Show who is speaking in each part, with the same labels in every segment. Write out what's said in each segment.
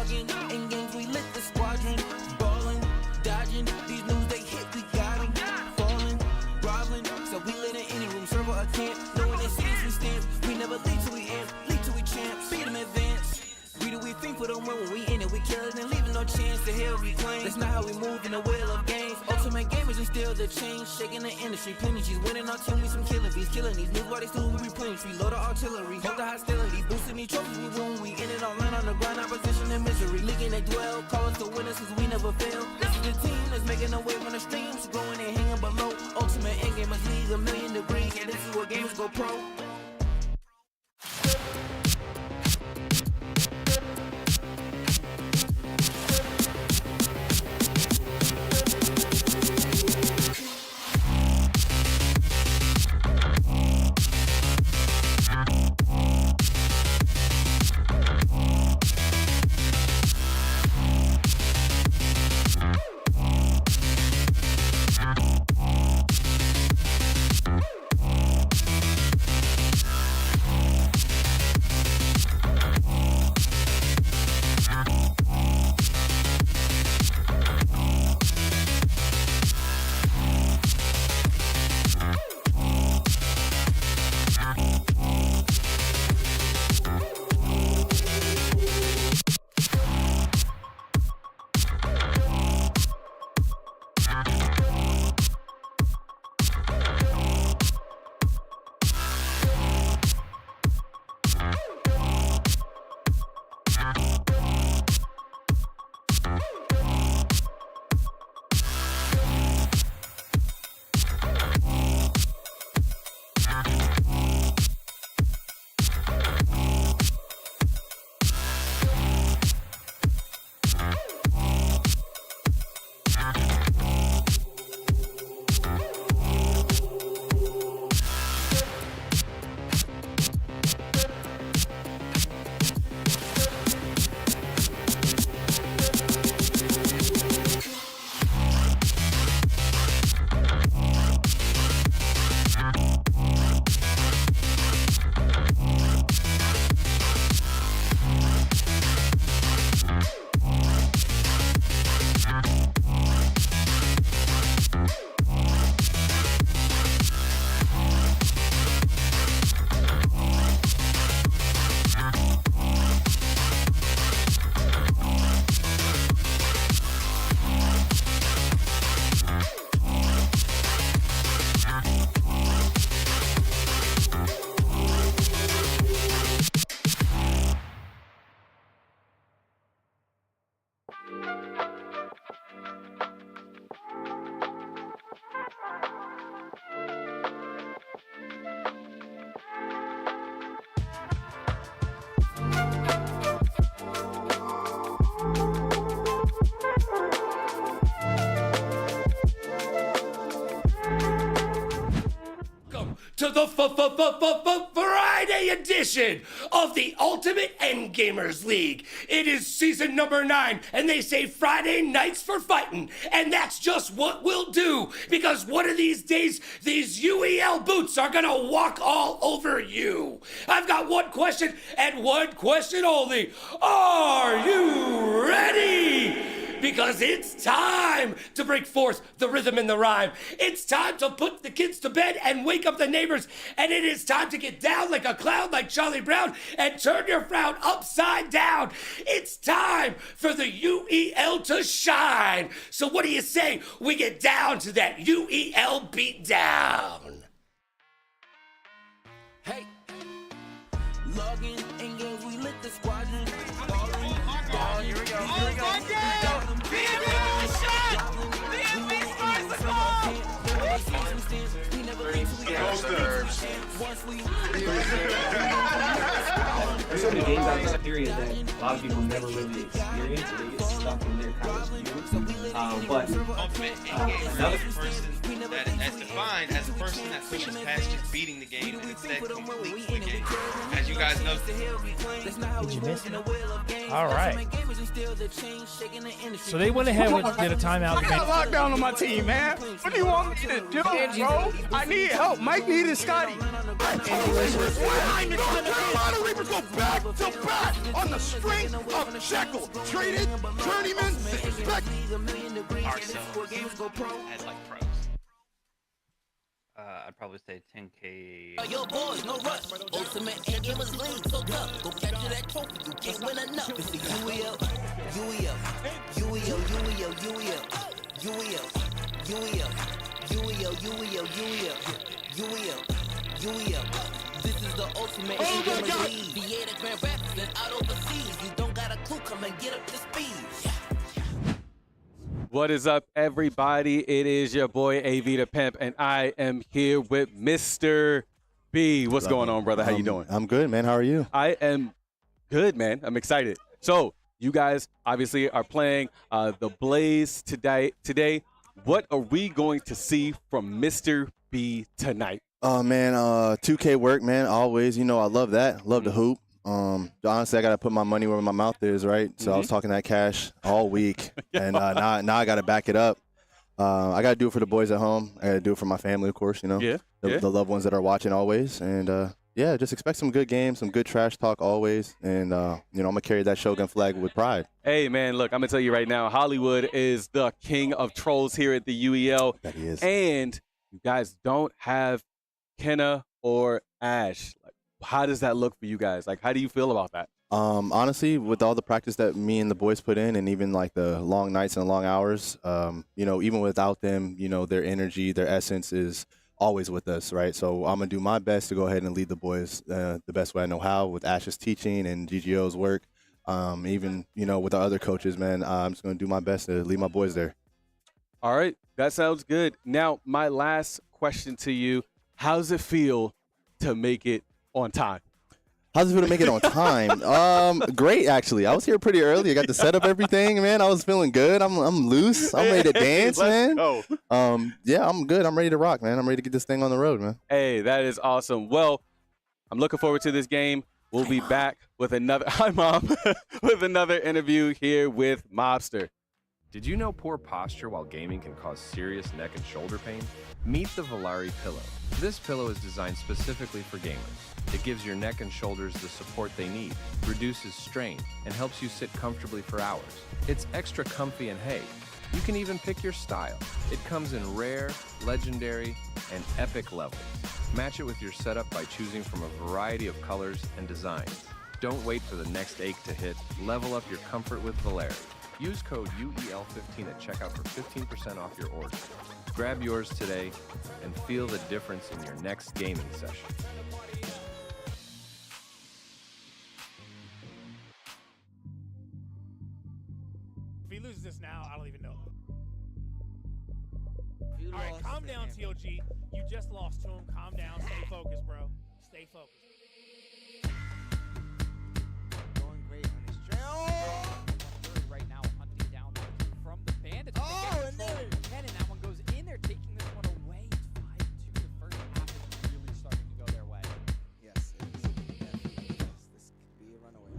Speaker 1: Logging in games, we lit the squadron. Ballin', dodging, these news they hit, we got 'em. Falling, groveling, so we lit in any room, server or camp. Knowing they see us, we stamp. We never lead till we amp, lead till we champ. Speed them advance. We do we think for them when we in it, we kill it and leaving no chance to hell reclaim. That's not how we move in the wheel of games. Ultimate gamers and still the change, shaking the industry. Plenty G's winning our team, we some killing bees, killing these news bodies too. We replenish, we load the artillery, hold the hostility, boosting these trophies. We win, we in it online on the grind, opposition and misery. Leaguing they dwell, call us the winners cause we never fail. This is the team that's making a wave on the streams, growing and hanging below. Ultimate end gamers league 1,000,000 degrees, and this is where gamers go pro.
Speaker 2: To the Friday edition of the Ultimate Endgamers League. It is season number 9, and they say Friday nights for fighting, and that's just what we'll do, because one of these days, these UEL boots are gonna walk all over you. I've got one question, and one question only. Are you ready? Because it's time to break forth the rhythm and the rhyme. It's time to put the kids to bed and wake up the neighbors. And it is time to get down like a clown like Charlie Brown and turn your frown upside down. It's time for the UEL to shine. So what do you say we get down to that UEL beatdown?
Speaker 1: Hey, logging in games, we lit the squadron.
Speaker 3: Oh, here we go.
Speaker 4: There's so many games out this period that a lot of people never really experience, so they get stuck in their kind of view. But another
Speaker 3: That's defined as a person that pushes past just beating the game and instead completes the game. As you guys know.
Speaker 5: Did you miss it? All right. So they went ahead and did a timeout.
Speaker 6: I got lockdown on my team, man. What do you want me to do, bro? I need help. Mike needed Scotty. Carolina Reapers go back to back on the strength of Shekel. Traded, journeyman, disrespect.
Speaker 3: Ourselves as like pros.
Speaker 7: I'd probably say 10K.
Speaker 1: Your boys, no rush. Ultimate and gamers league, so tough. Go capture that trophy, you can't win enough. It's the UEL, UEL, UEL, UEL, UEL, UEL, UEL, UEL, UEL, UEL, UEL. This is the ultimate and gamers league. VA the Grand Rapids and out overseas. You don't got a clue, come and get up to speed.
Speaker 8: What is up, everybody? It is your boy AV the Pimp, and I am here with Mr. B. What's going on, brother? How you doing?
Speaker 9: I'm good, man. How are you?
Speaker 8: I am good, man. I'm excited. So you guys obviously are playing the Blaze today. What are we going to see from Mr. B tonight?
Speaker 9: Oh, man, 2K work, man. Always. You know, I love that. Love to hoop. Honestly, I got to put my money where my mouth is, right? So I was talking that cash all week, and now I got to back it up. I got to do it for the boys at home. I got to do it for my family, of course, you know. The loved ones that are watching always. And, yeah, just expect some good games, some good trash talk always. And, you know, I'm going to carry that Shogun flag with pride.
Speaker 8: Hey, man, look, I'm going to tell you right now, Hollywood is the king of trolls here at the UEL.
Speaker 9: That he is.
Speaker 8: And you guys don't have Kenna or Ash. Like, how does that look for you guys? Like, how do you feel about that?
Speaker 9: Honestly, with all the practice that me and the boys put in, and even like the long nights and long hours, you know, even without them, you know, their energy, their essence is always with us, right? So I'm gonna do my best to go ahead and lead the boys the best way I know how, with Ash's teaching and GGO's work. Even, you know, with the other coaches, man, I'm just gonna do my best to lead my boys there.
Speaker 8: All right, that sounds good. Now, my last question to you: how does it feel to make it on time?
Speaker 9: How does it feel to make it on time? Great, actually. I was here pretty early. I got to set up everything, man. I was feeling good. I'm loose. I'm ready to dance, man.
Speaker 8: Go.
Speaker 9: Yeah, I'm good. I'm ready to rock, man. I'm ready to get this thing on the road, man.
Speaker 8: Hey, that is awesome. Well, I'm looking forward to this game. We'll be back with another hi, Mom, with another interview here with Mobster.
Speaker 10: Did you know poor posture while gaming can cause serious neck and shoulder pain? Meet the Volare Pillow. This pillow is designed specifically for gamers. It gives your neck and shoulders the support they need, reduces strain, and helps you sit comfortably for hours. It's extra comfy and hey, you can even pick your style. It comes in rare, legendary, and epic levels. Match it with your setup by choosing from a variety of colors and designs. Don't wait for the next ache to hit. Level up your comfort with Volare. Use code UEL15 at checkout for 15% off your order. Grab yours today and feel the difference in your next gaming session.
Speaker 5: If he loses this now, I don't even know. All right, calm down, TOG. You just lost to him. Calm down. Stay focused, bro. Stay focused.
Speaker 11: Going great on his trail. Right now, hunting down from the bandits. Oh, and there. And that one goes in there, taking this one away. It's 5-2. The first half is really starting to go their way. Yes, it is. This could be a runaway.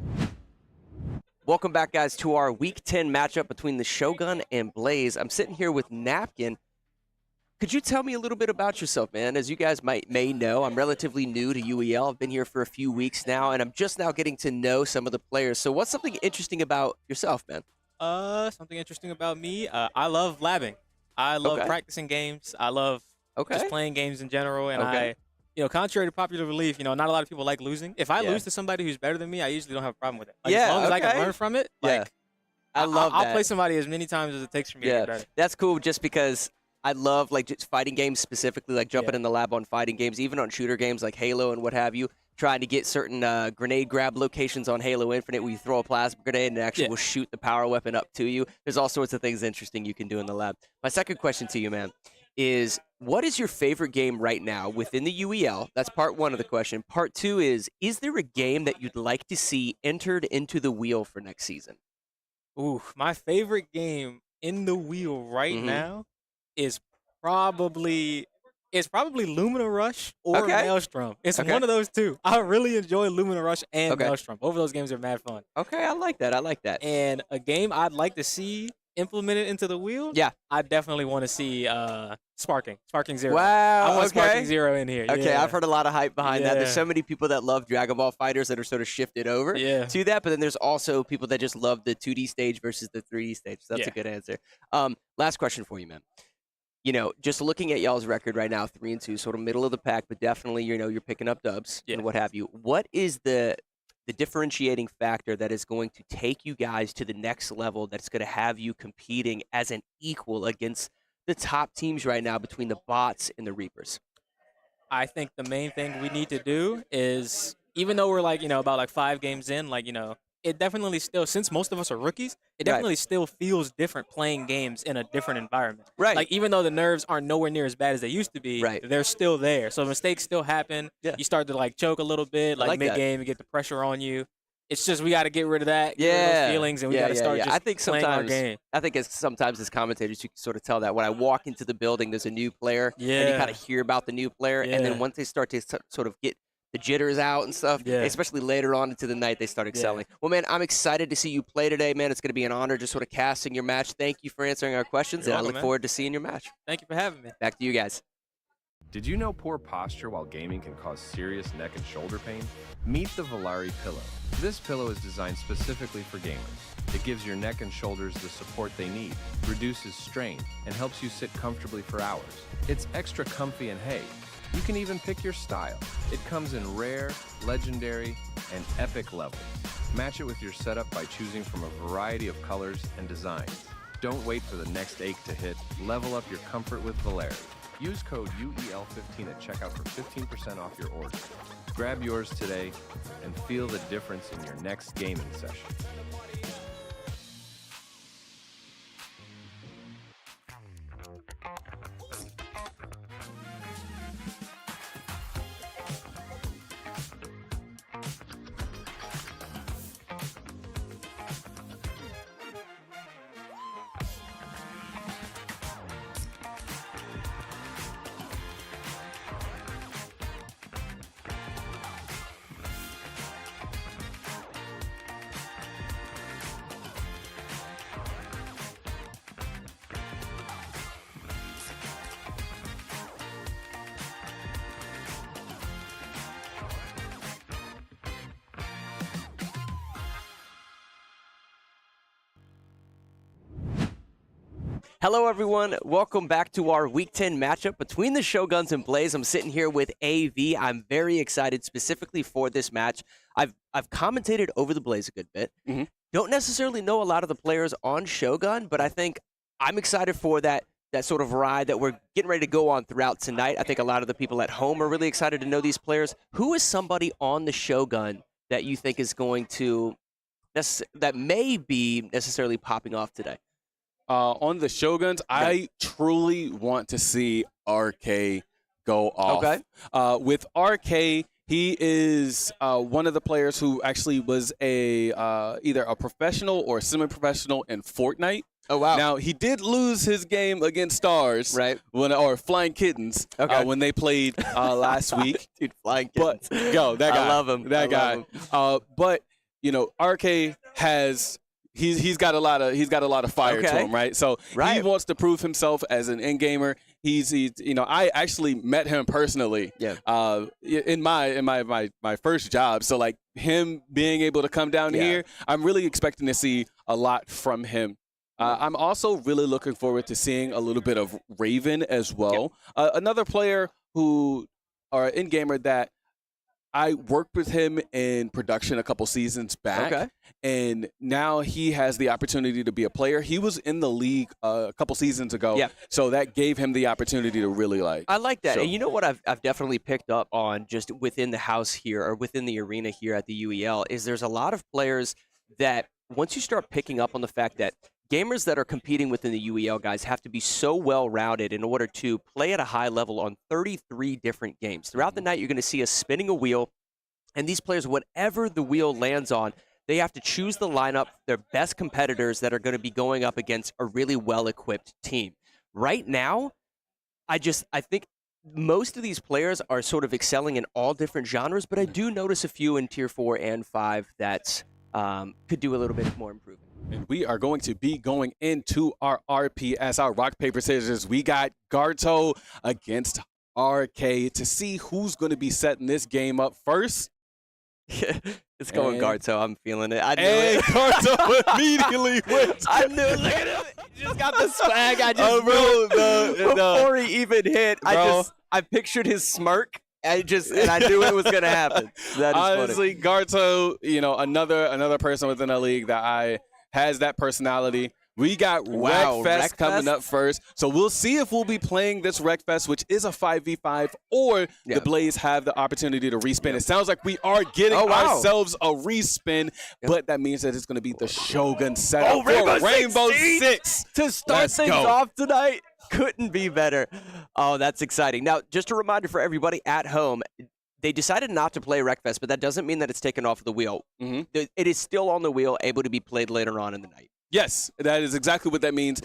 Speaker 12: Welcome back, guys, to our Week 10 matchup between the Shogun and Blaze. I'm sitting here with Napkin. Could you tell me a little bit about yourself, man? As you guys may know, I'm relatively new to UEL. I've been here for a few weeks now, and I'm just now getting to know some of the players. So what's something interesting about yourself, man?
Speaker 13: Something interesting about me, I love labbing. I love practicing games. I love just playing games in general, and I, you know, contrary to popular belief, you know, not a lot of people like losing. If I lose to somebody who's better than me, I usually don't have a problem with it. Like, as long as I can learn from it, like,
Speaker 12: I love that.
Speaker 13: I'll play somebody as many times as it takes for me to get better.
Speaker 12: That's cool just because I love, like, just fighting games specifically, like jumping in the lab on fighting games, even on shooter games like Halo and what have you, trying to get certain grenade grab locations on Halo Infinite where you throw a plasma grenade and it actually will shoot the power weapon up to you. There's all sorts of things interesting you can do in the lab. My second question to you, man, is what is your favorite game right now within the UEL? That's part one of the question. Part two is there a game that you'd like to see entered into the wheel for next season?
Speaker 13: Ooh, my favorite game in the wheel right now is It's probably Lumina Rush or Maelstrom. It's one of those two. I really enjoy Lumina Rush and Maelstrom. Both of those games are mad fun.
Speaker 12: Okay, I like that. I like that.
Speaker 13: And a game I'd like to see implemented into the wheel.
Speaker 12: Yeah,
Speaker 13: I definitely want to see Sparking 0.
Speaker 12: Wow,
Speaker 13: I want Sparking 0 in here.
Speaker 12: Okay,
Speaker 13: yeah.
Speaker 12: I've heard a lot of hype behind that. There's so many people that love Dragon Ball Fighters that are sort of shifted over to that, but then there's also people that just love the 2D stage versus the 3D stage. So that's a good answer. Last question for you, man. You know, just looking at y'all's record right now, 3-2, sort of middle of the pack, but definitely, you know, you're picking up dubs and what have you. What is the differentiating factor that is going to take you guys to the next level, that's going to have you competing as an equal against the top teams right now between the bots and the Reapers?
Speaker 13: I think the main thing we need to do is, even though we're like, you know, about like 5 games in, like, you know, it definitely still, since most of us are rookies, it definitely still feels different playing games in a different environment.
Speaker 12: Right.
Speaker 13: Like, even though the nerves aren't nowhere near as bad as they used to be, they're still there. So mistakes still happen. You start to like choke a little bit, like mid-game, and get the pressure on you. It's just we got to get rid of that, get rid of those feelings, and we got to start just
Speaker 12: I think
Speaker 13: playing our game.
Speaker 12: I think sometimes as commentators, you can sort of tell that when I walk into the building, there's a new player, and you kind of hear about the new player, and then once they start to sort of get the jitters out and stuff, especially later on into the night, they start excelling. Well, man, I'm excited to see you play today, man. It's going to be an honor just sort of casting your match. Thank you for answering our questions, and I look forward to seeing your match.
Speaker 13: Thank you for having me.
Speaker 12: Back to you guys.
Speaker 10: Did you know poor posture while gaming can cause serious neck and shoulder pain? Meet the Volare Pillow. This pillow is designed specifically for gamers. It gives your neck and shoulders the support they need, reduces strain, and helps you sit comfortably for hours. It's extra comfy and hey, you can even pick your style. It comes in rare, legendary, and epic levels. Match it with your setup by choosing from a variety of colors and designs. Don't wait for the next ache to hit. Level up your comfort with Volare. Use code UEL15 at checkout for 15% off your order. Grab yours today and feel the difference in your next gaming session.
Speaker 12: Hello, everyone. Welcome back to our Week 10 matchup between the Shoguns and Blaze. I'm sitting here with AV. I'm very excited specifically for this match. I've commentated over the Blaze a good bit. Don't necessarily know a lot of the players on Shogun, but I think I'm excited for that sort of ride that we're getting ready to go on throughout tonight. I think a lot of the people at home are really excited to know these players. Who is somebody on the Shogun that you think is going to, that may be necessarily popping off today?
Speaker 8: On the Shoguns, I truly want to see RK go off.
Speaker 12: Okay.
Speaker 8: With RK, he is one of the players who actually was either a professional or semi-professional in Fortnite.
Speaker 12: Oh, wow.
Speaker 8: Now, he did lose his game against Stars,
Speaker 12: right?
Speaker 8: Or Flying Kittens, when they played last week.
Speaker 12: Dude, Flying Kittens.
Speaker 8: But, that guy.
Speaker 12: I love him.
Speaker 8: That guy. But, you know, RK has... He's got a lot of fire to him, right? So he wants to prove himself as an end gamer. He's you know, I actually met him personally. In my first job. So like him being able to come down here, I'm really expecting to see a lot from him. I'm also really looking forward to seeing a little bit of Raven as well. Another player who are end gamer that I worked with him in production a couple seasons back, and now he has the opportunity to be a player. He was in the league a couple seasons ago, so that gave him the opportunity to really
Speaker 12: I like that. And you know what I've definitely picked up on just within the house here or within the arena here at the UEL is there's a lot of players that once you start picking up on the fact that gamers that are competing within the UEL, guys, have to be so well-rounded in order to play at a high level on 33 different games. Throughout the night, you're going to see us spinning a wheel, and these players, whatever the wheel lands on, they have to choose the lineup, their best competitors that are going to be going up against a really well-equipped team. Right now, I think most of these players are sort of excelling in all different genres, but I do notice a few in tier 4 and 5 that could do a little bit more improvement.
Speaker 8: And we are going to be going into our RPS, our rock, paper, scissors. We got Garto against RK to see who's going to be setting this game up first.
Speaker 12: It's going Garto. I'm feeling it. I knew
Speaker 8: and
Speaker 12: it.
Speaker 8: Garto immediately wins.
Speaker 12: I knew it. Look at him. He just got the swag. I just knew before he even hit. I pictured his smirk. And I knew it was gonna happen. That is
Speaker 8: honestly
Speaker 12: funny.
Speaker 8: Garto, another person within the league that has that personality. We got Wreckfest coming up first. So we'll see if we'll be playing this Wreckfest, which is a 5v5, or the Blaze have the opportunity to respin. It sounds like we are getting ourselves a respin, but that means that it's going to be the Shogun setup for Rainbow Six.
Speaker 12: To start things off tonight, couldn't be better. Oh, that's exciting. Now, just a reminder for everybody at home, they decided not to play Wreckfest, but that doesn't mean that it's taken off the wheel. It is still on the wheel, able to be played later on in the night.
Speaker 8: Yes, that is exactly what that means.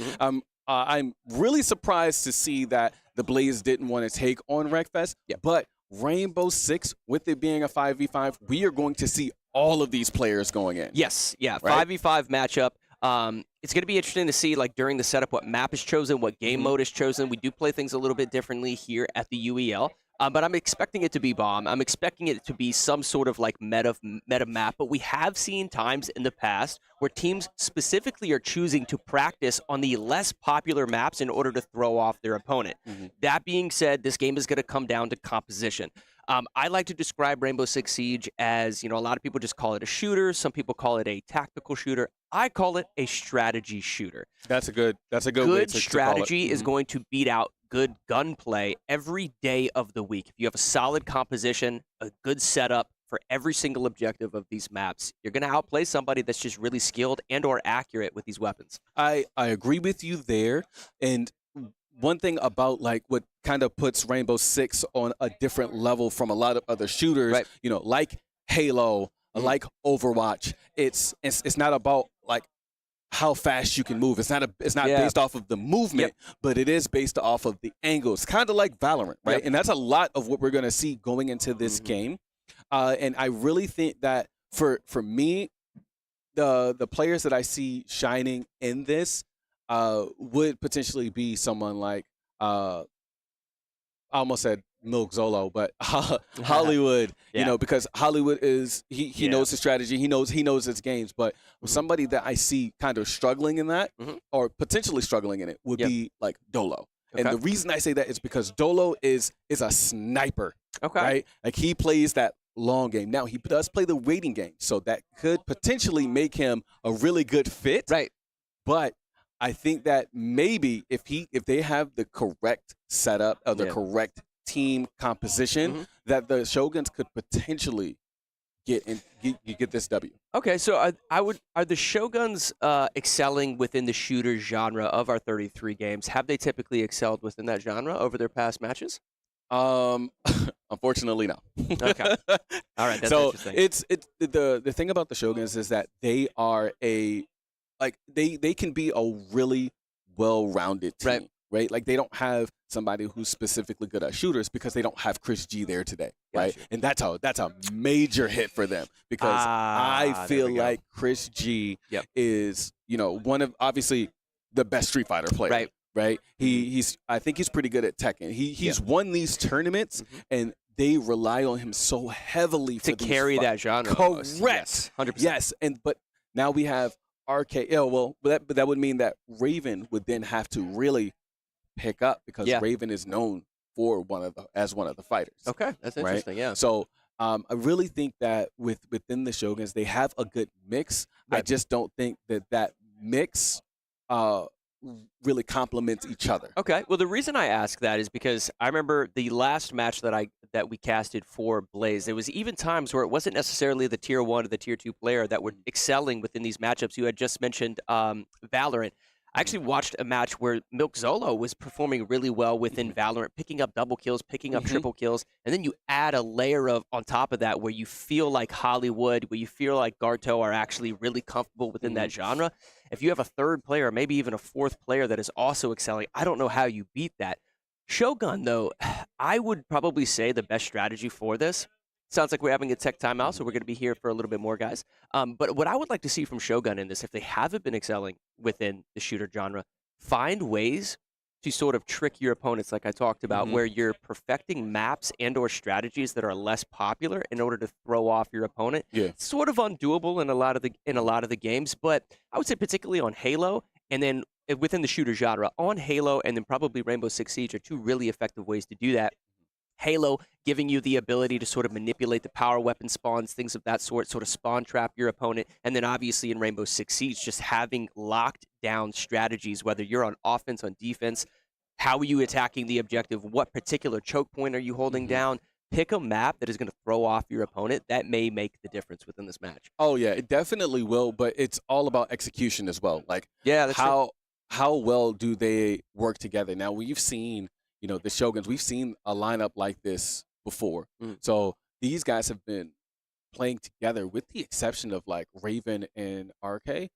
Speaker 8: I'm really surprised to see that the Blaze didn't want to take on Wreckfest, but Rainbow Six, with it being a 5v5, we are going to see all of these players going in.
Speaker 12: Yes, 5v5 matchup. It's going to be interesting to see, like, during the setup, what map is chosen, what game mode is chosen. We do play things a little bit differently here at the UEL. But I'm expecting it to be bomb. I'm expecting it to be some sort of like meta map. But we have seen times in the past where teams specifically are choosing to practice on the less popular maps in order to throw off their opponent. That being said, this game is going to come down to composition. I like to describe Rainbow Six Siege as, a lot of people just call it a shooter. Some people call it a tactical shooter. I call it a strategy shooter.
Speaker 8: That's a good way
Speaker 12: Good
Speaker 8: to
Speaker 12: strategy
Speaker 8: call it.
Speaker 12: is going to beat out good gunplay every day of the week. If you have a solid composition, a good setup for every single objective of these maps, you're going to outplay somebody that's just really skilled and or accurate with these weapons.
Speaker 8: I agree with you there. And one thing about like what kind of puts Rainbow Six on a different level from a lot of other shooters, like Halo, like Overwatch, it's not about like how fast you can move. It's not based off of the movement, but it is based off of the angles. Kind of like Valorant, right? And that's a lot of what we're going to see going into this game. And I really think that for me, the players that I see shining in this would potentially be someone like I almost said Milk Zolo, but Hollywood, because Hollywood is he knows his strategy, he knows his games, but somebody that I see kind of struggling in that or potentially struggling in it would be like Dolo. And the reason I say that is because Dolo is a sniper, right? Like he plays that long game. Now he does play the waiting game, so that could potentially make him a really good fit,
Speaker 12: right?
Speaker 8: But I think that maybe if they have the correct setup or the correct team composition, that the Shoguns could potentially get this W.
Speaker 12: Okay, so are the Shoguns excelling within the shooter genre of our 33 games? Have they typically excelled within that genre over their past matches?
Speaker 8: Unfortunately, no.
Speaker 12: Okay. All right. That's
Speaker 8: so
Speaker 12: interesting.
Speaker 8: it's the thing about the Shoguns is that they are they can be a really well-rounded team, right? Like they don't have somebody who's specifically good at shooters because they don't have Chris G there today, right? And that's a major hit for them because I feel like Chris G is one of obviously the best Street Fighter players, right? I think he's pretty good at Tekken. He's won these tournaments and they rely on him so heavily
Speaker 12: to carry that genre.
Speaker 8: Correct.
Speaker 12: Yes, 100%.
Speaker 8: Yes, but now we have RKL. Well, but that would mean that Raven would then have to really pick up because Raven is known for as one of the fighters.
Speaker 12: Okay, that's interesting. Yeah.
Speaker 8: So I really think that within the Shoguns they have a good mix. I just don't think that mix really complements each other.
Speaker 12: Okay. Well, the reason I ask that is because I remember the last match that we casted for Blaze. There was even times where it wasn't necessarily the tier 1 or the tier 2 player that were excelling within these matchups. You had just mentioned Valorant. I actually watched a match where Milk Zolo was performing really well within Valorant, picking up double kills, picking up triple kills, and then you add a layer of on top of that where you feel like Hollywood, where you feel like Garto are actually really comfortable within that genre. If you have a third player, maybe even a fourth player that is also excelling, I don't know how you beat that. Shogun, though, I would probably say the best strategy for this. Sounds like we're having a tech timeout, so we're going to be here for a little bit more, guys. But what I would like to see from Shogun in this, if they haven't been excelling within the shooter genre, find ways to sort of trick your opponents, like I talked about, where you're perfecting maps and/or strategies that are less popular in order to throw off your opponent.
Speaker 8: Yeah.
Speaker 12: It's sort of undoable in a lot of the games, but I would say particularly on Halo, and then within the shooter genre, on Halo and then probably Rainbow Six Siege are two really effective ways to do that. Halo giving you the ability to sort of manipulate the power weapon spawns, things of that sort of spawn trap your opponent. And then obviously in Rainbow Six Siege, just having locked down strategies, whether you're on offense, on defense, how are you attacking the objective, what particular choke point are you holding down. Pick a map that is going to throw off your opponent. That may make the difference within this match.
Speaker 8: Oh, yeah, it definitely will, but it's all about execution as well. Like,
Speaker 12: yeah, that's
Speaker 8: how well do they work together? Now, we've seen, the Shoguns, we've seen a lineup like this before. So these guys have been playing together with the exception of, like, Raven and RK.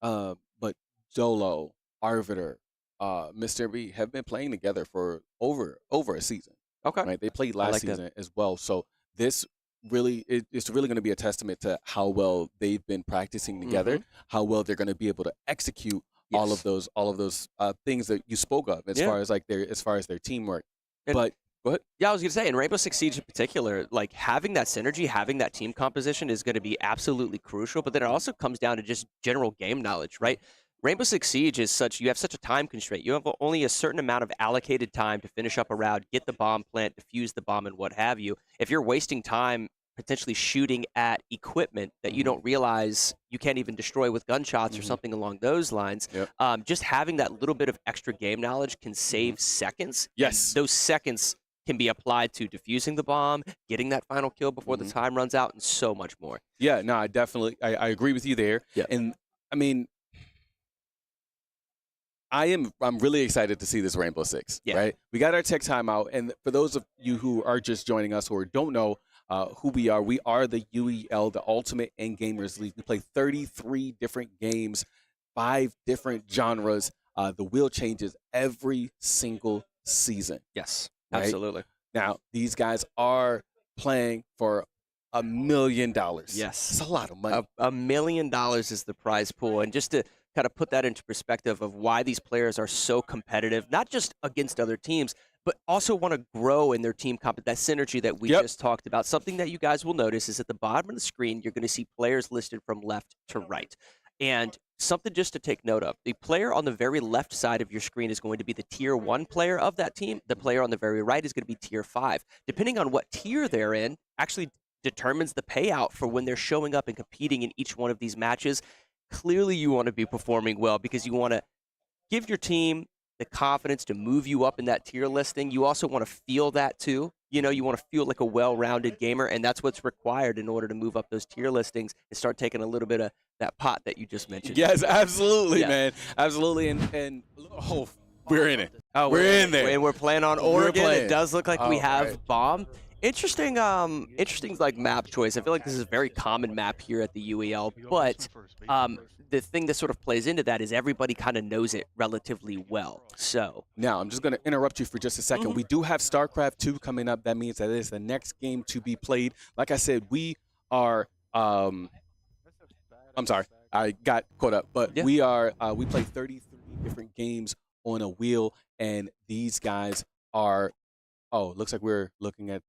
Speaker 8: But Zolo, Arbiter, Mr. B have been playing together for over a season.
Speaker 12: Okay.
Speaker 8: Right? They played last season as well. So this really, it's really going to be a testament to how well they've been practicing together, how well they're going to be able to execute all of those things that you spoke of as far as their teamwork. But go ahead.
Speaker 12: Yeah, I was going to say, in Rainbow Six Siege in particular, like having that synergy, having that team composition is going to be absolutely crucial. But then it also comes down to just general game knowledge, right? Rainbow Six Siege is you have such a time constraint. You have only a certain amount of allocated time to finish up a round, get the bomb plant, defuse the bomb, and what have you. If you're wasting time potentially shooting at equipment that you don't realize you can't even destroy with gunshots or something along those lines, just having that little bit of extra game knowledge can save seconds.
Speaker 8: Yes.
Speaker 12: Those seconds can be applied to defusing the bomb, getting that final kill before the time runs out, and so much more.
Speaker 8: Yeah, no, I definitely I agree with you there.
Speaker 12: Yeah.
Speaker 8: And I mean, I'm really excited to see this Rainbow Six, right? We got our tech timeout, and for those of you who are just joining us or don't know who we are the UEL, the Ultimate End Gamers League. We play 33 different games, 5 different genres. The wheel changes every single season.
Speaker 12: Yes,
Speaker 8: right?
Speaker 12: absolutely.
Speaker 8: Now, these guys are playing for $1 million.
Speaker 12: Yes.
Speaker 8: It's a lot of money.
Speaker 12: $1 million is the prize pool, and just to kind of put that into perspective of why these players are so competitive, not just against other teams, but also want to grow in their team that synergy that we just talked about. Something that you guys will notice is at the bottom of the screen, you're going to see players listed from left to right. And something just to take note of, the player on the very left side of your screen is going to be the tier 1 player of that team. The player on the very right is going to be tier 5. Depending on what tier they're in, actually determines the payout for when they're showing up and competing in each one of these matches. Clearly, you want to be performing well because you want to give your team the confidence to move you up in that tier listing. You also want to feel that too. You want to feel like a well-rounded gamer, and that's what's required in order to move up those tier listings and start taking a little bit of that pot that you just mentioned.
Speaker 8: Yes, absolutely, man. Absolutely. And we're in it. We're in there.
Speaker 12: And we're playing on Oregon. It does look like we have bomb. Interesting like map choice. I feel like this is a very common map here at the UEL, but the thing that sort of plays into that is everybody kind of knows it relatively well. So
Speaker 8: now I'm just going to interrupt you for just a second. We do have StarCraft 2 coming up. That means that it is the next game to be played. Like I said, we are. I'm sorry, I got caught up, but we play 33 different games on a wheel, and these guys are. Oh, looks like we're looking at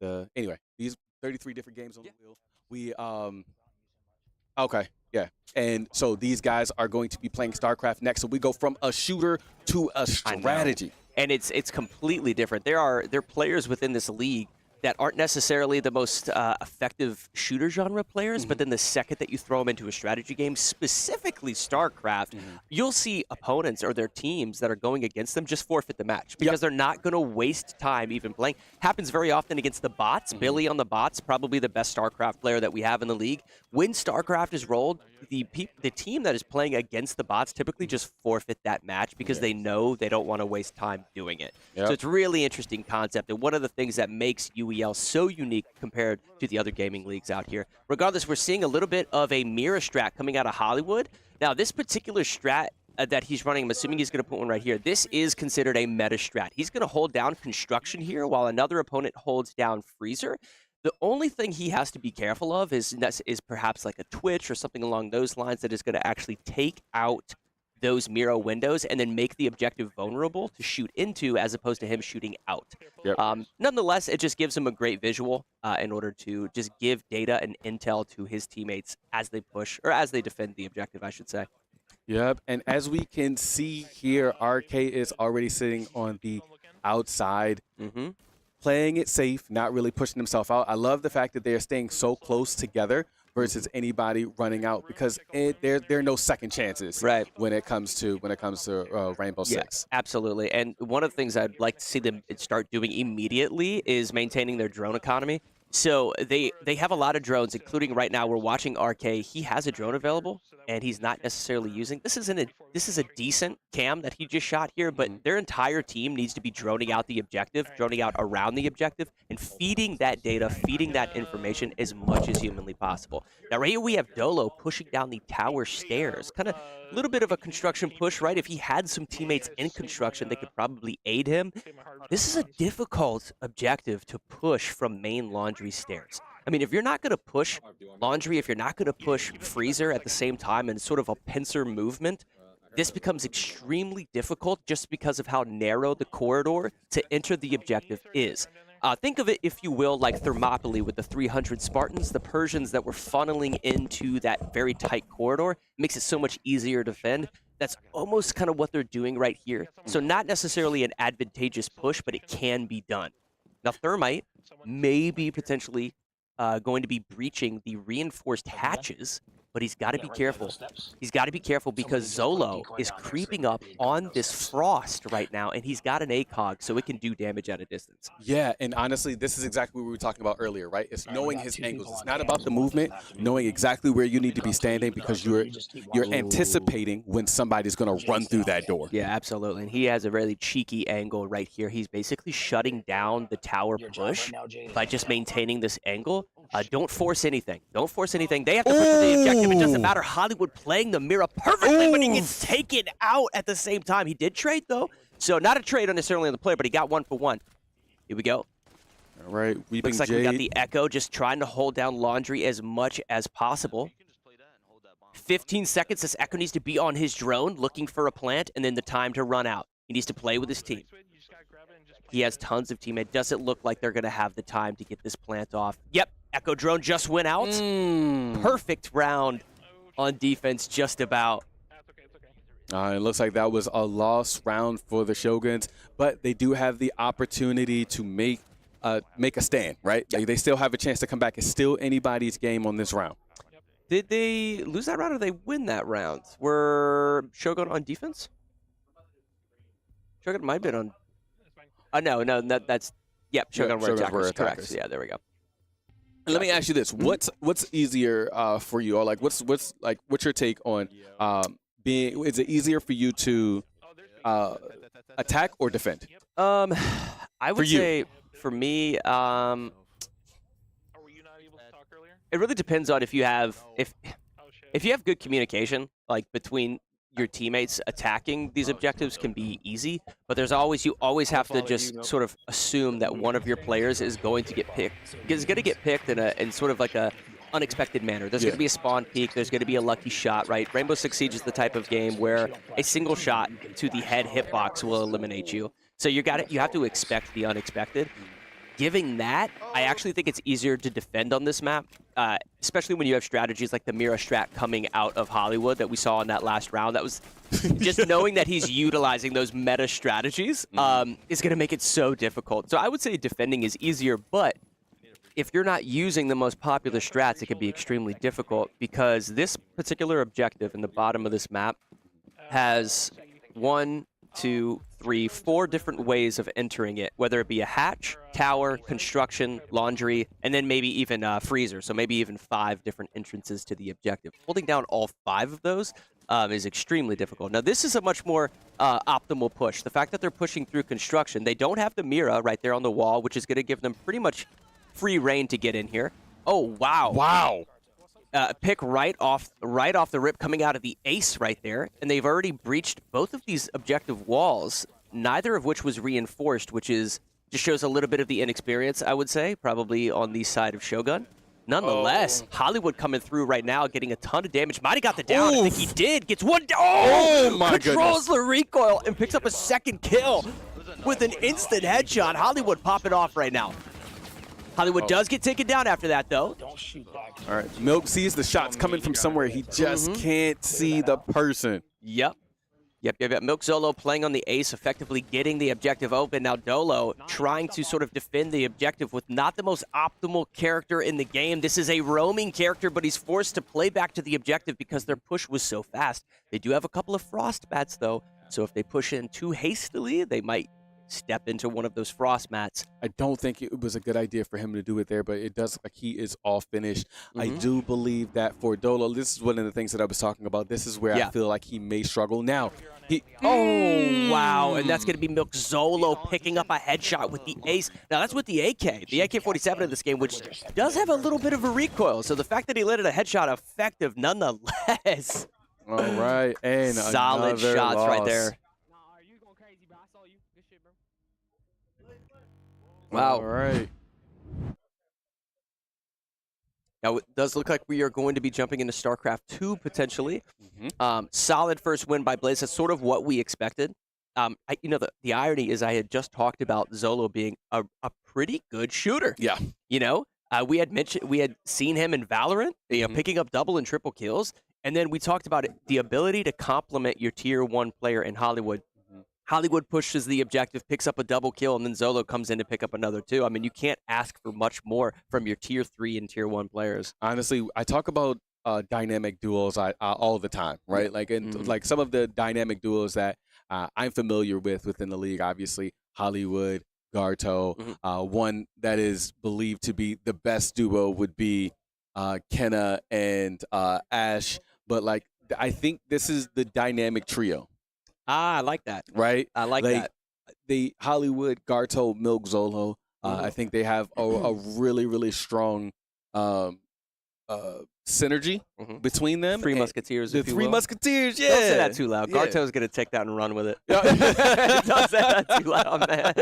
Speaker 8: these 33 different games on the wheel. We okay, yeah. And so these guys are going to be playing StarCraft Next. So we go from a shooter to a strategy.
Speaker 12: And it's completely different. There are players within this league that aren't necessarily the most effective shooter genre players, but then the second that you throw them into a strategy game, specifically StarCraft, you'll see opponents or their teams that are going against them just forfeit the match because they're not going to waste time even playing. Happens very often against the bots. Billy on the bots, probably the best StarCraft player that we have in the league. When StarCraft is rolled, the team that is playing against the bots typically just forfeit that match because they know they don't want to waste time doing it. So it's a really interesting concept, and one of the things that makes UEL so unique compared to the other gaming leagues out here. Regardless, we're seeing a little bit of a mirror strat coming out of Hollywood. Now, this particular strat that he's running, I'm assuming he's going to put one right here. This is considered a meta strat. He's going to hold down construction here while another opponent holds down freezer. The only thing he has to be careful of is perhaps like a twitch or something along those lines that is going to actually take out those mirror windows and then make the objective vulnerable to shoot into as opposed to him shooting out.
Speaker 8: Yep.
Speaker 12: Nonetheless, it just gives him a great visual in order to just give data and intel to his teammates as they push, or as they defend the objective, I should say.
Speaker 8: Yep, and as we can see here, RK is already sitting on the outside, playing it safe, not really pushing himself out. I love the fact that they are staying so close together versus anybody running out, because there are no second chances when it comes to Rainbow Six.
Speaker 12: Absolutely, and one of the things I'd like to see them start doing immediately is maintaining their drone economy. So they have a lot of drones, including right now we're watching RK. He has a drone available, and he's not necessarily using. This is a decent cam that he just shot here, but their entire team needs to be droning out the objective, droning out around the objective, and feeding that data, feeding that information as much as humanly possible. Now right here we have Dolo pushing down the tower stairs, kind of a little bit of a construction push, right? If he had some teammates in construction, they could probably aid him. This is a difficult objective to push from main laundry stairs. I mean, if you're not going to push laundry, if you're not going to push freezer at the same time in sort of a pincer movement, this becomes extremely difficult just because of how narrow the corridor to enter the objective is. Think of it, if you will, like Thermopylae with the 300 Spartans, the Persians that were funneling into that very tight corridor. It makes it so much easier to defend. That's almost kind of what they're doing right here. So not necessarily an advantageous push, but it can be done. Now, Thermite may be potentially going to be breaching the reinforced hatches, but he's got to be careful. He's got to be careful because Zolo is creeping up on this frost right now, and he's got an ACOG, so it can do damage at a distance.
Speaker 8: Yeah, and honestly, this is exactly what we were talking about earlier, right? It's knowing his angles. It's not about the movement, knowing exactly where you need to be standing because you're anticipating when somebody's going to run through that door.
Speaker 12: Yeah, absolutely, and he has a really cheeky angle right here. He's basically shutting down the tower push by just maintaining this angle. Don't force anything. Don't force anything. They have to push the objective. It doesn't matter. Hollywood playing the mirror perfectly, but he gets taken out at the same time. He did trade, though. So not a trade necessarily on the player, but he got 1 for 1. Here we go.
Speaker 8: All right.
Speaker 12: Looks like we got the Echo just trying to hold down laundry as much as possible. 15 seconds. This Echo needs to be on his drone looking for a plant, and then the time to run out. He needs to play with his team. He has tons of teammates. Doesn't look like they're going to have the time to get this plant off. Yep. Echo drone just went out. Perfect round on defense, just about.
Speaker 8: It looks like that was a lost round for the Shoguns, but they do have the opportunity to make a stand, right? Like, they still have a chance to come back. It's still anybody's game on this round.
Speaker 12: Did they lose that round or they win that round? Were Shogun on defense? Shogun might have been on. No, that's. Yep, Shogun were attackers. Correct. Yeah, there we go.
Speaker 8: Let me ask you this: what's easier for you, or like what's your take on being? Is it easier for you to attack or defend?
Speaker 12: I would say for me, it really depends on if you have good communication, like between your teammates. Attacking these objectives can be easy, but you always have to just sort of assume that one of your players is going to get picked. It's going to get picked in sort of like a unexpected manner. There's going to be a spawn peek. There's going to be a lucky shot, right? Rainbow Six Siege is the type of game where a single shot to the head hitbox will eliminate you. So you have to expect the unexpected. Given that, I actually think it's easier to defend on this map, especially when you have strategies like the Mira strat coming out of Hollywood that we saw in that last round. That was just knowing that he's utilizing those meta strategies is going to make it so difficult. So I would say defending is easier, but if you're not using the most popular strats, it can be extremely difficult because this particular objective in the bottom of this map has 1, 2, 3, 4 different ways of entering it, whether it be a hatch, tower, construction, laundry, and then maybe even freezer. So maybe even 5 different entrances to the objective. Holding down all 5 of those is extremely difficult. Now, this is a much more optimal push. The fact that they're pushing through construction, they don't have the Mira right there on the wall, which is going to give them pretty much free reign to get in here. Oh, wow.
Speaker 8: Wow.
Speaker 12: pick right off the rip, coming out of the ace right there, and they've already breached both of these objective walls, neither of which was reinforced, which is just shows a little bit of the inexperience, I would say, probably on the side of Shogun. Nonetheless, Hollywood coming through right now, getting a ton of damage. Might have got the down. I think he did. Gets one down.
Speaker 8: Oh, my
Speaker 12: Controls the recoil and picks up a second kill with an instant headshot. Hollywood popping off right now. Hollywood does get taken down after that, though.
Speaker 8: All right, Milk sees the shots coming from somewhere. He just can't see the person.
Speaker 12: Yep. Milk Zolo playing on the ace, effectively getting the objective open. Now Dolo trying to sort of defend the objective with not the most optimal character in the game. This is a roaming character, but he's forced to play back to the objective because their push was so fast. They do have a couple of frost bats, though, so if they push in too hastily, they might step into one of those frost mats.
Speaker 8: I don't think it was a good idea for him to do it there, but it does look like he is all finished. I do believe that for Dolo, this is one of the things that I was talking about. This is where I feel like he may struggle. Now,
Speaker 12: oh, wow. And that's going to be Milk Zolo picking up a headshot with the ace. Now, that's with the AK, the AK-47 in this game, which does have a little bit of a recoil. So the fact that he landed a headshot effective nonetheless.
Speaker 8: All right. And
Speaker 12: solid shots right there. Wow.
Speaker 8: All right.
Speaker 12: Now, it does look like we are going to be jumping into StarCraft 2 potentially. Solid first win by Blaze. That's sort of what we expected. The irony is I had just talked about Zolo being a pretty good shooter.
Speaker 8: Yeah.
Speaker 12: We had seen him in Valorant, picking up double and triple kills. And then we talked about the ability to complement your tier 1 player in Hollywood. Hollywood pushes the objective, picks up a double kill, and then Zolo comes in to pick up another 2. I mean, you can't ask for much more from your tier 3 and tier 1 players.
Speaker 8: Honestly, I talk about dynamic duos all the time, right? Like, like some of the dynamic duos that I'm familiar with within the league, obviously, Hollywood, Garto. One that is believed to be the best duo would be Kenna and Ash. But, like, I think this is the dynamic trio.
Speaker 12: I like that.
Speaker 8: Right?
Speaker 12: I like that.
Speaker 8: The Hollywood, Garto, Milk Zolo, I think they have a really, really strong synergy between them.
Speaker 12: Three Musketeers,
Speaker 8: The Three Musketeers, yeah.
Speaker 12: Don't say that too loud. Garto's going to take that and run with it. Don't say that too loud, man.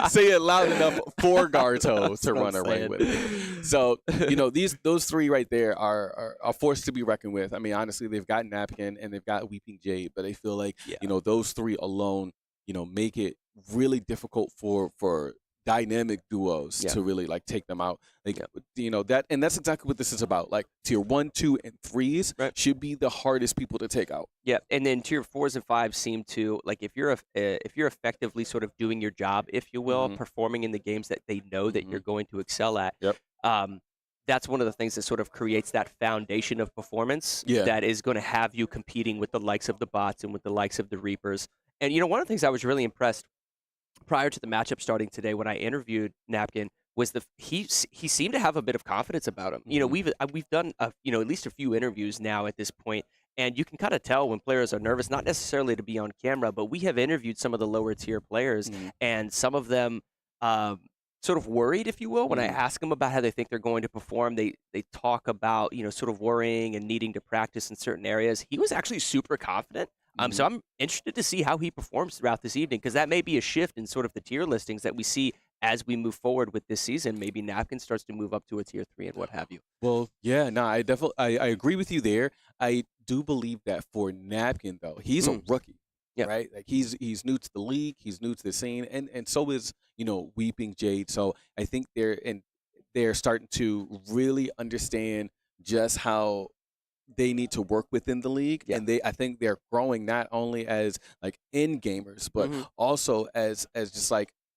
Speaker 8: Say it loud enough for Garto to run away with it. So, those three right there are a force to be reckoned with. I mean, honestly, they've got Napkin and they've got Weeping Jade, but I feel like, those three alone, make it really difficult for dynamic duos to really take them out. That, and that's exactly what this is about. Like tier 1, 2, and 3s should be the hardest people to take out.
Speaker 12: Yeah, and then tier 4s and 5s seem to if you're effectively sort of doing your job, if you will, performing in the games that they know that you're going to excel at. That's one of the things that sort of creates that foundation of performance that is going to have you competing with the likes of the bots and with the likes of the Reapers. And one of the things I was really impressed prior to the matchup starting today when I interviewed Napkin was he seemed to have a bit of confidence about him. We've done at least a few interviews now at this point, and you can kind of tell when players are nervous, not necessarily to be on camera, but we have interviewed some of the lower tier players, and some of them sort of worried, if you will, when I ask them about how they think they're going to perform. They talk about sort of worrying and needing to practice in certain areas. He was actually super confident. So I'm interested to see how he performs throughout this evening, because that may be a shift in sort of the tier listings that we see as we move forward with this season. Maybe Napkin starts to move up to a tier 3 and what have you.
Speaker 8: Well, yeah, no, I definitely I agree with you there. I do believe that for Napkin, though, he's a rookie. Right? Like he's new to the league, he's new to the scene, and so is Weeping Jade. So I think they're starting to really understand just how they need to work within the league, and I think they're growing not only as end gamers, but also as just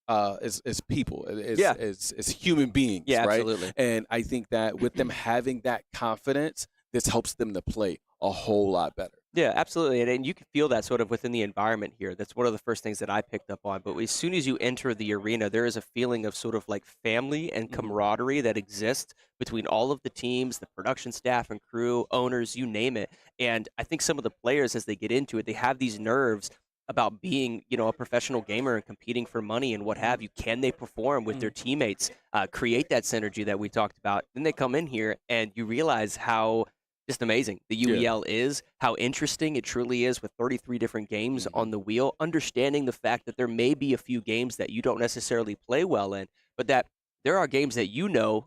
Speaker 8: as people, as human beings, right?
Speaker 12: Absolutely.
Speaker 8: And I think that with them having that confidence, this helps them to play a whole lot better.
Speaker 12: Yeah, absolutely. And you can feel that sort of within the environment here. That's one of the first things that I picked up on. But as soon as you enter the arena, there is a feeling of sort of family and camaraderie that exists between all of the teams, the production staff and crew, owners, you name it. And I think some of the players, as they get into it, they have these nerves about being, a professional gamer and competing for money and what have you. Can they perform with their teammates, create that synergy that we talked about? Then they come in here and you realize how just amazing the UEL is, how interesting it truly is with 33 different games on the wheel, understanding the fact that there may be a few games that you don't necessarily play well in, but that there are games that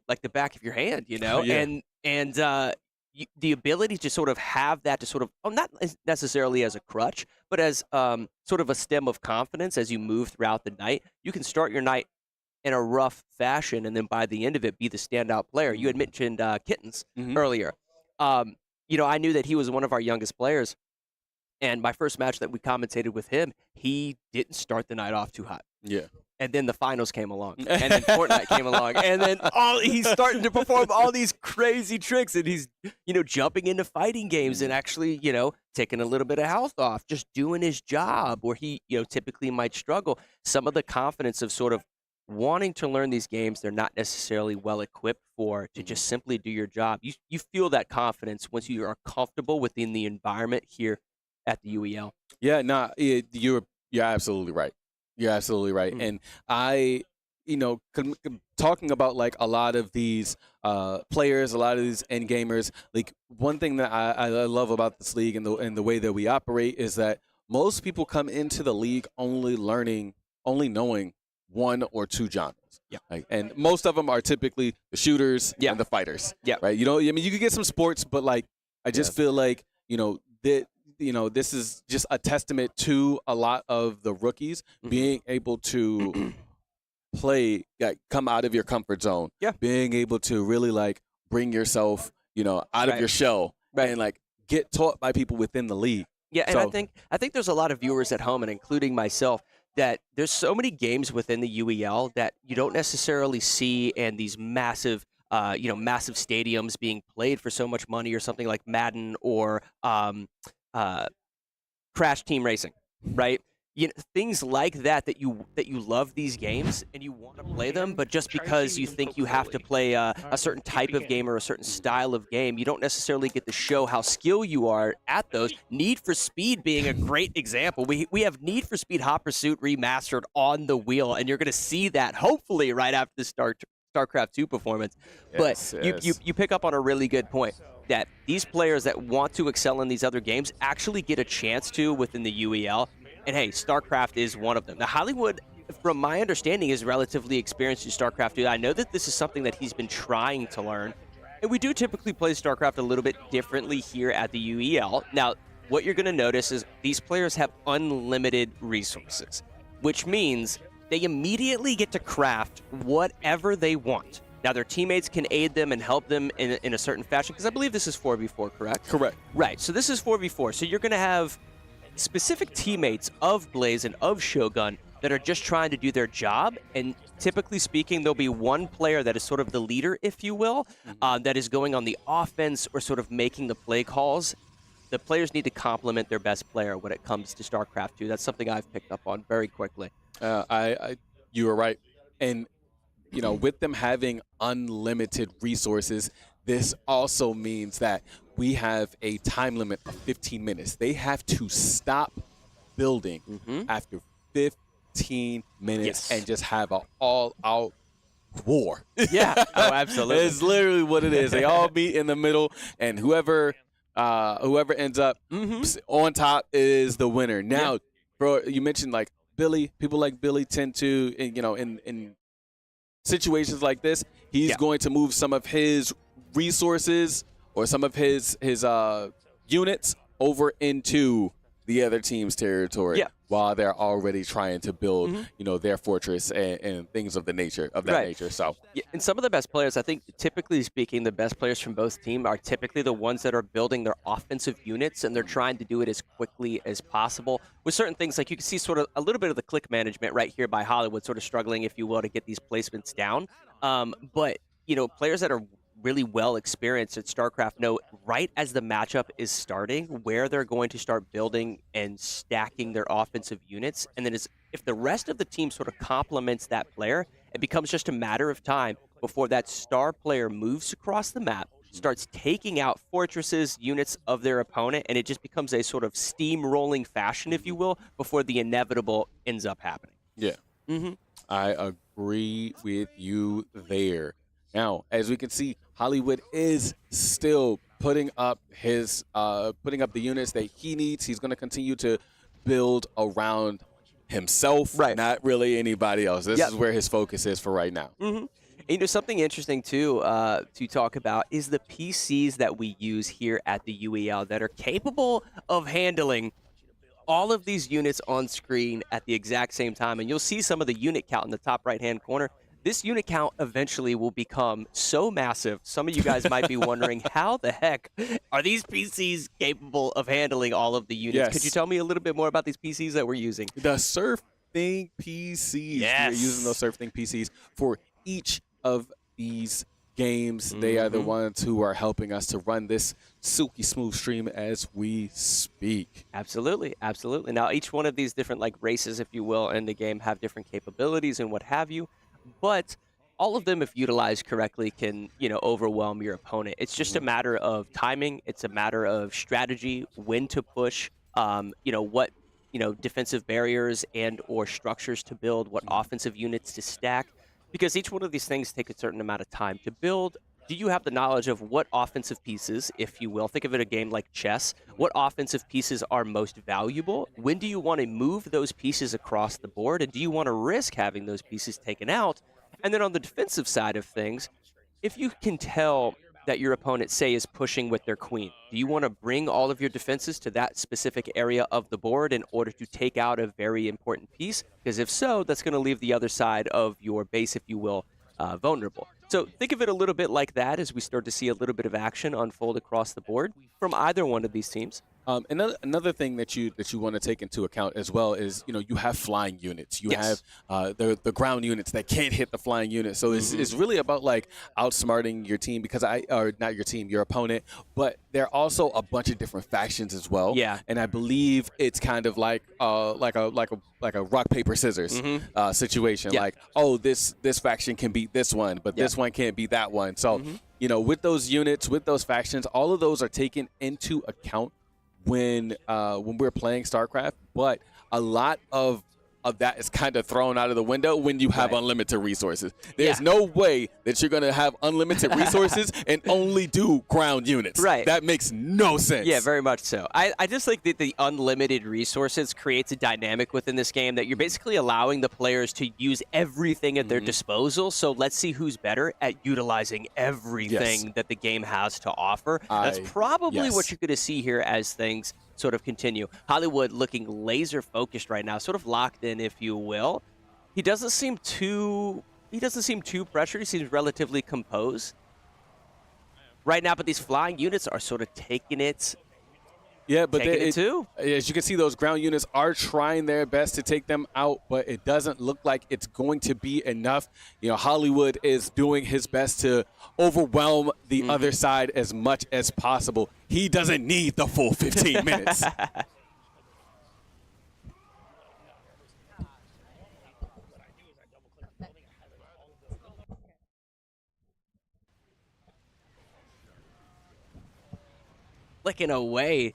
Speaker 12: like the back of your hand, and the ability to sort of have that to sort of, not necessarily as a crutch, but as sort of a stem of confidence as you move throughout the night. You can start your night in a rough fashion, and then by the end of it, be the standout player. You had mentioned Kittens earlier. I knew that he was one of our youngest players, and my first match that we commentated with him, he didn't start the night off too hot.
Speaker 8: Yeah.
Speaker 12: And then the finals came along, and then Fortnite came along, and then he's starting to perform all these crazy tricks, and he's, jumping into fighting games and actually, taking a little bit of health off, just doing his job where he, typically might struggle. Some of the confidence of sort of wanting to learn these games they're not necessarily well equipped for, to just simply do your job. You feel that confidence once you are comfortable within the environment here at the UEL.
Speaker 8: Yeah, you're absolutely right. You're absolutely right. And I, talking about like a lot of these players, a lot of these end gamers, like one thing that I love about this league and the way that we operate is that most people come into the league only knowing one or two genres. Yeah. Right? And most of them are typically the shooters and the fighters. Yeah. Right. You could get some sports, but like I just feel like, this is just a testament to a lot of the rookies being able to play, come out of your comfort zone. Yeah. Being able to really like bring yourself, out of your shell and like get taught by people within the league.
Speaker 12: Yeah, and I think there's a lot of viewers at home, and including myself, that there's so many games within the UEL that you don't necessarily see in these massive massive stadiums being played for so much money, or something like Madden or Crash Team Racing, right? Things like that you love these games and you want to play them, but just because you think you have to play a certain type of game or a certain style of game, you don't necessarily get to show how skilled you are at those. Need for Speed being a great example. We have Need for Speed Hot Pursuit remastered on the wheel, and you're going to see that hopefully right after the StarCraft 2 performance. Yes, but you pick up on a really good point, that these players that want to excel in these other games actually get a chance to within the UEL. And hey, StarCraft is one of them. Now, Hollywood, from my understanding, is relatively experienced in StarCraft 2. I know that this is something that he's been trying to learn. And we do typically play StarCraft a little bit differently here at the UEL. Now, what you're going to notice is these players have unlimited resources, which means they immediately get to craft whatever they want. Now, their teammates can aid them and help them in a certain fashion, because I believe this is 4v4, correct?
Speaker 8: Correct.
Speaker 12: Right, so this is 4v4. So you're going to have specific teammates of Blaze and of Shogun that are just trying to do their job, and typically speaking, there'll be one player that is sort of the leader, if you will, that is going on the offense or sort of making the play calls. The players need to complement their best player when it comes to StarCraft 2. That's something I've picked up on very quickly.
Speaker 8: You were right. And, with them having unlimited resources, this also means that we have a time limit of 15 minutes. They have to stop building after 15 minutes and just have an all-out war.
Speaker 12: Yeah, oh, absolutely.
Speaker 8: It's literally what it is. They all meet in the middle, and whoever ends up on top is the winner. Now, bro, you mentioned like Billy. People like Billy tend to, in situations like this, he's going to move some of his resources or some of his units over into the other team's territory while they're already trying to build, their fortress and things of that nature. So,
Speaker 12: and some of the best players, I think, typically speaking, the best players from both teams are typically the ones that are building their offensive units, and they're trying to do it as quickly as possible. With certain things, like you can see sort of a little bit of the click management right here by Hollywood, sort of struggling, if you will, to get these placements down. But players that are really well experienced at StarCraft know right as the matchup is starting where they're going to start building and stacking their offensive units. And then if the rest of the team sort of complements that player, it becomes just a matter of time before that star player moves across the map, starts taking out fortresses, units of their opponent, and it just becomes a sort of steamrolling fashion, if you will, before the inevitable ends up happening.
Speaker 8: Yeah. I agree with you there. Now, as we can see, Hollywood is still putting up the units that he needs. He's going to continue to build around himself, not really anybody else. This is where his focus is for right now.
Speaker 12: And, you know, something interesting too to talk about is the PCs that we use here at the UEL that are capable of handling all of these units on screen at the exact same time. And you'll see some of the unit count in the top right-hand corner. This unit count eventually will become so massive, some of you guys might be wondering, how the heck are these PCs capable of handling all of the units?
Speaker 8: Yes.
Speaker 12: Could you tell me a little bit more about these PCs that we're using?
Speaker 8: The SurfThing PCs.
Speaker 12: Yes.
Speaker 8: We're using those SurfThing PCs for each of these games. They are the ones who are helping us to run this silky smooth stream as we speak.
Speaker 12: Absolutely, absolutely. Now, each one of these different like races, if you will, in the game have different capabilities and what have you. But all of them, if utilized correctly, can, you know, overwhelm your opponent. It's just a matter of timing. It's a matter of strategy, when to push, you know, what, you know, defensive barriers and or structures to build, what offensive units to stack, because each one of these things take a certain amount of time to build. Do you have the knowledge of what offensive pieces, if you will, think of it a game like chess, what offensive pieces are most valuable? When do you want to move those pieces across the board? And do you want to risk having those pieces taken out? And then on the defensive side of things, if you can tell that your opponent, say, is pushing with their queen, do you want to bring all of your defenses to that specific area of the board in order to take out a very important piece? Because if so, that's going to leave the other side of your base, if you will, vulnerable. So think of it a little bit like that as we start to see a little bit of action unfold across the board from either one of these teams.
Speaker 8: Another thing that you want to take into account as well is, you know, you have flying units. You have the ground units that can't hit the flying units. So it's really about like outsmarting your team, because or not your team, your opponent. But there are also a bunch of different factions as well.
Speaker 12: Yeah.
Speaker 8: And I believe it's kind of like a rock paper scissors situation. Like, oh, this faction can beat this one, but this one can't beat that one. So you know, with those units, with those factions, all of those are taken into account when we're playing StarCraft, but a lot of that is kind of thrown out of the window when you have unlimited resources. There's no way that you're going to have unlimited resources and only do ground units.
Speaker 12: Right.
Speaker 8: That makes no sense.
Speaker 12: Yeah, very much so. I just think that the unlimited resources creates a dynamic within this game that you're basically allowing the players to use everything at their disposal. So let's see who's better at utilizing everything that the game has to offer. That's probably what you're going to see here as things sort of continue. Hollywood looking laser focused right now, sort of locked in, if you will. He doesn't seem too pressured. He seems relatively composed right now, but these flying units are sort of taking it.
Speaker 8: Yeah, but
Speaker 12: too.
Speaker 8: As you can see, those ground units are trying their best to take them out, but it doesn't look like it's going to be enough. You know, Hollywood is doing his best to overwhelm the other side as much as possible. He doesn't need the full 15 minutes.
Speaker 12: Flicking away,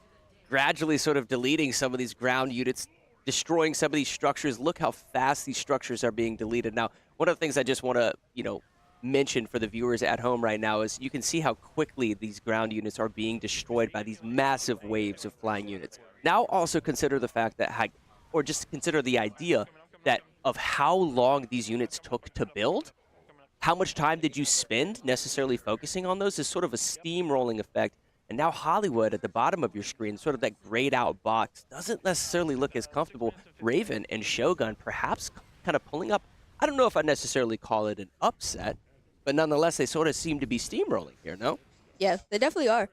Speaker 12: gradually sort of deleting some of these ground units, destroying some of these structures. Look how fast these structures are being deleted. Now, one of the things I just want to, you know, mention for the viewers at home right now is you can see how quickly these ground units are being destroyed by these massive waves of flying units. Now also consider the fact that, or just consider the idea that of how long these units took to build. How much time did you spend necessarily focusing on those is sort of a steamrolling effect. And now Hollywood at the bottom of your screen, sort of that grayed out box, doesn't necessarily look as comfortable. Raven and Shogun perhaps kind of pulling up. I don't know if I necessarily call it an upset, but nonetheless, they sort of seem to be steamrolling here, no?
Speaker 14: Yeah, they definitely are.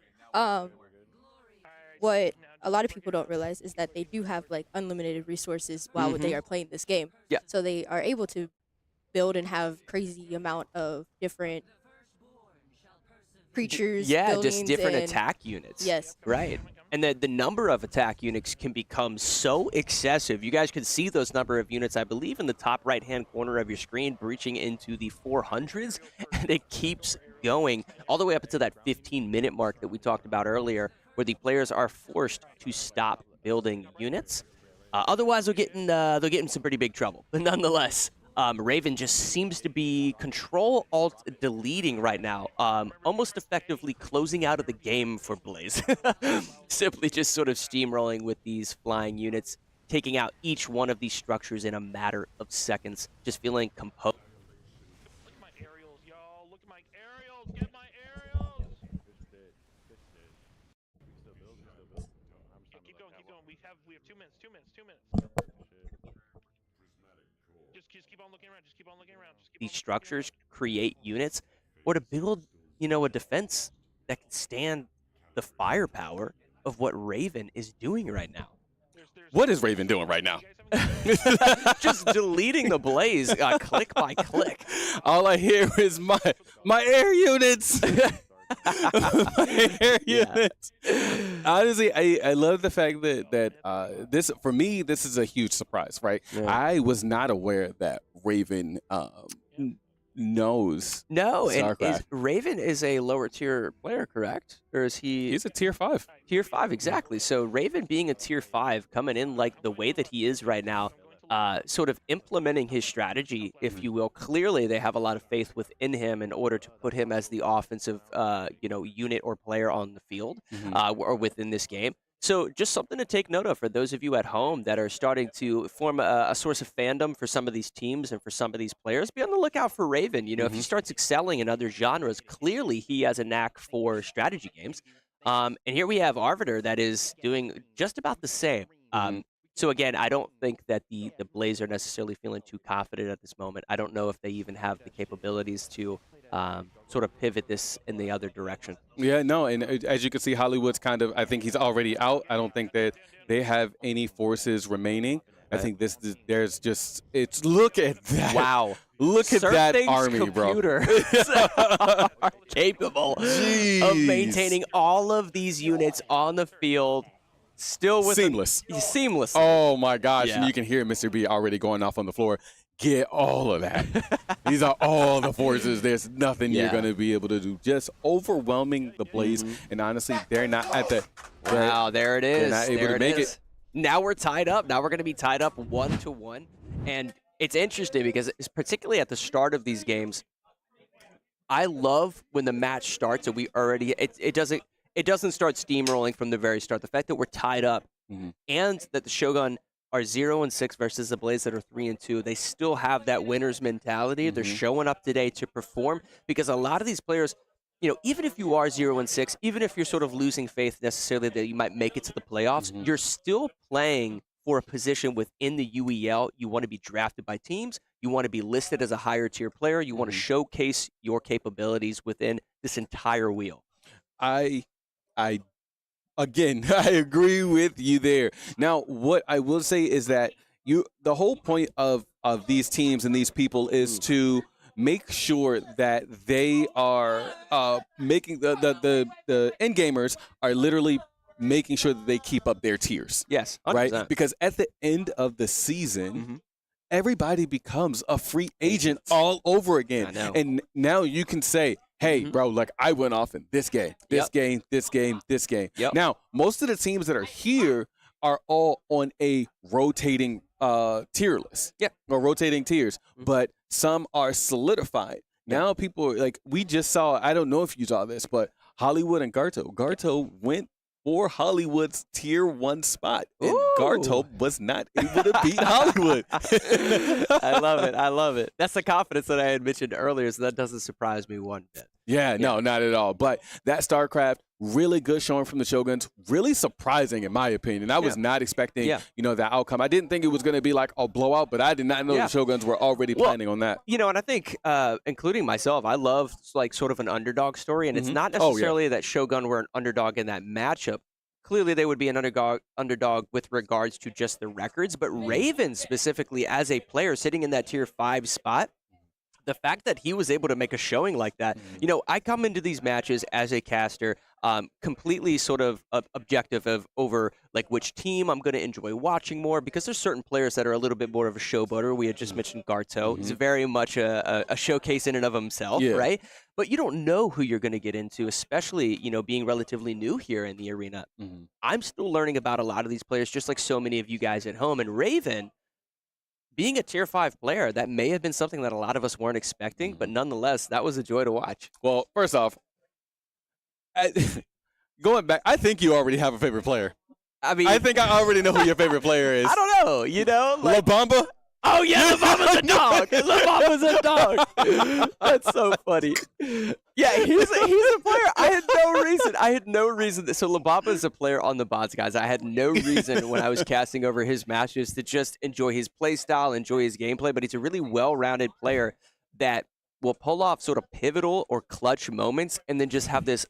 Speaker 14: What a lot of people don't realize is that they do have like unlimited resources while they are playing this game.
Speaker 12: Yeah.
Speaker 14: So they are able to build and have crazy amount of different creatures.
Speaker 12: Yeah, just different attack units.
Speaker 14: Yes.
Speaker 12: Right. And the number of attack units can become so excessive. You guys can see those number of units, I believe, in the top right-hand corner of your screen, breaching into the 400s. And it keeps going all the way up until that 15-minute mark that we talked about earlier, where the players are forced to stop building units. Otherwise, they'll get in some pretty big trouble. But nonetheless, Raven just seems to be Control-Alt-Deleting right now, almost effectively closing out of the game for Blaze. Simply just sort of steamrolling with these flying units, taking out each one of these structures in a matter of seconds, just feeling composed.
Speaker 5: Look at my aerials, y'all. Look at my aerials. Get my aerials. Yeah, keep going, keep going. We have 2 minutes, 2 minutes, 2 minutes. Just keep on looking around. Just keep on looking around.
Speaker 12: These structures create units, or to build, a defense that can stand the firepower of what Raven is doing right now.
Speaker 8: What is Raven doing right now?
Speaker 12: Just deleting the Blaze click by click.
Speaker 8: All I hear is my air units. My air units. Honestly, I love the fact that this, for me, this is a huge surprise, right?
Speaker 12: Yeah.
Speaker 8: I was not aware that Raven knows.
Speaker 12: No, and
Speaker 8: StarCraft.
Speaker 12: Raven is a lower tier player, correct? Or is he?
Speaker 8: He's a tier 5.
Speaker 12: Tier 5, exactly. So Raven being a tier 5, coming in like the way that he is right now, sort of implementing his strategy, if you will. Clearly, they have a lot of faith within him in order to put him as the offensive, unit or player on the field, or within this game. So just something to take note of for those of you at home that are starting to form a source of fandom for some of these teams and for some of these players. Be on the lookout for Raven. If he starts excelling in other genres, clearly he has a knack for strategy games. And here we have Arbiter that is doing just about the same. So again, I don't think that the Blaze are necessarily feeling too confident at this moment. I don't know if they even have the capabilities to sort of pivot this in the other direction.
Speaker 8: Yeah, no, and as you can see, Hollywood's I think he's already out. I don't think that they have any forces remaining. I think look at that.
Speaker 12: Wow.
Speaker 8: Look at that army, bro.
Speaker 12: Are capable of maintaining all of these units on the field. Still with seamless.
Speaker 8: Oh my gosh!
Speaker 12: Yeah.
Speaker 8: And you can hear Mr. B already going off on the floor. Get all of that. These are all the forces. There's nothing you're going to be able to do. Just overwhelming the Blaze. And honestly, they're not at the.
Speaker 12: Wow, there it is.
Speaker 8: They're not able to make it.
Speaker 12: Now we're tied up. Now we're going to be tied up 1-1. And it's interesting because it's particularly at the start of these games, I love when the match starts and we already it doesn't start steamrolling from the very start. The fact that we're tied up and that the Shogun are 0-6 versus the Blaze that are 3-2, they still have that winner's mentality. They're showing up today to perform because a lot of these players, even if you are 0-6, even if you're sort of losing faith necessarily that you might make it to the playoffs, you're still playing for a position within the UEL. You want to be drafted by teams. You want to be listed as a higher tier player. You want to showcase your capabilities within this entire wheel.
Speaker 8: Again, I agree with you there. Now, what I will say is that the whole point of these teams and these people is to make sure that they are making the end gamers are literally making sure that they keep up their tiers.
Speaker 12: Yes, 100%.
Speaker 8: Right? Because at the end of the season, everybody becomes a free agent all over again.
Speaker 12: I know.
Speaker 8: And now you can say, hey, bro, like I went off in this game, this game, this game, this game. Now, most of the teams that are here are all on a rotating tier list. Or rotating tiers. But some are solidified. Now people are like, we just saw, I don't know if you saw this, but Hollywood and Garto. Garto went for Hollywood's tier 1 spot. And Garto was not able to beat Hollywood.
Speaker 12: I love it. I love it. That's the confidence that I had mentioned earlier, so that doesn't surprise me one bit.
Speaker 8: Yeah, no, not at all. But that StarCraft, really good showing from the Shoguns. Really surprising, in my opinion. I was not expecting, that outcome. I didn't think it was going to be like a blowout, but I did not know the Shoguns were already planning on that.
Speaker 12: And I think, including myself, I love like sort of an underdog story, and it's not necessarily that Shogun were an underdog in that matchup. Clearly, they would be an underdog with regards to just the records, but Raven specifically as a player sitting in that tier 5 spot, the fact that he was able to make a showing like that, you know, I come into these matches as a caster, completely sort of objective of over like which team I'm going to enjoy watching more, because there's certain players that are a little bit more of a showboater. We had just mentioned Garto. He's very much a showcase in and of himself, right? But you don't know who you're going to get into, especially, you know, being relatively new here in the arena. I'm still learning about a lot of these players, just like so many of you guys at home. And Raven, being a tier 5 player, that may have been something that a lot of us weren't expecting, but nonetheless, that was a joy to watch.
Speaker 8: Well, first off, going back, I think you already have a favorite player.
Speaker 12: I mean,
Speaker 8: I think I already know who your favorite player is.
Speaker 12: I don't know, you know?
Speaker 8: La Bamba?
Speaker 12: Oh, yeah, La Bamba's a dog. La Bamba's a dog. That's so funny. Yeah, he's a player. I had no reason. So La Bamba is a player on the bots, guys. I had no reason when I was casting over his matches to just enjoy his play style, enjoy his gameplay, but he's a really well-rounded player that will pull off sort of pivotal or clutch moments and then just have this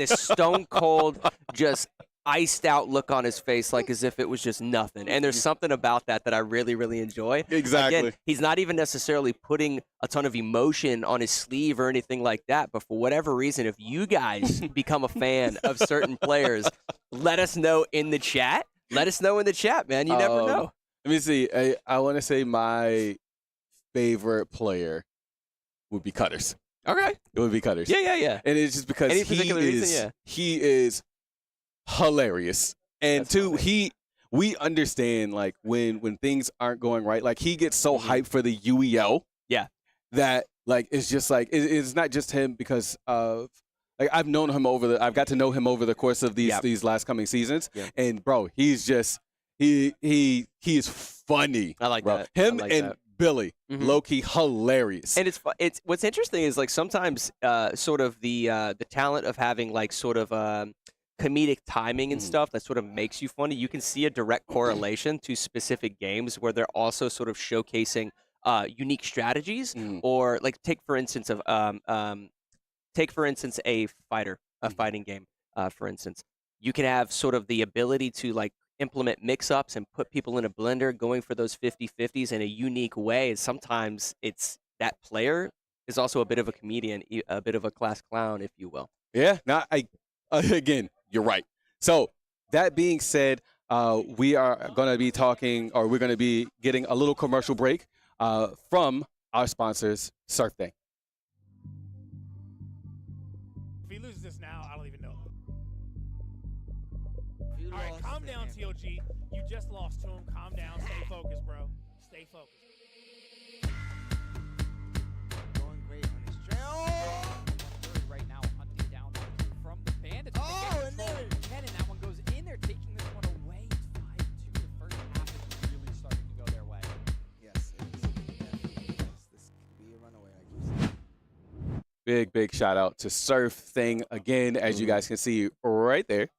Speaker 12: stone-cold, just iced out look on his face, like as if it was just nothing. And there's something about that I really, really enjoy.
Speaker 8: Exactly.
Speaker 12: Again, he's not even necessarily putting a ton of emotion on his sleeve or anything like that, but for whatever reason, if you guys become a fan of certain players, let us know in the chat. Let us know in the chat, man. You never know.
Speaker 8: Let me see. I want to say my favorite player would be Cutters.
Speaker 12: Okay.
Speaker 8: It would be Cutters.
Speaker 12: Yeah.
Speaker 8: And it's just because
Speaker 12: Any particular reason? Yeah.
Speaker 8: he is hilarious. And
Speaker 12: That's
Speaker 8: two,
Speaker 12: funny.
Speaker 8: we understand like when things aren't going right, like he gets so hyped for the UEL.
Speaker 12: Yeah.
Speaker 8: That like it's just like it's not just him because of like I've got to know him over the course of these last coming seasons.
Speaker 12: Yeah.
Speaker 8: And bro, he's just he is funny.
Speaker 12: I like
Speaker 8: bro.
Speaker 12: that.
Speaker 8: Him
Speaker 12: I like
Speaker 8: and
Speaker 12: that.
Speaker 8: Billy, low-key hilarious.
Speaker 12: And it's what's interesting is like sometimes sort of the talent of having like sort of comedic timing and stuff that sort of makes you funny. You can see a direct correlation to specific games where they're also sort of showcasing unique strategies, or like take for instance a fighting game. For instance, you can have sort of the ability to like implement mix-ups and put people in a blender going for those 50-50s in a unique way. And sometimes it's that player is also a bit of a comedian, a bit of a class clown, if you will.
Speaker 8: Yeah, again, you're right. So that being said, we are going to be talking, or we're going to be getting a little commercial break from our sponsors, SurfThing.
Speaker 5: If he loses this now, I don't even know. All right, calm down, TOG. You just lost to him. Calm down. Stay focused, bro. Stay focused.
Speaker 11: Going great on his trail. Right now, hunting down from the bandits. Oh, and there 10, and that one goes in there, taking this one away. It's 5-2. The first half is really starting to go their way.
Speaker 15: Yes, it is. This could be a runaway, I keep saying.
Speaker 8: Big shout out to SurfThing again, as you guys can see right there.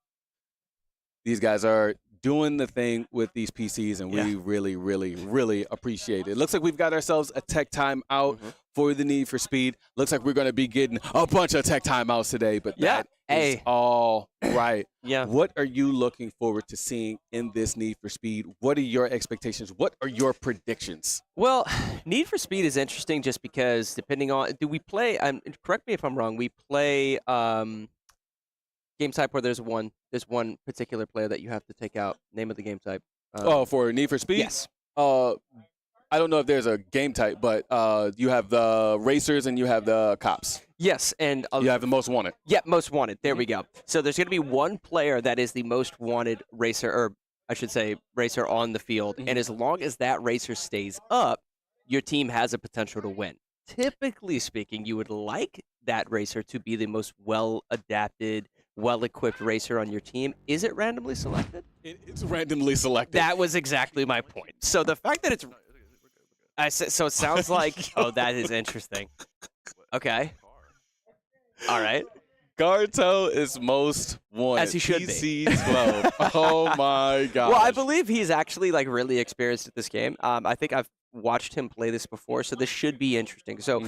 Speaker 8: These guys are doing the thing with these PCs, and we really appreciate it. Looks like we've got ourselves a tech timeout for the Need for Speed. Looks like we're going to be getting a bunch of tech timeouts today, but that is all right. What are you looking forward to seeing in this Need for Speed? What are your expectations? What are your predictions?
Speaker 12: Well, Need for Speed is interesting just because depending on, do we play, correct me if I'm wrong, we play game type where there's one particular player that you have to take out. Name of the game type.
Speaker 8: For Need for Speed?
Speaker 12: Yes.
Speaker 8: I don't know if there's a game type, but you have the racers and you have the cops.
Speaker 12: Yes, and
Speaker 8: you have the most wanted.
Speaker 12: Yeah, most wanted. There we go. So there's going to be one player that is the most wanted racer, or I should say racer on the field, and as long as that racer stays up, your team has a potential to win. Typically speaking, you would like that racer to be the most well-adapted, well-equipped racer on your team. Is it randomly selected?
Speaker 8: It's randomly selected.
Speaker 12: That was exactly my point. So the fact that so it sounds like, oh, that is interesting. Okay. All right.
Speaker 8: Garto is most wanted.
Speaker 12: As he should
Speaker 8: be. 12. Oh my god.
Speaker 12: Well, I believe he's actually like really experienced at this game. I think I've watched him play this before, so this should be interesting. So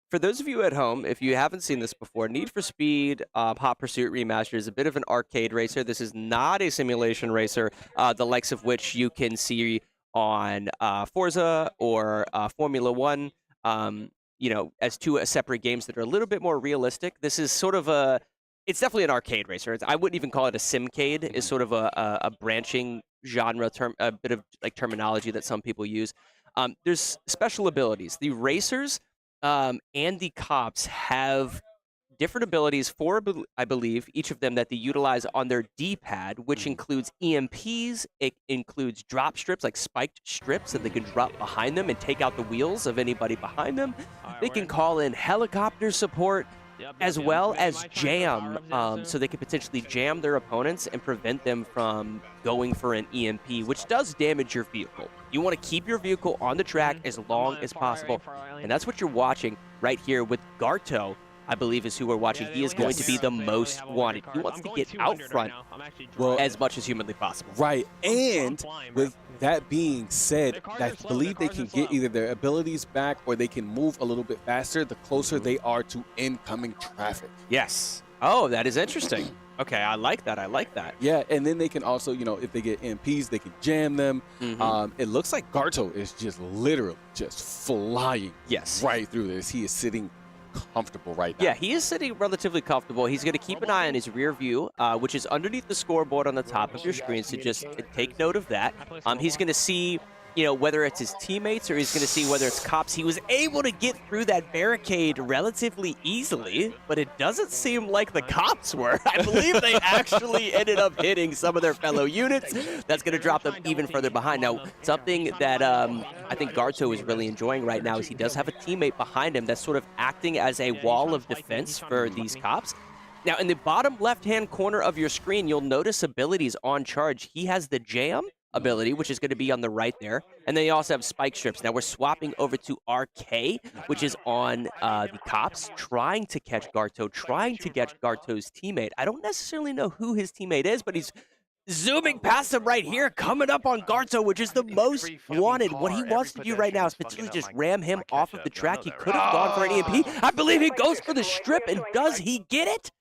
Speaker 12: for those of you at home, if you haven't seen this before, Need for Speed Hot Pursuit Remastered is a bit of an arcade racer. This is not a simulation racer, the likes of which you can see on Forza or Formula One. as two separate games that are a little bit more realistic. This is sort of it's definitely an arcade racer. I wouldn't even call it a simcade. Is sort of a branching genre term, a bit of like terminology that some people use. There's special abilities. The racers and the cops have different abilities I believe, each of them that they utilize on their D-pad, which includes EMPs. It includes drop strips, like spiked strips that they can drop behind them and take out the wheels of anybody behind them. They can call in helicopter support, as well as jam, so they could potentially jam their opponents and prevent them from going for an EMP, which does damage your vehicle. You want to keep your vehicle on the track as long as possible, and that's what you're watching right here with Garto. I believe is who we're watching. He is going to be the most wanted. He wants to get out front as much as humanly possible.
Speaker 8: Right, and with that being said, I believe they can get either their abilities back or they can move a little bit faster the closer they are to incoming traffic.
Speaker 12: Yes. Oh, that is interesting. Okay, I like that. I like that.
Speaker 8: Yeah, and then they can also, if they get MPs, they can jam them. It looks like Garto is just literally just flying right through this. He is sitting comfortable right now.
Speaker 12: Yeah, he is sitting relatively comfortable. He's going to keep an eye on his rear view, which is underneath the scoreboard on the top of your screen, so just take note of that. He's going to see, whether it's his teammates or he's going to see whether it's cops. He was able to get through that barricade relatively easily, but it doesn't seem like the cops were. I believe they actually ended up hitting some of their fellow units. That's going to drop them even further behind. Now, something that I think Garto is really enjoying right now is he does have a teammate behind him that's sort of acting as a wall of defense for these cops. Now, in the bottom left-hand corner of your screen, you'll notice abilities on charge. He has the jam ability, which is going to be on the right there. And then you also have spike strips. Now we're swapping over to RK, which is on the cops, trying to catch Garto, trying to catch Garto's teammate. I don't necessarily know who his teammate is, but he's zooming past him right here, coming up on Garto, which is the most wanted. What he wants to do right now is potentially just ram him off of the track. He could have gone for an EMP. I believe he goes for the strip, and does he get it?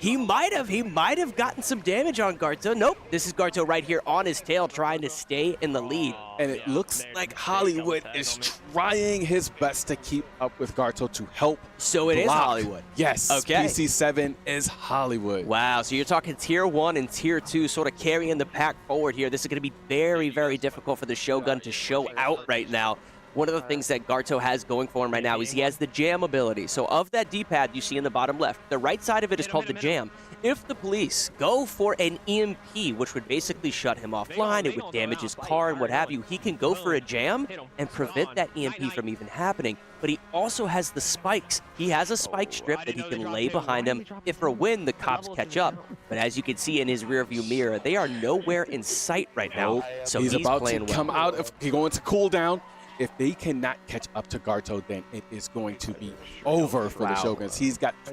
Speaker 12: He might have gotten some damage on Garto. Nope, this is Garto right here on his tail trying to stay in the lead.
Speaker 8: And it looks like Hollywood is trying his best to keep up with Garto to help.
Speaker 12: So it is Hollywood.
Speaker 8: Yes,
Speaker 12: okay.
Speaker 8: PC7 is Hollywood.
Speaker 12: Wow, so you're talking Tier 1 and Tier 2 sort of carrying the pack forward here. This is going to be very, very difficult for the Shogun to show out right now. One of the things that Garto has going for him right now is he has the jam ability. So of that D-pad you see in the bottom left, the right side of it is called the jam. If the police go for an EMP, which would basically shut him offline, it would damage his car and what have you, he can go for a jam and prevent that EMP from even happening. But he also has the spikes. He has a spike strip that he can lay behind him if for a win the cops catch up. But as you can see in his rearview mirror, they are nowhere in sight right now. So he's
Speaker 8: about
Speaker 12: playing
Speaker 8: to come out of, he's going to cool down. If they cannot catch up to Garto, then it is going to be over for the Shoguns.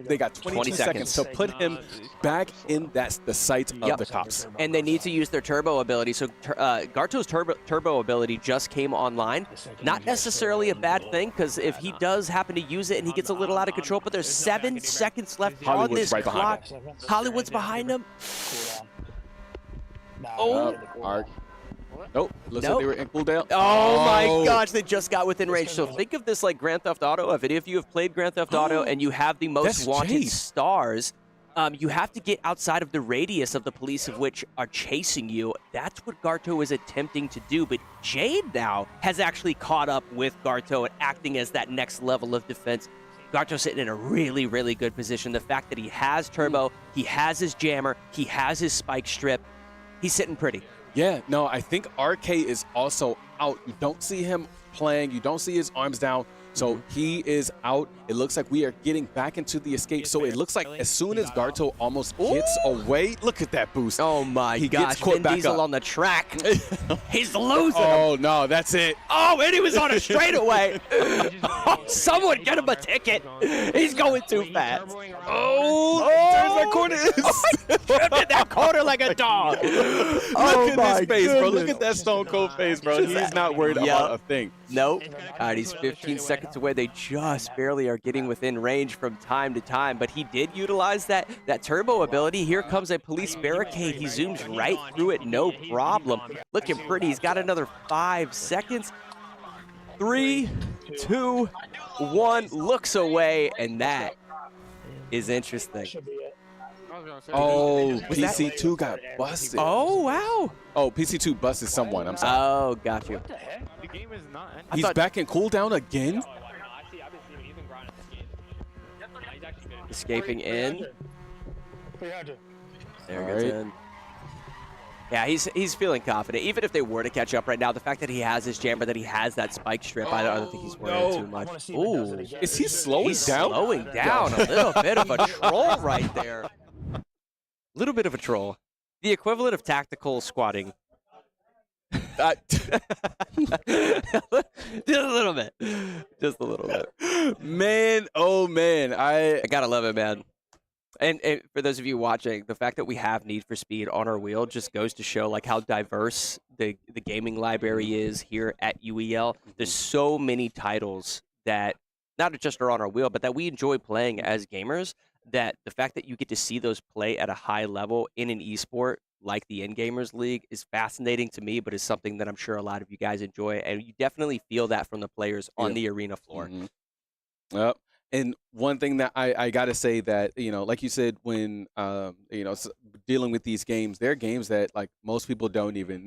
Speaker 8: They got 22 seconds to put him back in the sight of the cops.
Speaker 12: And they need to use their turbo ability. So Garto's turbo ability just came online. Not necessarily a bad thing, because if he does happen to use it and he gets a little out of control, but there's 7 seconds left on this clock. Hollywood's behind him.
Speaker 8: Nope. Looks like they were in cooldown.
Speaker 12: Oh my gosh, they just got within range. So think of this like Grand Theft Auto. If any of you have played Grand Theft Auto and you have the most wanted stars, you have to get outside of the radius of the police of which are chasing you. That's what Garto is attempting to do. But Jade now has actually caught up with Garto and acting as that next level of defense. Garto's sitting in a really, really good position. The fact that he has turbo, he has his jammer, he has his spike strip, he's sitting pretty.
Speaker 8: Yeah, no, I think RK is also out. You don't see him playing. You don't see his arms down. So he is out. It looks like we are getting back into the escape. So it looks like as soon as Garto almost gets away, look at that boost.
Speaker 12: Oh my gosh, Vin Diesel on the track. He's losing.
Speaker 8: Oh no, that's it.
Speaker 12: Oh, and he was on a straightaway. Oh, someone get him a ticket. He's going too fast.
Speaker 8: Oh, he turns that corner.
Speaker 12: Tripped in that corner like a dog.
Speaker 8: Look at his face, bro. Look at that stone cold face, bro. He's not worried about a thing.
Speaker 12: Nope. All right, he's 15 seconds away. They just barely are getting within range from time to time, but he did utilize that turbo ability. Here comes a police barricade. He zooms right through it, no problem. Looking pretty. He's got another 5 seconds. 3, 2-1, looks away, and that is interesting.
Speaker 8: Oh, PC2 got busted.
Speaker 12: Oh, wow.
Speaker 8: Oh, PC2 busted someone. I'm sorry.
Speaker 12: Oh, got you.
Speaker 5: What the heck? The game is not ending.
Speaker 8: He's back in cooldown again?
Speaker 12: Escaping in.
Speaker 5: 300.
Speaker 12: There he goes in. Yeah, he's feeling confident. Even if they were to catch up right now, the fact that he has his jammer, that he has that spike strip, I don't think he's worried too much. Ooh.
Speaker 8: Is he slowing
Speaker 12: He's
Speaker 8: down?
Speaker 12: slowing down a little bit of a troll right there. Little bit of a troll. The equivalent of tactical squatting. Just a little bit. Just a little bit.
Speaker 8: Man, oh man.
Speaker 12: I gotta love it, man. And for those of you watching, the fact that we have Need for Speed on our wheel just goes to show like how diverse the gaming library is here at UEL. There's so many titles that not just are on our wheel, but that we enjoy playing as gamers, that the fact that you get to see those play at a high level in an esport like the Gamers League is fascinating to me, but is something that I'm sure a lot of you guys enjoy, and you definitely feel that from the players on the arena floor.
Speaker 8: Yep. And one thing that I got to say that, you know, like you said, when, you know, dealing with these games, they're games that like most people don't even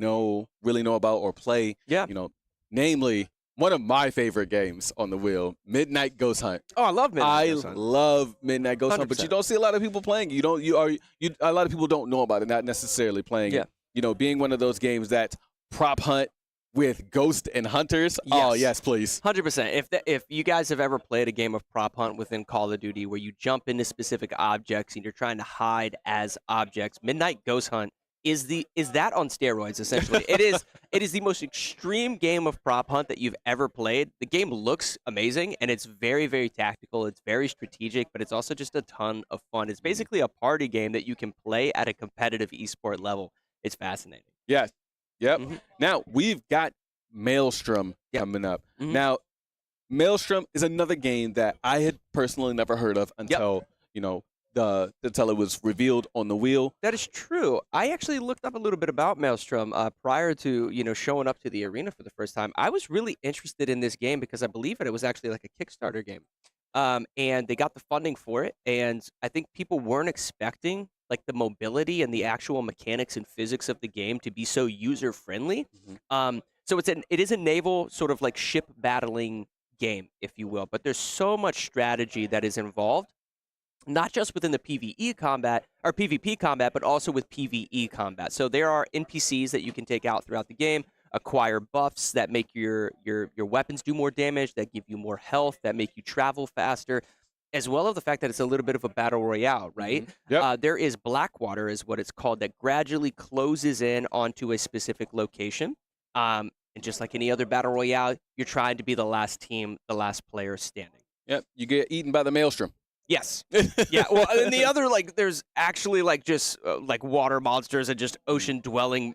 Speaker 8: really know about or play.
Speaker 12: Yeah.
Speaker 8: You know, namely one of my favorite games on the wheel, Midnight Ghost Hunt.
Speaker 12: Oh, I love Midnight Ghost Hunt.
Speaker 8: I love Midnight Ghost Hunt, but you don't see a lot of people playing. A lot of people don't know about it, not necessarily playing it. You know, being one of those games that prop hunt with ghost and hunters.
Speaker 12: Yes.
Speaker 8: Oh, yes, please.
Speaker 12: 100%. If you guys have ever played a game of prop hunt within Call of Duty where you jump into specific objects and you're trying to hide as objects, Midnight Ghost Hunt is that on steroids, essentially. It is the most extreme game of prop hunt that you've ever played. The game looks amazing, and it's very, very tactical. It's very strategic, but it's also just a ton of fun. It's basically a party game that you can play at a competitive esport level. It's fascinating.
Speaker 8: Yes. Yep. Now, we've got Maelstrom coming up. Now, Maelstrom is another game that I had personally never heard of until, you know, until it was revealed on the wheel.
Speaker 12: That is true. I actually looked up a little bit about Maelstrom prior to, you know, showing up to the arena for the first time. I was really interested in this game because I believe that it was actually like a Kickstarter game. And they got the funding for it, and I think people weren't expecting like the mobility and the actual mechanics and physics of the game to be so user friendly. So it is a naval sort of like ship battling game, if you will, but there's so much strategy that is involved, not just within the PvE combat or PvP combat, but also with PvE combat. So there are NPCs that you can take out throughout the game, acquire buffs that make your weapons do more damage, that give you more health, that make you travel faster, as well as the fact that it's a little bit of a battle royale, right? There is Blackwater, is what it's called, that gradually closes in onto a specific location. And just like any other battle royale, you're trying to be the last team, the last player standing.
Speaker 8: Yep, you get eaten by the Maelstrom.
Speaker 12: Yes. Yeah. Well, and the other, like, there's actually like just like water monsters and just ocean dwelling,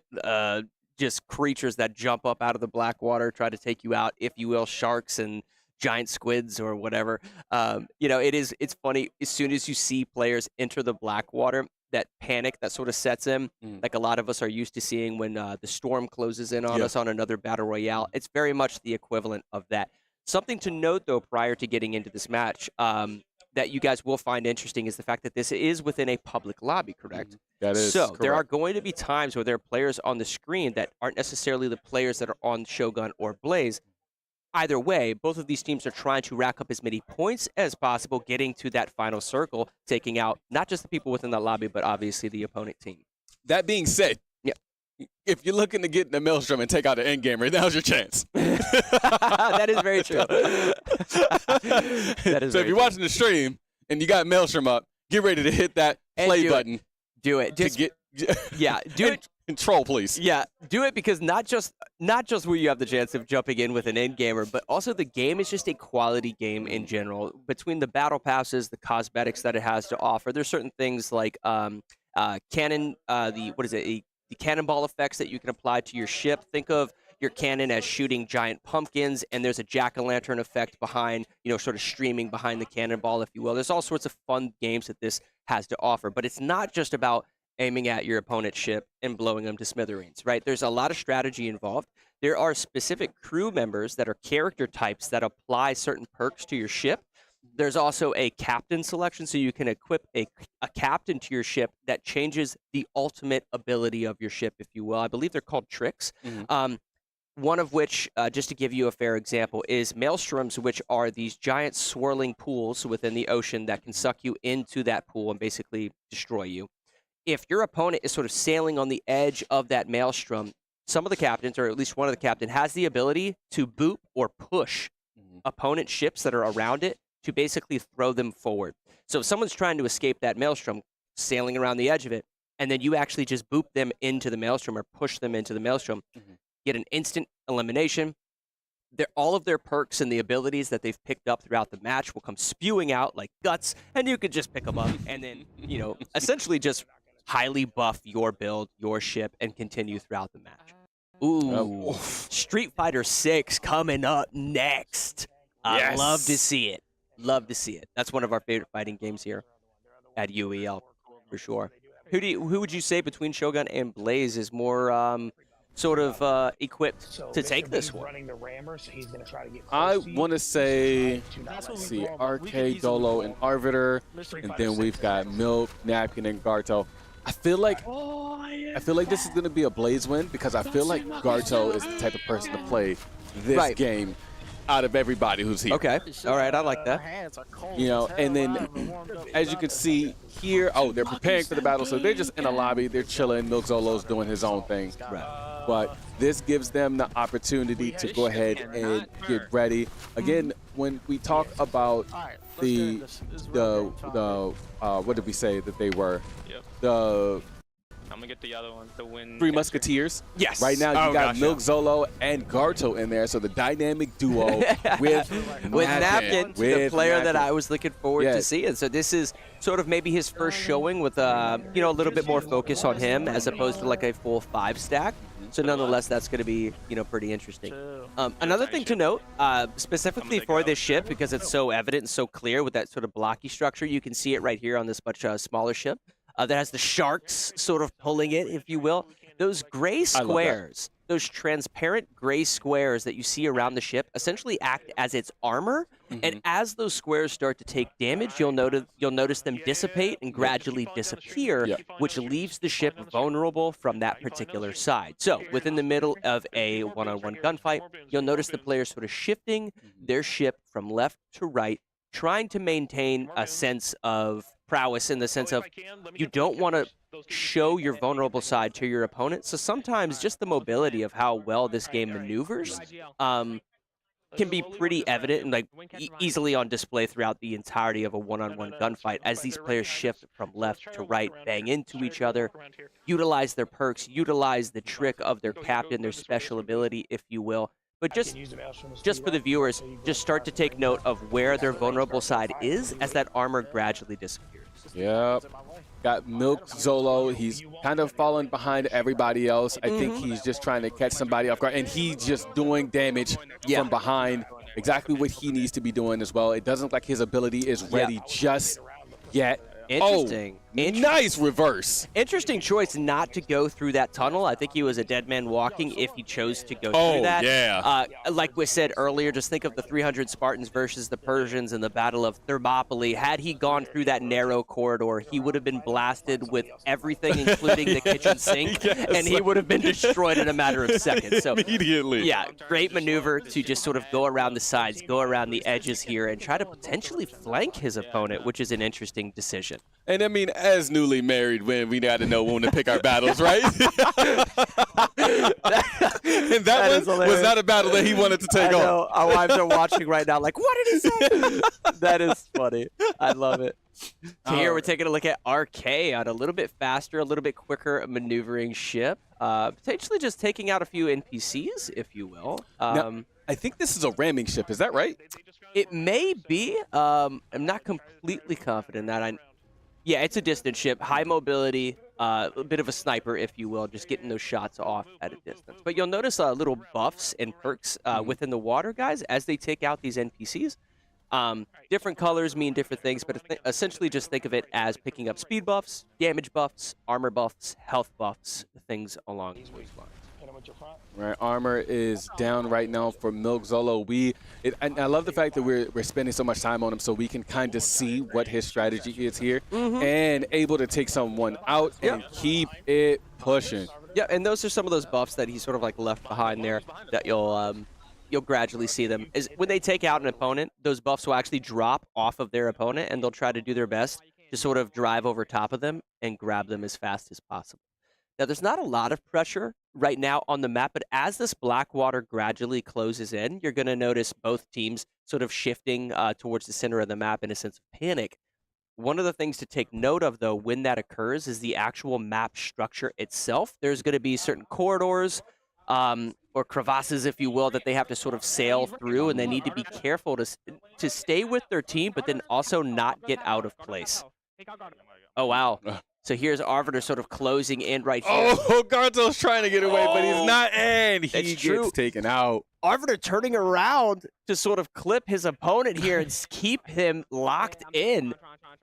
Speaker 12: just creatures that jump up out of the black water, try to take you out, if you will, sharks and giant squids or whatever. You know, it's funny. As soon as you see players enter the black water, that panic that sort of sets in, like a lot of us are used to seeing when the storm closes in on us on another battle royale. It's very much the equivalent of that. Something to note, though, prior to getting into this match, that you guys will find interesting is the fact that this is within a public lobby, correct?
Speaker 8: That is
Speaker 12: so
Speaker 8: correct.
Speaker 12: there are going to be times where there are players on the screen that aren't necessarily the players that are on Shogun or Blaze. Either way, both of these teams are trying to rack up as many points as possible, getting to that final circle, taking out not just the people within the lobby, but obviously the opponent team.
Speaker 8: That being said, if you're looking to get in the Maelstrom and take out an endgamer, now's your chance.
Speaker 12: That is very true. That is
Speaker 8: so if you're watching the stream and you got Maelstrom up, get ready to hit that play button.
Speaker 12: Do it. Just,
Speaker 8: do
Speaker 12: it.
Speaker 8: Control, please.
Speaker 12: Yeah, do it, because not just where you have the chance of jumping in with an endgamer, but also the game is just a quality game in general. Between the battle passes, the cosmetics that it has to offer, there's certain things like cannon, the cannonball effects that you can apply to your ship. Think of your cannon as shooting giant pumpkins, and there's a jack-o'-lantern effect behind, you know, sort of streaming behind the cannonball, if you will. There's all sorts of fun games that this has to offer, but it's not just about aiming at your opponent's ship and blowing them to smithereens, right? There's a lot of strategy involved. there are specific crew members that are character types that apply certain perks to your ship. There's also a captain selection, so you can equip a captain to your ship that changes the ultimate ability of your ship, if you will. I believe they're called tricks. One of which, just to give you a fair example, is maelstroms, which are these giant swirling pools within the ocean that can suck you into that pool and basically destroy you. If your opponent is sort of sailing on the edge of that maelstrom, some of the captains, or at least one of the captain, has the ability to boop or push opponent ships that are around it to basically throw them forward. So if someone's trying to escape that maelstrom, sailing around the edge of it, and then you actually just boop them into the maelstrom or push them into the maelstrom, get an instant elimination. All of their perks and the abilities that they've picked up throughout the match will come spewing out like guts, and you could just pick them up and then, essentially just highly buff your build, your ship, and continue throughout the match. Ooh, Street Fighter 6 coming up next. I love to see it. Love to see it. That's one of our favorite fighting games here at UEL, for sure. Who would you say between Shogun and Blaze is more sort of equipped to take this one?
Speaker 8: I want to say, let's see, RK, Dolo, and Arbiter, and then we've got Milk, Napkin, and Garto. I feel like this is going to be a Blaze win because I feel like Garto is the type of person to play this game out of everybody who's here.
Speaker 12: Okay. All right. I like that.
Speaker 8: And then as you can see here, they're preparing for the battle. So they're just in a lobby. They're chilling. Milk Zolo's doing his own thing.
Speaker 12: Right.
Speaker 8: But this gives them the opportunity to go ahead and get ready. Again, when we talk about the what did we say that they were?
Speaker 13: I'm gonna get the other one, the win.
Speaker 8: Three Musketeers.
Speaker 12: Yes.
Speaker 8: Right now you got Milk Zolo and Garto in there, so the dynamic duo with
Speaker 12: Napkin, the player that I was looking forward to seeing. So this is sort of maybe his first showing with a little bit more focus on him as opposed to like a full 5-stack. So nonetheless, that's going to be pretty interesting. Another thing to note, specifically for this ship, because it's so evident and so clear with that sort of blocky structure, you can see it right here on this much smaller ship. That has the sharks sort of pulling it, if you will. Those gray squares, those transparent gray squares that you see around the ship essentially act as its armor. And as those squares start to take damage, you'll notice them dissipate and gradually disappear, which leaves the ship vulnerable from that particular side. So within the middle of a one-on-one gunfight, you'll notice the players sort of shifting their ship from left to right, trying to maintain a sense of prowess in the sense of you don't want to show your vulnerable side to your opponent. So sometimes just the mobility of how well this game maneuvers can be pretty evident and like easily on display throughout the entirety of a one-on-one gunfight as these players shift from left to right, bang into each other, utilize their perks, utilize the trick of their captain, their special ability, if you will. But just for the viewers, just start to take note of where their vulnerable side is as that armor gradually disappears.
Speaker 8: Yep. Got Milk Zolo. He's kind of falling behind everybody else. I think he's just trying to catch somebody off guard, and he's just doing damage from behind. Exactly what he needs to be doing as well. It doesn't look like his ability is ready just yet.
Speaker 12: Interesting.
Speaker 8: Nice reverse.
Speaker 12: Interesting choice not to go through that tunnel. I think he was a dead man walking if he chose to go through that.
Speaker 8: Yeah.
Speaker 12: Like we said earlier, just think of the 300 Spartans versus the Persians in the Battle of Thermopylae. Had he gone through that narrow corridor, he would have been blasted with everything, including the kitchen sink, and he would have been destroyed in a matter of seconds. So
Speaker 8: immediately.
Speaker 12: Yeah, great maneuver to just sort of go around the sides, go around the edges here, and try to potentially flank his opponent, which is an interesting decision.
Speaker 8: And I mean, as newly married women, we got to know when to pick our battles, right? And that one was not a battle that he wanted to take on.
Speaker 12: Our wives are watching right now like, what did he say? That is funny. I love it. So here we're taking a look at RK on a little bit faster, a little bit quicker maneuvering ship. Potentially just taking out a few NPCs, if you will.
Speaker 8: Now, I think this is a ramming ship. Is that right?
Speaker 12: It may be. I'm not completely confident in that. Yeah, it's a distant ship, high mobility, a bit of a sniper, if you will, just getting those shots off at a distance. But you'll notice little buffs and perks within the water, guys, as they take out these NPCs. Different colors mean different things, but essentially just think of it as picking up speed buffs, damage buffs, armor buffs, health buffs, things along those lines.
Speaker 8: Right, armor is down right now for Milk Zolo. And I love the fact that we're spending so much time on him so we can kind of see what his strategy is here and able to take someone out and keep it pushing.
Speaker 12: Yeah, and those are some of those buffs that he sort of like left behind there that you'll gradually see them. Is when they take out an opponent, those buffs will actually drop off of their opponent and they'll try to do their best to sort of drive over top of them and grab them as fast as possible. Now, there's not a lot of pressure right now on the map, but as this black water gradually closes in, you're going to notice both teams sort of shifting towards the center of the map in a sense of panic. One of the things to take note of, though, when that occurs is the actual map structure itself. There's going to be certain corridors or crevasses, if you will, that they have to sort of sail through, and they need to be careful to stay with their team, but then also not get out of place. Oh, wow. So here's Arbiter sort of closing in right here.
Speaker 8: Oh, Garto's trying to get away, but he's not, and he gets taken out.
Speaker 12: Arbiter turning around to sort of clip his opponent here and keep him locked in.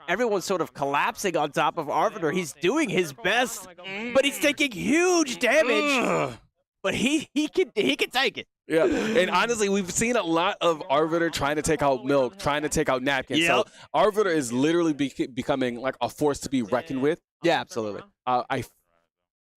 Speaker 12: Everyone's sort of collapsing on top of Arbiter. He's doing his best, but he's taking huge damage. But he can take it.
Speaker 8: Yeah, and honestly, we've seen a lot of Arbiter trying to take out Milk, trying to take out Napkin. Yep. So Arbiter is literally becoming like a force to be reckoned with.
Speaker 12: Yeah, absolutely.
Speaker 8: I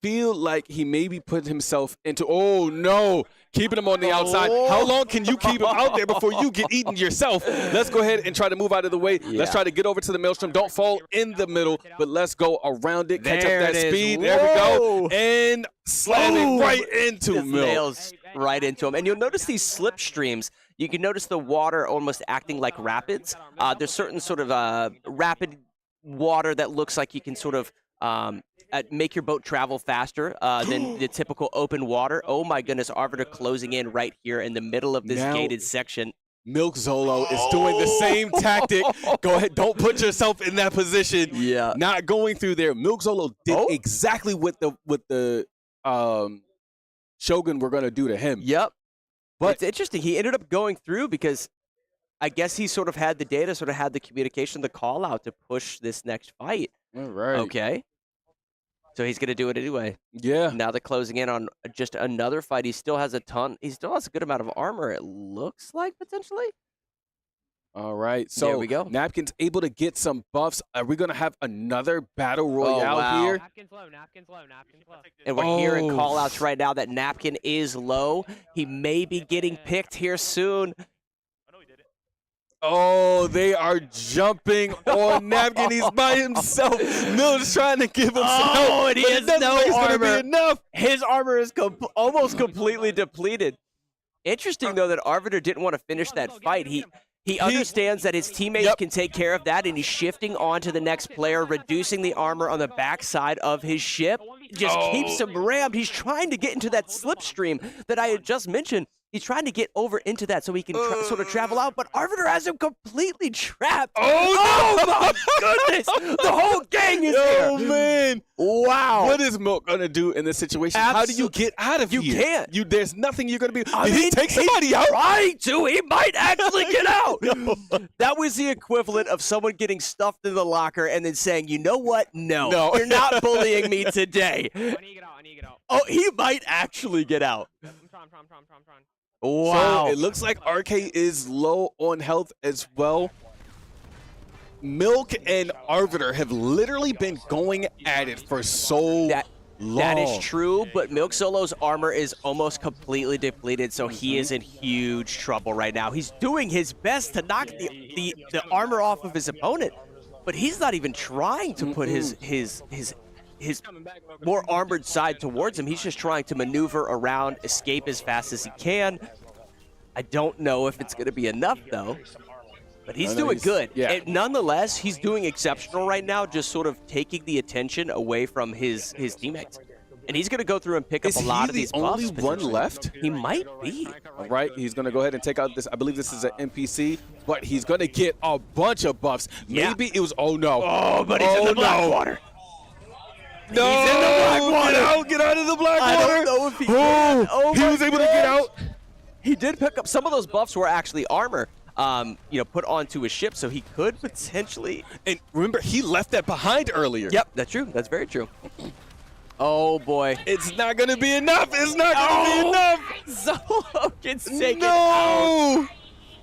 Speaker 8: feel like he maybe put himself into, oh no, keeping him on the outside. How long can you keep him out there before you get eaten yourself? Let's go ahead and try to move out of the way. Yeah. Let's try to get over to the Maelstrom. Don't fall in the middle, but let's go around it, catch up that speed. There we go. And slamming right into Milk.
Speaker 12: Nails right into him. And you'll notice these slipstreams. You can notice the water almost acting like rapids. There's certain sort of rapid water that looks like you can sort of make your boat travel faster than the typical open water. Oh my goodness, Arbiter closing in right here in the middle of this gated section.
Speaker 8: Milk Zolo is doing the same tactic. Go ahead, don't put yourself in that position.
Speaker 12: Yeah.
Speaker 8: Not going through there. Milk Zolo did exactly what the Shogun were going to do to him.
Speaker 12: Yep. But it's interesting. He ended up going through because I guess he sort of had the data, sort of had the communication, the call out to push this next fight.
Speaker 8: All right.
Speaker 12: Okay. So he's going to do it anyway.
Speaker 8: Yeah.
Speaker 12: Now they're closing in on just another fight. He still has a good amount of armor, it looks like, potentially.
Speaker 8: All right. So
Speaker 12: there we go.
Speaker 8: Napkin's able to get some buffs. Are we going to have another battle royale here?
Speaker 11: Napkin's low, Napkin's low, Napkin's low.
Speaker 12: And we're hearing call-outs right now that Napkin is low. He may be getting picked here soon.
Speaker 8: Oh, they are jumping on Napkin. He's by himself. Milk's trying to give him some help.
Speaker 12: Oh, and he has no armor.
Speaker 8: Be enough.
Speaker 12: His armor is almost completely depleted. Interesting, though, that Arbiter didn't want to finish that fight. He understands that his teammates can take care of that, and he's shifting on to the next player, reducing the armor on the backside of his ship. Just keeps him rammed. He's trying to get into that slipstream that I had just mentioned. He's trying to get over into that so he can sort of travel out, but Arbiter has him completely trapped. Oh my goodness! The whole gang is here.
Speaker 8: Oh, man.
Speaker 12: Wow.
Speaker 8: What is Milk going to do in this situation? How do you get out of here?
Speaker 12: You can't.
Speaker 8: There's nothing you're going to be. Did he take somebody out?
Speaker 12: Trying to. He might actually get out. No. That was the equivalent of someone getting stuffed in the locker and then saying, you know what? No. You're not bullying me today.
Speaker 11: I need to get out. I need to get out.
Speaker 12: Oh, he might actually get out.
Speaker 11: I'm trying.
Speaker 12: Wow.
Speaker 8: So it looks like RK is low on health as well. Milk and Arbiter have literally been going at it for so long.
Speaker 12: That is true, but Milk Zolo's armor is almost completely depleted, so he is in huge trouble right now. He's doing his best to knock the armor off of his opponent, but he's not even trying to put his more armored side towards him. He's just trying to maneuver around, escape as fast as he can. I don't know if it's going to be enough, though. But he's doing good.
Speaker 8: Yeah.
Speaker 12: And nonetheless, he's doing exceptional right now, just sort of taking the attention away from his teammates. And he's going to go through and pick up a lot of these buffs.
Speaker 8: Is he the only one left?
Speaker 12: He might be.
Speaker 8: All right, he's going to go ahead and take out this. I believe this is an NPC, but he's going to get a bunch of buffs. Maybe it was, oh no.
Speaker 12: Oh, but he's in the black water.
Speaker 8: No,
Speaker 12: he's in the black water.
Speaker 8: Get out of the black water.
Speaker 12: I don't know if he can. Oh,
Speaker 8: he was able to get out.
Speaker 12: He did pick up some of those buffs were actually armor, put onto his ship, so he could potentially.
Speaker 8: And remember, he left that behind earlier.
Speaker 12: Yep, that's true. That's very true. Oh boy.
Speaker 8: It's not gonna be enough. It's not gonna be enough.
Speaker 12: Zolo gets taken out.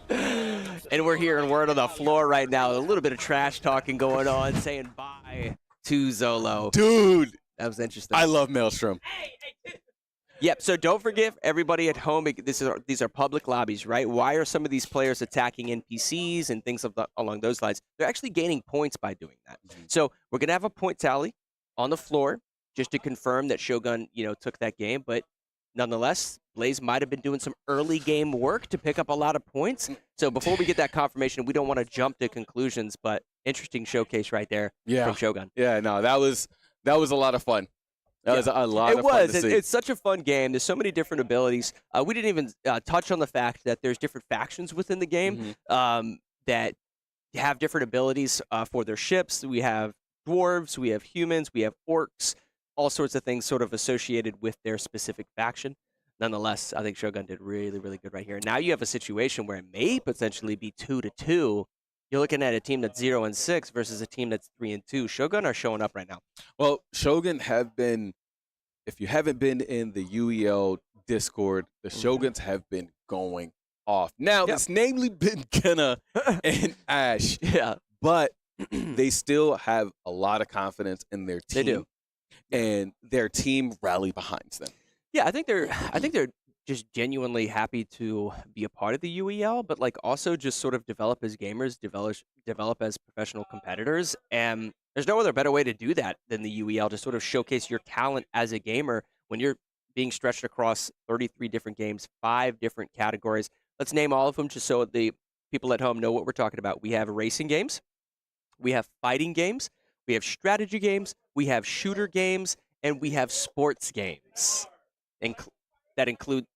Speaker 12: And we're hearing word on the floor right now. A little bit of trash talking going on, saying bye to Zolo.
Speaker 8: Dude.
Speaker 12: That was interesting.
Speaker 8: I love Maelstrom.
Speaker 12: Yep. So don't forget, everybody at home, these are public lobbies, right? Why are some of these players attacking NPCs and things along those lines? They're actually gaining points by doing that. So we're gonna have a point tally on the floor just to confirm that Shogun, took that game. But nonetheless, Blaze might have been doing some early game work to pick up a lot of points. So before we get that confirmation, we don't want to jump to conclusions. But interesting showcase right there from Shogun.
Speaker 8: Yeah. No, that was a lot of fun. That was a lot of fun to see.
Speaker 12: It's such a fun game. There's so many different abilities. We didn't even touch on the fact that there's different factions within the game that have different abilities for their ships. We have dwarves, we have humans, we have orcs, all sorts of things sort of associated with their specific faction. Nonetheless, I think Shogun did really, really good right here. Now you have a situation where it may potentially be 2-2. You're looking at a team that's 0-6 versus a team that's 3-2. Shogun are showing up right now.
Speaker 8: Well, Shogun have been, if you haven't been in the UEL Discord, the Shoguns have been going off. Now, it's namely been Kenna and Ash.
Speaker 12: Yeah.
Speaker 8: But they still have a lot of confidence in their team.
Speaker 12: They do.
Speaker 8: And their team rally behind them.
Speaker 12: Yeah, I think they're just genuinely happy to be a part of the UEL, but like also just sort of develop as gamers, develop as professional competitors. And there's no other better way to do that than the UEL, to sort of showcase your talent as a gamer when you're being stretched across 33 different games, 5 different categories. Let's name all of them just so the people at home know what we're talking about. We have racing games, we have fighting games, we have strategy games, we have shooter games, and we have sports games. That include,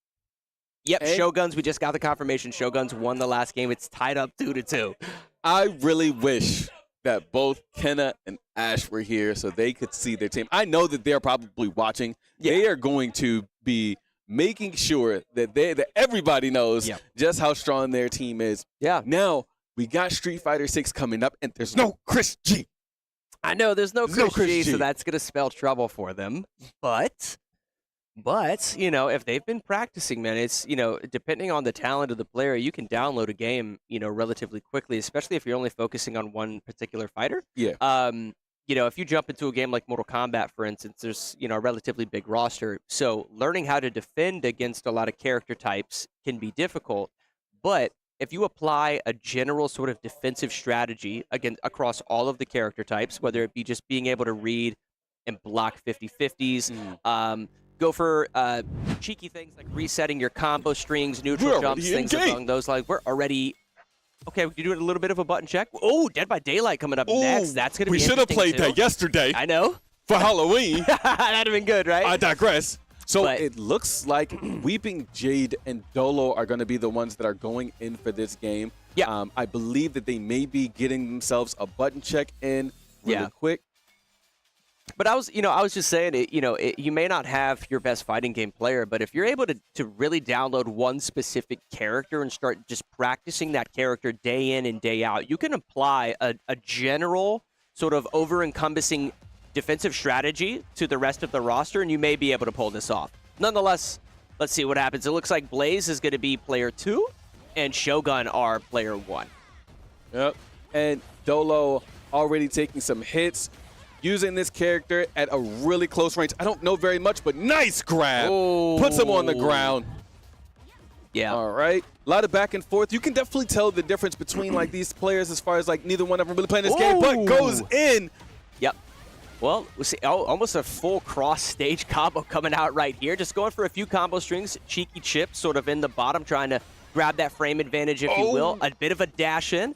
Speaker 12: Shoguns. We just got the confirmation. Shoguns won the last game. It's tied up 2-2.
Speaker 8: I really wish that both Kenna and Ash were here so they could see their team. I know that they're probably watching. Yeah. They are going to be making sure that everybody knows just how strong their team is.
Speaker 12: Yeah.
Speaker 8: Now, we got Street Fighter 6 coming up, and there's no Chris G.
Speaker 12: I know there's no Chris G, so that's going to spell trouble for them. But, if they've been practicing, man, it's, depending on the talent of the player, you can download a game, relatively quickly, especially if you're only focusing on one particular fighter.
Speaker 8: Yeah.
Speaker 12: If you jump into a game like Mortal Kombat, for instance, there's, a relatively big roster. So learning how to defend against a lot of character types can be difficult. But if you apply a general sort of defensive strategy across all of the character types, whether it be just being able to read and block 50-50s, go for cheeky things like resetting your combo strings, neutral jumps, things along those lines. We're already... Okay, we can do a little bit of a button check. Oh, Dead by Daylight coming up next. That's going to be
Speaker 8: We should have played that yesterday.
Speaker 12: I know.
Speaker 8: For Halloween.
Speaker 12: That'd have been good, right?
Speaker 8: I digress. So it looks like Weeping Jade and Dolo are going to be the ones that are going in for this game.
Speaker 12: Yeah.
Speaker 8: I believe that they may be getting themselves a button check in really quick.
Speaker 12: But I was just saying, you may not have your best fighting game player, but if you're able to really download one specific character and start just practicing that character day in and day out, you can apply a general sort of over-encompassing defensive strategy to the rest of the roster, and you may be able to pull this off. Nonetheless, let's see what happens. It looks like Blaze is going to be player 2, and Shogun are player 1.
Speaker 8: Yep. And Dolo already taking some hits, using this character at a really close range. I don't know very much, but nice grab.
Speaker 12: Oh.
Speaker 8: Puts him on the ground.
Speaker 12: Yeah.
Speaker 8: All right. A lot of back and forth. You can definitely tell the difference between like these players as far as like neither one of them really playing this game, but goes in.
Speaker 12: Yep. Well, we see almost a full cross-stage combo coming out right here. Just going for a few combo strings, cheeky chip sort of in the bottom, trying to grab that frame advantage, if you will. A bit of a dash in.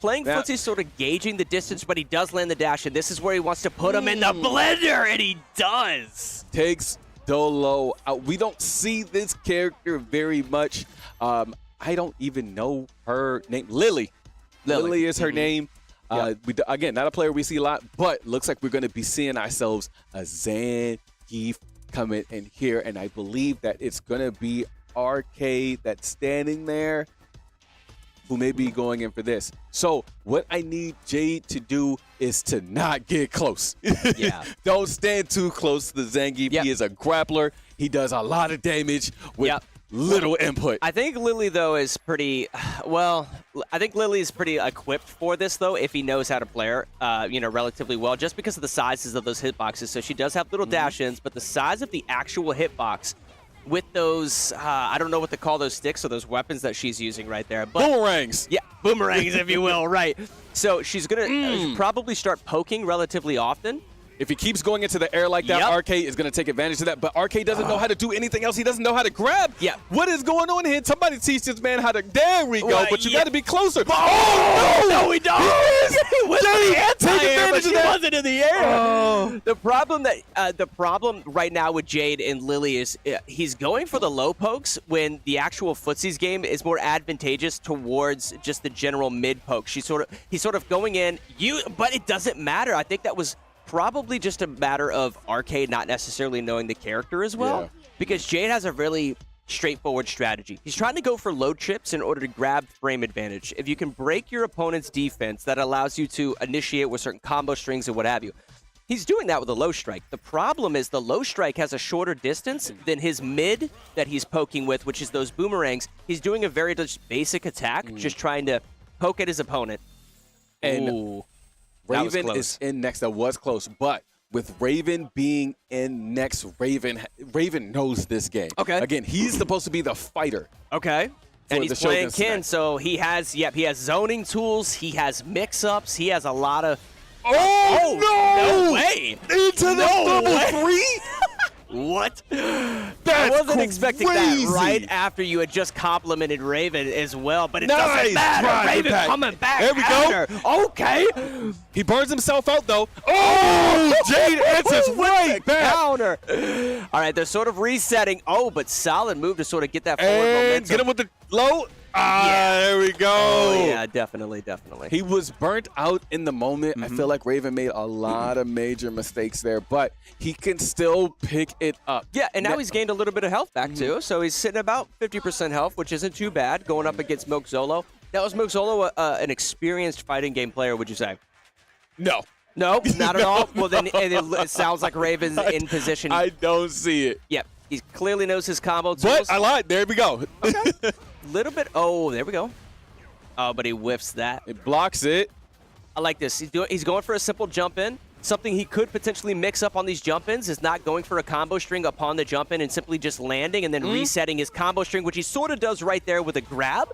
Speaker 12: Playing footsie, sort of gauging the distance, but he does land the dash, and this is where he wants to put him in the blender, and he does.
Speaker 8: Takes Dolo out. We don't see this character very much. I don't even know her name. Lily. Lily is her name. Again, not a player we see a lot, but looks like we're going to be seeing ourselves a Zangief coming in here, and I believe that it's going to be Arcade that's standing there. who may be going in for this. So what I need Jade to do is to not get close.
Speaker 12: Yeah.
Speaker 8: Don't stand too close to the Zangief.
Speaker 12: Yep.
Speaker 8: He is a grappler. He does a lot of damage with little input.
Speaker 12: I think Lily, though, is pretty, well, I think Lily is pretty equipped for this, though, if he knows how to play her, relatively well, just because of the sizes of those hitboxes. So she does have little dash-ins, but the size of the actual hitbox with those, I don't know what to call those sticks or those weapons that she's using right there. But,
Speaker 8: boomerangs.
Speaker 12: Yeah, boomerangs, if you will, right. So she's going to probably start poking relatively often.
Speaker 8: If he keeps going into the air like that, RK is going to take advantage of that. But RK doesn't know how to do anything else. He doesn't know how to grab.
Speaker 12: Yeah.
Speaker 8: What is going on here? Somebody teach this man how to. There we go. But you got to be closer.
Speaker 12: Oh, no, we don't. He was
Speaker 8: take
Speaker 12: anti-air, but
Speaker 8: advantage of
Speaker 12: she
Speaker 8: that.
Speaker 12: wasn't in the air. The problem right now with Jade and Lily is he's going for the low pokes when the actual footsies game is more advantageous towards just the general mid poke. He's sort of going in. But it doesn't matter. I think that was probably just a matter of Arcade not necessarily knowing the character as well, because Jade has a really straightforward strategy. He's trying to go for low chips in order to grab frame advantage. If you can break your opponent's defense, that allows you to initiate with certain combo strings and what have you. He's doing that with a low strike. The problem is the low strike has a shorter distance than his mid that he's poking with, which is those boomerangs. He's doing a very just basic attack, just trying to poke at his opponent.
Speaker 8: And Raven is in next. That was close, but with Raven being in next, Raven knows this game.
Speaker 12: Okay.
Speaker 8: Again, he's supposed to be the fighter.
Speaker 12: Okay. And he's playing Kin, so he has zoning tools, he has mix-ups, he has a lot of...
Speaker 8: Oh,
Speaker 12: no way!
Speaker 8: Into the double three?
Speaker 12: What?
Speaker 8: That's
Speaker 12: I wasn't expecting
Speaker 8: crazy.
Speaker 12: that right after you had just complimented Raven as well, but it
Speaker 8: Nice
Speaker 12: doesn't matter.
Speaker 8: drive
Speaker 12: Raven
Speaker 8: back.
Speaker 12: coming back.
Speaker 8: There we
Speaker 12: at
Speaker 8: go.
Speaker 12: her. Okay.
Speaker 8: He burns himself out, though. Oh, Jade answers right back.
Speaker 12: Counter. All right, they're sort of resetting. Oh, but solid move to sort of get that forward
Speaker 8: And
Speaker 12: momentum.
Speaker 8: get him with the low. There we go.
Speaker 12: Oh, yeah, definitely.
Speaker 8: He was burnt out in the moment. I feel like Raven made a lot of major mistakes there, but he can still pick it up.
Speaker 12: Yeah, and now he's gained a little bit of health back, too. So he's sitting about 50% health, which isn't too bad, going up against Milk Zolo. Now, was Milk Zolo an experienced fighting game player, would you say?
Speaker 8: No.
Speaker 12: No, not at all? Well, then it sounds like Raven's in position.
Speaker 8: I don't see it.
Speaker 12: Yep, he clearly knows his combo tools.
Speaker 8: But I lied. There we go.
Speaker 12: Okay. Little bit. Oh, there we go. Oh, but he whiffs that.
Speaker 8: It blocks it.
Speaker 12: I like this. He's going for a simple jump in. Something he could potentially mix up on these jump ins is not going for a combo string upon the jump in and simply just landing and then resetting his combo string, which he sort of does right there with a grab.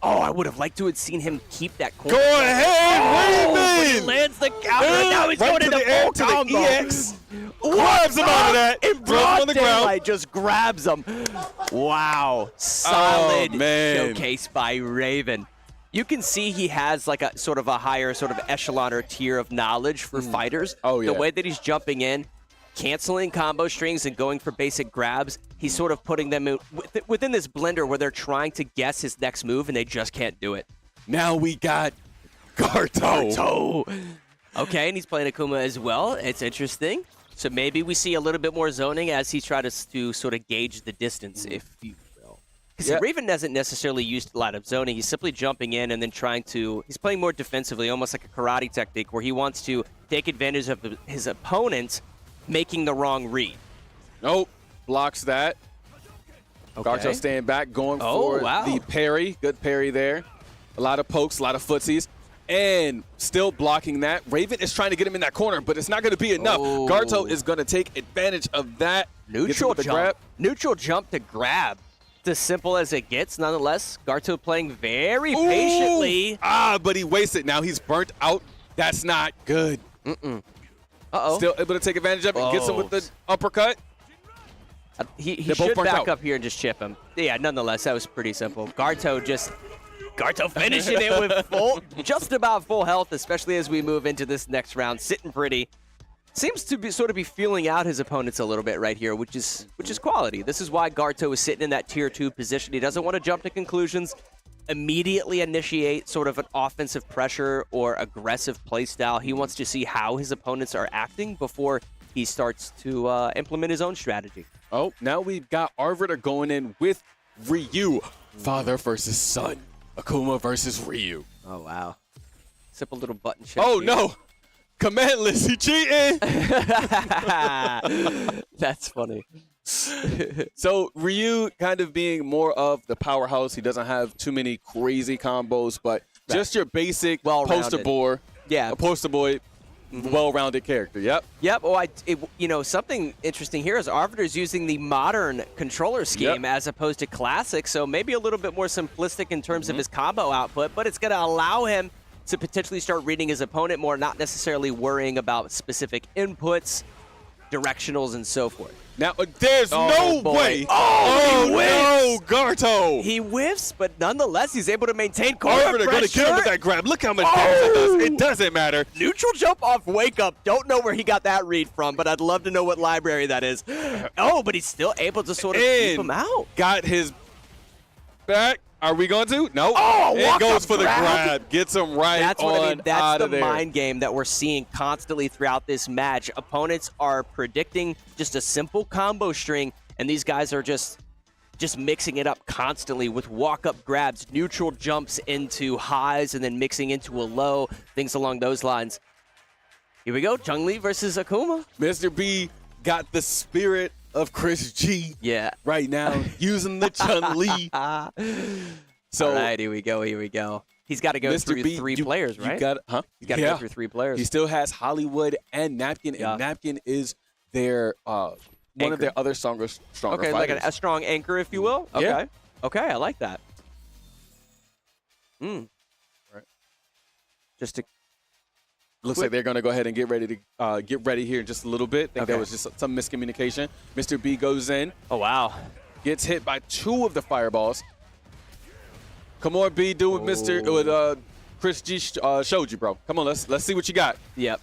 Speaker 12: Oh, I would have liked to have seen him keep that corner.
Speaker 8: Go ahead,
Speaker 12: Raven! He
Speaker 8: Raven!
Speaker 12: lands the counter. And now he's
Speaker 8: Right
Speaker 12: going
Speaker 8: to
Speaker 12: into
Speaker 8: the air,
Speaker 12: full
Speaker 8: to the
Speaker 12: combo.
Speaker 8: EX. Grabs him out of that.
Speaker 12: In
Speaker 8: Throws him
Speaker 12: broad
Speaker 8: on the ground.
Speaker 12: daylight, just grabs him. Wow. Solid
Speaker 8: man.
Speaker 12: showcase by Raven. You can see he has like a sort of a higher sort of echelon or tier of knowledge for fighters.
Speaker 8: Oh, yeah.
Speaker 12: The way that he's jumping in, canceling combo strings and going for basic grabs, he's sort of putting them in, within this blender where they're trying to guess his next move and they just can't do it.
Speaker 8: Now we got Garto.
Speaker 12: Okay, and he's playing Akuma as well. It's interesting. So maybe we see a little bit more zoning as he tries to sort of gauge the distance, if you will. Because Raven hasn't necessarily used a lot of zoning. He's simply jumping in and then trying to... He's playing more defensively, almost like a karate technique, where he wants to take advantage of his opponent making the wrong read.
Speaker 8: Nope. Blocks that.
Speaker 12: Okay.
Speaker 8: Garto staying back, going for the parry. Good parry there. A lot of pokes, a lot of footsies. And still blocking that. Raven is trying to get him in that corner, but it's not going to be enough.
Speaker 12: Oh.
Speaker 8: Garto is going to take advantage of that.
Speaker 12: Neutral
Speaker 8: the
Speaker 12: jump.
Speaker 8: grab.
Speaker 12: Neutral jump to grab. It's as simple as it gets. Nonetheless, Garto playing very patiently.
Speaker 8: But he wasted. Now he's burnt out. That's not good.
Speaker 12: Uh-oh.
Speaker 8: Still able to take advantage of it. Gets him with the uppercut.
Speaker 12: He should back up here and just chip him. Yeah, nonetheless, that was pretty simple. Garto finishing it with just about full health, especially as we move into this next round. Sitting pretty. Seems to be sort of be feeling out his opponents a little bit right here, which is quality. This is why Garto is sitting in that tier 2 position. He doesn't want to jump to conclusions, immediately initiate sort of an offensive pressure or aggressive play style. He wants to see how his opponents are acting before he starts to implement his own strategy.
Speaker 8: Oh, now we've got Arvider going in with Ryu. Father versus son. Akuma versus Ryu.
Speaker 12: Oh, wow. Simple little button check.
Speaker 8: Oh,
Speaker 12: here.
Speaker 8: no. Commandless. He cheating.
Speaker 12: That's funny.
Speaker 8: So Ryu kind of being more of the powerhouse. He doesn't have too many crazy combos, but just your basic poster boy.
Speaker 12: Yeah.
Speaker 8: A poster boy. Well-rounded character. Yep.
Speaker 12: Yep. Oh, you know, something interesting here is Arbiter's using the modern controller scheme as opposed to classic, so maybe a little bit more simplistic in terms of his combo output, but it's going to allow him to potentially start reading his opponent more, not necessarily worrying about specific inputs, directionals, and so forth.
Speaker 8: Now, there's no way.
Speaker 12: Oh,
Speaker 8: no, Garto.
Speaker 12: He whiffs, but nonetheless, he's able to maintain corner
Speaker 8: Arbiter
Speaker 12: pressure.
Speaker 8: going to get him with that grab. Look how much damage that does. It doesn't matter.
Speaker 12: Neutral jump off Wake Up. Don't know where he got that read from, but I'd love to know what library that is. Oh, but he's still able to sort of keep him out.
Speaker 8: Got his back. Are we going to? No.
Speaker 12: Oh,
Speaker 8: it goes for the grab. Gets him right
Speaker 12: That's what I mean. That's
Speaker 8: out
Speaker 12: the
Speaker 8: of there.
Speaker 12: mind game that we're seeing constantly throughout this match. Opponents are predicting just a simple combo string, and these guys are just mixing it up constantly with walk-up grabs, neutral jumps into highs, and then mixing into a low, things along those lines. Here we go, Chun-Li versus Akuma.
Speaker 8: Mr. B got the spirit of Chris G. Right now, using the Chun-Li. So,
Speaker 12: all right, here we go. He's got to go
Speaker 8: Mr.
Speaker 12: through
Speaker 8: B,
Speaker 12: three players, right?
Speaker 8: He's got
Speaker 12: to go through 3 players.
Speaker 8: He still has Hollywood and Napkin, and Napkin is their one of their other stronger
Speaker 12: okay,
Speaker 8: fighters.
Speaker 12: like a strong anchor, if you will. Okay,
Speaker 8: Yeah.
Speaker 12: Okay, I like that. Right. Just to
Speaker 8: Looks like they're going to go ahead and get ready here in just a little bit. I think that was just some miscommunication. Mr. B goes in.
Speaker 12: Oh, wow.
Speaker 8: Gets hit by 2 of the fireballs. Come on, B, do what Mr. Chris G showed you, bro. Come on, let's see what you got.
Speaker 12: Yep.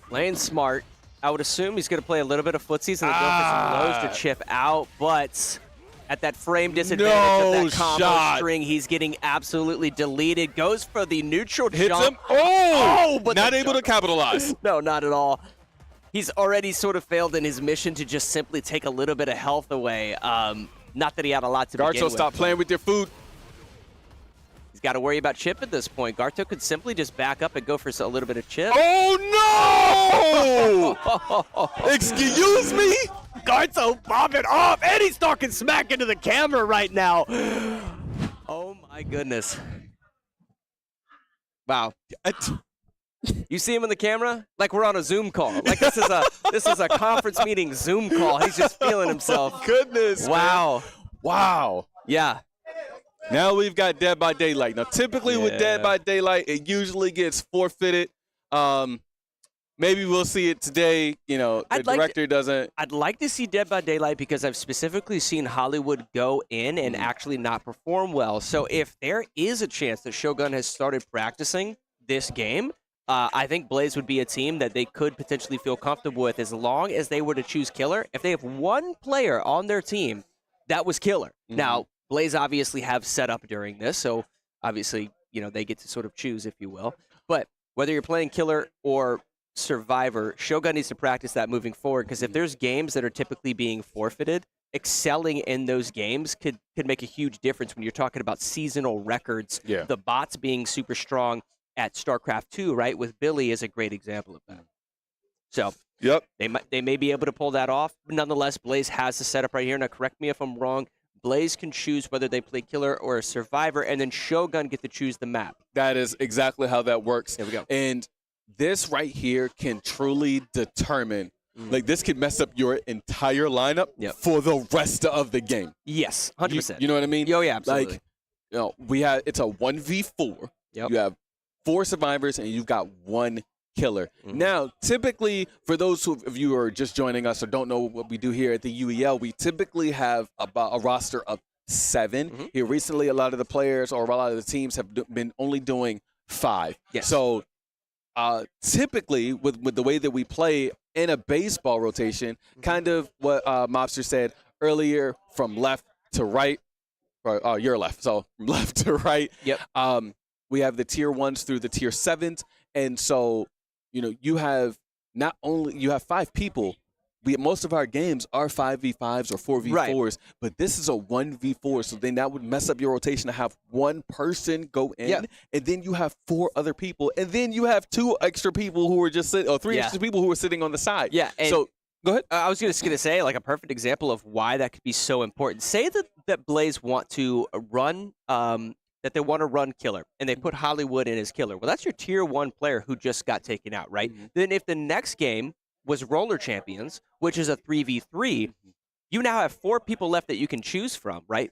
Speaker 12: Playing smart. I would assume he's going to play a little bit of footsies and then go for some lows to chip out, but at that frame disadvantage of that combo string, he's getting absolutely deleted. Goes for the neutral
Speaker 8: Hits
Speaker 12: jump.
Speaker 8: him. Oh,
Speaker 12: but
Speaker 8: not able to capitalize.
Speaker 12: No, not at all. He's already sort of failed in his mission to just simply take a little bit of health away. Not that he had a lot to begin
Speaker 8: Garto,
Speaker 12: with.
Speaker 8: stop playing with your food.
Speaker 12: He's got to worry about chip at this point. Garto could simply just back up and go for a little bit of chip.
Speaker 8: Oh, no! Excuse me?
Speaker 12: Garto popping off, and he's talking smack into the camera right now. Oh, my goodness. Wow. You see him in the camera? Like we're on a Zoom call. Like this is a conference meeting Zoom call. He's just feeling himself.
Speaker 8: Goodness.
Speaker 12: Wow.
Speaker 8: Man. Wow.
Speaker 12: Yeah.
Speaker 8: Now we've got Dead by Daylight. Now, typically with Dead by Daylight, it usually gets forfeited. Maybe we'll see it today. You know, the director doesn't.
Speaker 12: I'd like to see Dead by Daylight because I've specifically seen Hollywood go in and actually not perform well. So if there is a chance that Shogun has started practicing this game, I think Blaze would be a team that they could potentially feel comfortable with as long as they were to choose Killer. If they have one player on their team, that was Killer. Now, Blaze obviously have set up during this, so obviously, you know, they get to sort of choose, if you will. But whether you're playing Killer or Survivor, Shogun needs to practice that moving forward, because if there's games that are typically being forfeited, excelling in those games could make a huge difference when you're talking about seasonal records.
Speaker 8: Yeah.
Speaker 12: The bots being super strong at StarCraft 2, right, with Billy is a great example of that. So they may be able to pull that off. But nonetheless, Blaze has the setup right here. Now, correct me if I'm wrong. Blaze can choose whether they play Killer or a Survivor, and then Shogun get to choose the map.
Speaker 8: That is exactly how that works.
Speaker 12: There we go.
Speaker 8: And this right here can truly determine, like this could mess up your entire lineup for the rest of the game.
Speaker 12: Yes, 100%.
Speaker 8: You know what I mean?
Speaker 12: Oh, yeah, absolutely.
Speaker 8: Like, you know, it's a 1v4.
Speaker 12: Yep.
Speaker 8: You have 4 survivors and you've got 1 killer. Now, typically, for those of you who are just joining us or don't know what we do here at the UEL, we typically have about a roster of 7. Here recently, a lot of the players or a lot of the teams have been only doing 5.
Speaker 12: Yes.
Speaker 8: So typically, with the way that we play in a baseball rotation, kind of what Mobster said earlier, from left to right, or your left, so from left to right.
Speaker 12: Yep.
Speaker 8: We have the tier 1s through the tier 7s, and so you know you have 5 people most of our games are 5v5s or 4v4s, but this is a 1v4, so then that would mess up your rotation to have one person go in, and then you have 4 other people, and then you have 2 extra people who are just sitting, or 3 extra people who are sitting on the side.
Speaker 12: Yeah. And
Speaker 8: so go ahead.
Speaker 12: I was just gonna say, like, a perfect example of why that could be so important. Say that Blaze want to run that they want to run killer, and they put Hollywood in as killer. Well, that's your tier 1 player who just got taken out, right? Then if the next game was Roller Champions, which is a 3v3, you now have 4 people left that you can choose from, right?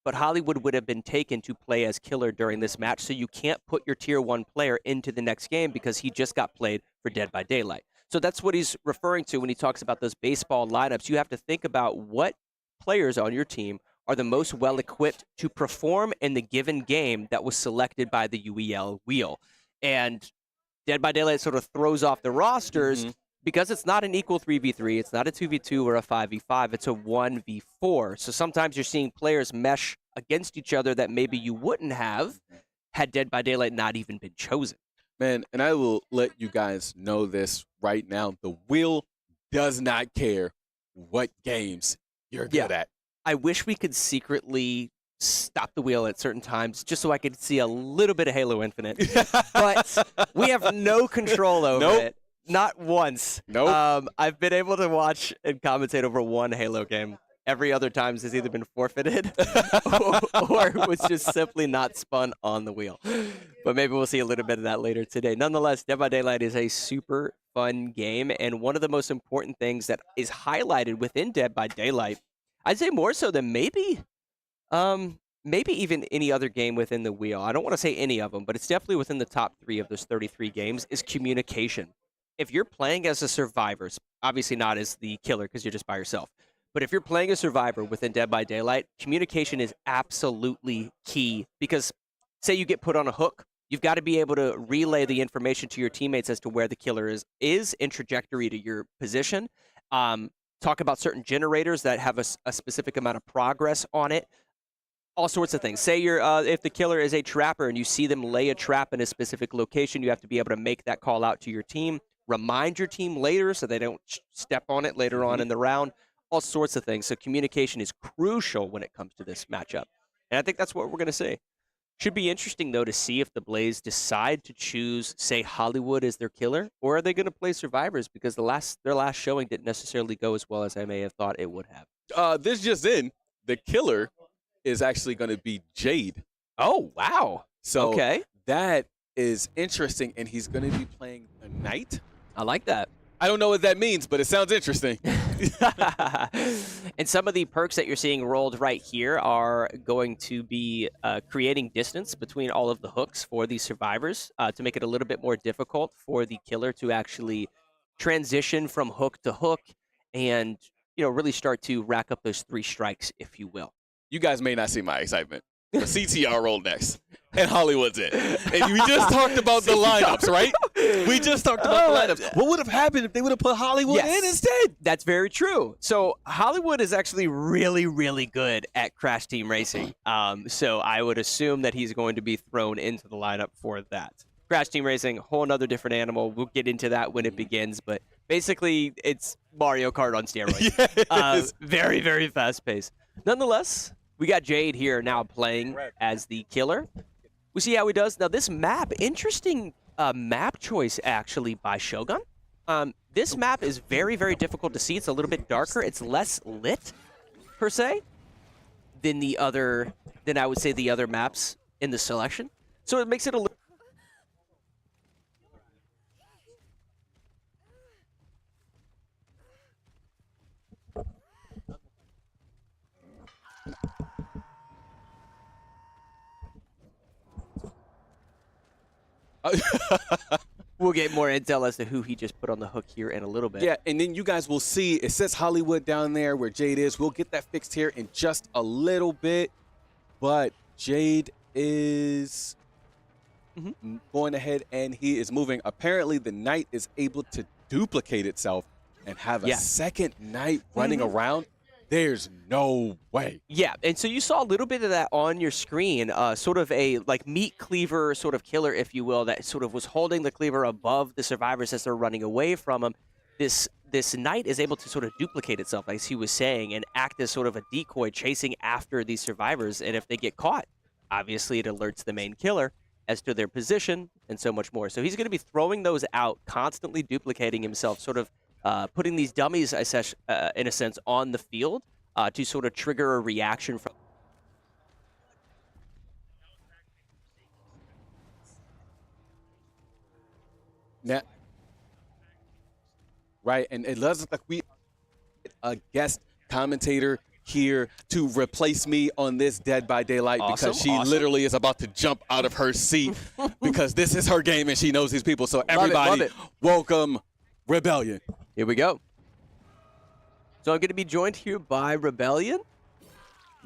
Speaker 12: But Hollywood would have been taken to play as killer during this match, so you can't put your tier 1 player into the next game because he just got played for Dead by Daylight. So that's what he's referring to when he talks about those baseball lineups. You have to think about what players on your team are the most well-equipped to perform in the given game that was selected by the UEL wheel. And Dead by Daylight sort of throws off the rosters because it's not an equal 3v3, it's not a 2v2 or a 5v5, it's a 1v4. So sometimes you're seeing players mesh against each other that maybe you wouldn't have had Dead by Daylight not even been chosen.
Speaker 8: Man, and I will let you guys know this right now. The wheel does not care what games you're good at.
Speaker 12: I wish we could secretly stop the wheel at certain times just so I could see a little bit of Halo Infinite. But we have no control over it. Not once. I've been able to watch and commentate over 1 Halo game. Every other time has either been forfeited or was just simply not spun on the wheel. But maybe we'll see a little bit of that later today. Nonetheless, Dead by Daylight is a super fun game, and one of the most important things that is highlighted within Dead by Daylight, I'd say more so than maybe even any other game within the wheel. I don't want to say any of them, but it's definitely within the top 3 of those 33 games, is communication. If you're playing as a survivor, obviously not as the killer because you're just by yourself, but if you're playing a survivor within Dead by Daylight, communication is absolutely key because say you get put on a hook, you've got to be able to relay the information to your teammates as to where the killer is in trajectory to your position. Talk about certain generators that have a specific amount of progress on it. All sorts of things. Say if the killer is a trapper and you see them lay a trap in a specific location, you have to be able to make that call out to your team. Remind your team later so they don't step on it later on in the round. All sorts of things. So communication is crucial when it comes to this matchup. And I think that's what we're going to see. Should be interesting, though, to see if the Blaze decide to choose, say, Hollywood as their killer, or are they going to play survivors because their last showing didn't necessarily go as well as I may have thought it would have.
Speaker 8: This just in, the killer is actually going to be Jade.
Speaker 12: Oh, wow.
Speaker 8: So
Speaker 12: okay.
Speaker 8: That is interesting, and he's going to be playing the Knight.
Speaker 12: I like that.
Speaker 8: I don't know what that means, but it sounds interesting.
Speaker 12: And some of the perks that you're seeing rolled right here are going to be creating distance between all of the hooks for these survivors to make it a little bit more difficult for the killer to actually transition from hook to hook and, really start to rack up those 3 strikes, if you will.
Speaker 8: You guys may not see my excitement. The CTR roll next, and Hollywood's in. And we just talked about the lineups, right? We just talked about the lineups. What would have happened if they would have put Hollywood in instead?
Speaker 12: That's very true. So Hollywood is actually really, really good at Crash Team Racing. So I would assume that he's going to be thrown into the lineup for that. Crash Team Racing, whole other different animal. We'll get into that when it begins, but basically it's Mario Kart on steroids. Very, very fast paced. Nonetheless, we got Jade here now playing as the killer. We see how he does. Now this map, interesting map choice actually by Shogun. This map is very, very difficult to see. It's a little bit darker. It's less lit, per se, than I would say the other maps in the selection. So it makes it a little... We'll get more intel as to who he just put on the hook here in a little bit.
Speaker 8: Yeah, and then you guys will see, it says Hollywood down there where Jade is. We'll get that fixed here in just a little bit. But Jade is going ahead and he is moving. Apparently, the Knight is able to duplicate itself and have a second Knight running around. There's no way.
Speaker 12: Yeah, and so you saw a little bit of that on your screen, sort of a meat cleaver sort of killer, if you will, that sort of was holding the cleaver above the survivors as they're running away from him. This this knight is able to sort of duplicate itself, as he was saying, and act as sort of a decoy chasing after these survivors. And if they get caught, obviously it alerts the main killer as to their position and so much more. So he's going to be throwing those out, constantly duplicating himself, sort of putting these dummies, in a sense, on the field to sort of trigger a reaction from.
Speaker 8: Now, right, and it does look like we a guest commentator here to replace me on this Dead by Daylight because she literally is about to jump out of her seat because this is her game and she knows these people. So everybody, welcome Rebellion.
Speaker 12: Here we go. So I'm going to be joined here by Rebellion.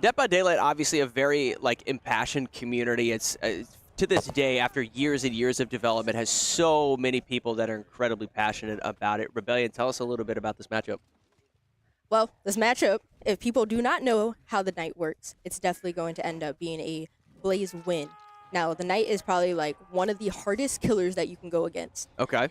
Speaker 12: Dead by Daylight, obviously a very impassioned community. It's to this day, after years and years of development, has so many people that are incredibly passionate about it. Rebellion, tell us a little bit about this matchup.
Speaker 14: Well, this matchup, if people do not know how the Knight works, it's definitely going to end up being a Blaze win. Now, the Knight is probably one of the hardest killers that you can go against.
Speaker 12: Okay.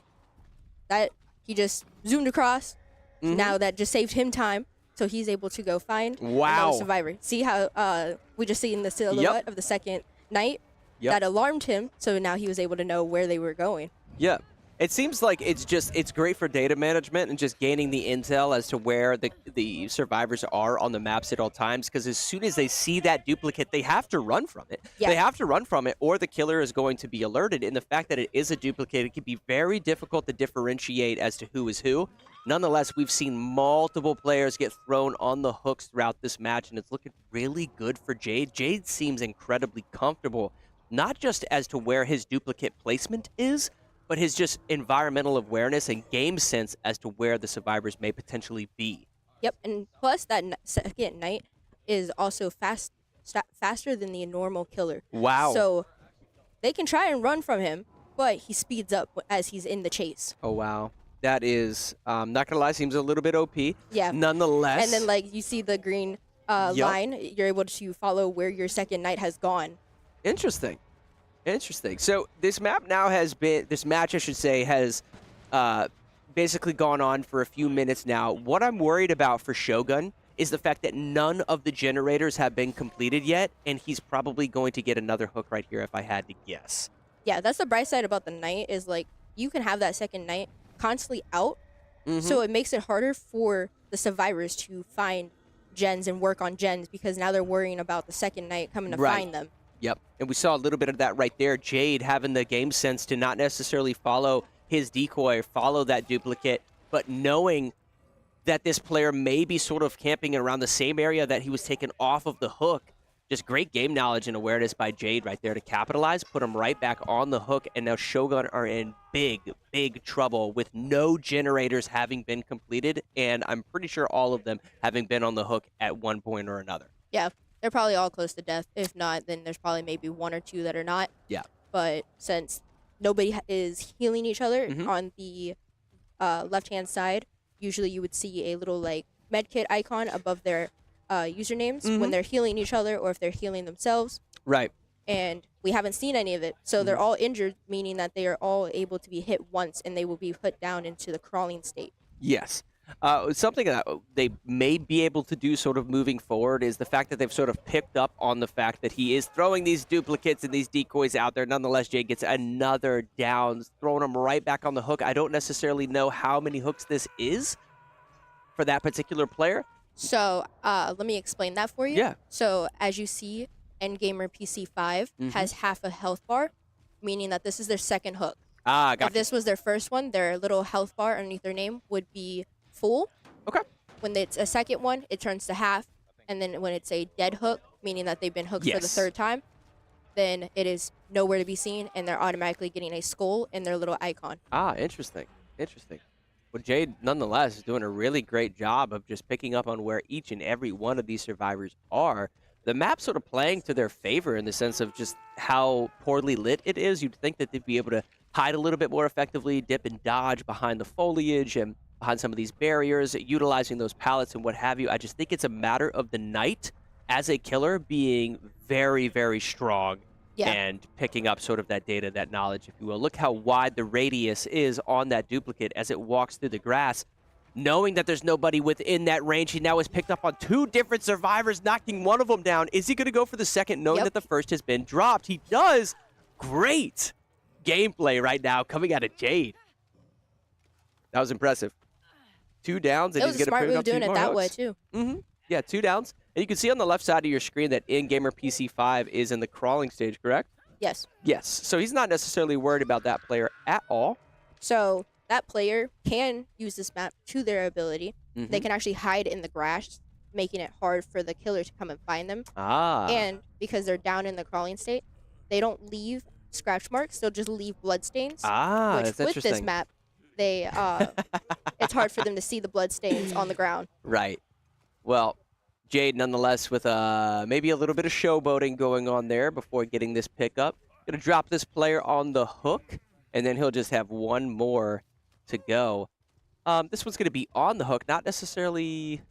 Speaker 14: That he just zoomed across. Now that just saved him time, so he's able to go find another survivor. See how we just seen the silhouette of the second Knight? That alarmed him, so now he was able to know where they were going.
Speaker 12: Yeah. It seems like it's great for data management and just gaining the intel as to where the survivors are on the maps at all times, because as soon as they see that duplicate, they have to run from it. Yeah. They have to run from it, or the killer is going to be alerted. And the fact that it is a duplicate, it can be very difficult to differentiate as to who is who. Nonetheless, we've seen multiple players get thrown on the hooks throughout this match, and it's looking really good for Jade. Jade seems incredibly comfortable, not just as to where his duplicate placement is, but his just environmental awareness and game sense as to where the survivors may potentially be.
Speaker 14: Yep, and plus that second Knight is also faster than the normal killer.
Speaker 12: Wow.
Speaker 14: So they can try and run from him, but he speeds up as he's in the chase.
Speaker 12: Oh, wow. That is, not going to lie, seems a little bit OP.
Speaker 14: Yeah.
Speaker 12: Nonetheless.
Speaker 14: And then, you see the green line, you're able to follow where your second Knight has gone.
Speaker 12: Interesting. So this map now this match, I should say, has basically gone on for a few minutes now. What I'm worried about for Shogun is the fact that none of the generators have been completed yet, and he's probably going to get another hook right here if I had to guess.
Speaker 14: Yeah, that's the bright side about the Knight is, you can have that second Knight constantly out, so it makes it harder for the survivors to find gens and work on gens because now they're worrying about the second Knight coming to find them.
Speaker 12: Yep, and we saw a little bit of that right there. Jade having the game sense to not necessarily follow his decoy, follow that duplicate, but knowing that this player may be sort of camping around the same area that he was taken off of the hook. Just great game knowledge and awareness by Jade right there to capitalize, put him right back on the hook, and now Shogun are in big, big trouble with no generators having been completed, and I'm pretty sure all of them having been on the hook at one point or another.
Speaker 14: Yeah. They're probably all close to death. If not, then there's probably maybe one or two that are not.
Speaker 12: Yeah.
Speaker 14: But since nobody is healing each other on the left-hand side, usually you would see a little medkit icon above their usernames when they're healing each other or if they're healing themselves.
Speaker 12: Right.
Speaker 14: And we haven't seen any of it. So they're all injured, meaning that they are all able to be hit once and they will be put down into the crawling state.
Speaker 12: Yes. Something that they may be able to do sort of moving forward is the fact that they've sort of picked up on the fact that he is throwing these duplicates and these decoys out there. Nonetheless, Jay gets another down, throwing him right back on the hook. I don't necessarily know how many hooks this is for that particular player.
Speaker 14: So let me explain that for you.
Speaker 12: Yeah.
Speaker 14: So as you see, Endgamer PC5 has half a health bar, meaning that this is their second hook.
Speaker 12: Ah, gotcha.
Speaker 14: If this was their first one, their little health bar underneath their name would be full.
Speaker 12: Okay.
Speaker 14: When it's a second one, it turns to half. And then when it's a dead hook, meaning that they've been hooked for the third time, then it is nowhere to be seen, and they're automatically getting a skull in their little icon.
Speaker 12: Ah, interesting. Interesting. Well, Jade, nonetheless, is doing a really great job of just picking up on where each and every one of these survivors are. The map's sort of playing to their favor in the sense of just how poorly lit it is. You'd think that they'd be able to hide a little bit more effectively, dip and dodge behind the foliage and behind some of these barriers, utilizing those pallets and what have you. I just think it's a matter of the Knight as a killer being very, very strong and picking up sort of that data, that knowledge, if you will. Look how wide the radius is on that duplicate as it walks through the grass. knowing that there's nobody within that range, he now has picked up on 2 different survivors, knocking one of them down. Is he going to go for the second, knowing that the first has been dropped? He does. Great gameplay right now coming out of Jade. That was impressive. 2 downs, and he's going to put it up 2 more
Speaker 14: doing it that way,
Speaker 12: hooks.
Speaker 14: too.
Speaker 12: Yeah, 2 downs. And you can see on the left side of your screen that in-gamer PC5 is in the crawling stage, correct?
Speaker 14: Yes.
Speaker 12: Yes. So he's not necessarily worried about that player at all.
Speaker 14: So that player can use this map to their ability. They can actually hide in the grass, making it hard for the killer to come and find them. And because they're down in the crawling state, they don't leave scratch marks. They'll just leave bloodstains.
Speaker 12: Which
Speaker 14: that's
Speaker 12: with
Speaker 14: this map, they it's hard for them to see the bloodstains on the ground.
Speaker 12: Right. Well, Jade, nonetheless, with maybe a little bit of showboating going on there before getting this pickup. Going to drop this player on the hook, and then he'll just have 1 more to go. This one's going to be on the hook, not necessarily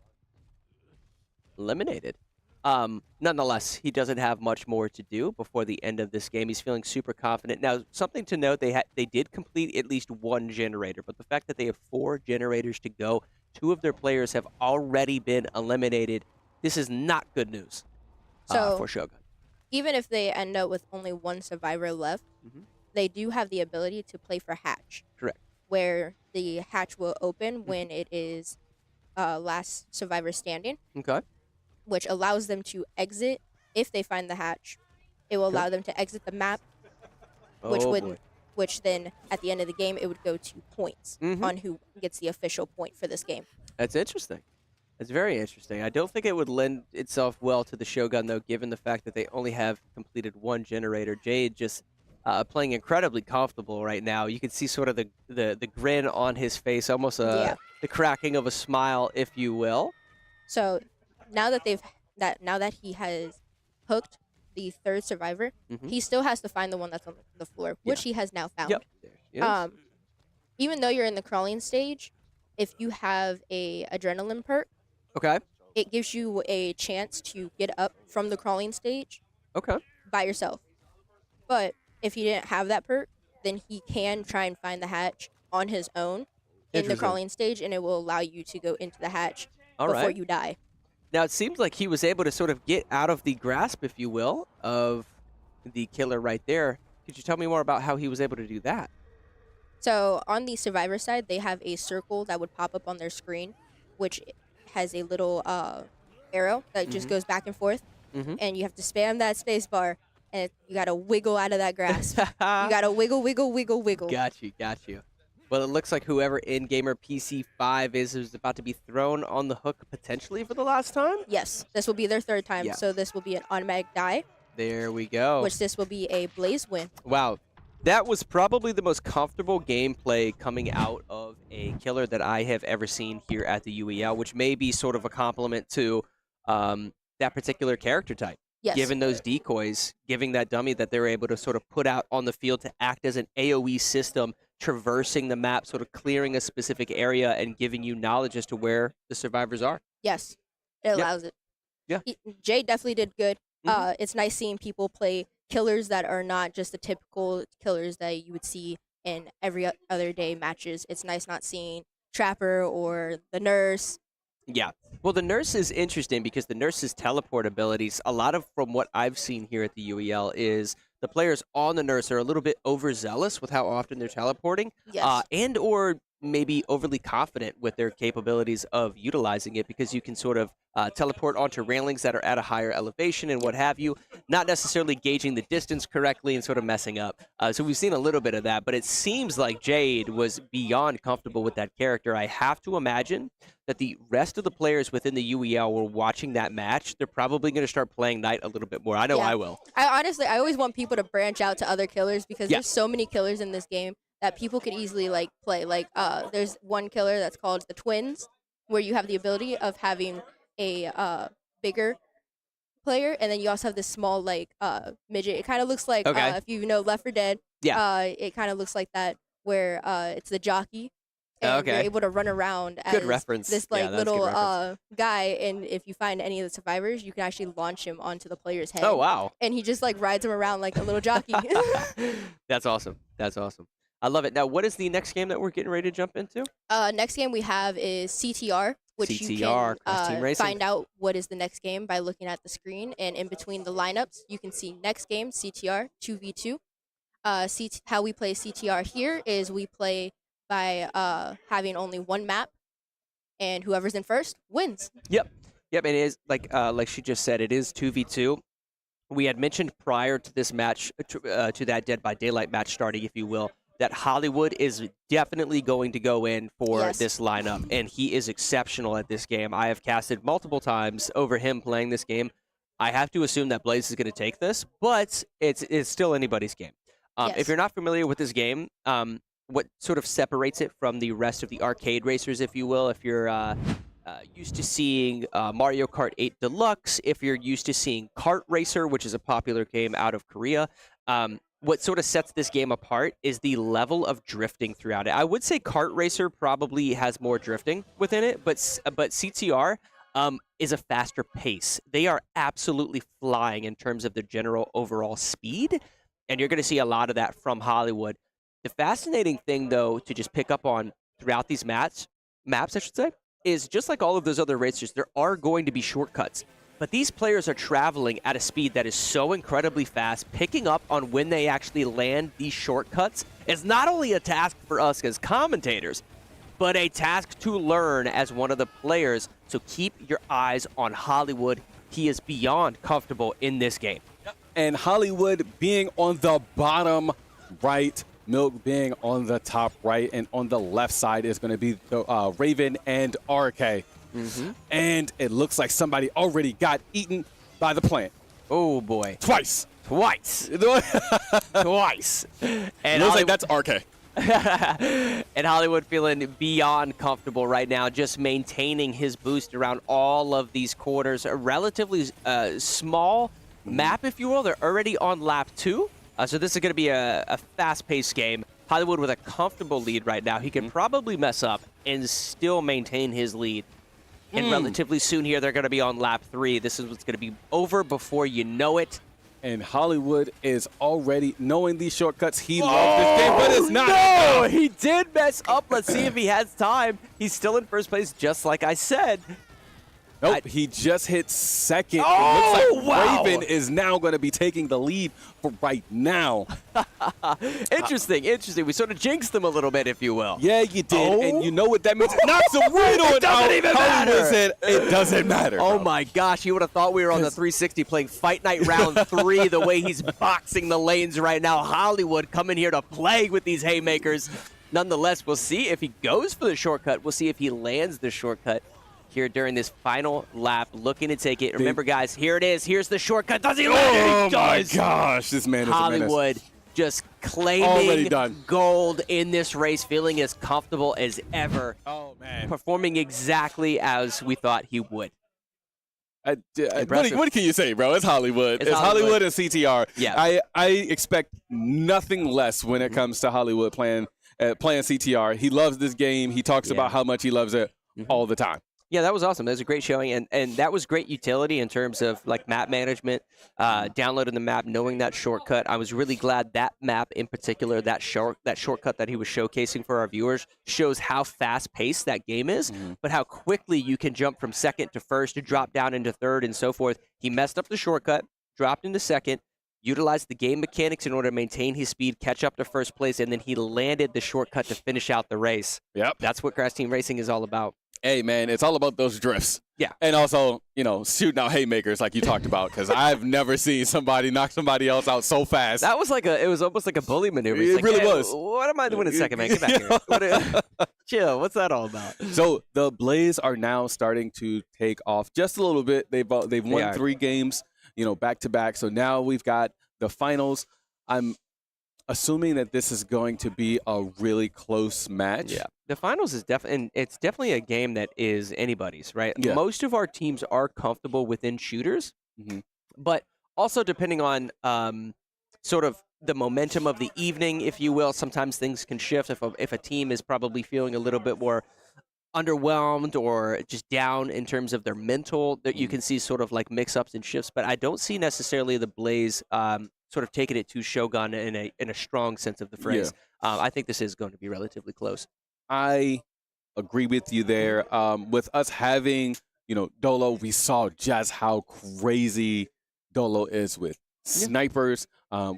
Speaker 12: eliminated. Nonetheless, he doesn't have much more to do before the end of this game. He's feeling super confident. Now, something to note, they did complete at least 1 generator, but the fact that they have 4 generators to go, 2 of their players have already been eliminated. This is not good news for Shogun.
Speaker 14: Even if they end up with only 1 survivor left, they do have the ability to play for hatch.
Speaker 12: Correct.
Speaker 14: Where the hatch will open when it is last survivor standing.
Speaker 12: Okay.
Speaker 14: Which allows them to exit if they find the hatch. It will allow them to exit the map, which then at the end of the game it would go to points on who gets the official point for this game.
Speaker 12: That's interesting. That's very interesting. I don't think it would lend itself well to the Shogun, though, given the fact that they only have completed 1 generator. Jade just playing incredibly comfortable right now. You can see sort of the grin on his face, almost the cracking of a smile, if you will.
Speaker 14: So now that he has hooked the 3rd survivor, he still has to find the one that's on the floor, which he has now found.
Speaker 12: Yep.
Speaker 14: Even though you're in the crawling stage, if you have a adrenaline perk, it gives you a chance to get up from the crawling stage by yourself. But if he didn't have that perk, then he can try and find the hatch on his own in the crawling stage, and it will allow you to go into the hatch before you die.
Speaker 12: Now, it seems like he was able to sort of get out of the grasp, if you will, of the killer right there. Could you tell me more about how he was able to do that?
Speaker 14: So on the survivor side, they have a circle that would pop up on their screen, which has a little arrow that just goes back and forth, and you have to spam that space bar, and you got to wiggle out of that grasp. You got to wiggle, wiggle, wiggle, wiggle.
Speaker 12: Got you. Well, it looks like whoever in-gamer PC5 is about to be thrown on the hook potentially for the last time?
Speaker 14: Yes, this will be their 3rd time, so this will be an automatic die.
Speaker 12: There we go.
Speaker 14: Which this will be a Blaze win.
Speaker 12: Wow. That was probably the most comfortable gameplay coming out of a killer that I have ever seen here at the UEL, which may be sort of a compliment to that particular character type.
Speaker 14: Yes.
Speaker 12: Given those decoys, giving that dummy that they're able to sort of put out on the field to act as an AoE system, traversing the map, sort of clearing a specific area and giving you knowledge as to where the survivors are.
Speaker 14: Yes, it allows it.
Speaker 12: Yeah.
Speaker 14: Jay definitely did good. It's nice seeing people play killers that are not just the typical killers that you would see in every other day matches. It's nice not seeing Trapper or the Nurse.
Speaker 12: Yeah. Well, the Nurse is interesting because the Nurse's teleport abilities, a lot of from what I've seen here at the UEL is the players on the Nurse are a little bit overzealous with how often they're teleporting.
Speaker 14: Yes.
Speaker 12: And or maybe overly confident with their capabilities of utilizing it because you can sort of teleport onto railings that are at a higher elevation and what have you, not necessarily gauging the distance correctly and sort of messing up. So we've seen a little bit of that, but it seems like Jade was beyond comfortable with that character. I have to imagine that the rest of the players within the UEL were watching that match. They're probably going to start playing Knight a little bit more. I know I will.
Speaker 14: I always want people to branch out to other killers because there's so many killers in this game that people could easily like play. Like there's one killer that's called the Twins, where you have the ability of having a bigger player, and then you also have this small like midget. It kind of looks like if you know Left 4 Dead.
Speaker 12: Yeah.
Speaker 14: It kind of looks like that, where it's the jockey. And you're able to run around as this like little guy, and if you find any of the survivors, you can actually launch him onto the player's head.
Speaker 12: Oh wow!
Speaker 14: And he just like rides him around like a little jockey.
Speaker 12: That's awesome. That's awesome. I love it. Now, what is the next game that we're getting ready to jump into?
Speaker 14: Next game we have is CTR, which you
Speaker 12: CTR,
Speaker 14: can
Speaker 12: Team Racing.
Speaker 14: find out what is the next game by looking at the screen. And in between the lineups, you can see next game, CTR, 2v2. How we play CTR here is we play by having only one map, and whoever's in first wins.
Speaker 12: Yep. And it is, like she just said, it is 2v2. We had mentioned prior to this match, to that Dead by Daylight match starting, if you will, that Hollywood is definitely going to go in for this lineup, and he is exceptional at this game. I have casted multiple times over him playing this game. I have to assume that Blaze is going to take this, but it's still anybody's game. If you're not familiar with this game, what sort of separates it from the rest of the arcade racers, if you will, if you're used to seeing Mario Kart 8 Deluxe, if you're used to seeing Kart Racer, which is a popular game out of Korea, what sort of sets this game apart is the level of drifting throughout it. I would say Kart Racer probably has more drifting within it, but CTR is a faster pace. They are absolutely flying in terms of the general overall speed, and you're going to see a lot of that from Hollywood. The fascinating thing, though, to just pick up on throughout these maps, I should say, is just like all of those other racers, there are going to be shortcuts. But these players are traveling at a speed that is so incredibly fast. Picking up on when they actually land these shortcuts is not only a task for us as commentators, but a task to learn as one of the players. So keep your eyes on Hollywood. He is beyond comfortable in this game.
Speaker 8: And Hollywood being on the bottom right, Milk being on the top right, and on the left side is going to be the Raven and RK. And it looks like somebody already got eaten by the plant.
Speaker 12: Oh, boy.
Speaker 8: Twice.
Speaker 12: Twice. And
Speaker 8: looks like that's RK.
Speaker 12: And Hollywood feeling beyond comfortable right now, just maintaining his boost around all of these quarters. A relatively small map, if you will. They're already on lap 2. So this is going to be a fast-paced game. Hollywood with a comfortable lead right now. He can probably mess up and still maintain his lead. And relatively soon here, they're going to be on lap 3. This is what's going to be over before you know it.
Speaker 8: And Hollywood is already knowing these shortcuts. He loves this game, but it's not.
Speaker 12: No, he did mess up. Let's see if he has time. He's still in first place, just like I said.
Speaker 8: Nope, he just hit second.
Speaker 12: Oh,
Speaker 8: it looks like
Speaker 12: wow.
Speaker 8: Raven is now going to be taking the lead for right now.
Speaker 12: Interesting. We sort of jinxed them a little bit, if you will.
Speaker 8: Yeah, you did. And you know what that means? It knocks him right on
Speaker 12: It doesn't even matter.
Speaker 8: Said, it doesn't matter.
Speaker 12: Oh, my gosh. You would have thought we were on the 360 playing Fight Night Round 3 the way he's boxing the lanes right now. Hollywood coming here to play with these haymakers. Nonetheless, we'll see if he goes for the shortcut. We'll see if he lands the shortcut here during this final lap, looking to take it. Remember, guys, here it is. Here's the shortcut. Does he land it? He does.
Speaker 8: My gosh, this man is
Speaker 12: Hollywood
Speaker 8: a menace.
Speaker 12: just claiming gold in this race, feeling as comfortable as ever.
Speaker 8: Oh, man.
Speaker 12: Performing exactly as we thought he would.
Speaker 8: What can you say, bro? It's Hollywood. It's Hollywood and CTR.
Speaker 12: Yeah.
Speaker 8: I expect nothing less when it comes to Hollywood playing CTR. He loves this game. He talks about how much he loves it all the time.
Speaker 12: Yeah, that was awesome. That was a great showing, and that was great utility in terms of like map management, downloading the map, knowing that shortcut. I was really glad that map in particular, that shortcut that he was showcasing for our viewers, shows how fast-paced that game is, but how quickly you can jump from second to first to drop down into third and so forth. He messed up the shortcut, dropped into second, utilized the game mechanics in order to maintain his speed, catch up to first place, and then he landed the shortcut to finish out the race.
Speaker 8: Yep.
Speaker 12: That's what Crash Team Racing is all about.
Speaker 8: Hey, man, it's all about those drifts.
Speaker 12: Yeah.
Speaker 8: And also, shooting out haymakers like you talked about, because I've never seen somebody knock somebody else out so fast.
Speaker 12: That was it was almost like a bully maneuver.
Speaker 8: It really was.
Speaker 12: What am I doing in second, man? Get back here. Chill. What's that all about?
Speaker 8: So the Blaze are now starting to take off just a little bit. They've won 3 games, back to back. So now we've got the finals. I'm assuming that this is going to be a really close match.
Speaker 12: Yeah. The finals is it's definitely a game that is anybody's, right?
Speaker 8: Yeah.
Speaker 12: Most of our teams are comfortable within shooters, but also depending on sort of the momentum of the evening, if you will, sometimes things can shift. If a team is probably feeling a little bit more underwhelmed or just down in terms of their mental, that you can see sort of like mix-ups and shifts, but I don't see necessarily the Blaze sort of taking it to Shogun in a strong sense of the phrase. I think this is going to be relatively close.
Speaker 8: I agree with you there. With us having, Dolo, we saw just how crazy Dolo is with snipers,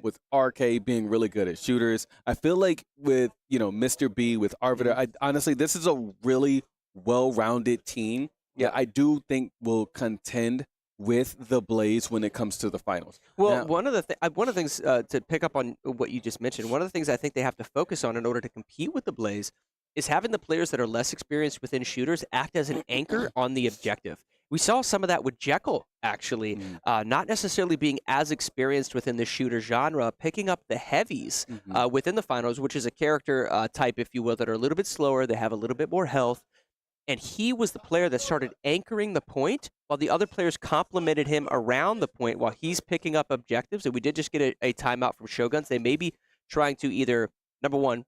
Speaker 8: with RK being really good at shooters. I feel like with, Mr. B, with Arbiter, honestly, this is a really well-rounded team. Yeah, I do think will contend with the Blaze when it comes to the finals.
Speaker 12: Well,
Speaker 8: now,
Speaker 12: one of the things to pick up on what you just mentioned, one of the things I think they have to focus on in order to compete with the Blaze is having the players that are less experienced within shooters act as an anchor on the objective. We saw some of that with Jekyll, actually, not necessarily being as experienced within the shooter genre, picking up the heavies within the finals, which is a character type, if you will, that are a little bit slower, they have a little bit more health. And he was the player that started anchoring the point while the other players complimented him around the point while he's picking up objectives. And we did just get a timeout from Shoguns. They may be trying to either, number one,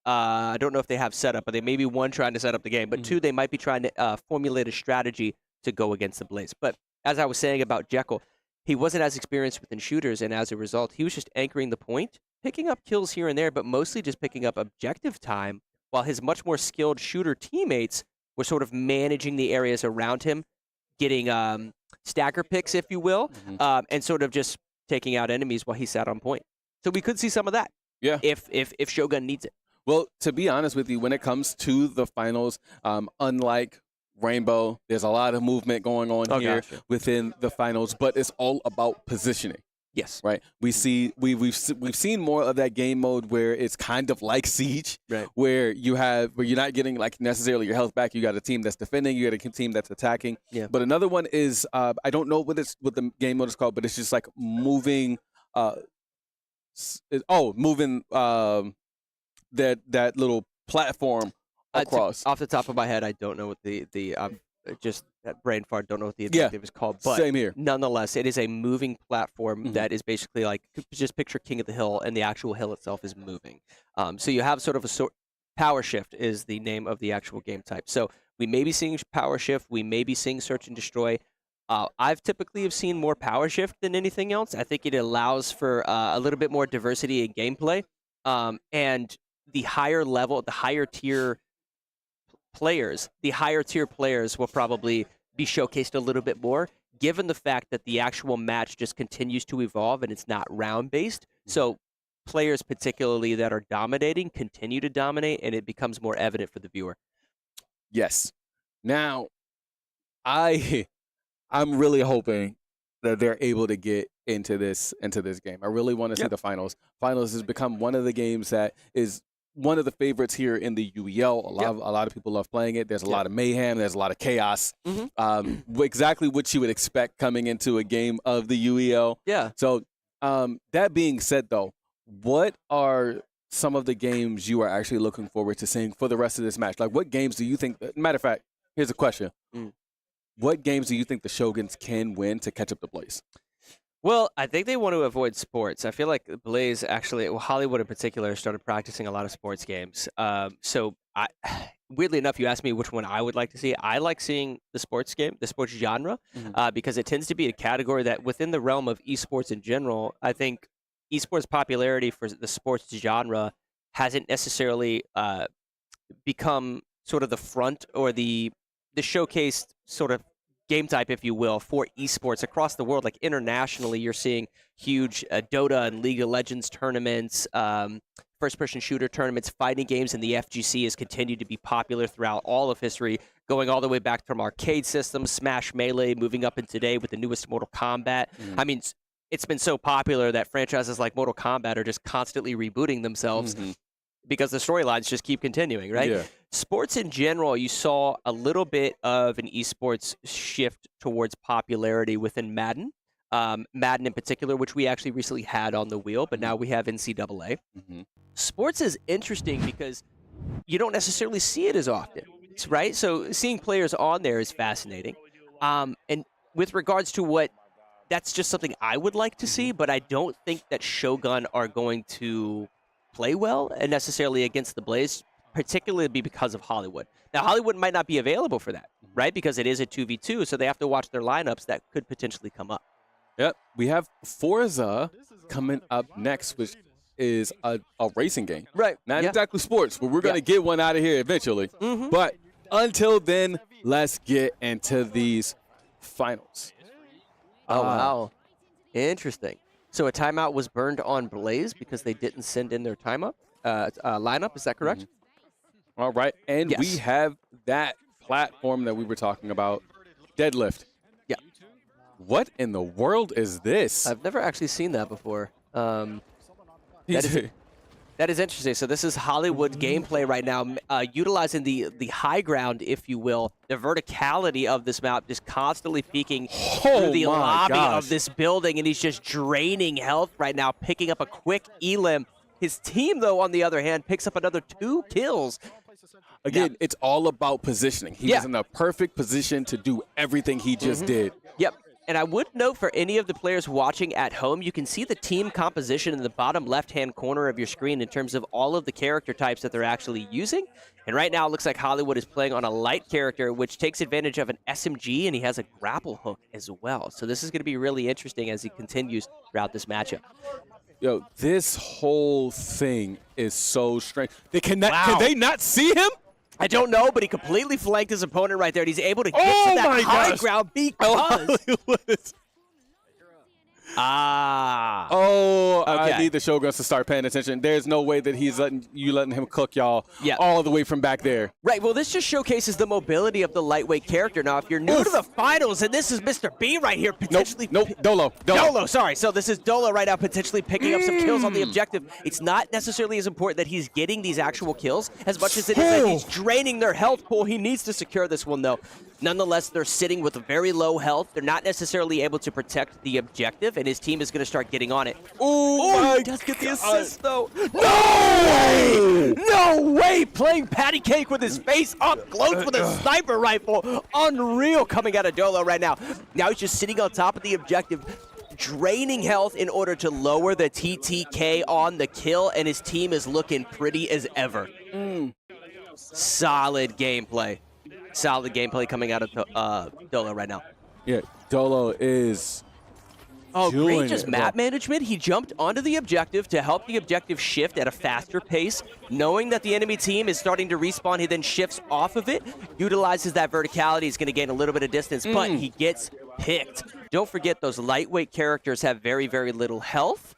Speaker 12: I don't know if they have setup, but they may be, one, trying to set up the game. But two, they might be trying to formulate a strategy to go against the Blaze. But as I was saying about Jekyll, he wasn't as experienced within shooters. And as a result, he was just anchoring the point, picking up kills here and there, but mostly just picking up objective time while his much more skilled shooter teammates were sort of managing the areas around him, getting stagger picks, if you will, and sort of just taking out enemies while he sat on point. So we could see some of that.
Speaker 8: Yeah.
Speaker 12: If Shogun needs it.
Speaker 8: Well, to be honest with you, when it comes to the finals, unlike Rainbow, there's a lot of movement going on here within the finals, but it's all about positioning.
Speaker 12: Yes.
Speaker 8: Right. We've seen more of that game mode where it's kind of like Siege, where you're not getting like necessarily your health back. You got a team that's defending, you got a team that's attacking.
Speaker 12: Yeah.
Speaker 8: But another one is I don't know what the game mode is called, but it's just like moving. Moving that little platform across.
Speaker 12: Off the top of my head, I don't know what the just that brain fart. Don't know what the objective is called. But
Speaker 8: same here.
Speaker 12: Nonetheless, it is a moving platform that is basically like, just picture King of the Hill, and the actual hill itself is moving. So you have sort of power shift is the name of the actual game type. So we may be seeing power shift. We may be seeing search and destroy. I've typically have seen more power shift than anything else. I think it allows for a little bit more diversity in gameplay, and the higher level, the higher tier players will probably be showcased a little bit more, given the fact that the actual match just continues to evolve and it's not round based. So players particularly that are dominating continue to dominate, and it becomes more evident for the viewer.
Speaker 8: Yes. Now, I'm really hoping that they're able to get into this game. I really want to see the finals. Finals has become one of the games that is one of the favorites here in the UEL. A lot of people love playing it. There's a lot of mayhem. There's a lot of chaos. Exactly what you would expect coming into a game of the UEL.
Speaker 12: Yeah.
Speaker 8: So that being said, though, what are some of the games you are actually looking forward to seeing for the rest of this match? Like, what games do you think? Matter of fact, here's a question. What games do you think the Shoguns can win to catch up to Blaze?
Speaker 12: Well, I think they want to avoid sports. I feel like Blaze actually, Hollywood in particular, started practicing a lot of sports games. So weirdly enough, you asked me which one I would like to see. I like seeing the sports game, the sports genre, because it tends to be a category that within the realm of esports in general, I think esports popularity for the sports genre hasn't necessarily become sort of the front or the showcased sort of game type, if you will, for esports across the world. Like internationally, you're seeing huge Dota and League of Legends tournaments, first-person shooter tournaments, fighting games, and the FGC has continued to be popular throughout all of history, going all the way back from arcade systems, Smash Melee, moving up in today with the newest Mortal Kombat. I mean, it's been so popular that franchises like Mortal Kombat are just constantly rebooting themselves because the storylines just keep continuing, right?
Speaker 8: Yeah.
Speaker 12: Sports in general, you saw a little bit of an esports shift towards popularity within Madden. Madden in particular, which we actually recently had on the wheel, but now we have NCAA. Sports is interesting because you don't necessarily see it as often, right? So seeing players on there is fascinating. And with regards to that's just something I would like to see, but I don't think that Shogun are going to play well and necessarily against the Blaze, particularly because of Hollywood. Now, Hollywood might not be available for that, right? Because it is a 2v2, so they have to watch their lineups that could potentially come up.
Speaker 8: Yep. We have Forza coming up next, which is a racing game.
Speaker 12: Right.
Speaker 8: Not exactly sports, but we're going to get one out of here eventually. But until then, let's get into these finals.
Speaker 12: Oh, wow. Interesting. So a timeout was burned on Blaze because they didn't send in their lineup. Is that correct?
Speaker 8: All right. And we have that platform that we were talking about, deadlift.
Speaker 12: Yeah.
Speaker 8: What in the world is this?
Speaker 12: I've never actually seen that before. That is interesting. So this is Hollywood gameplay right now, utilizing the high ground, if you will, the verticality of this map, just constantly peeking through the lobby of this building, and he's just draining health right now, picking up a quick elim. His team, though, on the other hand, picks up another 2 kills.
Speaker 8: Again, it's all about positioning. He was in the perfect position to do everything he just did.
Speaker 12: Yep. And I would note for any of the players watching at home, you can see the team composition in the bottom left-hand corner of your screen in terms of all of the character types that they're actually using. And right now it looks like Hollywood is playing on a light character, which takes advantage of an SMG, and he has a grapple hook as well. So this is going to be really interesting as he continues throughout this matchup.
Speaker 8: Yo, this whole thing is so strange. Can they not see him?
Speaker 12: I don't know, but he completely flanked his opponent right there, and he's able to get to that high ground because...
Speaker 8: I need the Shoguns to start paying attention. There's no way that he's letting him cook y'all all the way from back there.
Speaker 12: Right, well, this just showcases the mobility of the lightweight character. Now, if you're new to the finals, and this is Mr. B right here, potentially...
Speaker 8: Nope, Dolo.
Speaker 12: Dolo, sorry. So this is Dolo right now, potentially picking up some kills on the objective. It's not necessarily as important that he's getting these actual kills as much as it is that he's draining their health pool. He needs to secure this one, though. Nonetheless, they're sitting with a very low health. They're not necessarily able to protect the objective, and his team is going to start getting on it.
Speaker 8: He
Speaker 12: does get the assist, though. No way! No way! Playing patty cake with his face up close with a sniper rifle. Unreal coming out of Dolo right now. Now he's just sitting on top of the objective, draining health in order to lower the TTK on the kill, and his team is looking pretty as ever. Solid gameplay. Solid gameplay coming out of Dolo right now.
Speaker 8: Yeah, Dolo is
Speaker 12: great just map management. He jumped onto the objective to help the objective shift at a faster pace. Knowing that the enemy team is starting to respawn, he then shifts off of it, utilizes that verticality. He's going to gain a little bit of distance, but he gets picked. Don't forget, those lightweight characters have very, very little health,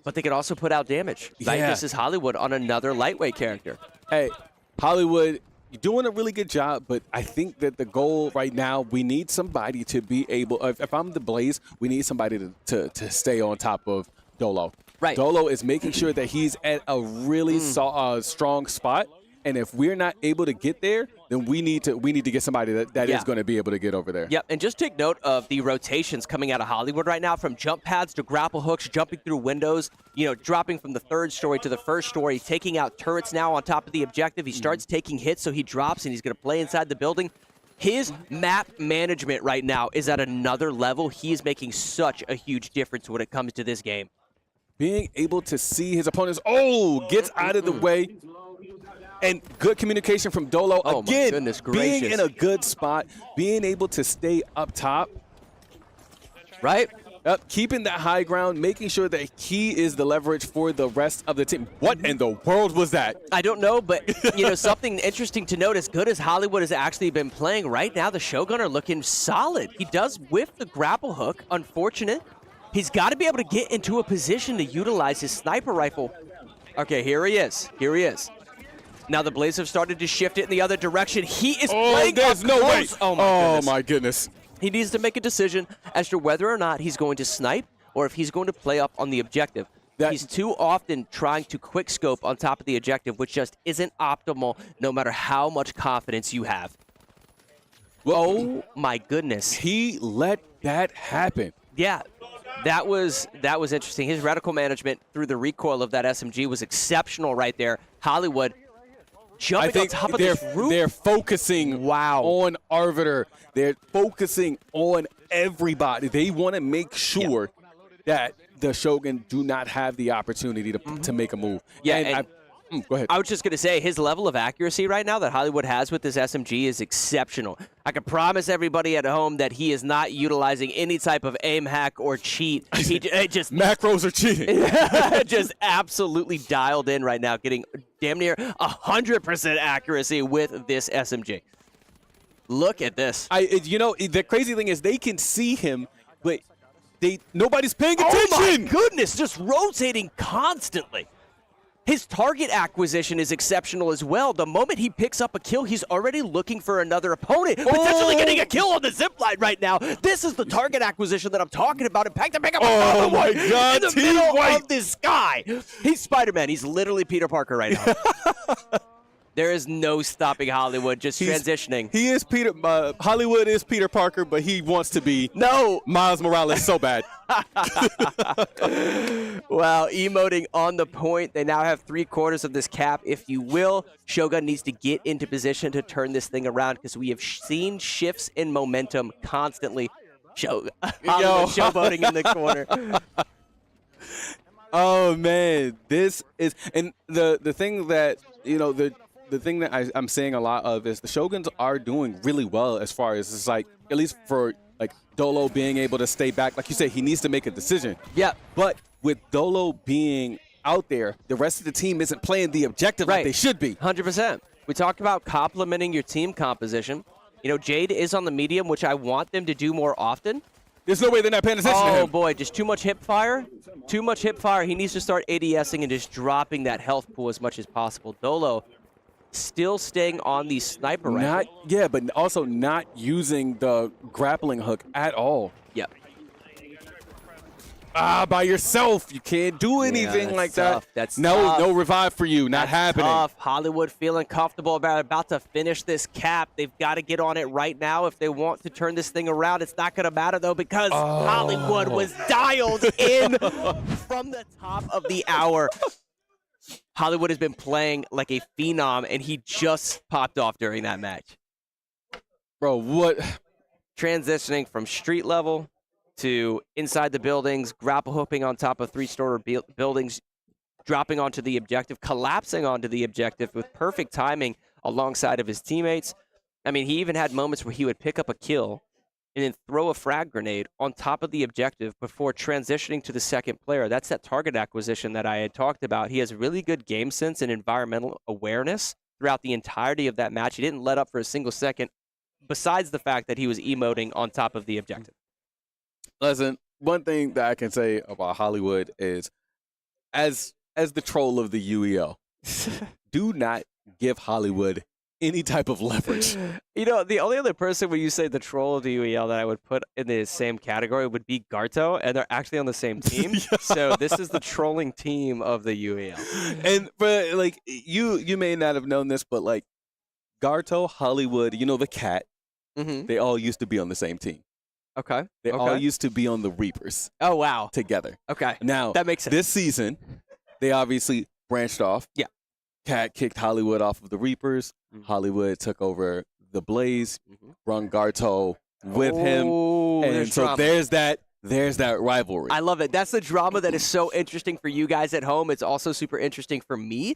Speaker 12: but they can also put out damage. Like this is Hollywood on another lightweight character.
Speaker 8: Hey, Hollywood, you're doing a really good job, but I think that the goal right now, we need somebody to be able, if I'm the Blaze, we need somebody to stay on top of Dolo.
Speaker 12: Right.
Speaker 8: Dolo is making sure that he's at a really strong spot, and if we're not able to get there, then we need to get somebody that is going to be able to get over there.
Speaker 12: Yep, and just take note of the rotations coming out of Hollywood right now, from jump pads to grapple hooks, jumping through windows, dropping from the 3rd story to the 1st story, taking out turrets now on top of the objective. He starts taking hits, so he drops, and he's going to play inside the building. His map management right now is at another level. He is making such a huge difference when it comes to this game.
Speaker 8: Being able to see his opponents, gets out of the way. And good communication from Dolo. Again,
Speaker 12: my goodness gracious.
Speaker 8: Being in a good spot, being able to stay up top.
Speaker 12: Right?
Speaker 8: Keeping that high ground, making sure that he is the leverage for the rest of the team. What in the world was that?
Speaker 12: I don't know, but something interesting to note, as good as Hollywood has actually been playing, right now the Shogun are looking solid. He does whiff the grapple hook, unfortunate. He's got to be able to get into a position to utilize his sniper rifle. Okay, here he is. Here he is. Now the Blaze have started to shift it in the other direction. He is playing
Speaker 8: there's no way.
Speaker 12: Oh,
Speaker 8: my goodness.
Speaker 12: He needs to make a decision as to whether or not he's going to snipe or if he's going to play up on the objective. He's too often trying to quick scope on top of the objective, which just isn't optimal no matter how much confidence you have. Oh my goodness.
Speaker 8: He let that happen.
Speaker 12: Yeah. That was interesting. His reticle management through the recoil of that SMG was exceptional right there. Hollywood jumping on top of this roof.
Speaker 8: They're focusing on Arbiter. They're focusing on everybody. They want to make sure that the Shogun do not have the opportunity to make a move.
Speaker 12: Yeah,
Speaker 8: Go ahead.
Speaker 12: I was just going to say his level of accuracy right now that Hollywood has with this SMG is exceptional. I can promise everybody at home that he is not utilizing any type of aim hack or cheat. He just
Speaker 8: macros are cheating.
Speaker 12: Just absolutely dialed in right now, getting damn near 100% accuracy with this SMG. Look at this.
Speaker 8: The crazy thing is they can see him, but nobody's paying attention.
Speaker 12: Oh my goodness, just rotating constantly. His target acquisition is exceptional as well. The moment he picks up a kill, he's already looking for another opponent, potentially getting a kill on the zipline right now. This is the target acquisition that I'm talking about. In fact, to pick up another one in the middle of the sky. He's Spider-Man. He's literally Peter Parker right now. There is no stopping Hollywood, just transitioning.
Speaker 8: He is Hollywood is Peter Parker, but he wants to be Miles Morales so bad.
Speaker 12: Wow, emoting on the point. They now have 3/4 of this cap, if you will. Shogun needs to get into position to turn this thing around because we have seen shifts in momentum constantly. Hollywood showboating in the corner.
Speaker 8: Oh man, this is, and the thing that the thing that I'm seeing a lot of is the Shoguns are doing really well as far as it's like, at least for like Dolo being able to stay back. Like you said, he needs to make a decision.
Speaker 12: Yeah.
Speaker 8: But with Dolo being out there, the rest of the team isn't playing the objective like they should be.
Speaker 12: 100%. We talked about complementing your team composition. Jade is on the medium, which I want them to do more often.
Speaker 8: There's no way they're not paying attention to him.
Speaker 12: Oh boy, just too much hip fire. Too much hip fire. He needs to start ADSing and just dropping that health pool as much as possible. Dolo still staying on the sniper rifle.
Speaker 8: But also not using the grappling hook at all.
Speaker 12: Yep.
Speaker 8: By yourself. You can't do anything like
Speaker 12: tough.
Speaker 8: that.
Speaker 12: That's
Speaker 8: no
Speaker 12: tough.
Speaker 8: revive for you. Not happening.
Speaker 12: Tough. Hollywood feeling comfortable about to finish this cap. They've got to get on it right now if they want to turn this thing around. It's not going to matter, though, because Hollywood was dialed in from the top of the hour. Hollywood has been playing like a phenom, and he just popped off during that match.
Speaker 8: Bro, what?
Speaker 12: Transitioning from street level to inside the buildings, grapple hooping on top of 3-story buildings, dropping onto the objective, collapsing onto the objective with perfect timing alongside of his teammates. I mean, he even had moments where he would pick up a kill and then throw a frag grenade on top of the objective before transitioning to the second player. That's that target acquisition that I had talked about. He has really good game sense and environmental awareness throughout the entirety of that match. He didn't let up for a single second, besides the fact that he was emoting on top of the objective.
Speaker 8: Listen, one thing that I can say about Hollywood is, as the troll of the UEL, do not give Hollywood any type of leverage.
Speaker 12: The only other person when you say the troll of the UEL that I would put in the same category would be Garto, and they're actually on the same team. So this is the trolling team of the UEL.
Speaker 8: And but like you may not have known this, but like Garto, Hollywood, the cat, they all used to be on the same team.
Speaker 12: Okay.
Speaker 8: They all used to be on the Reapers.
Speaker 12: Oh wow.
Speaker 8: Together.
Speaker 12: Okay.
Speaker 8: Now
Speaker 12: that makes sense.
Speaker 8: This season, they obviously branched off.
Speaker 12: Yeah.
Speaker 8: Cat kicked Hollywood off of the Reapers. Hollywood took over the Blaze, brung Garto with him. And so there's that rivalry.
Speaker 12: I love it. That's the drama that is so interesting for you guys at home. It's also super interesting for me,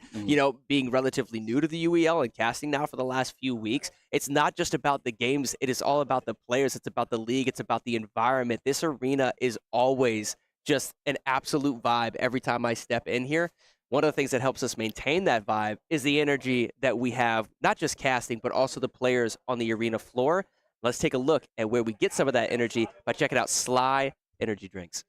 Speaker 12: being relatively new to the UEL and casting now for the last few weeks. It's not just about the games. It is all about the players. It's about the league. It's about the environment. This arena is always just an absolute vibe every time I step in here. One of the things that helps us maintain that vibe is the energy that we have, not just casting, but also the players on the arena floor. Let's take a look at where we get some of that energy by checking out Sly Energy Drinks.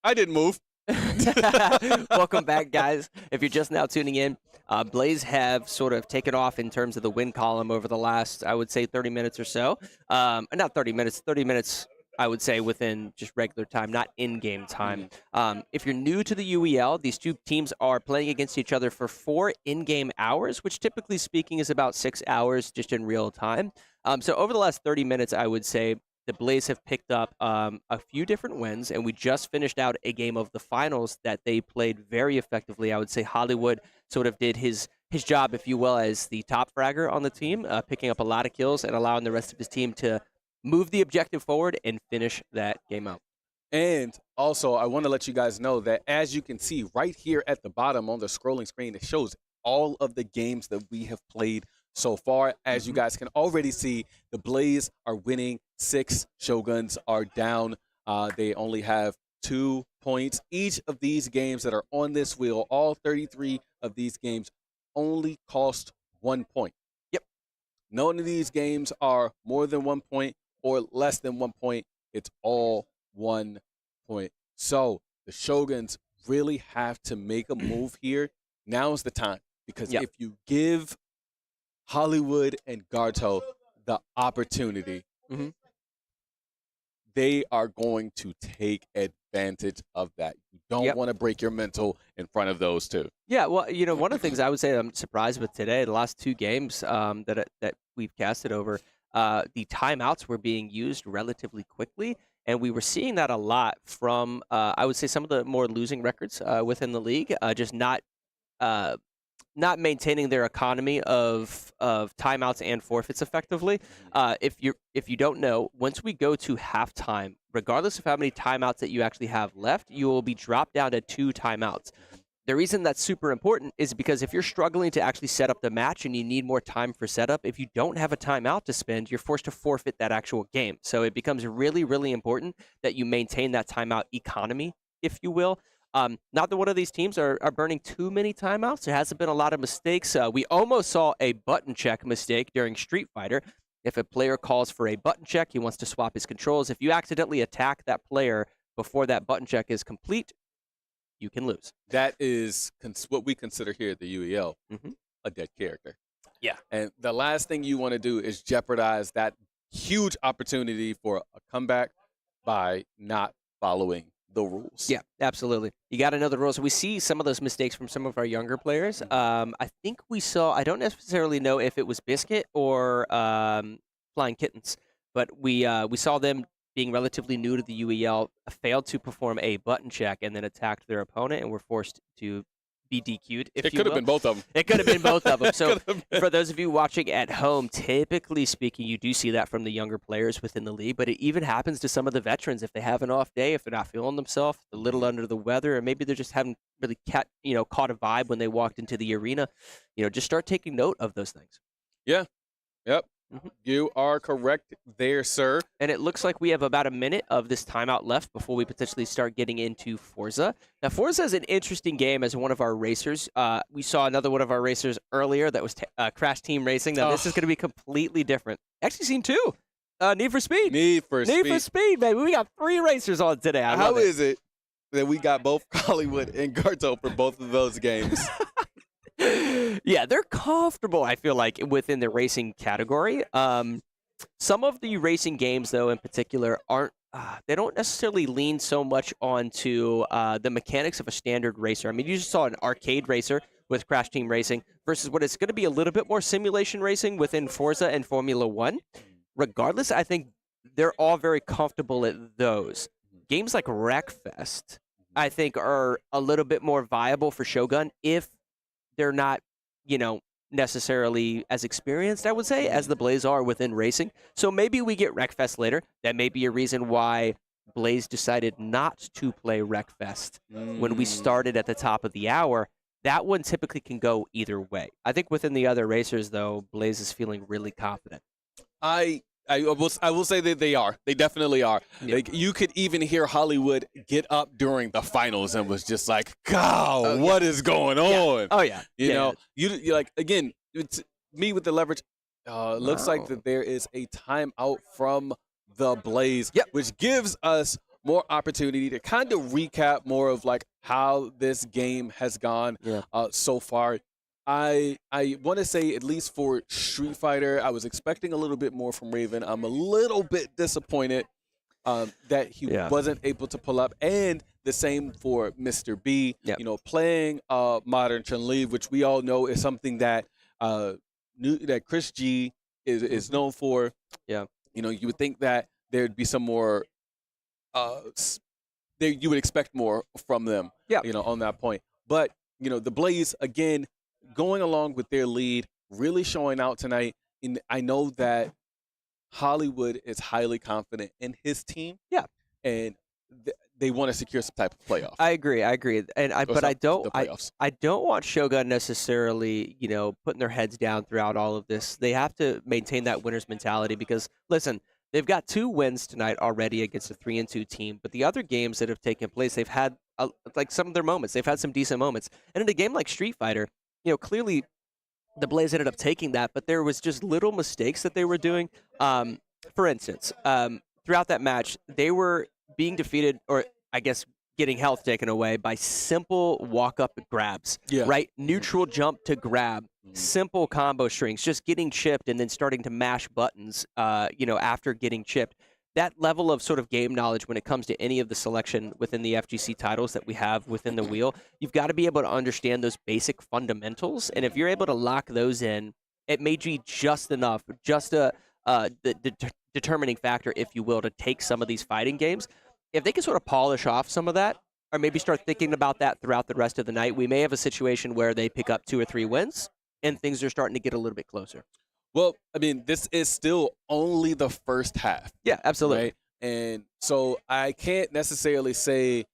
Speaker 8: I didn't move.
Speaker 12: Welcome back, guys. If you're just now tuning in, Blaze have sort of taken off in terms of the win column over the last, I would say, 30 minutes or so. Not 30 minutes, 30 minutes, I would say, within just regular time, not in-game time. If you're new to the UEL, these two teams are playing against each other for 4 in-game hours, which typically speaking is about 6 hours just in real time. So over the last 30 minutes, I would say the Blaze have picked up a few different wins, and we just finished out a game of the finals that they played very effectively. I would say Hollywood sort of did his job, if you will, as the top fragger on the team, picking up a lot of kills and allowing the rest of his team to move the objective forward and finish that game out.
Speaker 8: And also, I want to let you guys know that as you can see right here at the bottom on the scrolling screen, it shows all of the games that we have played so far. As you guys can already see, the Blaze are winning 6. Shoguns are down. They only have 2 points. Each of these games that are on this wheel, all 33 of these games, only cost 1 point.
Speaker 12: Yep.
Speaker 8: None of these games are more than 1 point or less than 1 point. It's all 1 point. So the Shoguns really have to make a move here. Now's the time. Because if you give Hollywood and Garto the opportunity, they are going to take advantage of that. You don't want to break your mental in front of those two.
Speaker 12: Yeah, well, you know, one of the things I would say I'm surprised with today, the last 2 games that we've casted over, the timeouts were being used relatively quickly, and we were seeing that a lot from, I would say, some of the more losing records within the league, just not maintaining their economy of timeouts and forfeits effectively. If you don't know, once we go to halftime, regardless of how many timeouts that you actually have left, you will be dropped down to 2 timeouts. The reason that's super important is because if you're struggling to actually set up the match and you need more time for setup, if you don't have a timeout to spend, you're forced to forfeit that actual game. So it becomes really, really important that you maintain that timeout economy, if you will. Not that one of these teams are burning too many timeouts. There hasn't been a lot of mistakes. We almost saw a button check mistake during Street Fighter. If a player calls for a button check, he wants to swap his controls. If you accidentally attack that player before that button check is complete, you can lose.
Speaker 8: That is what we consider here at the UEL a dead character.
Speaker 12: Yeah.
Speaker 8: And the last thing you want to do is jeopardize that huge opportunity for a comeback by not following the rules.
Speaker 12: Yeah, absolutely. You got to know the rules. We see some of those mistakes from some of our younger players. I think we saw, I don't necessarily know if it was Biscuit or Flying Kittens, but we saw them being relatively new to the UEL, failed to perform a button check and then attacked their opponent and were forced to be DQ'd.
Speaker 8: It could have been both of them.
Speaker 12: It could have been both of them. So for those of you watching at home, typically speaking, you do see that from the younger players within the league, but it even happens to some of the veterans if they have an off day, if they're not feeling themselves, a little under the weather, or maybe they're just haven't really caught a vibe when they walked into the arena. Just start taking note of those things.
Speaker 8: Yeah. Yep. You are correct there, sir.
Speaker 12: And it looks like we have about a minute of this timeout left before we potentially start getting into Forza. Now, Forza is an interesting game as one of our racers. We saw another one of our racers earlier that was Crash Team Racing. Now, this is going to be completely different. Actually, seen 2. Need for Speed.
Speaker 8: Need for
Speaker 12: Speed, baby. We got 3 racers on today.
Speaker 8: How is it that we got both Hollywood and Garto for both of those games?
Speaker 12: Yeah, they're comfortable, I feel like, within the racing category. Some of the racing games, though, in particular, aren't they don't necessarily lean so much onto the mechanics of a standard racer. I mean, you just saw an arcade racer with Crash Team Racing versus what it's going to be a little bit more simulation racing within Forza and Formula 1. Regardless, I think they're all very comfortable at those. Games like Wreckfest, I think, are a little bit more viable for Shogun if they're not, necessarily as experienced, I would say, as the Blaze are within racing. So maybe we get Wreckfest later. That may be a reason why Blaze decided not to play Wreckfest when we started at the top of the hour. That one typically can go either way. I think within the other racers, though, Blaze is feeling really confident.
Speaker 8: I will say that they are. They definitely are. Yeah. Like, you could even hear Hollywood get up during the finals and was just like, "God, what is going on?"
Speaker 12: Oh yeah.
Speaker 8: You like, again, it's me with the leverage. Looks like that there is a timeout from the Blaze, which gives us more opportunity to kind of recap more of like how this game has gone so far. I want to say, at least for Street Fighter, I was expecting a little bit more from Raven. I'm a little bit disappointed that he wasn't able to pull up. And the same for Mr. B.
Speaker 12: Yep.
Speaker 8: You know, playing modern Chun-Li, which we all know is something that that Chris G is known for.
Speaker 12: Yeah.
Speaker 8: You know, you would think that there'd be some more. You would expect more from them.
Speaker 12: Yeah.
Speaker 8: You know, on that point. But you know, the Blaze again going along with their lead, really showing out tonight. And I know that Hollywood is highly confident in his team.
Speaker 12: Yeah.
Speaker 8: And they want to secure some type of playoff.
Speaker 12: I agree, and I don't want Shogun necessarily, you know, putting their heads down throughout all of this. They have to maintain that winner's mentality because, listen, they've got 2 wins tonight already against a 3-2 team. But the other games that have taken place, they've had like some of their moments. They've had some decent moments. And in a game like Street Fighter, you know, clearly the Blaze ended up taking that, but there was just little mistakes that they were doing. For instance, throughout that match, they were being defeated, or I guess getting health taken away by simple walk-up grabs, right? Neutral jump to grab, simple combo strings, just getting chipped and then starting to mash buttons, you know, after getting chipped. That level of sort of game knowledge when it comes to any of the selection within the FGC titles that we have within the wheel, you've got to be able to understand those basic fundamentals. And if you're able to lock those in, it may be just enough, just the determining factor, if you will, to take some of these fighting games. If they can sort of polish off some of that, or maybe start thinking about that throughout the rest of the night, we may have a situation where they pick up 2 or 3 wins, and things are starting to get a little bit closer.
Speaker 8: Well, I mean, this is still only the first half.
Speaker 12: Yeah, absolutely.
Speaker 8: Right? And so I can't necessarily say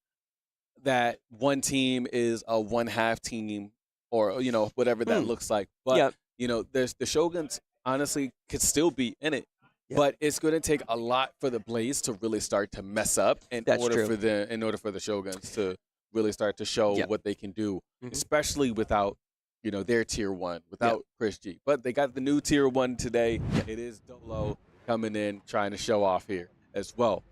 Speaker 8: that one team is a one-half team or, you know, whatever that looks like. But, you know, there's the Shoguns honestly could still be in it. But it's going to take a lot for the Blaze to really start to mess up in order for the Shoguns to really start to show what they can do, especially without, you know, their tier 1, without Chris G. But they got the new tier 1 today. It is Dolo coming in trying to show off here as well.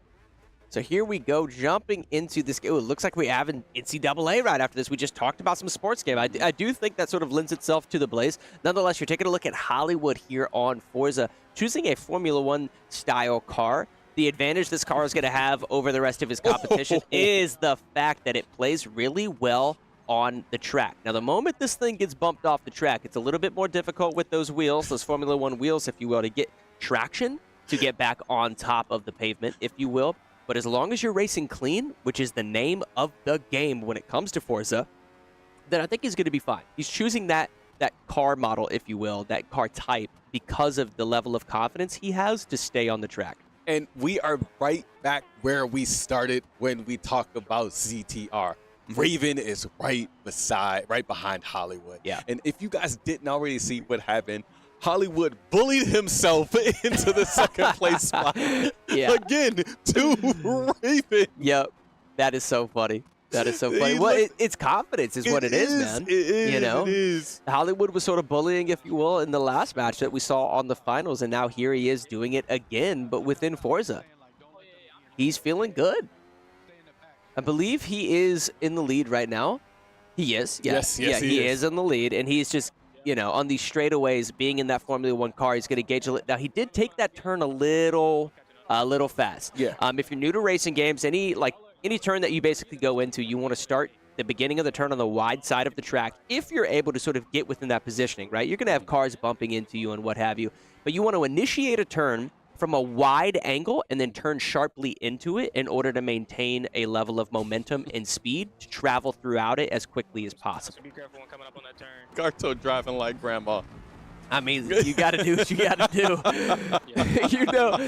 Speaker 12: So here we go, jumping into this game. It looks like we have an NCAA right after this. We just talked about some sports game. I do think that sort of lends itself to the Blaze. Nonetheless, you're taking a look at Hollywood here on Forza, choosing a Formula 1 style car. The advantage this car is going to have over the rest of his competition is the fact that it plays really well on the track. Now, the moment this thing gets bumped off the track, it's a little bit more difficult with those wheels, those Formula 1 wheels, if you will, to get traction, to get back on top of the pavement, if you will. But as long as you're racing clean, which is the name of the game when it comes to Forza, then I think he's going to be fine. He's choosing that car model, if you will, that car type, because of the level of confidence he has to stay on the track.
Speaker 8: And we are right back where we started when we talk about ZTR. Raven is right behind Hollywood.
Speaker 12: Yeah.
Speaker 8: And if you guys didn't already see what happened, Hollywood bullied himself into the second place spot. Again, to Raven.
Speaker 12: Yep. That is so funny. That is so funny. Well, it's confidence is what it is, man. You know?
Speaker 8: It is.
Speaker 12: Hollywood was sort of bullying, if you will, in the last match that we saw on the finals, and now here he is doing it again, but within Forza. He's feeling good. I believe he is in the lead right now. He is.
Speaker 8: Yes,
Speaker 12: he is in the lead, and he's just, you know, on these straightaways, being in that Formula 1 car, he's going to gauge a little. Now, he did take that turn a little fast.
Speaker 8: Yeah.
Speaker 12: If you're new to racing games, any turn that you basically go into, you want to start the beginning of the turn on the wide side of the track if you're able to sort of get within that positioning, right? You're going to have cars bumping into you and what have you, but you want to initiate a turn from a wide angle and then turn sharply into it in order to maintain a level of momentum and speed to travel throughout it as quickly as possible.
Speaker 13: Be careful when coming up on that turn.
Speaker 8: Garto driving like grandma.
Speaker 12: I mean, you got to do what you got to do. You know,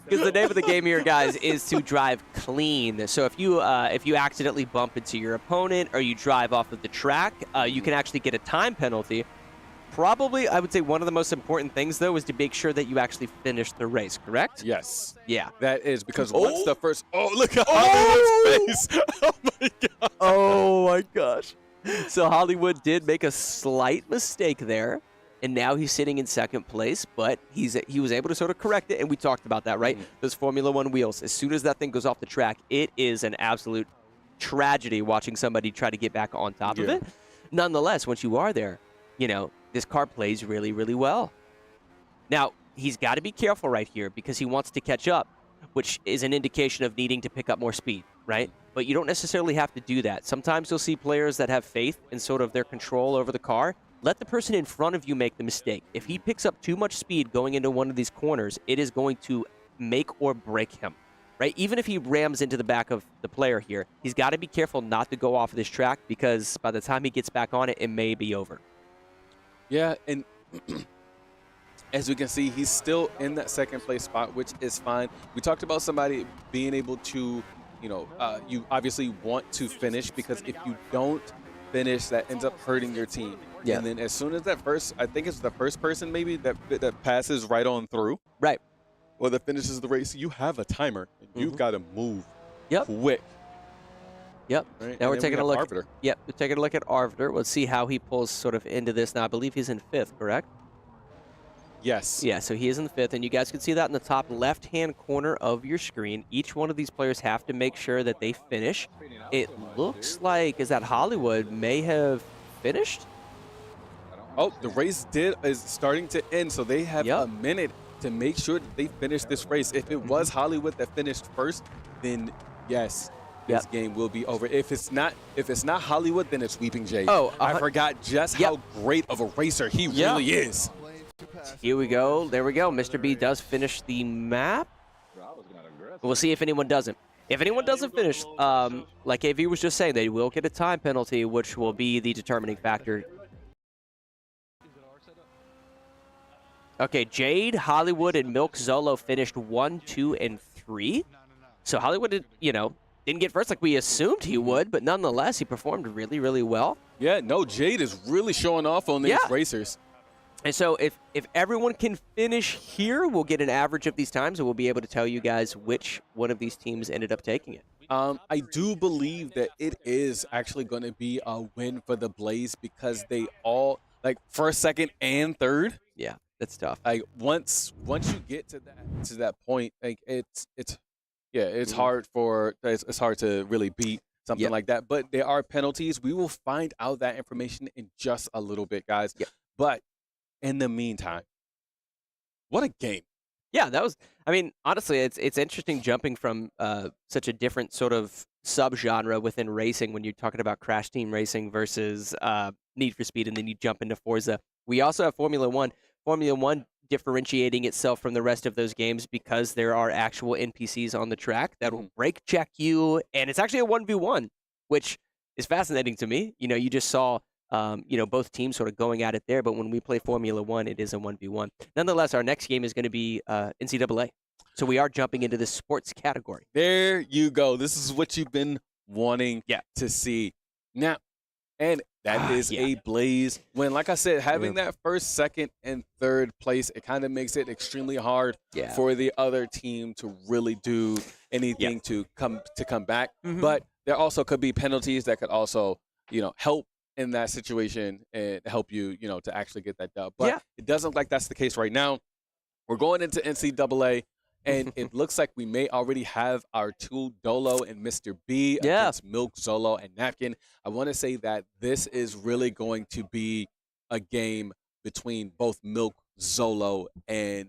Speaker 12: because the name of the game here, guys, is to drive clean. So if you accidentally bump into your opponent or you drive off of the track, you can actually get a time penalty. Probably, I would say one of the most important things, though, is to make sure that you actually finish the race, correct?
Speaker 8: Yes.
Speaker 12: Yeah.
Speaker 8: That is because once the first... Oh, look at Hollywood's face. Oh, my God.
Speaker 12: Oh, my gosh. So Hollywood did make a slight mistake there, and now he's sitting in second place, but he was able to sort of correct it, and we talked about that, right? Those Formula 1 wheels, as soon as that thing goes off the track, it is an absolute tragedy watching somebody try to get back on top of it. Nonetheless, once you are there, this car plays really, really well. Now, he's got to be careful right here because he wants to catch up, which is an indication of needing to pick up more speed, right? But you don't necessarily have to do that. Sometimes you'll see players that have faith in sort of their control over the car. Let the person in front of you make the mistake. If he picks up too much speed going into one of these corners, it is going to make or break him, right? Even if he rams into the back of the player here, he's got to be careful not to go off of this track because by the time he gets back on it, it may be over.
Speaker 8: Yeah, and as we can see, he's still in that second place spot, which is fine. We talked about somebody being able to, you obviously want to finish because if you don't finish, that ends up hurting your team. Yeah. And then as soon as that first, I think it's the first person maybe that passes right on through.
Speaker 12: Right.
Speaker 8: Or that finishes the race, you have a timer. And you've got to move quick.
Speaker 12: Yep.
Speaker 8: Right?
Speaker 12: Now we're taking a look.
Speaker 8: Arbiter.
Speaker 12: Yep. We're taking a look at Arbiter. Let's see how he pulls sort of into this. Now I believe he's in 5th, correct?
Speaker 8: Yes.
Speaker 12: Yeah, so he is in the 5th, and you guys can see that in the top left-hand corner of your screen. Each one of these players have to make sure that they finish. It looks like, is that Hollywood may have finished?
Speaker 8: Oh, the race is starting to end, so they have a minute to make sure that they finish this race. If it was Hollywood that finished first, then yes, this game will be over. If it's not Hollywood, then it's Weeping Jade.
Speaker 12: Oh,
Speaker 8: I forgot just how great of a racer he really is.
Speaker 12: Here we go. There we go. Mr. B does finish the map. We'll see if anyone doesn't. If anyone doesn't finish, like AV was just saying, they will get a time penalty, which will be the determining factor. Okay, Jade, Hollywood, and Milk Zolo finished 1, 2, and 3. So Hollywood, didn't get first like we assumed he would, but nonetheless, he performed really, really well.
Speaker 8: Yeah, no, Jade is really showing off on these racers.
Speaker 12: And so if everyone can finish here, we'll get an average of these times, and we'll be able to tell you guys which one of these teams ended up taking it.
Speaker 8: I do believe that it is actually going to be a win for the Blaze because they all, like, first, second, and third.
Speaker 12: Yeah, that's tough.
Speaker 8: Like, once you get to that point, like, it's hard it's hard to really beat something like that. But there are penalties. We will find out that information in just a little bit, guys.
Speaker 12: Yep.
Speaker 8: But in the meantime, what a game.
Speaker 12: Yeah, that was, honestly, it's interesting jumping from such a different sort of subgenre within racing when you're talking about Crash Team Racing versus Need for Speed, and then you jump into Forza. We also have Formula One. Formula One differentiating itself from the rest of those games because there are actual NPCs on the track that will brake check you, and it's actually a 1v1, which is fascinating to me. You just saw both teams sort of going at it there, but when we play Formula One, it is a 1v1. Nonetheless, our next game is going to be NCAA. So we are jumping into the sports category.
Speaker 8: There you go. This is what you've been wanting to see. Now, and that is a Blaze win. Like I said, having that first, second, and third place, it kind of makes it extremely hard for the other team to really do anything to come back. But there also could be penalties that could also, help in that situation and help you, to actually get that dub. But it doesn't look like that's the case right now. We're going into NCAA, and it looks like we may already have our two Dolo and Mr. B against Milk, Zolo, and Napkin. I want to say that this is really going to be a game between both Milk, Zolo, and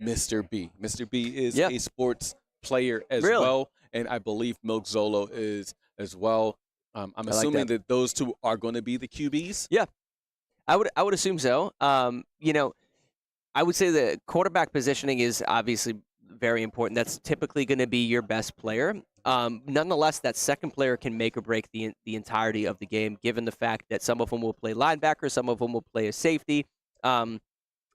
Speaker 8: Mr. B. Mr. B is a sports player as well, and I believe Milk Zolo is as well. I'm assuming that those two are going to be the QBs.
Speaker 12: Yeah, I would assume so. I would say the quarterback positioning is obviously very important. That's typically going to be your best player. Nonetheless, that second player can make or break the entirety of the game, given the fact that some of them will play linebacker, some of them will play a safety.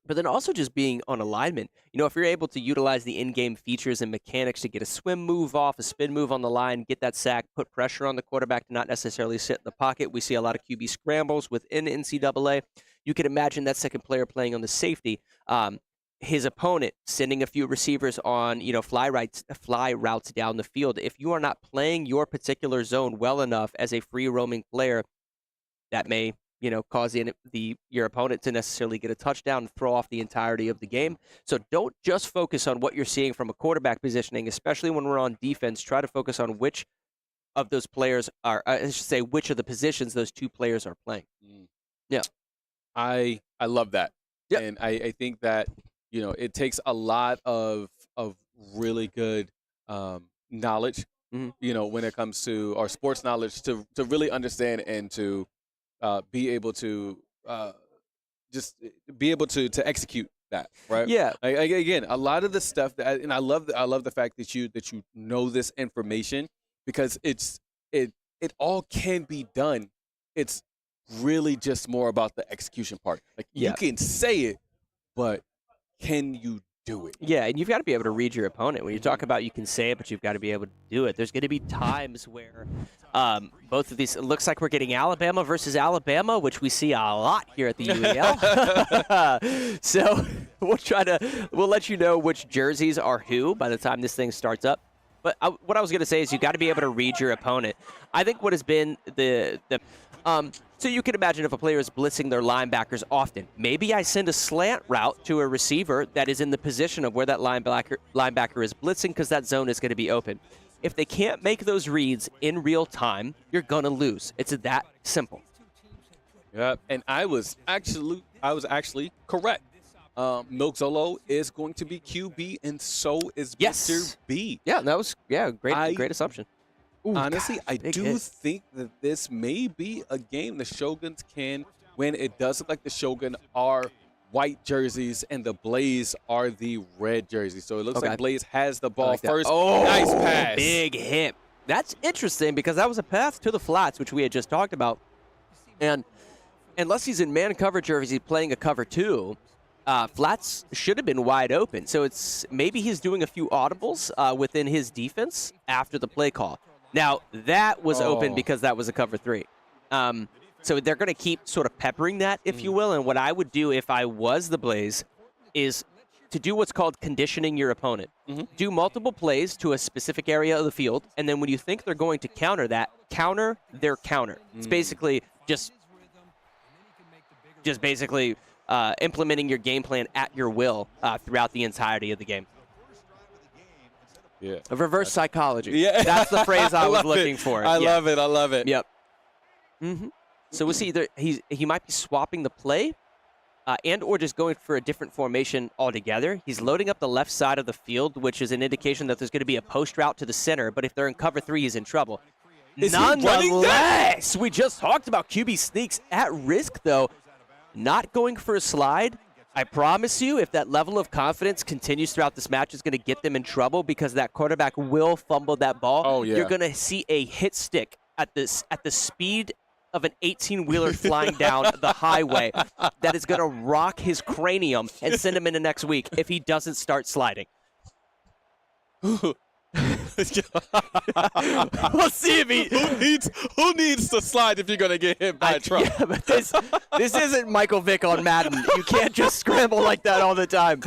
Speaker 12: But then also just being on alignment. If you're able to utilize the in-game features and mechanics to get a swim move off, a spin move on the line, get that sack, put pressure on the quarterback to not necessarily sit in the pocket. We see a lot of QB scrambles within NCAA. You can imagine that second player playing on the safety. His opponent sending a few receivers on, fly routes down the field. If you are not playing your particular zone well enough as a free roaming player, that may cause your opponent to necessarily get a touchdown and throw off the entirety of the game. So don't just focus on what you're seeing from a quarterback positioning, especially when we're on defense. Try to focus on which of those players are, I should say, which of the positions those two players are playing. Yeah.
Speaker 8: I love that.
Speaker 12: Yep.
Speaker 8: And I think that, it takes a lot of really good knowledge, when it comes to our sports knowledge to really understand and to be able to just be able to execute that, right?
Speaker 12: Yeah.
Speaker 8: Again, a lot of the stuff and I love the fact that you know this information, because it all can be done. It's really just more about the execution part. Like you can say it, but can you do it?
Speaker 12: Yeah, and you've got to be able to read your opponent. When you talk about you can say it, but you've got to be able to do it. There's going to be times where both of these, it looks like we're getting Alabama versus Alabama, which we see a lot here at the UEL. So we'll let you know which jerseys are who by the time this thing starts up. But what I was going to say is you got to be able to read your opponent. I think what has been so you can imagine if a player is blitzing their linebackers often. Maybe I send a slant route to a receiver that is in the position of where that linebacker is blitzing because that zone is going to be open. If they can't make those reads in real time, you're going to lose. It's that simple.
Speaker 8: Yeah, and I was actually correct. Milk Zolo is going to be QB, and so is Mr. B.
Speaker 12: Yeah, that was great assumption. Ooh,
Speaker 8: honestly,
Speaker 12: God,
Speaker 8: I do think that this may be a game the Shoguns can win. It does look like the Shogun are white jerseys and the Blaze are the red jerseys. So it looks like Blaze has the ball first.
Speaker 12: Oh,
Speaker 8: nice pass.
Speaker 12: Big hit. That's interesting because that was a path to the flats, which we had just talked about. And unless he's in man coverage or if he's playing a cover 2, flats should have been wide open. So it's maybe he's doing a few audibles within his defense after the play call. Now, that was open because that was a cover 3. So they're going to keep sort of peppering that, if you will. And what I would do if I was the Blaze is to do what's called conditioning your opponent. Do multiple plays to a specific area of the field, and then when you think they're going to counter that, counter their counter. It's basically just basically implementing your game plan at your will throughout the entirety of the game.
Speaker 8: Yeah.
Speaker 12: A reverse psychology.
Speaker 8: Yeah.
Speaker 12: That's the phrase I was looking for.
Speaker 8: I love it. I love it.
Speaker 12: Yep. So we'll see either he might be swapping the play and or just going for a different formation altogether. He's loading up the left side of the field, which is an indication that there's going to be a post route to the center, but if they're in cover 3, he's in trouble. Nonetheless, we just talked about QB sneaks at risk, though. Not going for a slide. I promise you, if that level of confidence continues throughout this match, it's going to get them in trouble because that quarterback will fumble that ball.
Speaker 8: Oh, yeah.
Speaker 12: You're going to see a hit stick at the speed of an 18-wheeler flying down the highway that is going to rock his cranium and send him into next week if he doesn't start sliding.
Speaker 8: We'll see if who needs to slide if you're gonna get hit by a truck.
Speaker 12: Yeah, but this isn't Michael Vick on Madden. You can't just scramble like that all the time.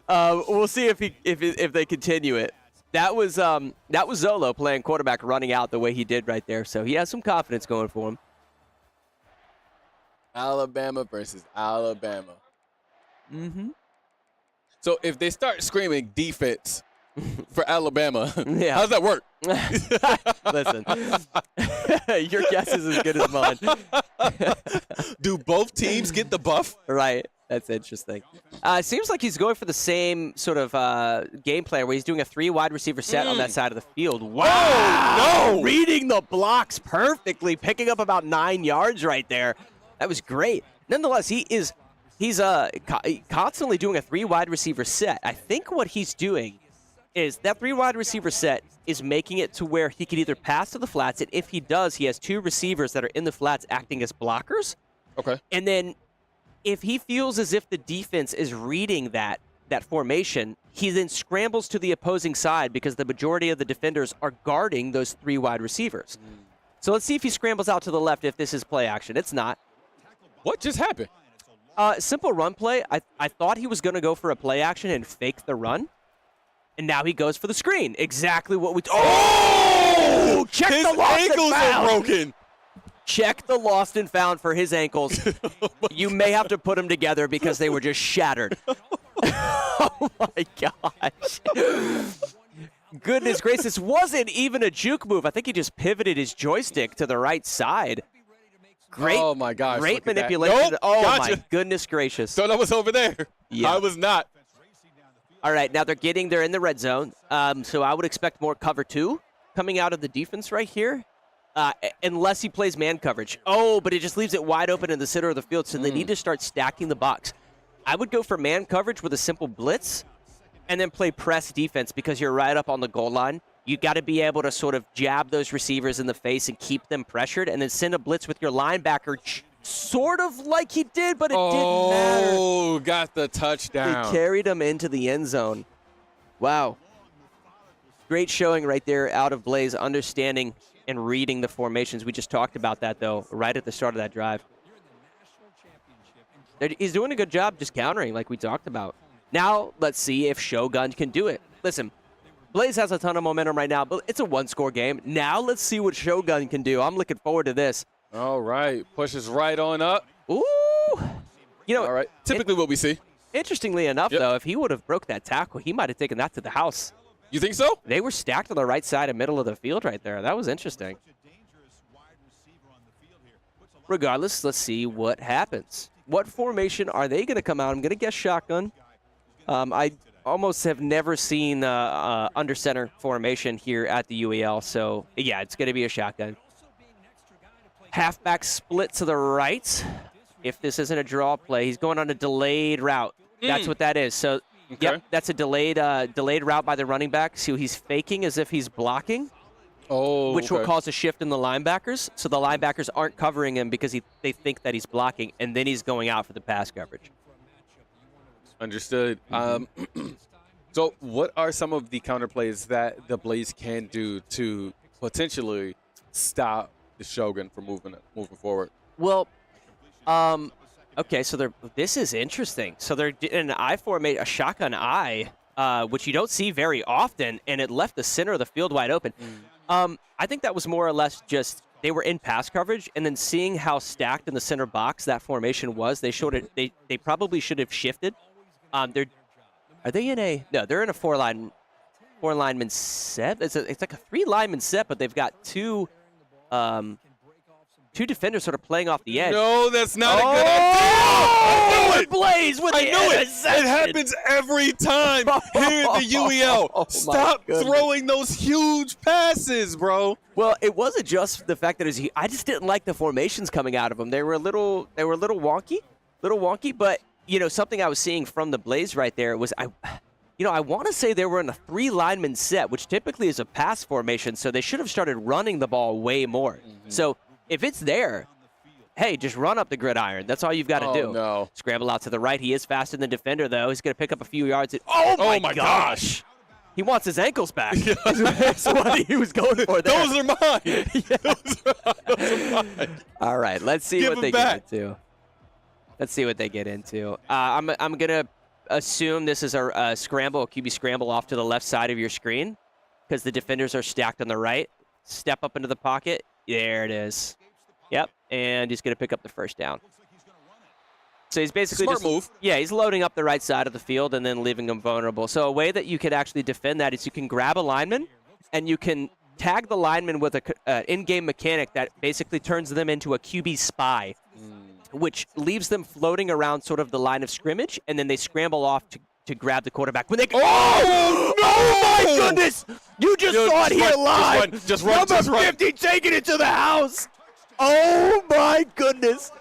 Speaker 12: We'll see if they continue it. That was Zolo playing quarterback, running out the way he did right there. So he has some confidence going for him.
Speaker 8: Alabama versus Alabama. So if they start screaming defense for Alabama, how's that work?
Speaker 12: Listen, your guess is as good as mine.
Speaker 8: Do both teams get the buff?
Speaker 12: Right. That's interesting. It seems like he's going for the same sort of game plan where he's doing a 3 wide receiver set on that side of the field. Wow!
Speaker 8: Oh, no!
Speaker 12: Reading the blocks perfectly, picking up about 9 yards right there. That was great. Nonetheless, he's constantly doing a 3 wide receiver set. I think what he's doing is that 3 wide receiver set is making it to where he can either pass to the flats, and if he does, he has 2 receivers that are in the flats acting as blockers.
Speaker 8: Okay.
Speaker 12: And then if he feels as if the defense is reading that formation, he then scrambles to the opposing side because the majority of the defenders are guarding those 3 wide receivers. So let's see if he scrambles out to the left if this is play action. It's not.
Speaker 8: What just happened?
Speaker 12: Simple run play. I thought he was going to go for a play action and fake the run. And now he goes for the screen. Exactly what we... Oh! Check
Speaker 8: his
Speaker 12: the lost
Speaker 8: ankles
Speaker 12: and found.
Speaker 8: are broken.
Speaker 12: Check the lost and found for his ankles. You may have to put them together because they were just shattered. Oh, my gosh. Goodness gracious. This wasn't even a juke move. I think he just pivoted his joystick to the right side. Great.
Speaker 8: Oh my gosh.
Speaker 12: Great
Speaker 8: look at that.
Speaker 12: manipulation.
Speaker 8: Nope,
Speaker 12: Oh
Speaker 8: gotcha.
Speaker 12: my goodness gracious.
Speaker 8: Thought I was over there.
Speaker 12: Yeah.
Speaker 8: I was not.
Speaker 12: All right, now they're in the red zone. So I would expect more cover 2 coming out of the defense right here. Unless he plays man coverage. Oh, but it just leaves it wide open in the center of the field, so they need to start stacking the box. I would go for man coverage with a simple blitz and then play press defense because you're right up on the goal line. You got to be able to sort of jab those receivers in the face and keep them pressured and then send a blitz with your linebacker sort of like he did, but it didn't matter.
Speaker 8: Oh, got the touchdown.
Speaker 12: They carried him into the end zone. Wow. Great showing right there out of Blaze, understanding and reading the formations. We just talked about that, though, right at the start of that drive. He's doing a good job just countering like we talked about. Now, let's see if Shogun can do it. Listen, Blaze has a ton of momentum right now, but it's a one-score game. Now, let's see what Shogun can do. I'm looking forward to this.
Speaker 8: All right. Pushes right on up.
Speaker 12: Ooh. You know,
Speaker 8: all right. Typically what we see.
Speaker 12: Interestingly enough, though, if he would have broke that tackle, he might have taken that to the house.
Speaker 8: You think so?
Speaker 12: They were stacked on the right side and middle of the field right there. That was interesting. Regardless, let's see what happens. What formation are they going to come out? I'm going to guess shotgun. I almost have never seen under center formation here at the UEL, so yeah, it's going to be a shotgun. Halfback split to the right. If this isn't a draw play, he's going on a delayed route. That's what that is. So, yep, that's a delayed route by the running back. So he's faking as if he's blocking.
Speaker 8: Oh,
Speaker 12: which will cause a shift in the linebackers. So the linebackers aren't covering him because they think that he's blocking, and then he's going out for the pass coverage.
Speaker 8: Understood. So what are some of the counterplays that the Blaze can do to potentially stop the Shogun from moving forward?
Speaker 12: Well, okay, so this is interesting. So they're in an I formation, a shotgun I, which you don't see very often, and it left the center of the field wide open. I think that was more or less just they were in pass coverage, and then seeing how stacked in the center box that formation was, they showed it. They probably should have shifted. Are they in a? No, they're in a four lineman set. It's like a 3 lineman set, but they've got two defenders sort of playing off the edge.
Speaker 8: No, that's not a good idea.
Speaker 12: I knew it! Blaze with the interception.
Speaker 8: It happens every time here at the UEL. Stop throwing those huge passes, bro.
Speaker 12: Well, it wasn't just the fact that I just didn't like the formations coming out of them. They were a little wonky, but you know, something I was seeing from the Blaze right there was I want to say they were in a 3 lineman set, which typically is a pass formation, so they should have started running the ball way more. So if it's there, hey, just run up the gridiron. That's all you've got to do.
Speaker 8: No.
Speaker 12: Scramble out to the right. He is faster than the defender, though. He's going to pick up a few yards. Oh, my gosh. He wants his ankles back. That's what he was going for there.
Speaker 8: Those are mine. Those are mine.
Speaker 12: All right, let's see what they get into. Let's see what they get into. I'm going to assume this is a scramble, a QB scramble off to the left side of your screen because the defenders are stacked on the right. Step up into the pocket. There it is. Yep, and he's going to pick up the first down. So he's basically
Speaker 8: Smart move.
Speaker 12: Yeah, he's loading up the right side of the field and then leaving them vulnerable. So a way that you could actually defend that is you can grab a lineman and you can tag the lineman with an in-game mechanic that basically turns them into a QB spy, which leaves them floating around sort of the line of scrimmage, and then they scramble off to grab the quarterback. When they oh my goodness! You just saw it here live.
Speaker 8: Just run.
Speaker 12: Number 50 taking it to the house. Oh my goodness!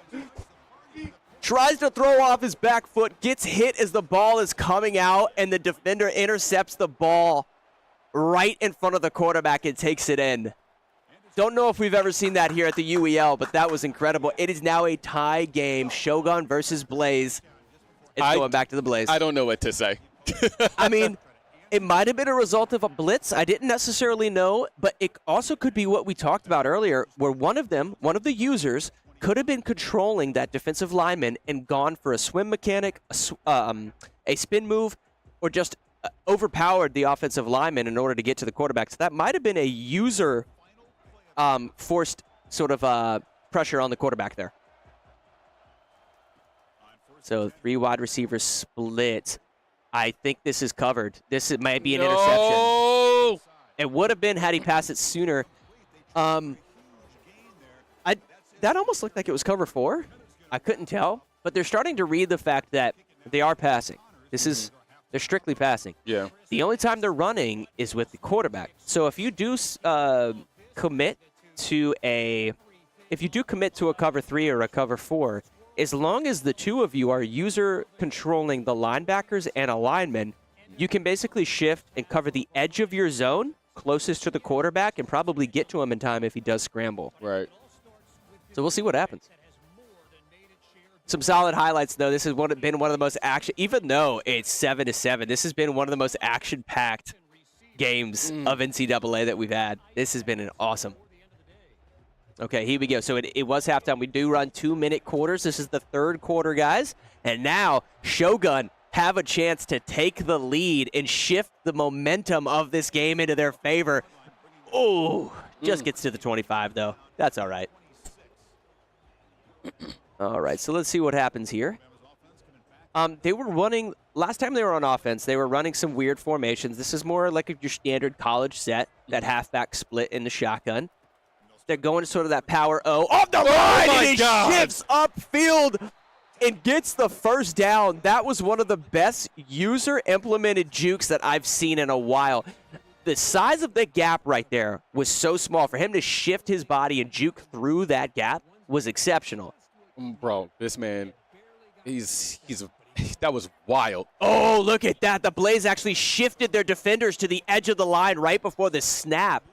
Speaker 12: Tries to throw off his back foot, gets hit as the ball is coming out, and the defender intercepts the ball right in front of the quarterback and takes it in. Don't know if we've ever seen that here at the UEL, but that was incredible. It is now a tie game, Shogun versus Blaze. It's going back to the Blaze.
Speaker 8: I don't know what to say.
Speaker 12: I mean, it might have been a result of a blitz. I didn't necessarily know, but it also could be what we talked about earlier, where one of the users, could have been controlling that defensive lineman and gone for a swim mechanic, a spin move, or just overpowered the offensive lineman in order to get to the quarterback. So that might have been a user forced sort of pressure on the quarterback there. So 3 wide receivers split. I think this is covered. This might be an interception. that almost looked like it was cover 4. I couldn't tell. But they're starting to read the fact that they are passing. They're strictly passing.
Speaker 8: Yeah.
Speaker 12: The only time they're running is with the quarterback. So if you do commit to a cover 3 or a cover 4, as long as the two of you are user controlling the linebackers and a lineman, you can basically shift and cover the edge of your zone closest to the quarterback and probably get to him in time if he does scramble.
Speaker 8: Right.
Speaker 12: So we'll see what happens. Some solid highlights, though. This has been one of the most action, even though it's 7-7, this has been one of the most action-packed games of NCAA that we've had. This has been an awesome. Okay, here we go. So it was halftime. We do run 2-minute quarters. This is the third quarter, guys. And now Shogun have a chance to take the lead and shift the momentum of this game into their favor. Oh, just gets to the 25, though. That's all right. All right, so let's see what happens here. They were running, last time they were on offense, they were running some weird formations. This is more like your standard college set, that halfback split in the shotgun. They're going to sort of that power O. Off the line, and he shifts upfield and gets the first down. That was one of the best user-implemented jukes that I've seen in a while. The size of the gap right there was so small. For him to shift his body and juke through that gap was exceptional.
Speaker 8: Bro, this man, that was wild.
Speaker 12: Oh, look at that. The Blaze actually shifted their defenders to the edge of the line right before the snap.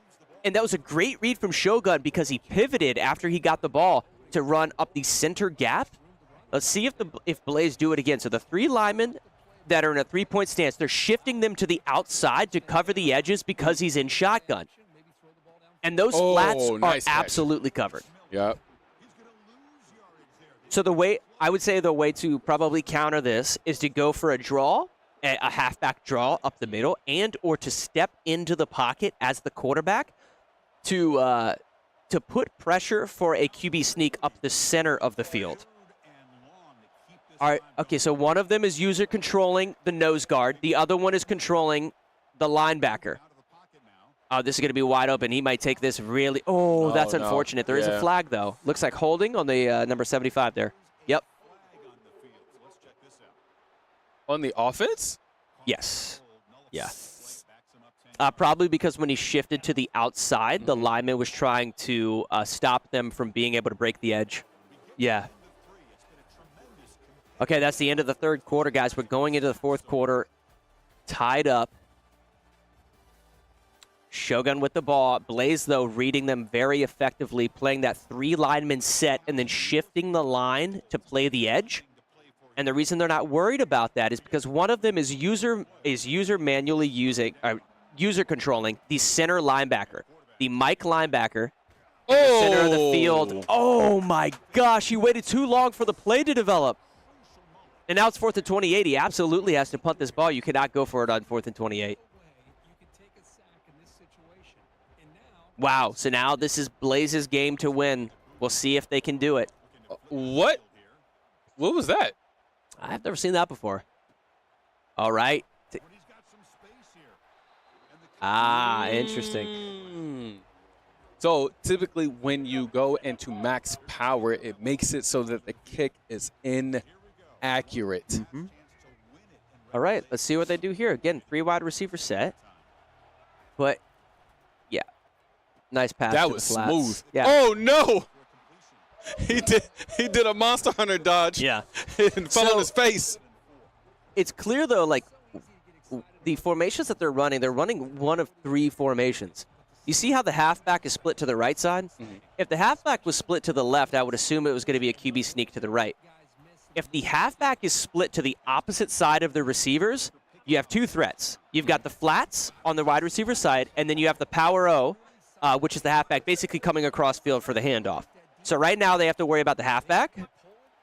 Speaker 12: And that was a great read from Shogun because he pivoted after he got the ball to run up the center gap. Let's see if Blaze do it again. So the 3 linemen that are in a 3-point stance, they're shifting them to the outside to cover the edges because he's in shotgun. And those flats are absolutely covered.
Speaker 8: Yep.
Speaker 12: So I would say the way to probably counter this is to go for a draw, a halfback draw up the middle, and or to step into the pocket as the quarterback to put pressure for a QB sneak up the center of the field. All right, okay, so one of them is user controlling the nose guard. The other one is controlling the linebacker. Oh, this is going to be wide open. He might take this really. Oh, that's unfortunate. There is a flag, though. Looks like holding on the number 75 there. Yep.
Speaker 8: On the offense?
Speaker 12: Yes. Yeah. Probably because when he shifted to the outside, the lineman was trying to stop them from being able to break the edge. Yeah. Okay, that's the end of the third quarter, guys. We're going into the fourth quarter tied up. Shogun with the ball. Blaze, though, reading them very effectively, playing that 3 lineman set and then shifting the line to play the edge. And the reason they're not worried about that is because one of them is user manually user controlling the center linebacker, the Mike linebacker, in the center of the field. Oh my gosh, he waited too long for the play to develop. And now it's 4th and 28. He absolutely has to punt this ball. You cannot go for it on 4th and 28. Wow, so now this is Blaze's game to win. We'll see if they can do it.
Speaker 8: What? What was that?
Speaker 12: I've never seen that before. All right. Interesting.
Speaker 8: So typically when you go into max power, it makes it so that the kick is inaccurate.
Speaker 12: All right, let's see what they do here. Again, 3 wide receiver set. But, yeah. Nice pass.
Speaker 8: That
Speaker 12: to
Speaker 8: was
Speaker 12: the flats.
Speaker 8: smooth.
Speaker 12: Yeah.
Speaker 8: Oh, no. He did a Monster Hunter dodge.
Speaker 12: Yeah.
Speaker 8: And fell on his face.
Speaker 12: It's clear, though, like, the formations that they're running one of 3 formations. You see how the halfback is split to the right side? If the halfback was split to the left, I would assume it was going to be a QB sneak to the right. If the halfback is split to the opposite side of the receivers, you have 2 threats. You've got the flats on the wide receiver side, and then you have the power O, which is the halfback basically coming across field for the handoff. So right now they have to worry about the halfback,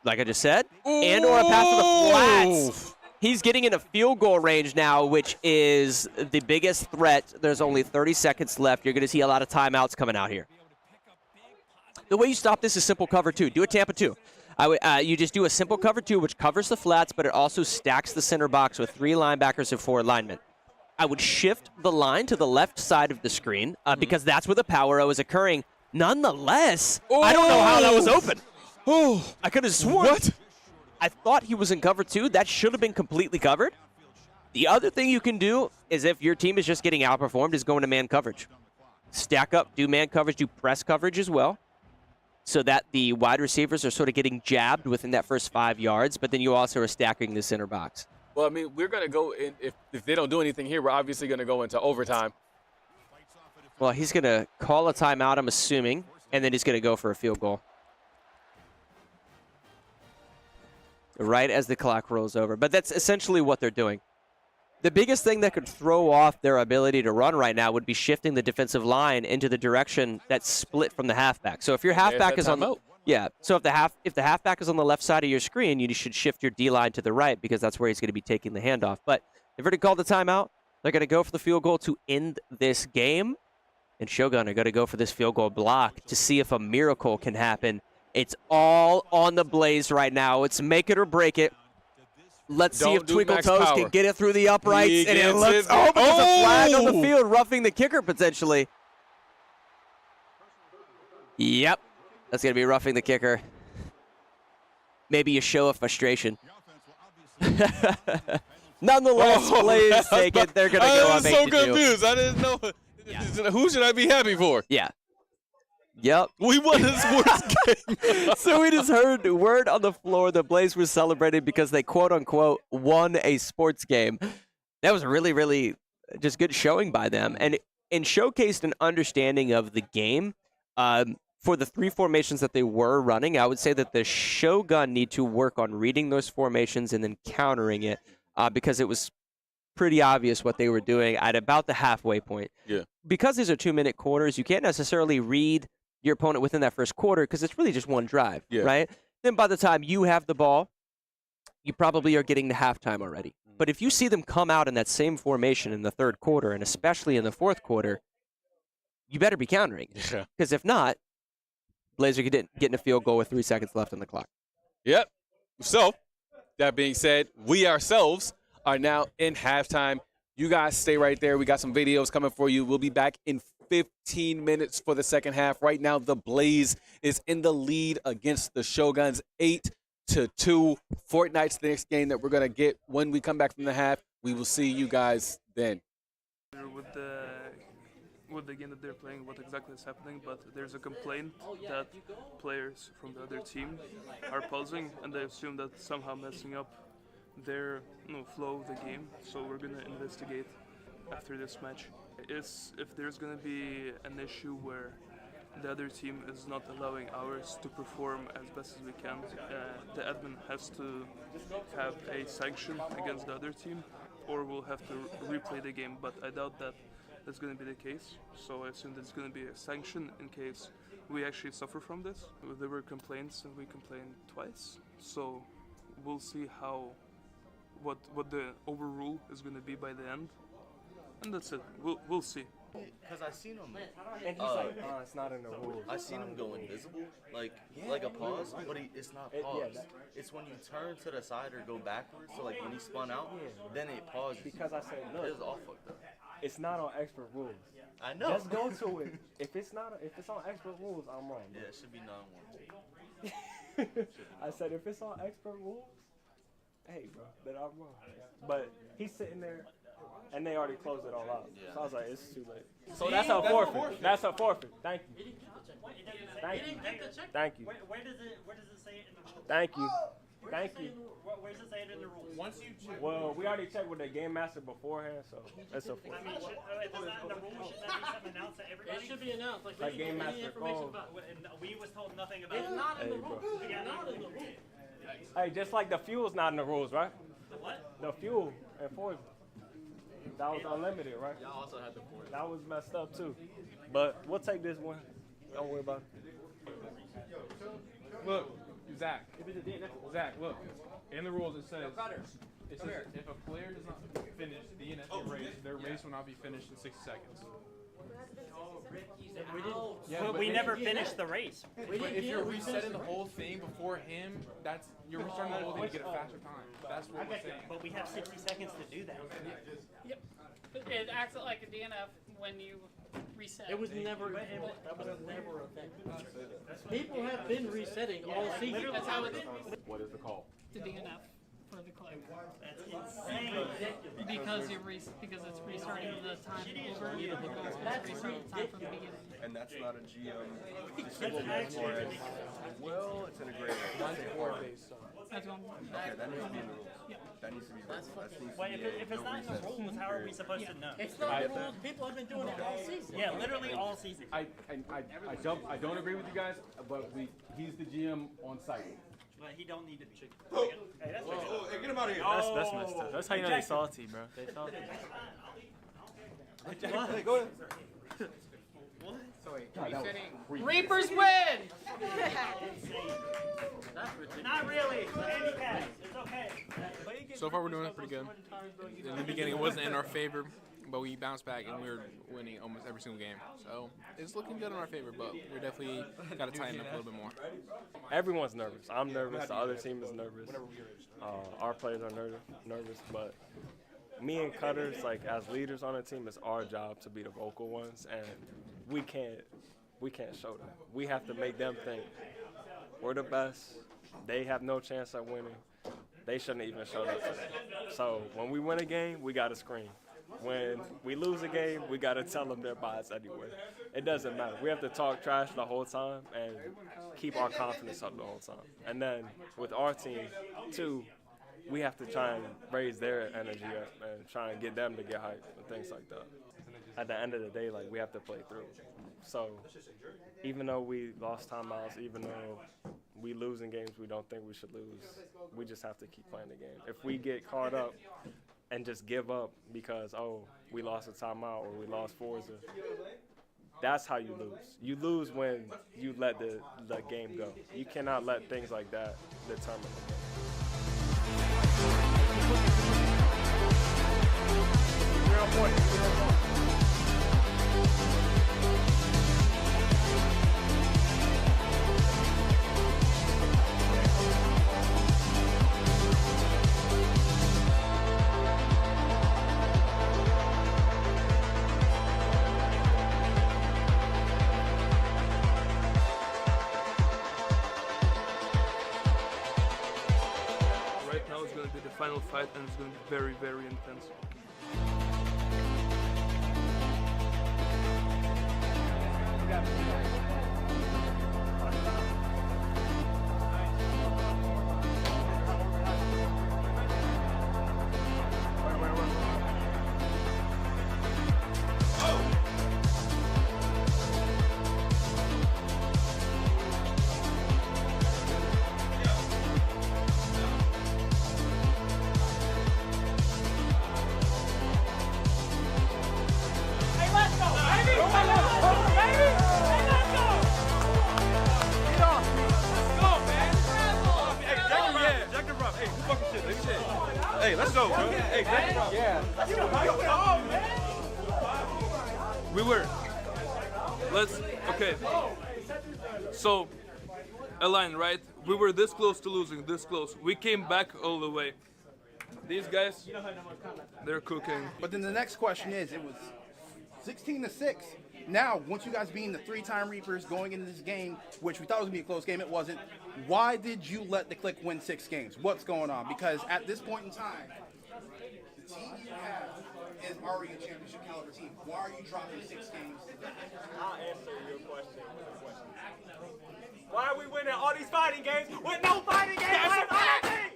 Speaker 12: like I just said, and or a pass to the flats. He's getting in a field goal range now, which is the biggest threat. There's only 30 seconds left. You're going to see a lot of timeouts coming out here. The way you stop this is simple cover 2. Do a Tampa 2. You just do a simple cover 2, which covers the flats, but it also stacks the center box with 3 linebackers and 4 linemen. I would shift the line to the left side of the screen because that's where the power O is occurring. Nonetheless, I don't know how that was open.
Speaker 8: Oh,
Speaker 12: I could have sworn.
Speaker 8: What?
Speaker 12: I thought he was in cover 2. That should have been completely covered. The other thing you can do is if your team is just getting outperformed is going to man coverage. Stack up, do man coverage, do press coverage as well, so that the wide receivers are sort of getting jabbed within that first 5 yards, but then you also are stacking the center box.
Speaker 8: Well, I mean, we're going to go in, if they don't do anything here, we're obviously going to go into overtime.
Speaker 12: Well, he's going to call a timeout, I'm assuming, and then he's going to go for a field goal. Right as the clock rolls over. But that's essentially what they're doing. The biggest thing that could throw off their ability to run right now would be shifting the defensive line into the direction that's split from the halfback. So if your halfback is on the so if the halfback is on the left side of your screen, you should shift your D-line to the right because that's where he's going to be taking the handoff. But they've already called the timeout. They're going to go for the field goal to end this game. And Shogun are going to go for this field goal block to see if a miracle can happen. It's all on the Blaze right now. It's make it or break it. Let's see if Twinkle Toes can get it through the uprights. And it looks, there's a flag on the field, roughing the kicker potentially. Yep, that's going to be roughing the kicker. Maybe a show of frustration. Nonetheless, Blaze take it. They're going to go up 8-2.
Speaker 8: I was so confused. I didn't know. Yeah. Who should I be happy for?
Speaker 12: Yeah. Yep.
Speaker 8: We won a sports game.
Speaker 12: So we just heard word on the floor the Blaze were celebrating because they quote-unquote won a sports game. That was really, really just good showing by them. And showcased an understanding of the game. For the 3 formations that they were running, I would say that the Shogun need to work on reading those formations and then countering it because it was pretty obvious what they were doing at about the halfway point.
Speaker 8: Yeah.
Speaker 12: Because these are 2-minute quarters, you can't necessarily read your opponent within that first quarter because it's really just one drive, right? Then by the time you have the ball, you probably are getting to halftime already. But if you see them come out in that same formation in the third quarter, and especially in the fourth quarter, you better be countering. Because if not, Blazer getting a field goal with 3 seconds left on the clock.
Speaker 8: Yep. So, that being said, we ourselves are now in halftime. You guys stay right there. We got some videos coming for you. We'll be back in 15 minutes for the second half. Right now, the Blaze is in the lead against the Shoguns 8-2. Fortnite's the next game that we're going to get when we come back from the half. We will see you guys then.
Speaker 16: With the game that they're playing, what exactly is happening, but there's a complaint that players from the other team are pausing and they assume that somehow messing up their flow of the game. So we're gonna investigate after this match. If there's gonna be an issue where the other team is not allowing ours to perform as best as we can, the admin has to have a sanction against the other team, or we'll have to replay the game. But I doubt that that's going to be the case, so I assume there's going to be a sanction in case we actually suffer from this. There were complaints and we complained twice, so we'll see what the overrule is going to be by the end, and that's it. We'll see.
Speaker 17: Because I seen him.
Speaker 13: And he's like, it's not in the rules.
Speaker 17: I seen him go invisible, like a pause, but it's not pause. It's when you turn to the side or go backwards. So like when he spun out, then it pauses.
Speaker 13: Because I said, look,
Speaker 17: it's all fucked up.
Speaker 13: It's not on expert rules.
Speaker 17: I know.
Speaker 13: Just go to it. If it's on expert rules, I'm wrong. Bro.
Speaker 17: Yeah, it should be 9-1.
Speaker 13: I said if it's on expert rules, hey bro, then I'm wrong. But he's sitting there. And they already closed it all out. Yeah. So I was like, it's too late. So that's a forfeit. That's a forfeit. Thank you. Thank you. Thank you.
Speaker 5: Where does it say it in the rules?
Speaker 13: Thank you. Thank you.
Speaker 5: Where does it say it in the rules? Once you check.
Speaker 13: Well, we already checked with the game master beforehand, so that's a forfeit.
Speaker 5: I mean, if it's not in the rules, should that be something announced to everybody? It should be announced.
Speaker 13: Like game master calls.
Speaker 5: And we was told nothing about it.
Speaker 13: It's not in the rules. It's not in the rules. Hey, just like the fuel's not in the rules, right?
Speaker 5: The what?
Speaker 13: The fuel and Forza. That was unlimited, right?
Speaker 17: Y'all also had the Forza.
Speaker 13: That was messed up too. But we'll take this one. Don't worry about it.
Speaker 18: Look, Zach, look. In the rules it says if a player does not finish the DNF race, their race will not be finished in 60 seconds.
Speaker 5: We never finished the race.
Speaker 18: But if you're resetting the whole thing before him, you're restarting the whole thing to get a faster time. That's what we're saying.
Speaker 5: But we have 60 seconds to do that.
Speaker 18: Yep.
Speaker 19: It acts like a DNF when you reset.
Speaker 20: It was never. That was never a thing. People have been resetting all season.
Speaker 19: That's how it is.
Speaker 18: What is the call?
Speaker 19: The DNF for the click.
Speaker 20: That's insane.
Speaker 19: Because it's restarting the time over. It's restarting the time from the beginning.
Speaker 10: And that's not a GM decision as far as, well, it's integrated.
Speaker 19: That's one.
Speaker 10: Okay, that needs to be in the rules. That needs to be
Speaker 20: That's
Speaker 10: fucking.
Speaker 20: Wait, if it's not in the rules, how are we supposed to know? It's not
Speaker 18: I-
Speaker 20: the rules. People have been doing it all season. Yeah, literally all season.
Speaker 18: I don't agree with you guys, but he's the GM on site.
Speaker 20: But he don't need to be.
Speaker 18: Hey,
Speaker 20: that's
Speaker 18: hey, get him out of here.
Speaker 13: That's messed up. That's how you know they salty, bro. They salty.
Speaker 18: Hey, go ahead.
Speaker 20: What?
Speaker 18: Sorry,
Speaker 19: Reapers win!
Speaker 20: Not really. Handicap. It's okay.
Speaker 18: So far, we're doing pretty good. In the beginning, it wasn't in our favor, but we bounced back and we're winning almost every single game. So it's looking good in our favor, but we're definitely got to tighten up a little bit more.
Speaker 21: Everyone's nervous. I'm nervous. The other team is nervous. Our players are nervous, but me and Cutters, like as leaders on the team, it's our job to be the vocal ones, and we can't show that. We have to make them think we're the best. They have no chance at winning. They shouldn't even show up today. So when we win a game, we got to scream. When we lose a game, we got to tell them they're biased anyway. It doesn't matter. We have to talk trash the whole time and keep our confidence up the whole time. And then with our team, too, we have to try and raise their energy up and try and get them to get hyped and things like that. At the end of the day, like, we have to play through. So even though we lost timeouts, even though we lose in games we don't think we should lose, we just have to keep playing the game. If we get caught up and just give up because, oh, we lost a timeout or we lost Forza, that's how you lose. You lose when you let the game go. You cannot let things like that determine the game.
Speaker 16: Right now it's going to be the final fight, and it's going to be very, very intense.
Speaker 18: Hey, let's go, bro. Hey, yeah.
Speaker 16: Okay. So, Align, right? We were this close to losing, this close. We came back all the way. These guys, they're cooking.
Speaker 6: But then the next question is, it was 16-6. Now, once you guys being the 3-time Reapers going into this game, which we thought was going to be a close game, it wasn't. Why did you let the Click win 6 games? What's going on? Because at this point in time, the team you have is already a championship caliber team. Why are you dropping 6 games?
Speaker 20: I'll answer your question. Why are we winning all these fighting games with no fighting games left on our team?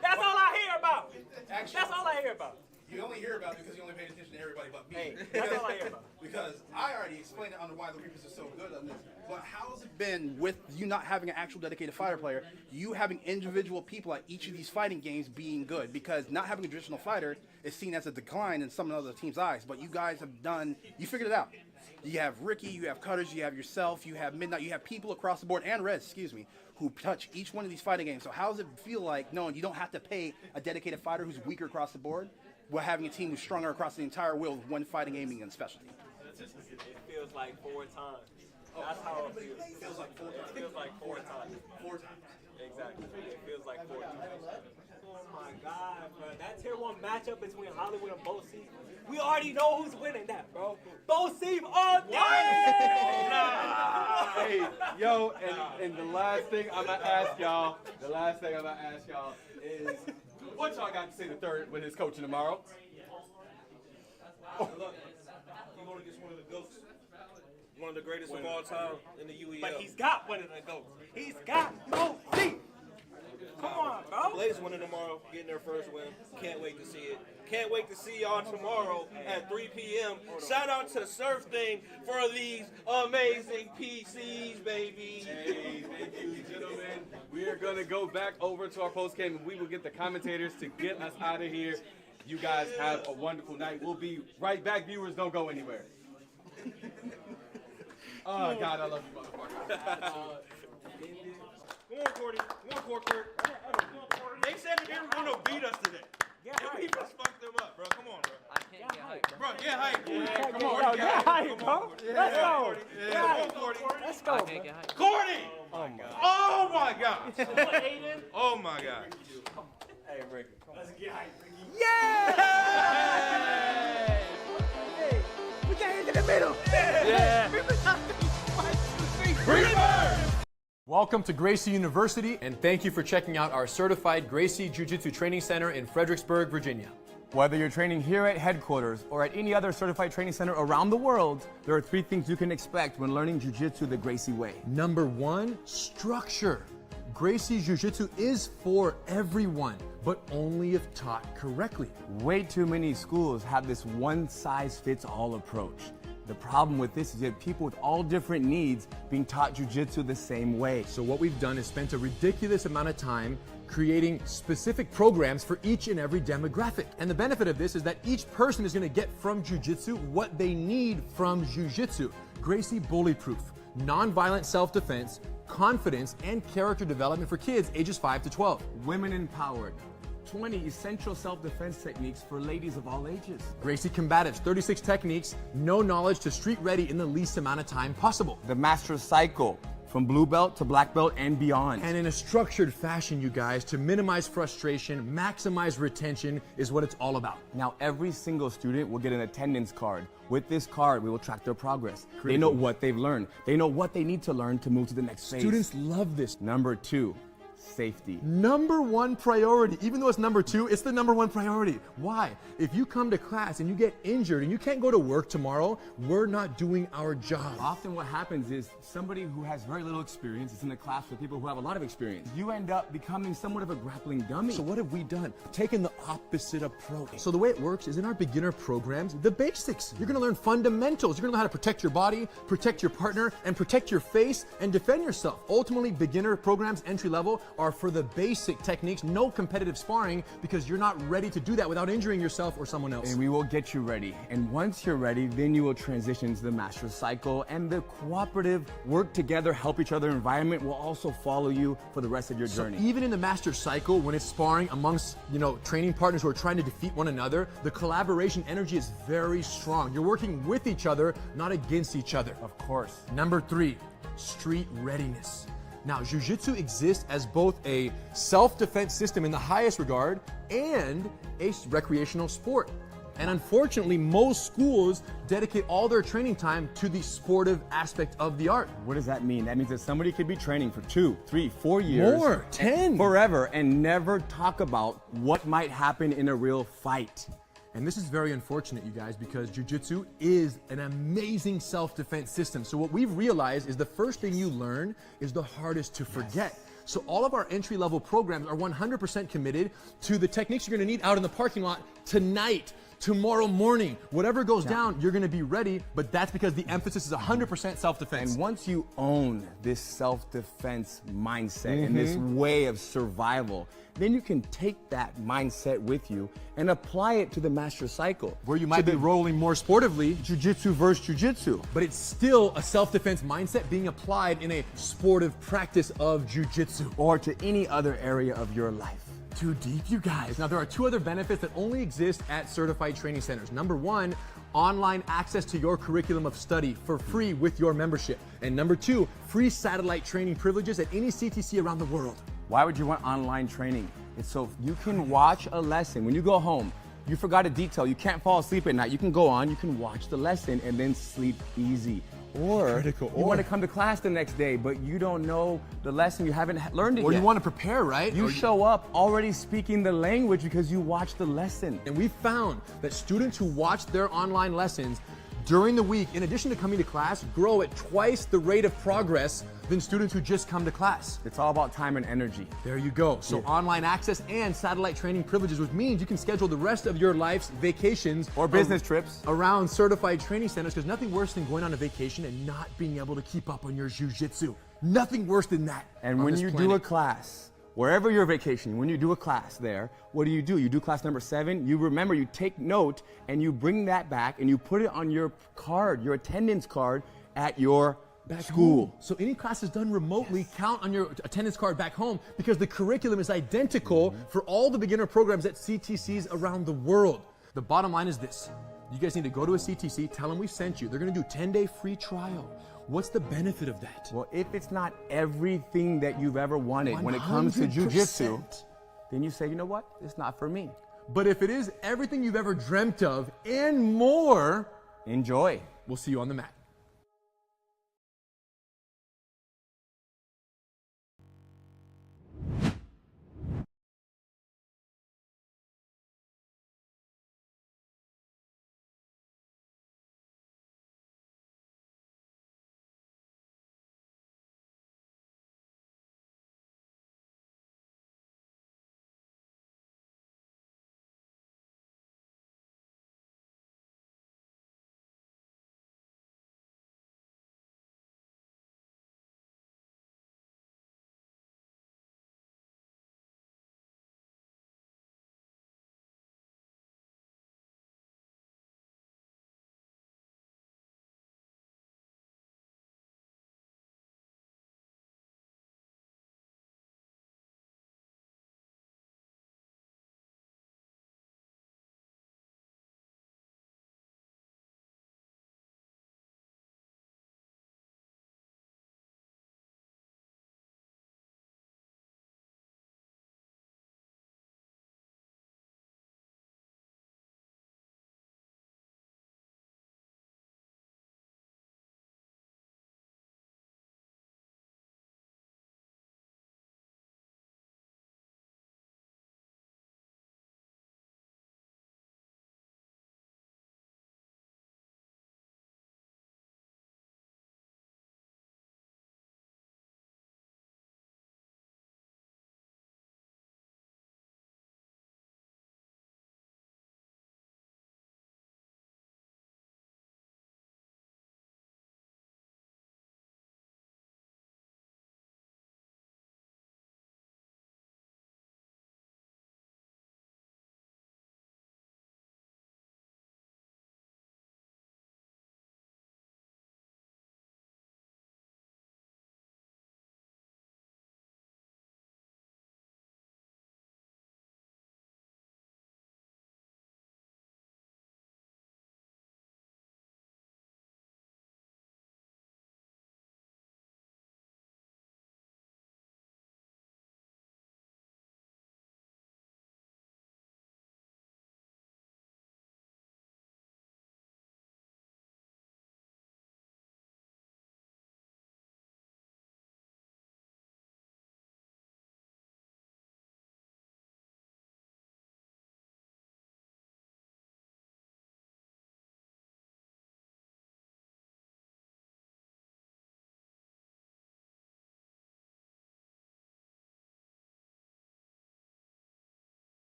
Speaker 20: That's all I hear about. That's all I hear about.
Speaker 6: You only hear about it because you only paid attention to everybody but me.
Speaker 20: Hey, that's all I hear about.
Speaker 6: Because I already explained it on why the Reapers are so good on this. But how's it been with you not having an actual dedicated fighter player, you having individual people at each of these fighting games being good? Because not having a traditional fighter is seen as a decline in some of the other teams' eyes. But you guys have done, you figured it out. You have Ricky, you have Cutters, you have yourself, you have Midnight, you have people across the board, and Rez, excuse me, who touch each one of these fighting games. So how does it feel like knowing you don't have to pay a dedicated fighter who's weaker across the board, while having a team who's stronger across the entire wheel with one fighting game and specialty?
Speaker 20: It feels like 4 times. That's how it feels. It feels like 4 times. 4 times. 4 times. Exactly. It feels like 4 times. my God, bro. That tier 1 matchup between Hollywood and Bo Seef, we already know who's winning that, bro. Bo Seef all day!
Speaker 8: Hey, yo, and the last thing I'm gonna ask y'all, is what y'all got to say to third with his coaching tomorrow?
Speaker 2: Look, he's going against one of the GOATs. One of the greatest of all time in the UEL.
Speaker 20: But he's got one of the GOATs. He's got Bo Seef. Come on, bro.
Speaker 2: Blaze winning tomorrow, getting their first win. Can't wait to see it. Can't wait to see y'all tomorrow at 3 p.m. Shout out to SurfThing for these amazing PCs, baby.
Speaker 8: Hey, thank you, gentlemen. We are going to go back over to our post game and we will get the commentators to get us out of here. You guys have a wonderful night. We'll be right back. Viewers, don't go anywhere. Oh, God, I love you, motherfucker.
Speaker 2: Come on, Cordy. Come on, Corker. They said that they were going to beat us today. And we just fucked them up, bro. Come on, bro.
Speaker 7: I can't get hyped.
Speaker 2: Bro, get hype.
Speaker 20: Yeah,
Speaker 2: Come on,
Speaker 20: get hype, bro. Let's go.
Speaker 2: Come on, Cordy.
Speaker 20: Let's go.
Speaker 7: I can't get hyped.
Speaker 2: Cordy! Oh, my God.
Speaker 20: Aiden.
Speaker 2: Oh, my God.
Speaker 20: Hey, Ricky. Let's get hype, Ricky.
Speaker 2: Yeah!
Speaker 20: We got into the middle.
Speaker 2: Yeah.
Speaker 22: Welcome to Gracie University, and thank you for checking out our certified Gracie Jiu-Jitsu Training Center in Fredericksburg, Virginia.
Speaker 23: Whether you're training here at headquarters or at any other certified training center around the world, there are 3 things you can expect when learning Jiu-Jitsu the Gracie way.
Speaker 22: Number 1, structure. Gracie Jiu-Jitsu is for everyone, but only if taught correctly.
Speaker 23: Way too many schools have this one-size-fits-all approach. The problem with this is you have people with all different needs being taught Jiu-Jitsu the same way.
Speaker 22: So what we've done is spent a ridiculous amount of time creating specific programs for each and every demographic. And the benefit of this is that each person is going to get from Jiu-Jitsu what they need from Jiu-Jitsu. Gracie Bully Proof, nonviolent self-defense, confidence, and character development for kids ages 5 to 12.
Speaker 23: Women empowered. 20 essential self-defense techniques for ladies of all ages.
Speaker 22: Gracie Combatives, 36 techniques, no knowledge to street ready in the least amount of time possible.
Speaker 23: The Master Cycle, from blue belt to black belt and beyond.
Speaker 22: And in a structured fashion, you guys, to minimize frustration, maximize retention is what it's all about.
Speaker 23: Now, every single student will get an attendance card. With this card, we will track their progress. They know what they've learned. They know what they need to learn to move to the next phase.
Speaker 22: Students love this.
Speaker 23: Number 2. Safety.
Speaker 22: Number 1 priority. Even though it's number 2, it's the number 1 priority. Why? If you come to class and you get injured and you can't go to work tomorrow, we're not doing our job.
Speaker 23: Often what happens is somebody who has very little experience is in a class with people who have a lot of experience. You end up becoming somewhat of a grappling dummy.
Speaker 22: So what have we done? Taken the opposite approach. So the way it works is in our beginner programs, the basics. You're gonna learn fundamentals. You're gonna know how to protect your body, protect your partner, and protect your face, and defend yourself. Ultimately, beginner programs, entry level, are for the basic techniques, no competitive sparring, because you're not ready to do that without injuring yourself or someone else.
Speaker 23: And we will get you ready. And once you're ready, then you will transition to the Master Cycle, and the cooperative, work together, help each other environment will also follow you for the rest of your journey.
Speaker 22: So even in the Master Cycle, when it's sparring amongst, training partners who are trying to defeat one another, the collaboration energy is very strong. You're working with each other, not against each other.
Speaker 23: Of course.
Speaker 22: Number 3, street readiness. Now, Jiu-Jitsu exists as both a self-defense system in the highest regard and a recreational sport. And unfortunately, most schools dedicate all their training time to the sportive aspect of the art.
Speaker 23: What does that mean? That means that somebody could be training for 2, 3, 4 years.
Speaker 22: More, 10.
Speaker 23: Forever, and never talk about what might happen in a real fight.
Speaker 22: And this is very unfortunate, you guys, because Jiu-Jitsu is an amazing self-defense system. So what we've realized is the first thing you learn is the hardest to forget. So all of our entry-level programs are 100% committed to the techniques you're gonna need out in the parking lot tonight, tomorrow morning. Whatever goes down, you're gonna be ready, but that's because the emphasis is 100% self-defense.
Speaker 23: And once you own this self-defense mindset and this way of survival, then you can take that mindset with you and apply it to the Master Cycle.
Speaker 22: Where you might be rolling more sportively,
Speaker 23: Jiu-Jitsu versus Jiu-Jitsu.
Speaker 22: But it's still a self-defense mindset being applied in a sportive practice of Jiu-Jitsu.
Speaker 23: Or to any other area of your life.
Speaker 22: Too deep, you guys. Now, there are 2 other benefits that only exist at certified training centers. Number 1, online access to your curriculum of study for free with your membership. And number 2, free satellite training privileges at any CTC around the world.
Speaker 23: Why would you want online training? So you can watch a lesson. When you go home, you forgot a detail, you can't fall asleep at night, you can go on, you can watch the lesson and then sleep easy. Or you want to come to class the next day, but you don't know the lesson, you haven't learned it yet.
Speaker 22: Or you want to prepare, right?
Speaker 23: You show up already speaking the language because you watched the lesson.
Speaker 22: And we found that students who watch their online lessons during the week, in addition to coming to class, grow at twice the rate of progress than students who just come to class.
Speaker 23: It's all about time and energy.
Speaker 22: There you go. So online access and satellite training privileges, which means you can schedule the rest of your life's vacations
Speaker 23: or business trips
Speaker 22: around certified training centers, because nothing worse than going on a vacation and not being able to keep up on your jiu-jitsu. Nothing worse than that.
Speaker 23: And when you do a class, wherever you're vacationing, when you do a class there, what do? You do class number 7, you remember, you take note, and you bring that back, and you put it on your card, your attendance card at your school.
Speaker 22: So any classes done remotely count on your attendance card back home, because the curriculum is identical for all the beginner programs at CTCs around the world. The bottom line is this. You guys need to go to a CTC, tell them we sent you. They're going to do 10-day free trial. What's the benefit of that?
Speaker 23: Well, if it's not everything that you've ever wanted when it comes to jiu-jitsu, then you say, you know what? It's not for me.
Speaker 22: But if it is everything you've ever dreamt of and more,
Speaker 23: enjoy.
Speaker 22: We'll see you on the mat.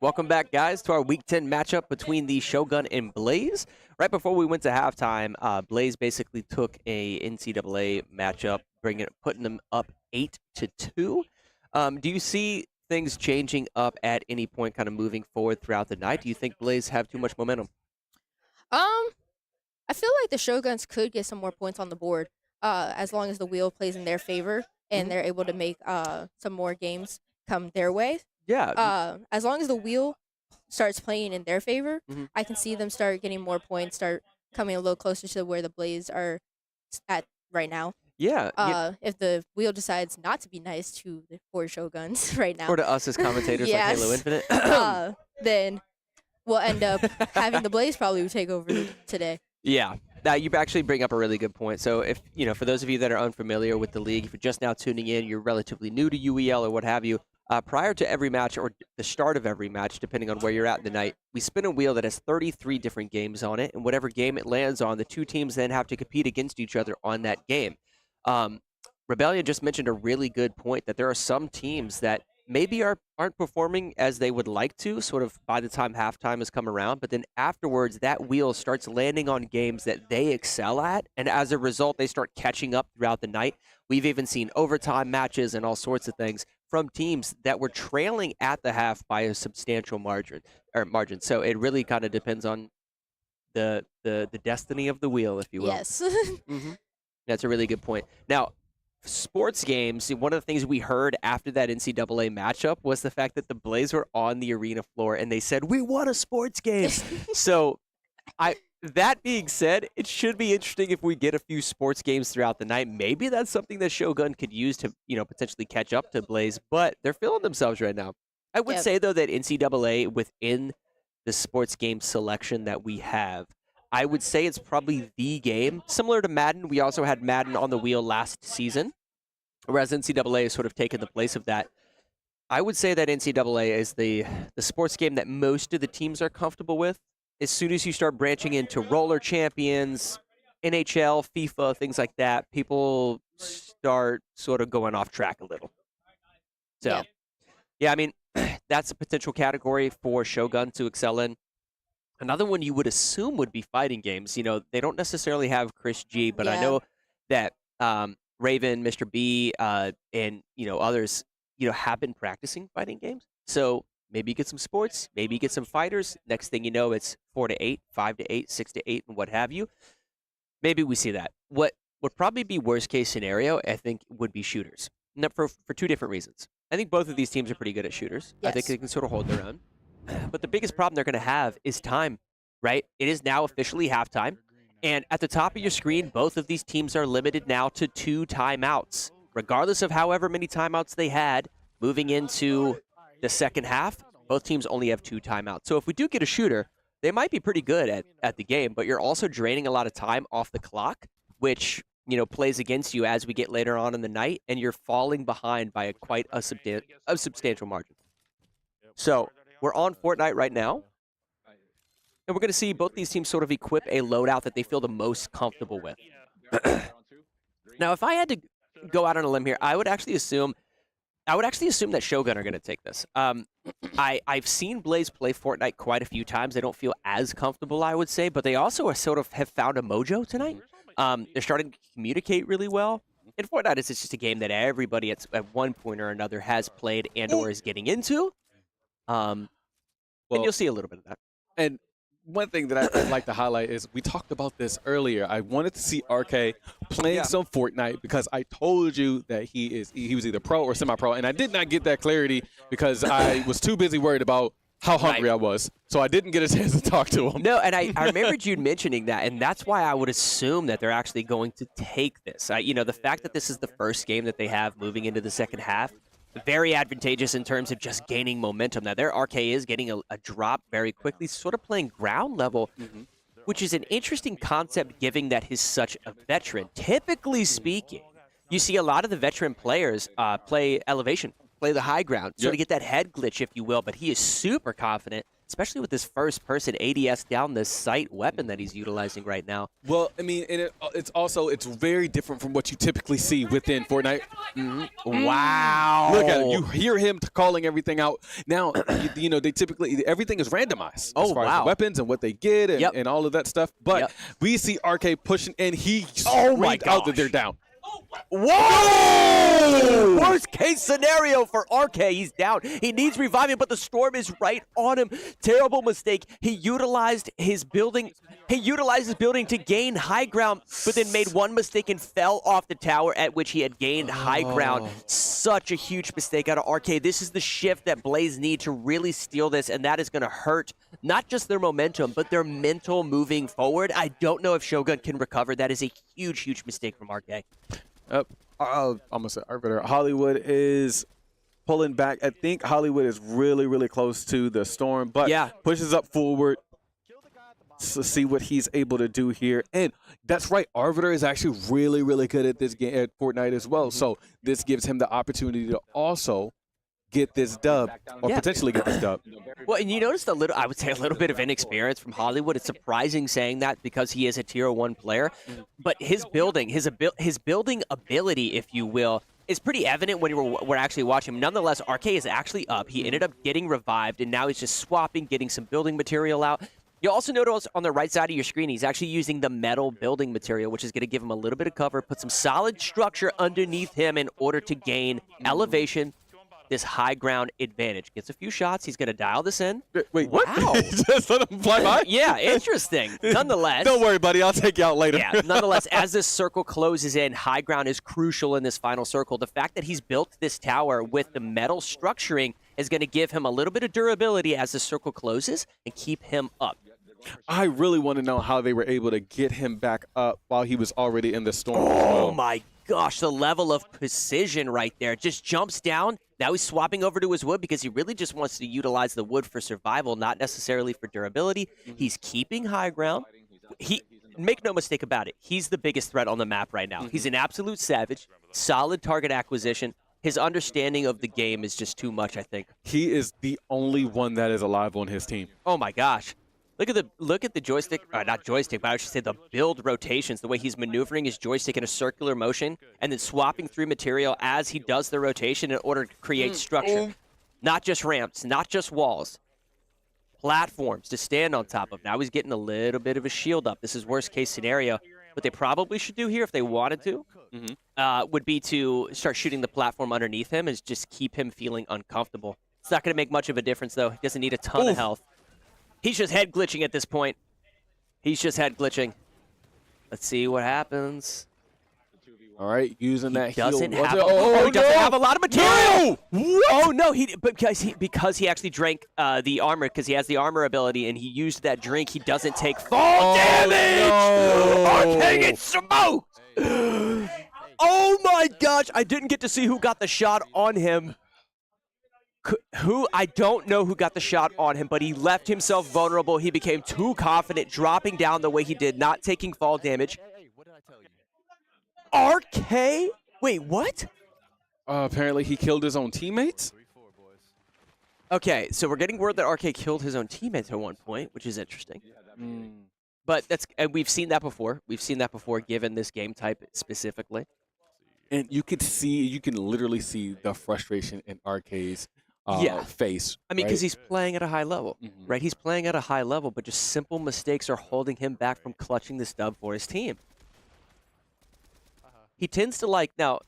Speaker 12: Welcome back, guys, to our Week 10 matchup between the Shogun and Blaze. Right before we went to halftime, Blaze basically took a NCAA matchup, putting them up 8-2. Do you see things changing up at any point, kind of moving forward throughout the night? Do you think Blaze have too much momentum?
Speaker 14: I feel like the Shoguns could get some more points on the board as long as the wheel plays in their favor and they're able to make some more games come their way.
Speaker 12: Yeah.
Speaker 14: As long as the wheel starts playing in their favor, I can see them start getting more points, start coming a little closer to where the Blaze are at right now.
Speaker 12: Yeah.
Speaker 14: If the wheel decides not to be nice to the 4 Shoguns right now,
Speaker 12: Or to us as commentators like Halo Infinite.
Speaker 14: then we'll end up having the Blaze probably take over today.
Speaker 12: Yeah. Now, you actually bring up a really good point. So, if for those of you that are unfamiliar with the league, if you're just now tuning in, you're relatively new to UEL or what have you, prior to every match or the start of every match, depending on where you're at in the night, we spin a wheel that has 33 different games on it, and whatever game it lands on, the 2 teams then have to compete against each other on that game. Rebellion just mentioned a really good point that there are some teams that maybe aren't performing as they would like to, sort of by the time halftime has come around, but then afterwards that wheel starts landing on games that they excel at, and as a result they start catching up throughout the night. We've even seen overtime matches and all sorts of things from teams that were trailing at the half by a substantial margin. So it really kind of depends on the destiny of the wheel, if you will.
Speaker 14: Yes.
Speaker 12: That's a really good point. Now, sports games, one of the things we heard after that NCAA matchup was the fact that the Blaze were on the arena floor and they said, "We won a sports game." So, that being said, it should be interesting if we get a few sports games throughout the night. Maybe that's something that Shogun could use to, potentially catch up to Blaze, but they're feeling themselves right now. I would say, though, that NCAA within the sports game selection that we have, I would say it's probably the game. Similar to Madden, we also had Madden on the wheel last season, whereas NCAA has sort of taken the place of that. I would say that NCAA is the sports game that most of the teams are comfortable with. As soon as you start branching into roller champions, NHL, FIFA, things like that, people start sort of going off track a little. So, yeah, I mean, that's a potential category for Shogun to excel in. Another one you would assume would be fighting games. They don't necessarily have Chris G, but I know that Raven, Mr. B, and others, have been practicing fighting games. So maybe you get some sports, maybe you get some fighters. Next thing you know, it's 4-8, 5-8, 6-8, and what have you. Maybe we see that. What would probably be worst case scenario, I think, would be shooters. For 2 different reasons. I think both of these teams are pretty good at shooters.
Speaker 14: Yes.
Speaker 12: I think they can sort of hold their own. But the biggest problem they're going to have is time, right? It is now officially halftime. And at the top of your screen, both of these teams are limited now to 2 timeouts. Regardless of however many timeouts they had moving into the second half, both teams only have 2 timeouts. So if we do get a shooter, they might be pretty good at the game, but you're also draining a lot of time off the clock, which plays against you as we get later on in the night, and you're falling behind by quite a substantial margin. So we're on Fortnite right now, and we're going to see both these teams sort of equip a loadout that they feel the most comfortable with. Now, if I had to go out on a limb here, I would actually assume that Shogun are going to take this. I've seen Blaze play Fortnite quite a few times. They don't feel as comfortable, I would say, but they also have found a mojo tonight. They're starting to communicate really well. And Fortnite is just a game that everybody at one point or another has played and or is getting into. And you'll see a little bit of that.
Speaker 8: And one thing that I'd like to highlight is we talked about this earlier. I wanted to see RK playing some Fortnite because I told you that he was either pro or semi-pro, and I did not get that clarity because I was too busy worried about how hungry I was. So I didn't get a chance to talk to him.
Speaker 12: No, and I remembered you mentioning that, and that's why I would assume that they're actually going to take this. The fact that this is the first game that they have moving into the second half, very advantageous in terms of just gaining momentum. Now, their RK is getting a drop very quickly, sort of playing ground level, which is an interesting concept given that he's such a veteran. Typically speaking, you see a lot of the veteran players play elevation. play the high ground, sort
Speaker 8: Yep.
Speaker 12: of get that head glitch, if you will. But he is super confident, especially with this first-person ADS down the sight weapon that he's utilizing right now.
Speaker 8: Well, I mean, and it's very different from what you typically see within Fortnite.
Speaker 12: Wow.
Speaker 8: Look at it. You hear him calling everything out. Now, you know, they typically, everything is randomized as far as the weapons and what they get and all of that stuff. But we see RK pushing, and he screamed out that they're down.
Speaker 12: Whoa! Worst case scenario for RK. He's down. He needs reviving, but the storm is right on him. Terrible mistake. He utilized his building. He utilized his building to gain high ground, but then made one mistake and fell off the tower at which he had gained high ground. Such a huge mistake out of RK. This is the shift that Blaze need to really steal this, and that is going to hurt not just their momentum, but their mental moving forward. I don't know if Shogun can recover. That is a huge, huge mistake from RK.
Speaker 8: I'm going to say Arbiter. Hollywood is pulling back. I think Hollywood is really, really close to the storm, but pushes up forward to see what he's able to do here. And that's right, Arbiter is actually really, really good at this game, at Fortnite as well. So this gives him the opportunity to also get this dub, or potentially get this dub.
Speaker 12: Well, and you noticed I would say a little bit of inexperience from Hollywood. It's surprising saying that because he is a tier 1 player, but his building ability, if you will, is pretty evident when we're actually watching him. Nonetheless, RK is actually up. He ended up getting revived, and now he's just swapping, getting some building material out. You'll also notice on the right side of your screen, he's actually using the metal building material, which is going to give him a little bit of cover, put some solid structure underneath him in order to gain elevation, this high ground advantage. Gets a few shots. He's going to dial this in.
Speaker 8: Wait, what?
Speaker 12: Wow.
Speaker 8: Just let him fly by?
Speaker 12: Yeah, interesting. Nonetheless.
Speaker 8: Don't worry, buddy. I'll take you out later.
Speaker 12: Yeah, nonetheless, as this circle closes in, high ground is crucial in this final circle. The fact that he's built this tower with the metal structuring is going to give him a little bit of durability as the circle closes and keep him up.
Speaker 8: I really want to know how they were able to get him back up while he was already in the storm.
Speaker 12: Oh, my gosh. The level of precision right there. Just jumps down. Now he's swapping over to his wood because he really just wants to utilize the wood for survival, not necessarily for durability. He's keeping high ground. Make no mistake about it, he's the biggest threat on the map right now. He's an absolute savage, solid target acquisition. His understanding of the game is just too much, I think.
Speaker 8: He is the only one that is alive on his team.
Speaker 12: Oh, my gosh. Look at the joystick, not joystick, but I should say the build rotations, the way he's maneuvering his joystick in a circular motion and then swapping through material as he does the rotation in order to create structure. Not just ramps, not just walls. Platforms to stand on top of. Now he's getting a little bit of a shield up. This is worst case scenario. What they probably should do here if they wanted to would be to start shooting the platform underneath him and just keep him feeling uncomfortable. It's not going to make much of a difference, though. He doesn't need a ton of health. He's just head glitching at this point. He's just head glitching. Let's see what happens.
Speaker 8: All right, using that heal.
Speaker 12: He doesn't have a lot of material.
Speaker 8: No!
Speaker 12: Oh no, because he actually drank the armor, because he has the armor ability and he used that drink. He doesn't take fall damage.
Speaker 8: No.
Speaker 12: RK gets smoked. Oh my gosh! I didn't get to see who got the shot on him. I don't know who got the shot on him, but he left himself vulnerable. He became too confident, dropping down the way he did, not taking fall damage. RK? Wait, what?
Speaker 8: Apparently he killed his own teammates?
Speaker 12: Okay, so we're getting word that RK killed his own teammates at one point, which is interesting. But and we've seen that before. We've seen that before, given this game type specifically.
Speaker 8: And you can literally see the frustration in RK's face.
Speaker 12: I mean, because he's playing at a high level, right? He's playing at a high level, but just simple mistakes are holding him back from clutching this dub for his team. He tends to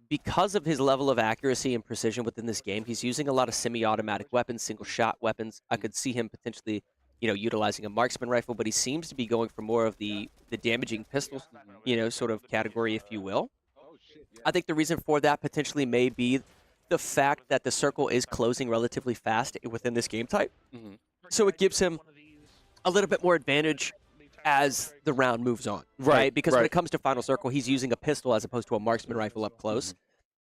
Speaker 12: because of his level of accuracy and precision within this game, he's using a lot of semi-automatic weapons, single-shot weapons. I could see him potentially, utilizing a marksman rifle, but he seems to be going for more of the damaging pistols, sort of category, if you will. I think the reason for that potentially may be the fact that the circle is closing relatively fast within this game type. So it gives him a little bit more advantage as the round moves on, right? Because when it comes to final circle, he's using a pistol as opposed to a marksman rifle up close.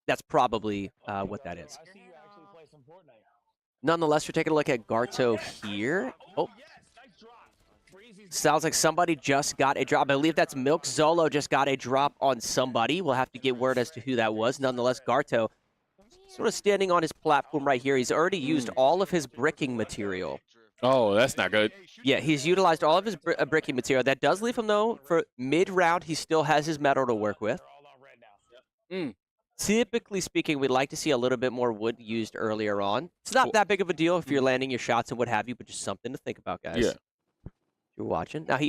Speaker 12: That's probably what that is. Nonetheless, we're taking a look at Garto here. Oh. Sounds like somebody just got a drop. I believe that's Milk Zolo just got a drop on somebody. We'll have to get word as to who that was. Nonetheless, Garto sort of standing on his platform right here. He's already used all of his bricking material.
Speaker 8: Oh, that's not good.
Speaker 12: Yeah, he's utilized all of his bricking material. That does leave him, though, for mid-round, he still has his metal to work with. Typically speaking, we'd like to see a little bit more wood used earlier on. It's not that big of a deal if you're landing your shots and what have you, but just something to think about, guys.
Speaker 8: Yeah.
Speaker 12: You're watching. Now,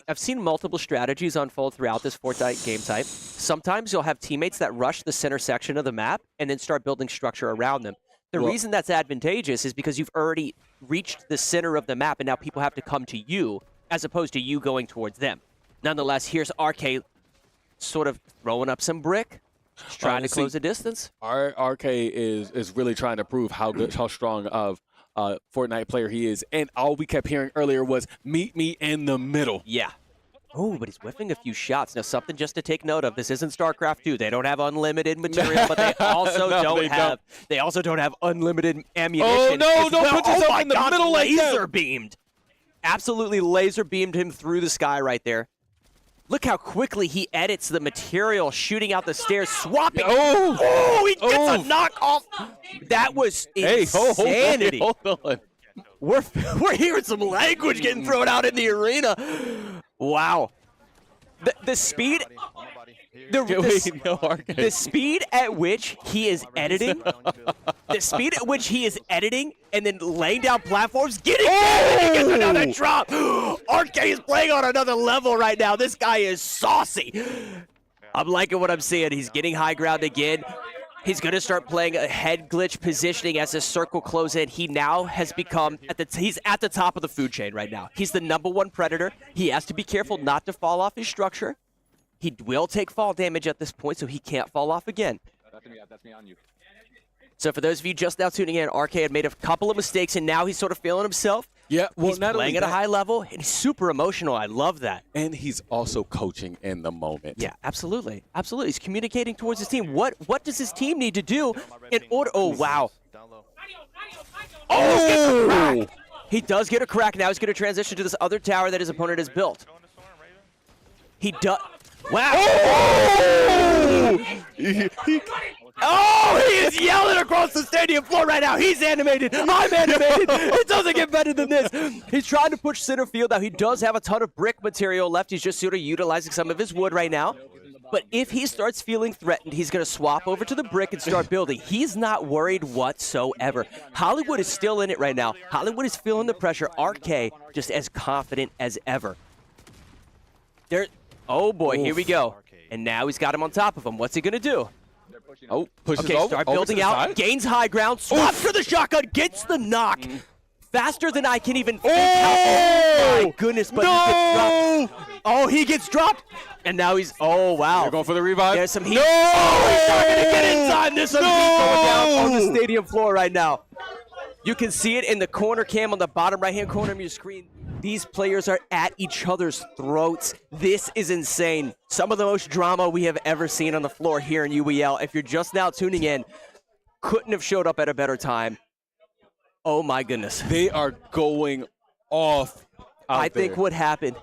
Speaker 12: I've seen multiple strategies unfold throughout this Fortnite game type. Sometimes you'll have teammates that rush the center section of the map and then start building structure around them. The reason that's advantageous is because you've already reached the center of the map, and now people have to come to you as opposed to you going towards them. Nonetheless, here's RK sort of throwing up some brick, trying to close the distance.
Speaker 8: RK is really trying to prove how strong of Fortnite player he is, and all we kept hearing earlier was "meet me in the middle."
Speaker 12: Yeah. Oh, but he's whiffing a few shots. Now, something just to take note of. This isn't StarCraft 2. They don't have unlimited material, but they also They also don't have unlimited ammunition.
Speaker 8: Oh no! Don't put yourself in the middle like that.
Speaker 12: Laser beamed. Absolutely laser beamed him through the sky right there. Look how quickly he edits the material, shooting out the stairs, swapping. Oh, he gets a knock off. That was insanity.
Speaker 8: Hold on.
Speaker 12: We're hearing some language getting thrown out in the arena. Wow. The speed the speed at which he is editing and then laying down platforms, getting he gets another drop. RK is playing on another level right now. This guy is saucy. I'm liking what I'm seeing. He's getting high ground again. He's going to start playing a head glitch positioning as the circle closes in. He now has become, he's at the top of the food chain right now. He's the #1 predator. He has to be careful not to fall off his structure. He will take fall damage at this point, so he can't fall off again.
Speaker 1: That's me on you.
Speaker 12: So for those of you just now tuning in, RK had made a couple of mistakes, and now he's sort of feeling himself.
Speaker 8: Yeah, well,
Speaker 12: he's playing at a high level, and he's super emotional. I love that.
Speaker 8: And he's also coaching in the moment.
Speaker 12: Yeah, absolutely. Absolutely. He's communicating towards his team. What does his team need to do in order? Oh, wow. Oh! He does get a crack. Now he's going to transition to this other tower that his opponent has built. He does. Wow. Oh, he is yelling across the stadium floor right now. He's animated. I'm animated. It doesn't get better than this. He's trying to push center field. Now, he does have a ton of brick material left. He's just sort of utilizing some of his wood right now. But if he starts feeling threatened, he's going to swap over to the brick and start building. He's not worried whatsoever. Hollywood is still in it right now. Hollywood is feeling the pressure. RK just as confident as ever. Oh, boy, here we go. And now he's got him on top of him. What's he going to do?
Speaker 8: Oh, pushes
Speaker 12: okay, start building out, gains high ground, swaps to the shotgun, gets the knock. Faster than I can even think. Oh, my goodness, but he gets dropped. Oh, he gets dropped. And now he's, oh, wow.
Speaker 8: They're going for the revive.
Speaker 12: There's some heat. No! Oh, he's not going to get in time. There's some heat going down on the stadium floor right now. You can see it in the corner cam on the bottom right-hand corner of your screen. These players are at each other's throats. This is insane. Some of the most drama we have ever seen on the floor here in UEL. If you're just now tuning in, couldn't have showed up at a better time. Oh, my goodness.
Speaker 8: They are going off
Speaker 12: I think what happened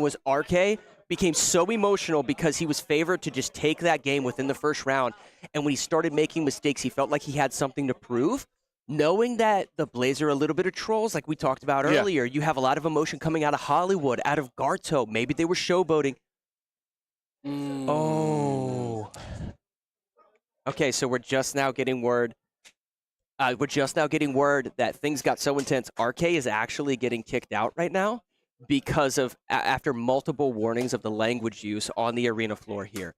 Speaker 12: was RK became so emotional because he was favored to just take that game within the first round. And when he started making mistakes, he felt like he had something to prove. Knowing that the Blaze are a little bit of trolls, like we talked about earlier, you have a lot of emotion coming out of Hollywood, out of Garto. Maybe they were showboating. Oh. Okay, so we're just now getting word. That things got so intense. RK is actually getting kicked out right now because of after multiple warnings of the language use on the arena floor here.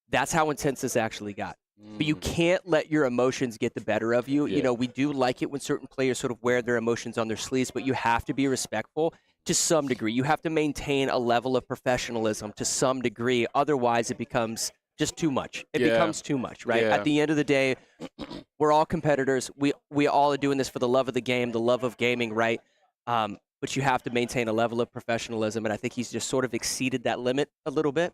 Speaker 12: That's how intense this actually got. But you can't let your emotions get the better of you. Yeah. You know, we do like it when certain players sort of wear their emotions on their sleeves, but you have to be respectful to some degree. You have to maintain a level of professionalism to some degree. Otherwise, it becomes just too much. It becomes too much, right? At the end of the day, we're all competitors. We all are doing this for the love of the game, the love of gaming, right? But you have to maintain a level of professionalism, and I think he's just sort of exceeded that limit a little bit.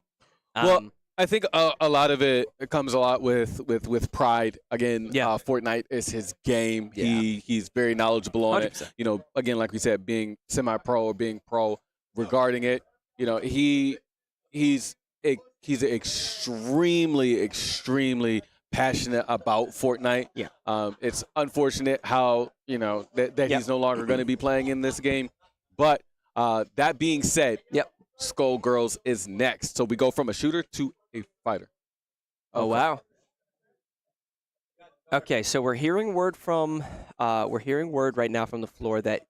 Speaker 8: Well, I think a lot of it comes a lot with pride. Again, Fortnite is his game. Yeah. He's very knowledgeable on 100%. It. You know, again, like we said, being semi-pro or being pro regarding it. You know, he's an extremely passionate about Fortnite.
Speaker 12: Yeah.
Speaker 8: It's unfortunate how, that he's no longer going to be playing in this game. But that being said, Skullgirls is next. So we go from a shooter to a fighter.
Speaker 12: Oh, wow. Okay, so we're hearing word right now from the floor that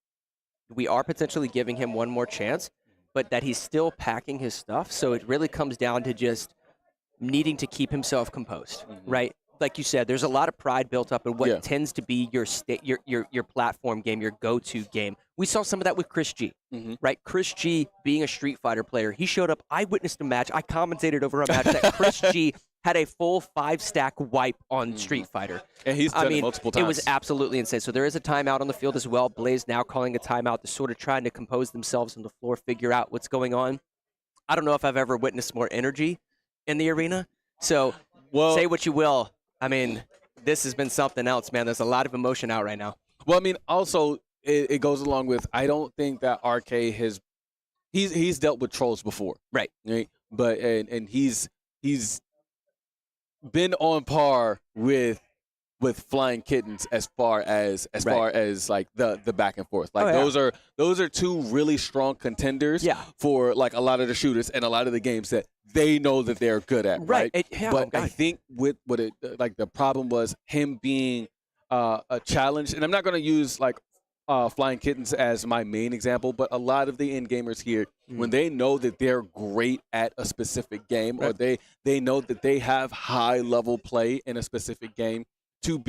Speaker 12: we are potentially giving him one more chance, but that he's still packing his stuff. So it really comes down to just needing to keep himself composed, right? Like you said, there's a lot of pride built up in what tends to be your platform game, your go-to game. We saw some of that with Chris G, right? Chris G being a Street Fighter player, he showed up. I witnessed a match. I commentated over a match that Chris G had a full 5-stack wipe on Street Fighter.
Speaker 8: And he's done it multiple times.
Speaker 12: It was absolutely insane. So there is a timeout on the field as well. Blaze now calling a timeout to sort of trying to compose themselves on the floor, figure out what's going on. I don't know if I've ever witnessed more energy in the arena. So say what you will. I mean, this has been something else, man. There's a lot of emotion out right now.
Speaker 8: Well, I mean, also, it goes along with, I don't think that RK has, he's dealt with trolls before.
Speaker 12: Right.
Speaker 8: But, and he's been on par with Flying Kittens as far as like the back and forth. Like those are two really strong contenders for like a lot of the shooters and a lot of the games that they know that they're good at. Right. But I think with what it like the problem was him being a challenge, and I'm not going to use like Flying Kittens as my main example, but a lot of the end gamers here, when they know that they're great at a specific game, or they know that they have high level play in a specific game, to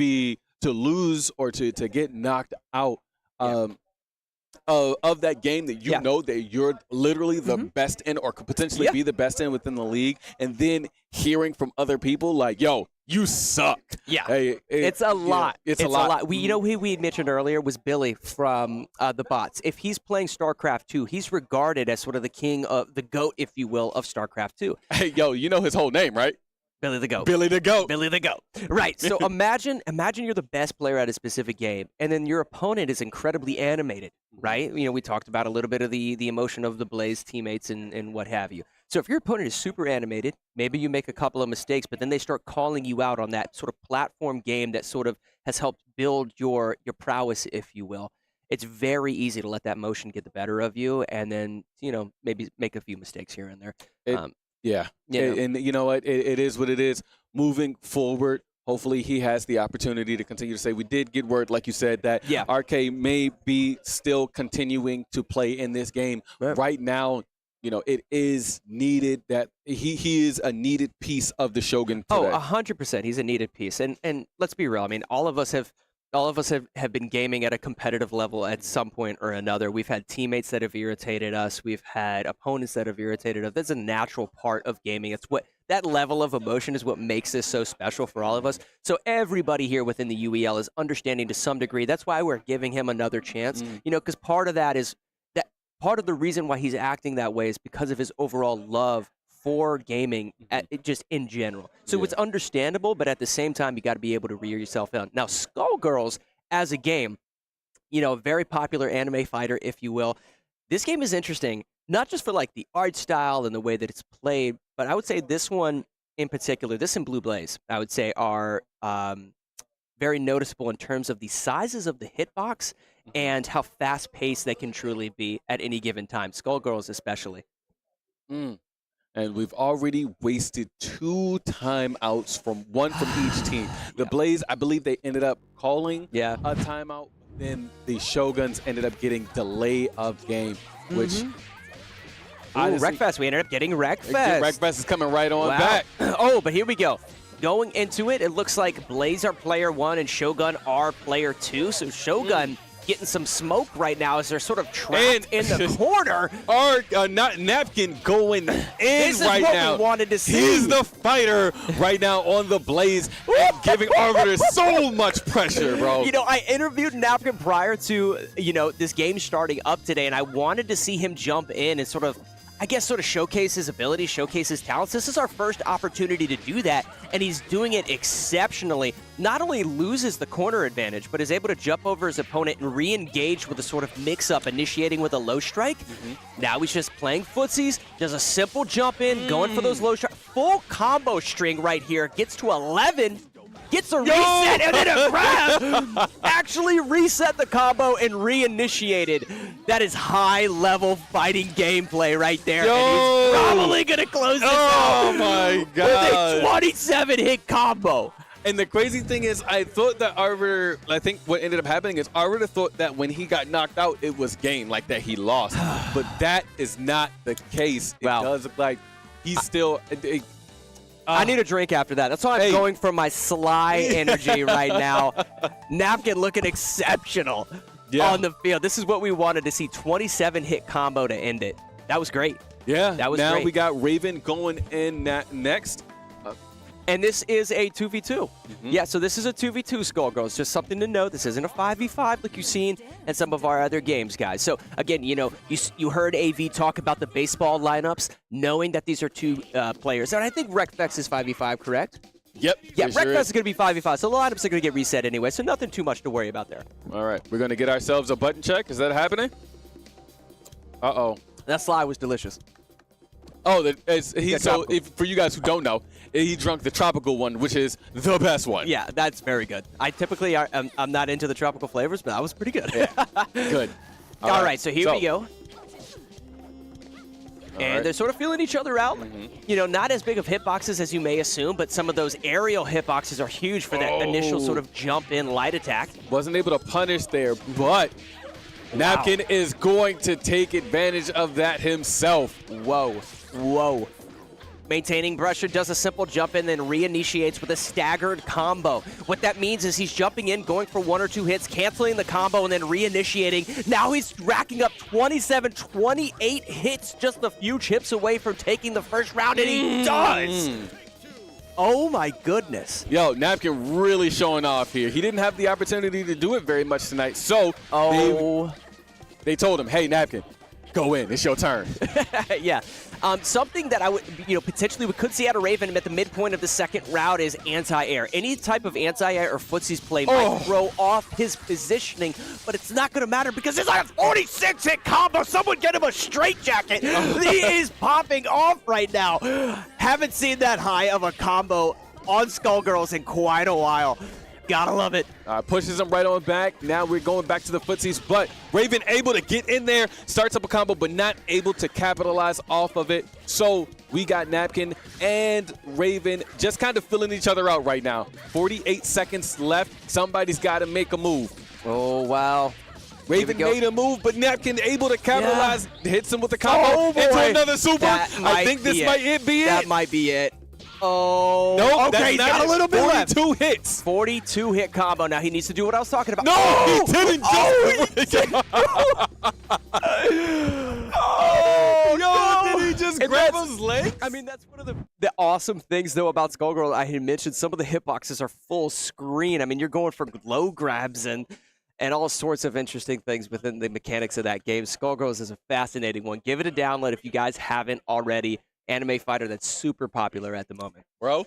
Speaker 8: lose or to get knocked out of that game that you know that you're literally the best in, or could potentially be the best in within the league, and then hearing from other people like, yo, you suck.
Speaker 12: Yeah,
Speaker 8: hey,
Speaker 12: it's a lot.
Speaker 8: It's a lot.
Speaker 12: We, who we had mentioned earlier was Billy from the bots. If he's playing StarCraft 2, he's regarded as sort of the king of the GOAT, if you will, of StarCraft 2.
Speaker 8: Hey, yo, you know his whole name, right?
Speaker 12: Billy the GOAT.
Speaker 8: Billy the GOAT.
Speaker 12: Billy the GOAT. Right. So imagine you're the best player at a specific game, and then your opponent is incredibly animated, right? We talked about a little bit of the emotion of the Blaze teammates and what have you. So if your opponent is super animated, maybe you make a couple of mistakes, but then they start calling you out on that sort of platform game that sort of has helped build your prowess, if you will. It's very easy to let that motion get the better of you, and then maybe make a few mistakes here and there.
Speaker 8: Yeah. And you know what? It is what it is. Moving forward, hopefully he has the opportunity to continue to say, we did get word, like you said, that RK may be still continuing to play in this game. Right now, it is needed that he is a needed piece of the Shogun today.
Speaker 12: 100%. He's a needed piece. And let's be real. I mean, all of us have been gaming at a competitive level at some point or another. We've had teammates that have irritated us. We've had opponents that have irritated us. That's a natural part of gaming. It's that level of emotion is what makes this so special for all of us. So everybody here within the UEL is understanding to some degree. That's why we're giving him another chance. Because part of that is that part of the reason why he's acting that way is because of his overall love for gaming just in general. So it's understandable, but at the same time, you got to be able to rear yourself in. Now, Skullgirls as a game, a very popular anime fighter, if you will. This game is interesting, not just for like the art style and the way that it's played, but I would say this one in particular, this and Blue Blaze, I would say are very noticeable in terms of the sizes of the hitbox and how fast-paced they can truly be at any given time. Skullgirls especially.
Speaker 8: And we've already wasted 2 timeouts from each team. The Blaze, I believe they ended up calling a timeout. Then the Shoguns ended up getting delay of game, which
Speaker 12: Wreckfest. We ended up getting Wreckfest.
Speaker 8: Wreckfest is coming right on back.
Speaker 12: But here we go. Going into it, it looks like Blaze are player 1 and Shogun are player 2. So Shogun getting some smoke right now as they're sort of trapped in the corner.
Speaker 8: Our Napkin going in
Speaker 12: this is
Speaker 8: right
Speaker 12: what
Speaker 8: now.
Speaker 12: We wanted to see.
Speaker 8: He's the fighter right now on the Blaze, and giving Arbiter so much pressure, bro.
Speaker 12: I interviewed Napkin prior to this game starting up today, and I wanted to see him jump in and sort of showcase his ability, showcase his talents. This is our first opportunity to do that, and he's doing it exceptionally. Not only loses the corner advantage, but is able to jump over his opponent and re-engage with a sort of mix-up, initiating with a low strike. Now he's just playing footsies, does a simple jump in, going for those low strikes. Full combo string right here, gets to 11. gets a reset, and then a grab actually reset the combo and reinitiated. That is high-level fighting gameplay right there. And he's probably going to close this out.
Speaker 8: Oh, my God.
Speaker 12: With a 27-hit combo.
Speaker 8: And the crazy thing is, I thought that Arbiter, I think what ended up happening is Arbiter thought that when he got knocked out, it was game, like that he lost. But that is not the case. It does look like he's still...
Speaker 12: I need a drink after that. That's why I'm going for my Sly energy right now. Napkin looking exceptional on the field. This is what we wanted to see. 27-hit combo to end it. That was great.
Speaker 8: Yeah,
Speaker 12: that was
Speaker 8: now
Speaker 12: great.
Speaker 8: We got Raven going in next.
Speaker 12: And this is a 2v2. Yeah, so this is a 2v2, Skullgirls. Just something to note. This isn't a 5v5 like you've seen in some of our other games, guys. So, again, you know, you heard AV talk about the baseball lineups, knowing that these are two players. And I think Wreckfest is 5v5, correct?
Speaker 8: Yep.
Speaker 12: Yeah, Wreckfest is going to be 5v5, so the lineups are going to get reset anyway, so nothing too much to worry about there.
Speaker 8: All right, we're going to get ourselves a button check. Is that happening? Uh-oh.
Speaker 12: That Sly was delicious.
Speaker 8: Oh, for you guys who don't know, he drunk the tropical one, which is the best one.
Speaker 12: Yeah, that's very good. I typically I'm not into the tropical flavors, but that was pretty good.
Speaker 8: Yeah. Good.
Speaker 12: All right, so here we go. And they're sort of feeling each other out. You know, not as big of hitboxes as you may assume, but some of those aerial hitboxes are huge for that initial sort of jump in light attack.
Speaker 8: Wasn't able to punish there, but Napkin is going to take advantage of that himself.
Speaker 12: Whoa. Maintaining pressure, does a simple jump in, then reinitiates with a staggered combo. What that means is he's jumping in, going for 1 or 2 hits, canceling the combo, and then reinitiating. Now he's racking up 27, 28 hits, just a few chips away from taking the first round, and he does! Oh my goodness.
Speaker 8: Yo, Napkin really showing off here. He didn't have the opportunity to do it very much tonight, so they told him, hey, Napkin, go in. It's your turn.
Speaker 12: Yeah. Something that I would, potentially we could see out of Raven at the midpoint of the second round is anti-air. Any type of anti-air or footsies play might throw off his positioning, but it's not going to matter because it's like a 46-hit combo. Someone get him a straitjacket. He is popping off right now. Haven't seen that high of a combo on Skullgirls in quite a while. Gotta love it.
Speaker 8: Pushes him right on back. Now we're going back to the footsies, but Raven able to get in there, starts up a combo, but not able to capitalize off of it. So we got Napkin and Raven just kind of filling each other out right now. 48 seconds left. Somebody's got to make a move.
Speaker 12: Oh, wow.
Speaker 8: Raven made a move, but Napkin able to capitalize. Hits him with the combo into another super. I think this might be it.
Speaker 12: That might be it. Oh,
Speaker 8: nope,
Speaker 12: okay, he's got a little bit left.
Speaker 8: 42 hits.
Speaker 12: 42-hit combo. Now he needs to do what I was talking about.
Speaker 8: No, he didn't. Did he just grab his leg?
Speaker 12: I mean, that's one of the awesome things, though, about Skullgirl. I had mentioned some of the hitboxes are full screen. I mean, you're going for low grabs and all sorts of interesting things within the mechanics of that game. Skullgirls is a fascinating one. Give it a download if you guys haven't already. Anime fighter that's super popular at the moment.
Speaker 8: Bro,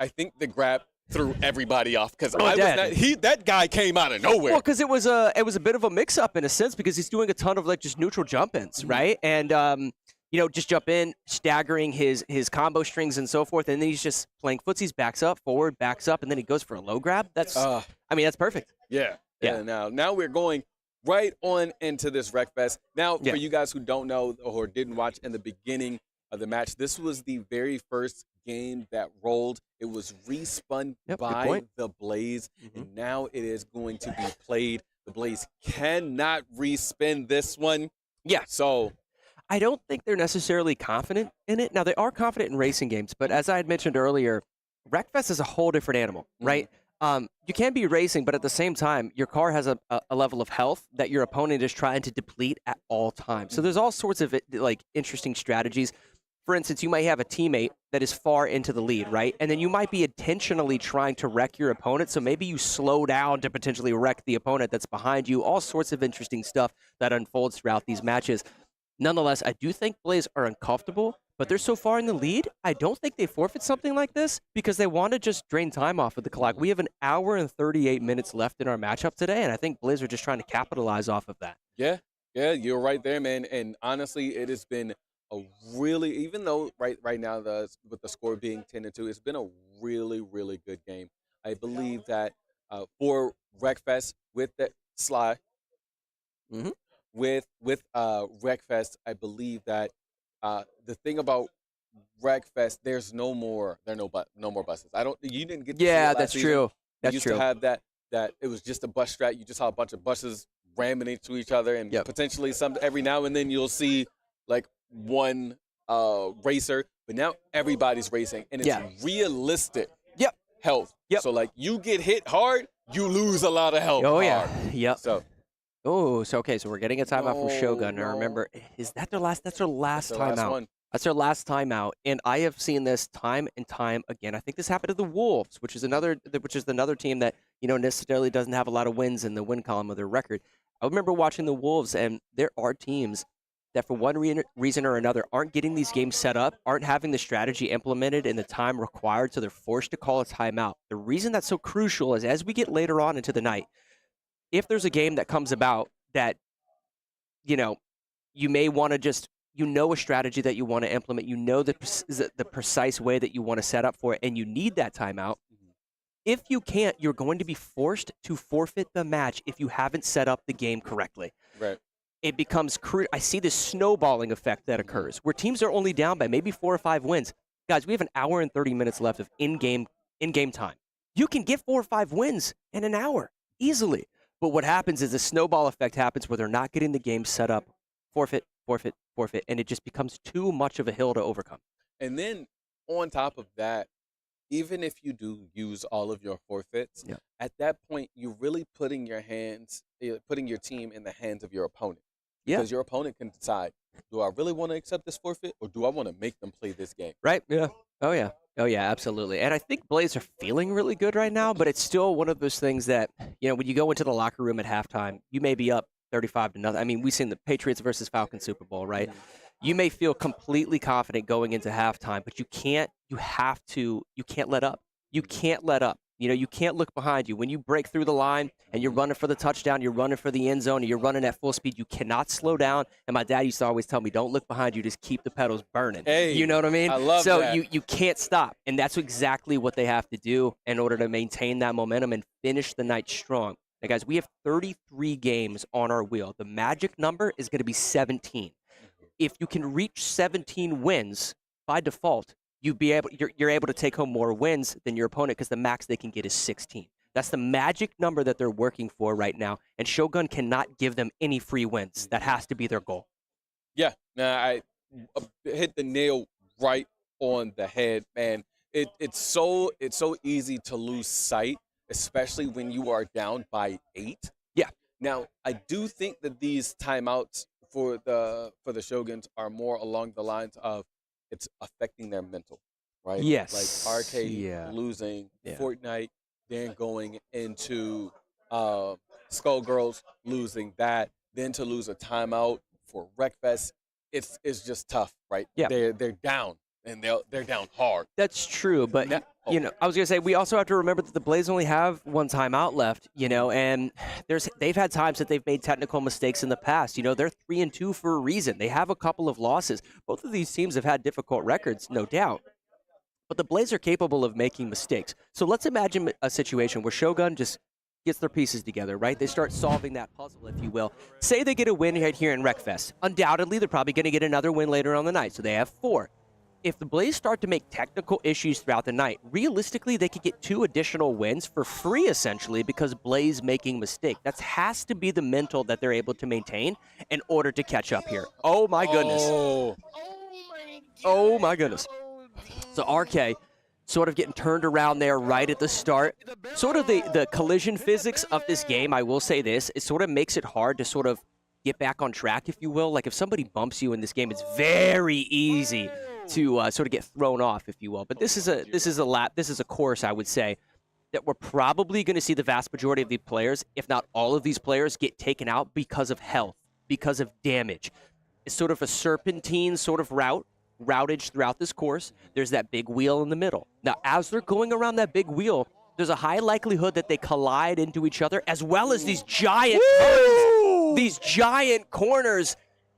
Speaker 8: I think the grab threw everybody off because that guy came out of nowhere.
Speaker 12: Well, because it was a bit of a mix-up in a sense because he's doing a ton of like just neutral jump-ins, right? And just jump in, staggering his combo strings and so forth, and then he's just playing footsies, backs up, forward, backs up, and then he goes for a low grab. That's that's perfect.
Speaker 8: Yeah. Now we're going right on into this Wreckfest. Now, for you guys who don't know or didn't watch in the beginning of the match, this was the very first game that rolled. It was respun by the Blaze, and now it is going to be played. The Blaze cannot respin this one.
Speaker 12: Yeah.
Speaker 8: So
Speaker 12: I don't think they're necessarily confident in it. Now, they are confident in racing games, but as I had mentioned earlier, Wreckfest is a whole different animal, right? You can be racing, but at the same time, your car has a level of health that your opponent is trying to deplete at all times. So there's all sorts of like interesting strategies. For instance, you might have a teammate that is far into the lead, right? And then you might be intentionally trying to wreck your opponent. So maybe you slow down to potentially wreck the opponent that's behind you. All sorts of interesting stuff that unfolds throughout these matches. Nonetheless, I do think Blaze are uncomfortable, but they're so far in the lead, I don't think they forfeit something like this because they want to just drain time off of the clock. We have an hour and 38 minutes left in our matchup today, and I think Blaze are just trying to capitalize off of that.
Speaker 8: Yeah, you're right there, man. And honestly, it has been a really, even though right now with the score being 10-2, it's been a really, really good game. I believe that for Wreckfest with the Sly, with Wreckfest, I believe that the thing about Wreckfest, there's no more buses. You didn't get to see it last
Speaker 12: that's
Speaker 8: season.
Speaker 12: true. That's
Speaker 8: used
Speaker 12: true.
Speaker 8: to have that it was just a bus strat. You just saw a bunch of buses ramming into each other, and potentially every now and then you'll see like one racer, but now everybody's racing, and it's realistic health. So like you get hit hard, you lose a lot of health. So
Speaker 12: okay, so we're getting a timeout from Shogun. Now remember, is that their last? That's their last timeout. That's their last timeout, and I have seen this time and time again. I think this happened to the Wolves, which is another team that necessarily doesn't have a lot of wins in the win column of their record. I remember watching the Wolves, and there are teams that for one reason or another aren't getting these games set up, aren't having the strategy implemented in the time required, so they're forced to call a timeout. The reason that's so crucial is as we get later on into the night, if there's a game that comes about that, you may want to just, a strategy that you want to implement, the precise way that you want to set up for it, and you need that timeout. If you can't, you're going to be forced to forfeit the match if you haven't set up the game correctly.
Speaker 8: Right.
Speaker 12: It becomes I see this snowballing effect that occurs where teams are only down by maybe 4 or 5 wins. Guys, we have an hour and 30 minutes left of in-game time. You can get 4 or 5 wins in an hour easily. But what happens is a snowball effect happens where they're not getting the game set up. Forfeit, and it just becomes too much of a hill to overcome.
Speaker 8: And then on top of that, even if you do use all of your forfeits, at that point you're really putting your team in the hands of your opponent. Because your opponent can decide, do I really want to accept this forfeit, or do I want to make them play this game?
Speaker 12: Right? Yeah. Oh yeah, absolutely. And I think Blaze are feeling really good right now, but it's still one of those things that, when you go into the locker room at halftime, you may be up 35-0. I mean, we've seen the Patriots versus Falcons Super Bowl, right? You may feel completely confident going into halftime, but you can't let up. You can't let up. You can't look behind you. When you break through the line and you're running for the touchdown, you're running for the end zone, and you're running at full speed, you cannot slow down. And my dad used to always tell me, don't look behind you, just keep the pedals burning.
Speaker 8: Hey,
Speaker 12: you know what I mean?
Speaker 8: I love
Speaker 12: so
Speaker 8: that.
Speaker 12: you can't stop. And that's exactly what they have to do in order to maintain that momentum and finish the night strong. Now, guys, we have 33 games on our wheel. The magic number is going to be 17. If you can reach 17 wins by default, you're able to take home more wins than your opponent because the max they can get is 16. That's the magic number that they're working for right now, and Shogun cannot give them any free wins. That has to be their goal.
Speaker 8: Yeah, I hit the nail right on the head, man. It's so easy to lose sight, especially when you are down by 8.
Speaker 12: Yeah.
Speaker 8: Now, I do think that these timeouts for the Shoguns are more along the lines of it's affecting their mental, right?
Speaker 12: Yes.
Speaker 8: Like Arcade losing Fortnite, then going into Skullgirls losing that, then to lose a timeout for Wreckfest, it's just tough, right?
Speaker 12: Yeah.
Speaker 8: They're down, and they're down hard.
Speaker 12: That's true, but I was gonna say we also have to remember that the Blaze only have one timeout left, and they've had times that they've made technical mistakes in the past. They're 3-2 for a reason. They have a couple of losses. Both of these teams have had difficult records, no doubt. But the Blaze are capable of making mistakes. So let's imagine a situation where Shogun just gets their pieces together, right? They start solving that puzzle, if you will. Say they get a win right here in Wreckfest. Undoubtedly, they're probably going to get another win later on the night, so they have 4. If the Blaze start to make technical issues throughout the night, realistically, they could get 2 additional wins for free, essentially, because Blaze making mistakes. That has to be the mental that they're able to maintain in order to catch up here. Oh, my goodness. Oh, my goodness. So RK sort of getting turned around there right at the start. Sort of the collision physics of this game, I will say this, it sort of makes it hard to sort of get back on track, if you will. Like if somebody bumps you in this game, it's very easy to sort of get thrown off, if you will. But this is a course, I would say, that we're probably going to see the vast majority of the players, if not all of these players, get taken out because of health, because of damage. It's sort of a serpentine sort of routage throughout this course. There's that big wheel in the middle. Now, as they're going around that big wheel, there's a high likelihood that they collide into each other, as well as these giant turns, these giant corners.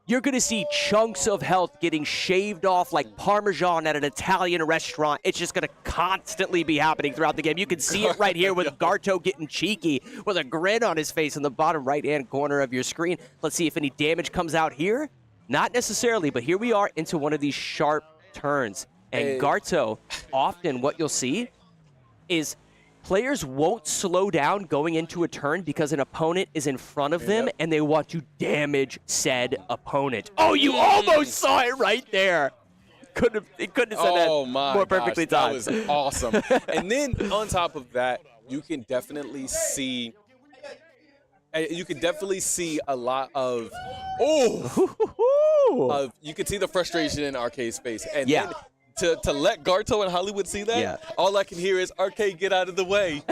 Speaker 12: You're going to see chunks of health getting shaved off like Parmesan at an Italian restaurant. It's just going to constantly be happening throughout the game. You can see it right here with Garto getting cheeky with a grin on his face in the bottom right-hand corner of your screen. Let's see if any damage comes out here. Not necessarily, but here we are into one of these sharp turns. And Garto, often what you'll see is players won't slow down going into a turn because an opponent is in front of them and they want to damage said opponent. Oh, you almost saw it right there. It couldn't have said that more perfectly timed.
Speaker 8: That was awesome. And then on top of that, you can definitely see a lot of you can see the frustration in Arcade's face. And then to let Garto and Hollywood see that, all I can hear is Arcade, get out of the way.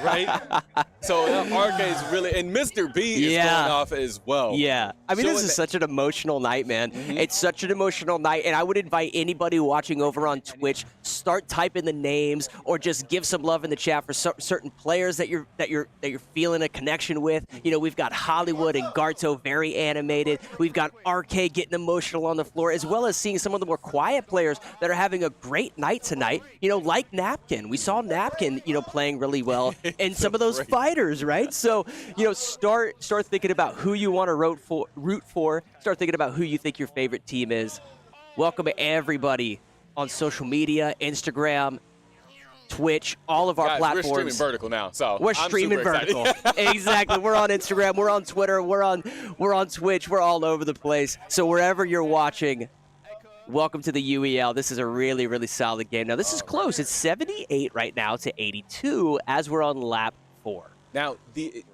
Speaker 8: Right? So Arcade's really, and Mr. B is going off as well.
Speaker 12: Yeah. I mean, this is such an emotional night, man. It's such an emotional night, and I would invite anybody watching over on Twitch, start typing the names or just give some love in the chat for certain players that you're feeling a connection with. You know, we've got Hollywood and Garto very animated. We've got Arcade getting emotional on the floor, as well as seeing some of the more quiet players that are having a great night tonight, you know, like Napkin. We saw Napkin, you know, playing really well, and some of those fighters, right? So, you know, start thinking about who you want to root for. Start thinking about who you think your favorite team is. Welcome to everybody on social media, Instagram, Twitch, all of our platforms.
Speaker 8: We're streaming vertical now, so
Speaker 12: we're streaming vertical. Exactly. We're on Instagram, we're on Twitter, we're on Twitch, we're all over the place. So wherever you're watching, welcome to the UEL. This is a really, really solid game. Now, this is close. It's 78 right now to 82 as we're on lap 4.
Speaker 8: Now,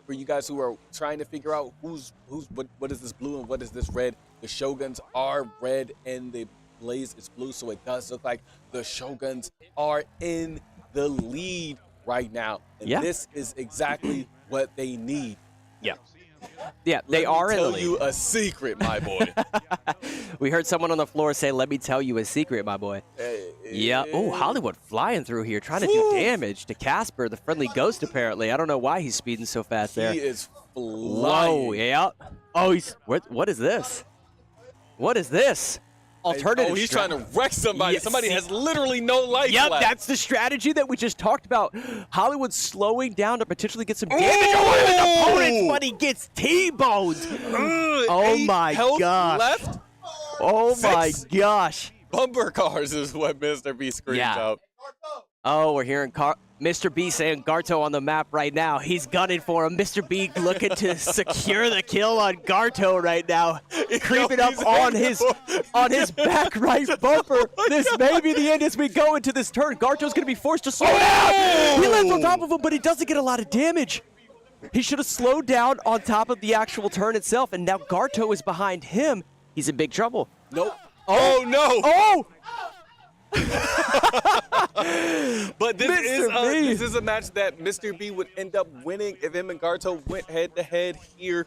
Speaker 8: for you guys who are trying to figure out what is this blue and what is this red, the Shoguns are red and the Blaze is blue, so it does look like the Shoguns are in the lead right now. And this is exactly what they need.
Speaker 12: Yeah, they are in the lead.
Speaker 8: Let me tell you a secret, my boy.
Speaker 12: We heard someone on the floor say, let me tell you a secret, my boy. Yeah. Oh, Hollywood flying through here, trying to do damage to Casper, the friendly ghost, apparently. I don't know why he's speeding so fast there.
Speaker 8: He is flying.
Speaker 12: Whoa, yeah. Oh, what is this? What is this? Alternative.
Speaker 8: He's trying to wreck somebody. Somebody has literally no life left.
Speaker 12: That's the strategy that we just talked about. Hollywood slowing down to potentially get some damage on one of his opponents, but he gets T-boned. Oh my gosh.
Speaker 8: Left.
Speaker 12: Oh my gosh.
Speaker 8: Bumper cars is what Mr. B screams out.
Speaker 12: Oh, we're hearing Mr. B saying Garto on the map right now. He's gunning for him. Mr. B looking to secure the kill on Garto right now. Creeping up on his back right bumper. This may be the end as we go into this turn. Garto's going to be forced to slow down. He lands on top of him, but he doesn't get a lot of damage. He should have slowed down on top of the actual turn itself, and now Garto is behind him. He's in big trouble.
Speaker 8: Nope. Oh, no.
Speaker 12: Oh!
Speaker 8: But this is a match that Mr. B would end up winning if him and Garto went head-to-head here.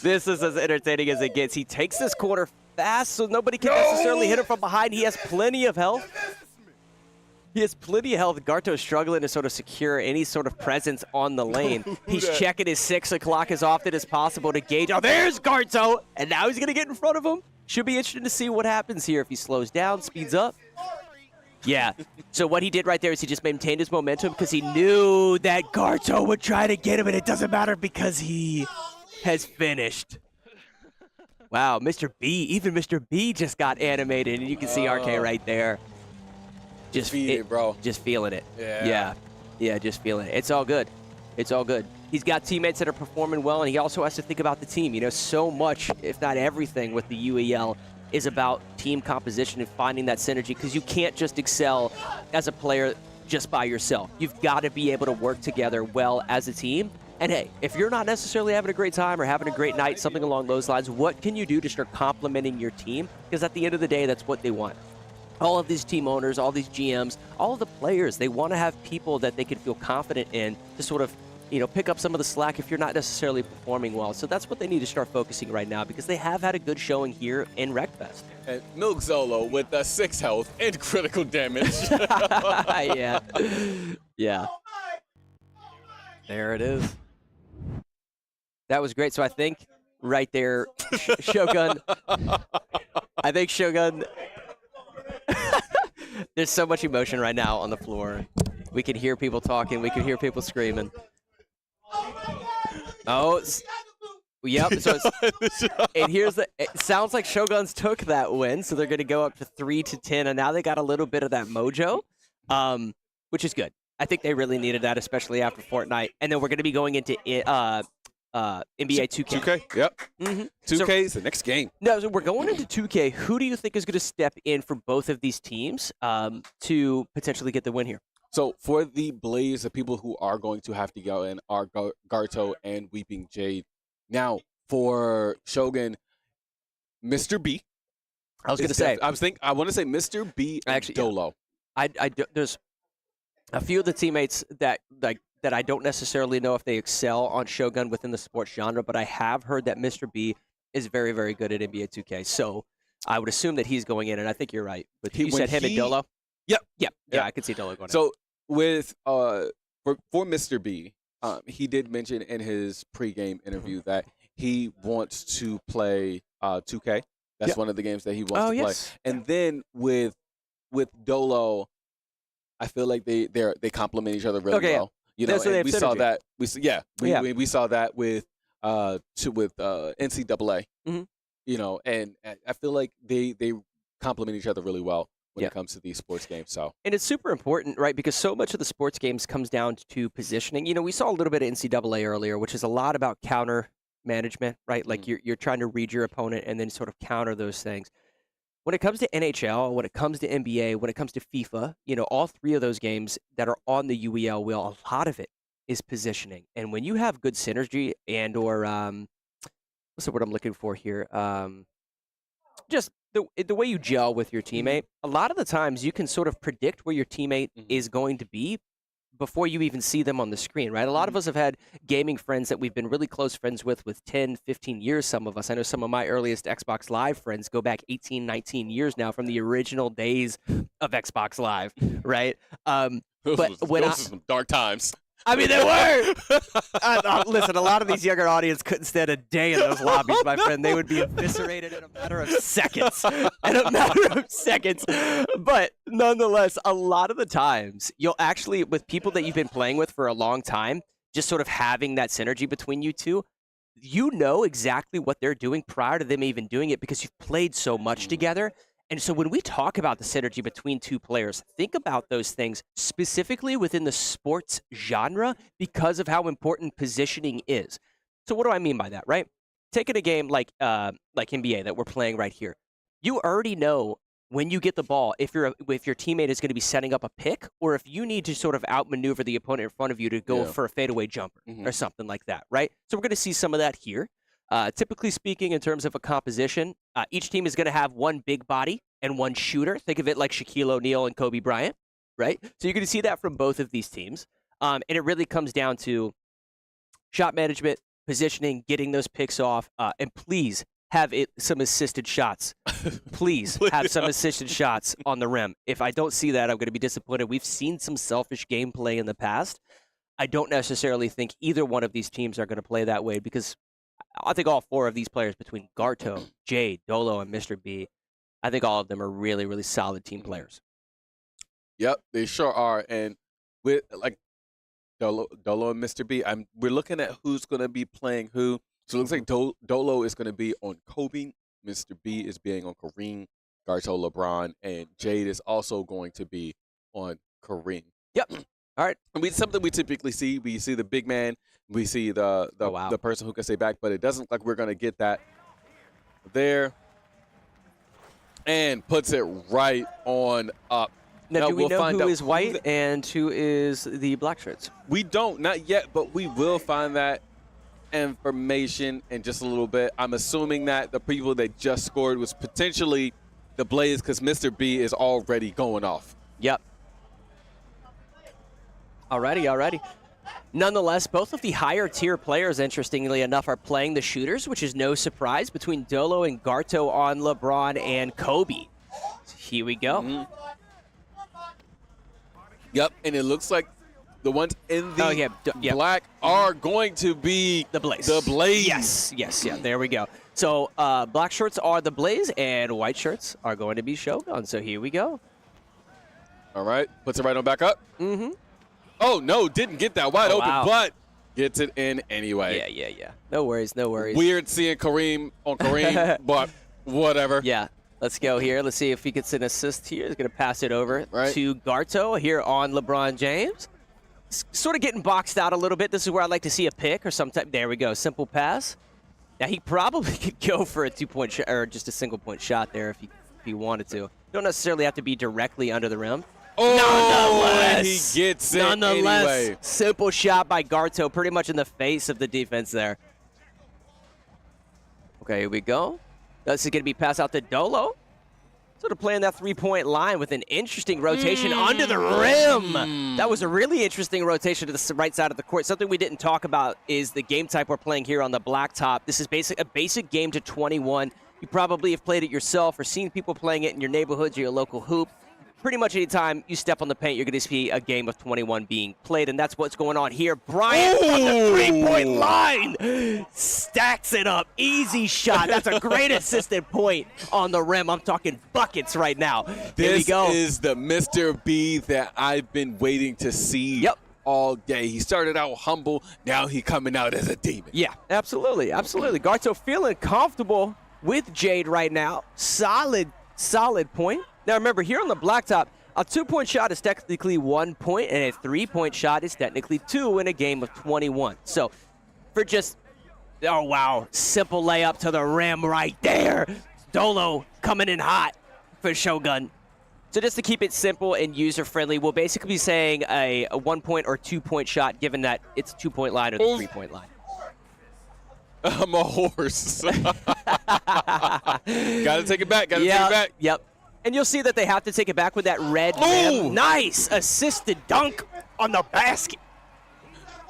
Speaker 12: This is as entertaining as it gets. He takes this corner fast, so nobody can necessarily hit him from behind. He has plenty of health. Garto is struggling to sort of secure any sort of presence on the lane. He's checking his 6 o'clock as often as possible to gauge. Oh, there's Garto! And now he's going to get in front of him. Should be interesting to see what happens here if he slows down, speeds up. Yeah. So what he did right there is he just maintained his momentum because he knew that Garto would try to get him, and it doesn't matter because he has finished. Wow, Mr. B, even Mr. B just got animated, and you can see RK right there. Just
Speaker 8: bro.
Speaker 12: Just feeling it.
Speaker 8: Yeah,
Speaker 12: just feeling it. It's all good. It's all good. He's got teammates that are performing well, and he also has to think about the team. You know, so much, if not everything, with the UEL is about team composition and finding that synergy, because you can't just excel as a player just by yourself. You've got to be able to work together well as a team. And hey, if you're not necessarily having a great time or having a great night, something along those lines, what can you do to start complimenting your team? Because at the end of the day, that's what they want. All of these team owners, all these GMs, all of the players, they want to have people that they can feel confident in to sort of, you know, pick up some of the slack if you're not necessarily performing well. So that's what they need to start focusing right now, because they have had a good showing here in Wreckfest.
Speaker 8: And Milk Zolo with 6 health and critical damage.
Speaker 12: Yeah. There it is. That was great. So I think right there, Shogun. I think Shogun. There's so much emotion right now on the floor. We can hear people talking. We can hear people screaming. Oh, yep. So and it sounds like Shoguns took that win, so they're going to go up to 3-10, and now they got a little bit of that mojo, which is good. I think they really needed that, especially after Fortnite. And then we're going to be going into NBA 2K.
Speaker 8: 2K, yep. 2K is the next game.
Speaker 12: No, so we're going into 2K. Who do you think is going to step in for both of these teams to potentially get the win here?
Speaker 8: So for the Blaze, the people who are going to have to go in are Garto and Weeping Jade. Now, for Shogun, Mr. B.
Speaker 12: I was going to say.
Speaker 8: I want to say Mr. B and
Speaker 12: actually,
Speaker 8: Dolo.
Speaker 12: There's a few of the teammates that I don't necessarily know if they excel on Shogun within the sports genre, but I have heard that Mr. B is very, very good at NBA 2K. So I would assume that he's going in, and I think you're right. But you said him and Dolo?
Speaker 8: Yep.
Speaker 12: Yeah, I could see Dolo going in.
Speaker 8: So with for Mr. B, he did mention in his pregame interview that he wants to play 2K. That's one of the games that he wants to play. And then with Dolo, I feel like they complement each other really well. You know,
Speaker 12: so
Speaker 8: we saw that. We saw that with NCAA. You know, and I feel like they complement each other really well when it comes to these sports games. So,
Speaker 12: and it's super important, right? Because so much of the sports games comes down to positioning. You know, we saw a little bit of NCAA earlier, which is a lot about counter management, right? Like you're trying to read your opponent and then sort of counter those things. When it comes to NHL, when it comes to NBA, when it comes to FIFA, you know, all three of those games that are on the UEL wheel, a lot of it is positioning. And when you have good synergy and or what's the word I'm looking for here? Just the way you gel with your teammate, a lot of the times you can sort of predict where your teammate is going to be before you even see them on the screen, right? A lot of us have had gaming friends that we've been really close friends with 10, 15 years, some of us. I know some of my earliest Xbox Live friends go back 18, 19 years now from the original days of Xbox Live, right?
Speaker 8: Those were some dark times.
Speaker 12: I mean, they were. Listen, a lot of these younger audience couldn't stand a day in those lobbies, my friend. They would be eviscerated in a matter of seconds. But nonetheless, a lot of the times, you'll actually, with people that you've been playing with for a long time, just sort of having that synergy between you two, you know exactly what they're doing prior to them even doing it because you've played so much together. And so when we talk about the synergy between two players, think about those things specifically within the sports genre because of how important positioning is. So what do I mean by that, right? Taking a game like NBA that we're playing right here, you already know when you get the ball if your teammate is going to be setting up a pick or if you need to sort of outmaneuver the opponent in front of you to go for a fadeaway jumper or something like that, right? So we're going to see some of that here. Typically speaking, in terms of a composition, each team is going to have one big body and one shooter. Think of it like Shaquille O'Neal and Kobe Bryant, right? So you're going to see that from both of these teams. And it really comes down to shot management, positioning, getting those picks off, and please have some assisted shots. Please have some assisted shots on the rim. If I don't see that, I'm going to be disappointed. We've seen some selfish gameplay in the past. I don't necessarily think either one of these teams are going to play that way because I think all four of these players between Garto, Jade, Dolo, and Mr. B, I think all of them are really, really solid team players.
Speaker 8: Yep, they sure are. And with like Dolo and Mr. B, we're looking at who's going to be playing who. So it looks like Dolo is going to be on Kobe, Mr. B is being on Kareem, Garto, LeBron, and Jade is also going to be on Kareem.
Speaker 12: Yep. All right.
Speaker 8: And something we typically see. We see the big man. We see the person who can stay back, but it doesn't look like we're going to get that there. And puts it right on up.
Speaker 12: Now do we know who is white and who is the black shirts?
Speaker 8: We don't, not yet, but we will find that information in just a little bit. I'm assuming that the people that just scored was potentially the Blaze because Mr. B is already going off.
Speaker 12: Yep. Alrighty. Nonetheless, both of the higher tier players, interestingly enough, are playing the shooters, which is no surprise between Dolo and Garto on LeBron and Kobe. Here we go.
Speaker 8: Yep, and it looks like the ones in the black are going to be
Speaker 12: the Blaze.
Speaker 8: The Blaze.
Speaker 12: Yes, yeah, there we go. So black shirts are the Blaze, and white shirts are going to be Shogun. So here we go.
Speaker 8: All right, puts it right on back up.
Speaker 12: Mm-hmm.
Speaker 8: Oh, no, didn't get that wide open, but gets it in anyway.
Speaker 12: Yeah. No worries.
Speaker 8: Weird seeing Kareem on Kareem, but whatever.
Speaker 12: Yeah. Let's go here. Let's see if he gets an assist here. He's going to pass it over to Garto here on LeBron James. Sort of getting boxed out a little bit. This is where I'd like to see a pick or some type. There we go. Simple pass. Now, he probably could go for a 2-point shot or just a single-point shot there if he wanted to. Don't necessarily have to be directly under the rim.
Speaker 8: Oh,
Speaker 12: nonetheless,
Speaker 8: he gets it anyway.
Speaker 12: Simple shot by Garto, pretty much in the face of the defense there. Okay, here we go. This is going to be passed out to Dolo. Sort of playing that three-point line with an interesting rotation under the rim. That was a really interesting rotation to the right side of the court. Something we didn't talk about is the game type we're playing here on the blacktop. This is a basic game to 21. You probably have played it yourself or seen people playing it in your neighborhoods or your local hoop. Pretty much any time you step on the paint, you're going to see a game of 21 being played, and that's what's going on here. Bryant from the three-point line stacks it up. Easy shot. That's a great assisted point on the rim. I'm talking buckets right now. Here we go.
Speaker 8: This is the Mr. B that I've been waiting to see all day. He started out humble. Now he coming out as a demon.
Speaker 12: Yeah, absolutely. Garto feeling comfortable with Jade right now. Solid point. Now, remember, here on the blacktop, a 2-point shot is technically 1 point, and a 3-point shot is technically 2 in a game of 21. So, for just, oh, wow, simple layup to the rim right there. Dolo coming in hot for Shogun. So, just to keep it simple and user-friendly, we'll basically be saying a 1-point or 2-point shot, given that it's a 2-point line or the 3-point line.
Speaker 8: I'm a horse. Gotta take it back. Take it back.
Speaker 12: Yep. And you'll see that they have to take it back with that red rim. Nice assisted dunk on the basket.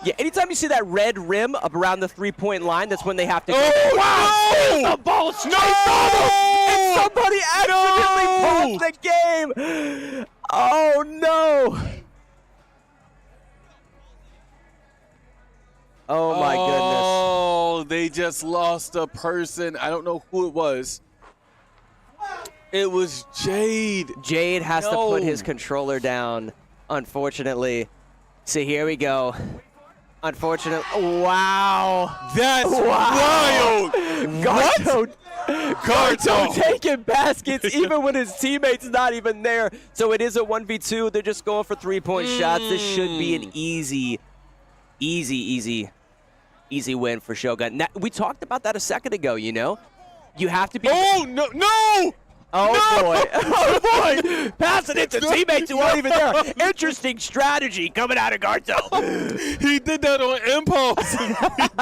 Speaker 12: Yeah, anytime you see that red rim up around the 3-point line, that's when they have to go.
Speaker 8: Oh,
Speaker 12: wow! The ball straight and somebody accidentally paused the game. Oh, no. Oh, my goodness.
Speaker 8: Oh, they just lost a person. I don't know who it was. It was Jade.
Speaker 12: Jade has to put his controller down, unfortunately. So here we go. Unfortunately. Wow.
Speaker 8: That's wild.
Speaker 12: Garto taking baskets even when his teammate's not even there. So it is a 1v2. They're just going for 3-point shots. This should be an easy win for Shogun. Now, we talked about that a second ago, you know? You have to be...
Speaker 8: Oh, no!
Speaker 12: Oh, boy. Oh, boy. Passing it to teammates who aren't even there. Interesting strategy coming out of Garto.
Speaker 8: He did that on impulse. He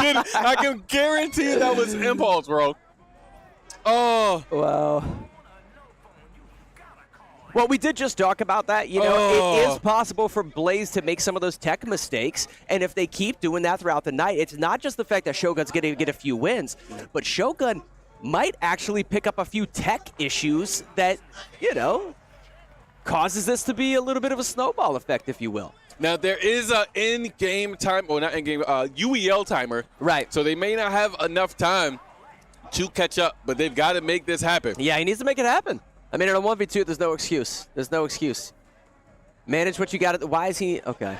Speaker 8: did it. I can guarantee you that was impulse, bro. Oh.
Speaker 12: Wow. Well, we did just talk about that. You know, it is possible for Blaze to make some of those tech mistakes, and if they keep doing that throughout the night, it's not just the fact that Shogun's going to get a few wins, but Shogun might actually pick up a few tech issues that, you know, causes this to be a little bit of a snowball effect, if you will.
Speaker 8: Now, there is an in-game time, well, not in-game, UEL timer.
Speaker 12: Right.
Speaker 8: So they may not have enough time to catch up, but they've got to make this happen.
Speaker 12: Yeah, he needs to make it happen. I mean, in a 1v2, there's no excuse. There's no excuse. Manage what you got. Why is he? Okay.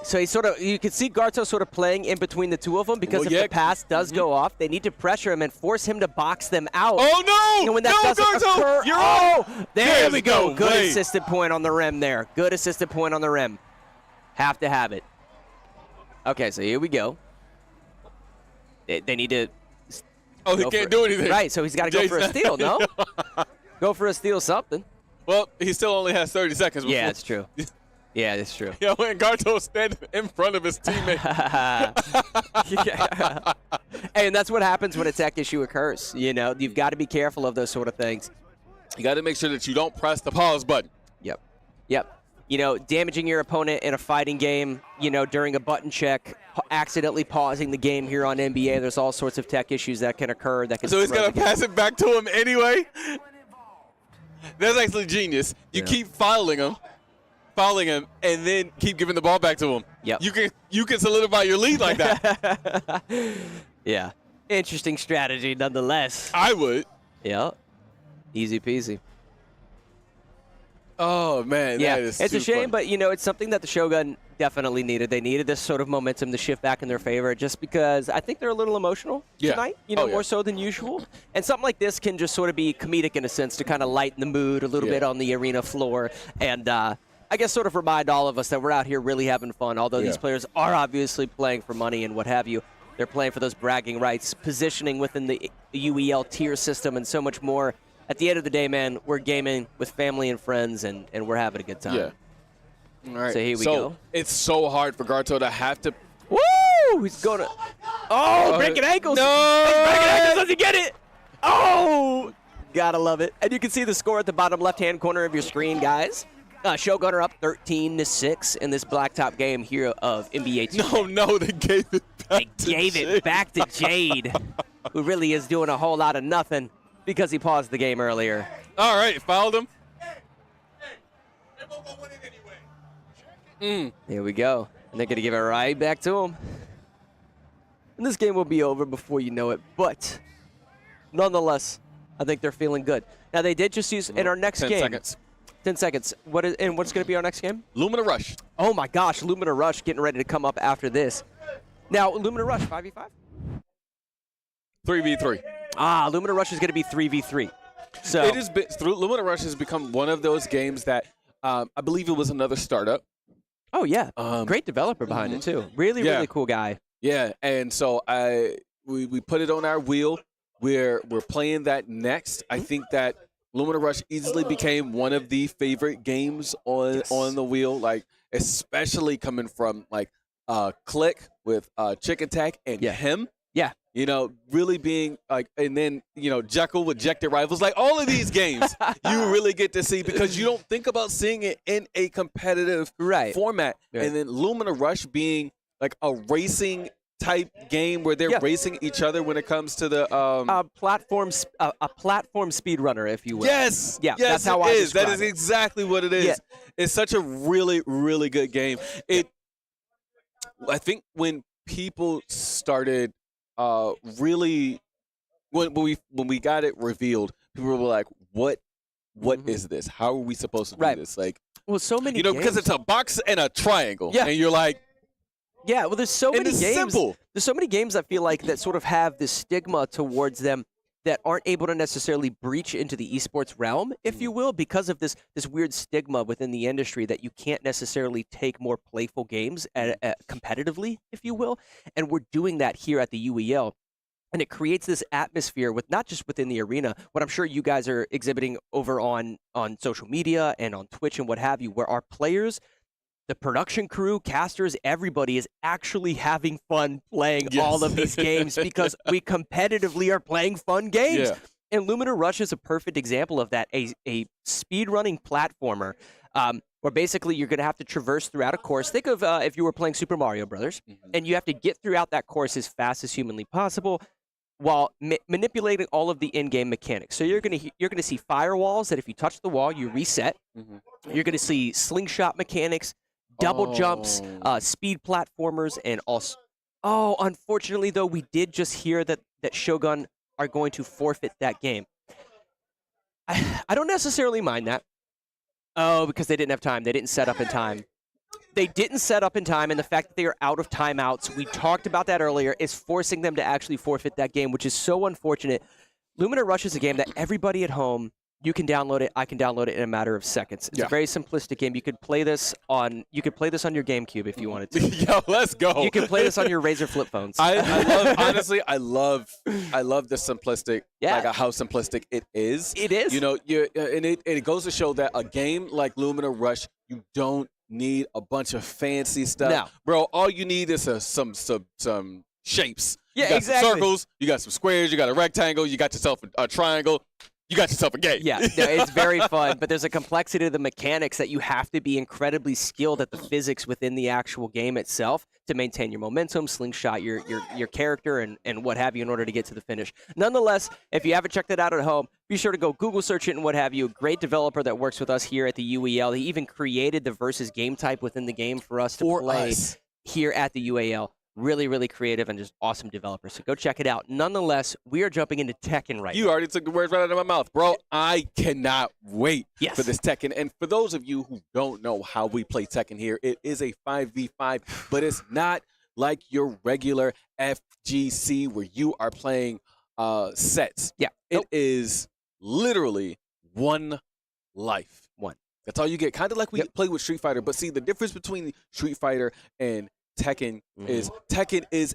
Speaker 12: So he sort of, you can see Garto sort of playing in between the two of them because if the pass does go off, they need to pressure him and force him to box them out.
Speaker 8: Oh, no!
Speaker 12: And when that doesn't
Speaker 8: Garto!
Speaker 12: occur,
Speaker 8: You're
Speaker 12: there we go.
Speaker 8: No
Speaker 12: Good
Speaker 8: way.
Speaker 12: assisted point on the rim there. Good assisted point on the rim. Have to have it. Okay, so here we go. They need to.
Speaker 8: Oh, he can't do anything.
Speaker 12: Right, so he's got to go for a steal, no? Go for a steal something.
Speaker 8: Well, he still only has 30 seconds. Before.
Speaker 12: Yeah, it's true. Yeah, it's true.
Speaker 8: Yeah, when Garto's standing in front of his teammate.
Speaker 12: Yeah. And that's what happens when a tech issue occurs. You know, you've got to be careful of those sort of things.
Speaker 8: You got to make sure that you don't press the pause button.
Speaker 12: Yep. You know, damaging your opponent in a fighting game, you know, during a button check, accidentally pausing the game here on NBA. There's all sorts of tech issues that can occur.
Speaker 8: So he's going to pass it back to him anyway? That's actually genius. You keep fouling him. fouling him and then keep giving the ball back to him.
Speaker 12: Yep.
Speaker 8: You can solidify your lead like that.
Speaker 12: Yeah. Interesting strategy nonetheless.
Speaker 8: I would.
Speaker 12: Yeah. Easy peasy.
Speaker 8: Oh, man.
Speaker 12: Yeah,
Speaker 8: That is
Speaker 12: it's a
Speaker 8: too
Speaker 12: shame,
Speaker 8: funny.
Speaker 12: but, it's something that the Shogun definitely needed. They needed this sort of momentum to shift back in their favor just because I think they're a little emotional tonight, more so than usual. And something like this can just sort of be comedic in a sense to kind of lighten the mood a little bit on the arena floor and I guess sort of remind all of us that we're out here really having fun, although these players are obviously playing for money and what have you. They're playing for those bragging rights, positioning within the UEL tier system and so much more. At the end of the day, man, we're gaming with family and friends, and we're having a good time.
Speaker 8: Yeah. All right.
Speaker 12: So here we go.
Speaker 8: It's so hard for Garto to have to.
Speaker 12: Woo! He's going to. Oh, breaking ankles.
Speaker 8: No!
Speaker 12: He's breaking ankles. Does he get it? Oh! Gotta love it. And you can see the score at the bottom left-hand corner of your screen, guys. Shogun are up 13-6 in this blacktop game here of NBA 2K.
Speaker 8: No, they gave it back to
Speaker 12: They gave it back to Jade, who really is doing a whole lot of nothing because he paused the game earlier.
Speaker 8: All right, fouled him.
Speaker 12: Here we go. And they're going to give it right back to him. And this game will be over before you know it. But nonetheless, I think they're feeling good. Now, they did just use in our next
Speaker 8: 10
Speaker 12: game.
Speaker 8: seconds.
Speaker 12: 10 seconds. What's going to be our next game?
Speaker 8: Lumina Rush.
Speaker 12: Oh, my gosh. Lumina Rush getting ready to come up after this. Now, Lumina Rush, 5v5?
Speaker 8: 3v3.
Speaker 12: Lumina Rush is going to be 3v3. So
Speaker 8: it has been, Lumina Rush has become one of those games that I believe it was another startup.
Speaker 12: Oh, yeah. Great developer behind it, too. Really cool guy.
Speaker 8: Yeah, and so we put it on our wheel. We're playing that next. I think that Lumina Rush easily became one of the favorite games on the wheel, like especially coming from like Click with Chick Attack and him.
Speaker 12: Yeah.
Speaker 8: Really being like, and then, Jekyll with Ejected Rifles, like all of these games you really get to see because you don't think about seeing it in a competitive format.
Speaker 12: Right.
Speaker 8: And then Lumina Rush being like a racing type game where they're racing each other when it comes to the
Speaker 12: a platform speedrunner, if you will.
Speaker 8: Yes.
Speaker 12: Yeah.
Speaker 8: Yes,
Speaker 12: that's how
Speaker 8: it
Speaker 12: I
Speaker 8: is. That
Speaker 12: describe
Speaker 8: is
Speaker 12: it.
Speaker 8: exactly what it is.
Speaker 12: Yeah.
Speaker 8: It's such a really, really good game. I think when people started really when we got it revealed, people were like, what is this? How are we supposed to do this? Like,
Speaker 12: well, so many
Speaker 8: because
Speaker 12: games.
Speaker 8: it's a box and a triangle.
Speaker 12: Yeah.
Speaker 8: And you're like,
Speaker 12: yeah, well, there's so many
Speaker 8: it's
Speaker 12: games.
Speaker 8: simple.
Speaker 12: There's so many games I feel like that sort of have this stigma towards them that aren't able to necessarily breach into the esports realm, if you will, because of this weird stigma within the industry that you can't necessarily take more playful games competitively, if you will. And we're doing that here at the UEL. And it creates this atmosphere with not just within the arena, what I'm sure you guys are exhibiting over on social media and on Twitch and what have you, where our players, the production crew, casters, everybody is actually having fun playing all of these games because we competitively are playing fun games.
Speaker 8: Yeah.
Speaker 12: And Lumina Rush is a perfect example of that, a speedrunning platformer where basically you're going to have to traverse throughout a course. Think of if you were playing Super Mario Brothers, and you have to get throughout that course as fast as humanly possible while manipulating all of the in-game mechanics. So you're going to see firewalls that if you touch the wall, you reset. You're going to see slingshot mechanics, double jumps, speed platformers, and also... Oh, unfortunately, though, we did just hear that Shogun are going to forfeit that game. I don't necessarily mind that. Oh, because they didn't have time. They didn't set up in time. They didn't set up in time, and the fact that they are out of timeouts, we talked about that earlier, is forcing them to actually forfeit that game, which is so unfortunate. Lumina Rush is a game that everybody at home, you can download it. I can download it in a matter of seconds. It's a very simplistic game. You could play this on your GameCube if you wanted to.
Speaker 8: Yo, let's go.
Speaker 12: You can play this on your Razer flip phones.
Speaker 8: I love the simplistic, like how simplistic it is.
Speaker 12: It is.
Speaker 8: And it goes to show that a game like Lumina Rush, you don't need a bunch of fancy stuff.
Speaker 12: No.
Speaker 8: Bro, all you need is some shapes.
Speaker 12: Yeah,
Speaker 8: you got
Speaker 12: exactly.
Speaker 8: some circles, you got some squares, you got a rectangle, you got yourself a triangle. you got yourself a game.
Speaker 12: Yeah, no, it's very fun, but there's a complexity to the mechanics that you have to be incredibly skilled at the physics within the actual game itself to maintain your momentum, slingshot your character, and what have you in order to get to the finish. Nonetheless, if you haven't checked it out at home, be sure to go Google search it and what have you. A great developer that works with us here at the UEL. He even created the versus game type within the game for us to play here at the UAL. Really, really creative and just awesome developer. So go check it out. Nonetheless, we are jumping into Tekken right now.
Speaker 8: You already took the words right out of my mouth, bro. I cannot wait for this Tekken. And for those of you who don't know how we play Tekken here, it is a 5v5, but it's not like your regular FGC where you are playing sets.
Speaker 12: Yeah.
Speaker 8: It is literally one life.
Speaker 12: One.
Speaker 8: That's all you get. Kind of like we play with Street Fighter. But see, the difference between Street Fighter and Tekken is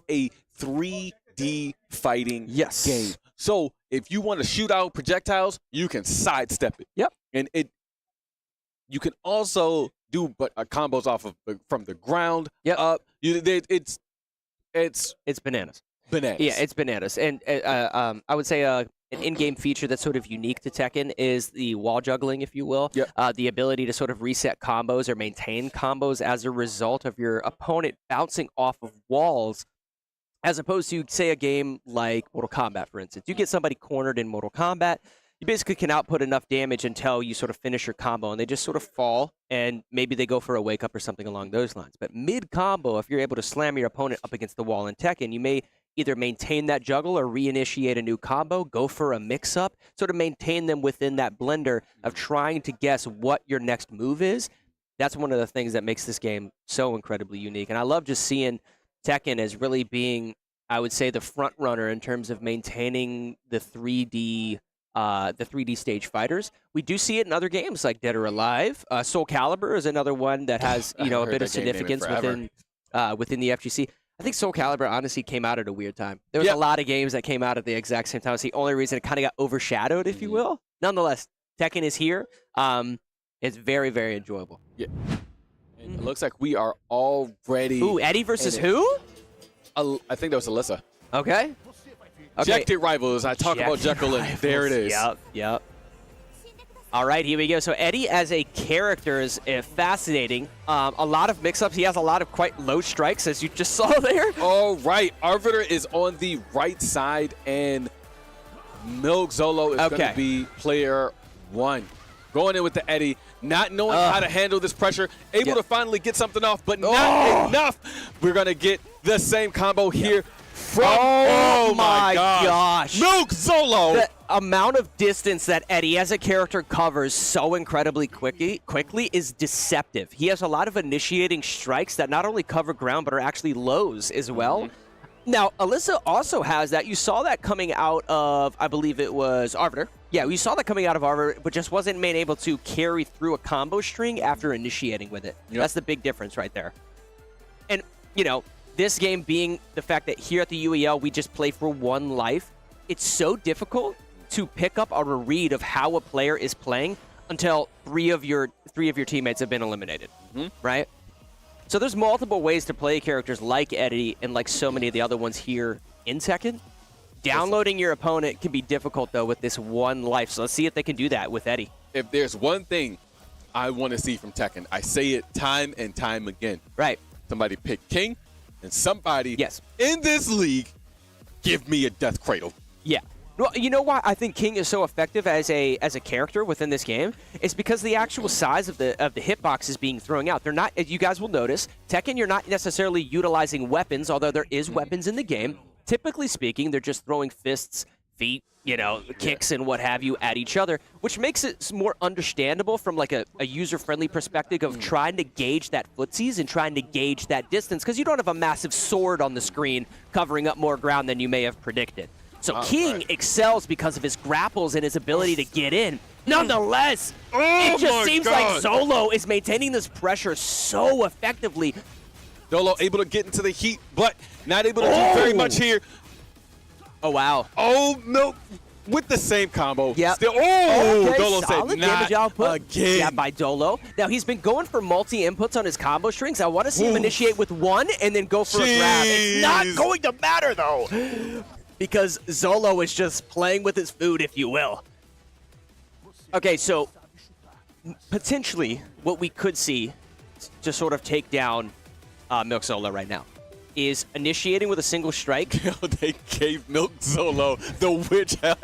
Speaker 8: a 3D fighting game. So if you want to shoot out projectiles, you can sidestep it.
Speaker 12: Yep.
Speaker 8: And you can also do combos off of from the ground up. It's
Speaker 12: bananas.
Speaker 8: Bananas.
Speaker 12: Yeah, it's bananas. And I would say an in-game feature that's sort of unique to Tekken is the wall juggling, if you will. The ability to sort of reset combos or maintain combos as a result of your opponent bouncing off of walls, as opposed to, say, a game like Mortal Kombat, for instance. You get somebody cornered in Mortal Kombat, you basically can output enough damage until you sort of finish your combo, and they just sort of fall, and maybe they go for a wake-up or something along those lines. But mid-combo, if you're able to slam your opponent up against the wall in Tekken, you may either maintain that juggle or reinitiate a new combo, go for a mix-up, sort of maintain them within that blender of trying to guess what your next move is. That's one of the things that makes this game so incredibly unique. And I love just seeing Tekken as really being, I would say, the front runner in terms of maintaining the 3D stage fighters. We do see it in other games like Dead or Alive. Soul Calibur is another one that has a bit of significance within the FGC. I think Soul Calibur honestly came out at a weird time. There was a lot of games that came out at the exact same time. It's the only reason it kind of got overshadowed, if you will. Nonetheless, Tekken is here. It's very, very enjoyable.
Speaker 8: Yeah. And it looks like we are already...
Speaker 12: Ooh, Eddie versus who?
Speaker 8: I think that was Alyssa.
Speaker 12: Okay.
Speaker 8: Ejected Rivals. I talk about Jekyll, and there it is.
Speaker 12: Yep. All right, here we go. So Eddie as a character is fascinating. A lot of mix-ups. He has a lot of quite low strikes, as you just saw there.
Speaker 8: Oh, right. Arbiter is on the right side, and Milk Zolo is going to be player one. Going in with the Eddie, not knowing how to handle this pressure, able to finally get something off, but not enough. We're going to get the same combo here from, oh my gosh. Milk Zolo.
Speaker 12: The amount of distance that Eddie as a character covers so incredibly quickly is deceptive. He has a lot of initiating strikes that not only cover ground, but are actually lows as well. Now, Alyssa also has that. You saw that coming out of, I believe it was Arbiter. Yeah, we saw that coming out of Arbiter, but just wasn't made able to carry through a combo string after initiating with it. That's the big difference right there. And, this game being the fact that here at the UEL, we just play for one life, it's so difficult to pick up a read of how a player is playing until three of your teammates have been eliminated, right? So there's multiple ways to play characters like Eddie and like so many of the other ones here in Tekken. Downloading your opponent can be difficult, though, with this one life. So let's see if they can do that with Eddie.
Speaker 8: If there's one thing I want to see from Tekken, I say it time and time again.
Speaker 12: Right.
Speaker 8: Somebody pick King, and somebody in this league give me a Death Cradle.
Speaker 12: Yeah. Well, you know why I think King is so effective as a character within this game? It's because the actual size of the hitboxes being thrown out. They're not, as you guys will notice, Tekken, you're not necessarily utilizing weapons, although there is weapons in the game. Typically speaking, they're just throwing fists, feet, kicks and what have you at each other, which makes it more understandable from like a user-friendly perspective of trying to gauge that footsies and trying to gauge that distance, because you don't have a massive sword on the screen covering up more ground than you may have predicted. So King excels because of his grapples and his ability to get in. Nonetheless, it just seems like Zolo is maintaining this pressure so effectively.
Speaker 8: Zolo able to get into the heat, but not able to do very much here.
Speaker 12: Oh, wow.
Speaker 8: Oh, no. With the same combo.
Speaker 12: Yep.
Speaker 8: Still, Dolo
Speaker 12: solid
Speaker 8: said
Speaker 12: damage
Speaker 8: not
Speaker 12: output.
Speaker 8: again.
Speaker 12: Yeah, by Dolo. Now, he's been going for multi-inputs on his combo strings. I want to see him initiate with one and then go for a grab. It's not going to matter, though, because Zolo is just playing with his food, if you will. Okay, so potentially what we could see to sort of take down Milk Solo right now is initiating with a single strike.
Speaker 8: They gave Milk Solo the witch hat.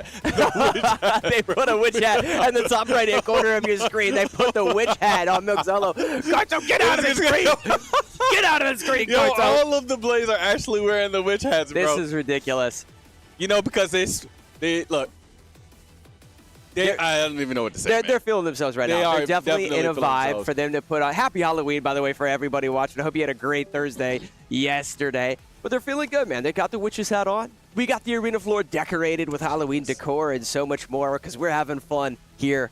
Speaker 12: They put a witch hat in the top right-hand corner of your screen. They put the witch hat on Milk Solo. Karto, get out of the screen! Get out of the screen,
Speaker 8: Yo,
Speaker 12: Karto!
Speaker 8: all of the Blaze are actually wearing the witch hats, bro.
Speaker 12: This is ridiculous.
Speaker 8: You know, because they look. I don't even know what to say.
Speaker 12: They're feeling themselves right now. They're definitely in a vibe for them to put on. Happy Halloween, by the way, for everybody watching. I hope you had a great Thursday yesterday. But they're feeling good, man. They got the witch's hat on. We got the arena floor decorated with Halloween decor and so much more because we're having fun here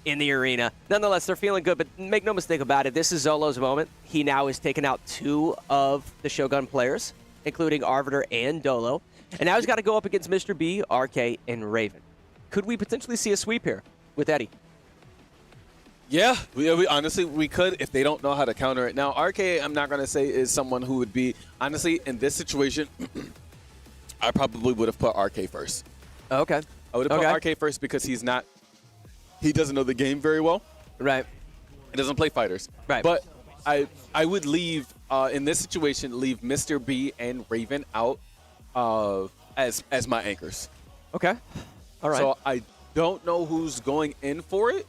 Speaker 12: in the arena. Nonetheless, they're feeling good, but make no mistake about it. This is Zolo's moment. He now has taken out 2 of the Shogun players, including Arbiter and Dolo. And now he's got to go up against Mr. B, RK, and Raven. Could we potentially see a sweep here with Eddie?
Speaker 8: Yeah, we honestly, we could if they don't know how to counter it. Now, RK, I'm not going to say is someone who would be, honestly, in this situation, I probably would have put RK first.
Speaker 12: Okay.
Speaker 8: I would have put RK first because he doesn't know the game very well.
Speaker 12: Right.
Speaker 8: He doesn't play fighters.
Speaker 12: Right.
Speaker 8: But I would leave, in this situation, leave Mr. B and Raven out as my anchors.
Speaker 12: Okay. All right.
Speaker 8: So I don't know who's going in for it.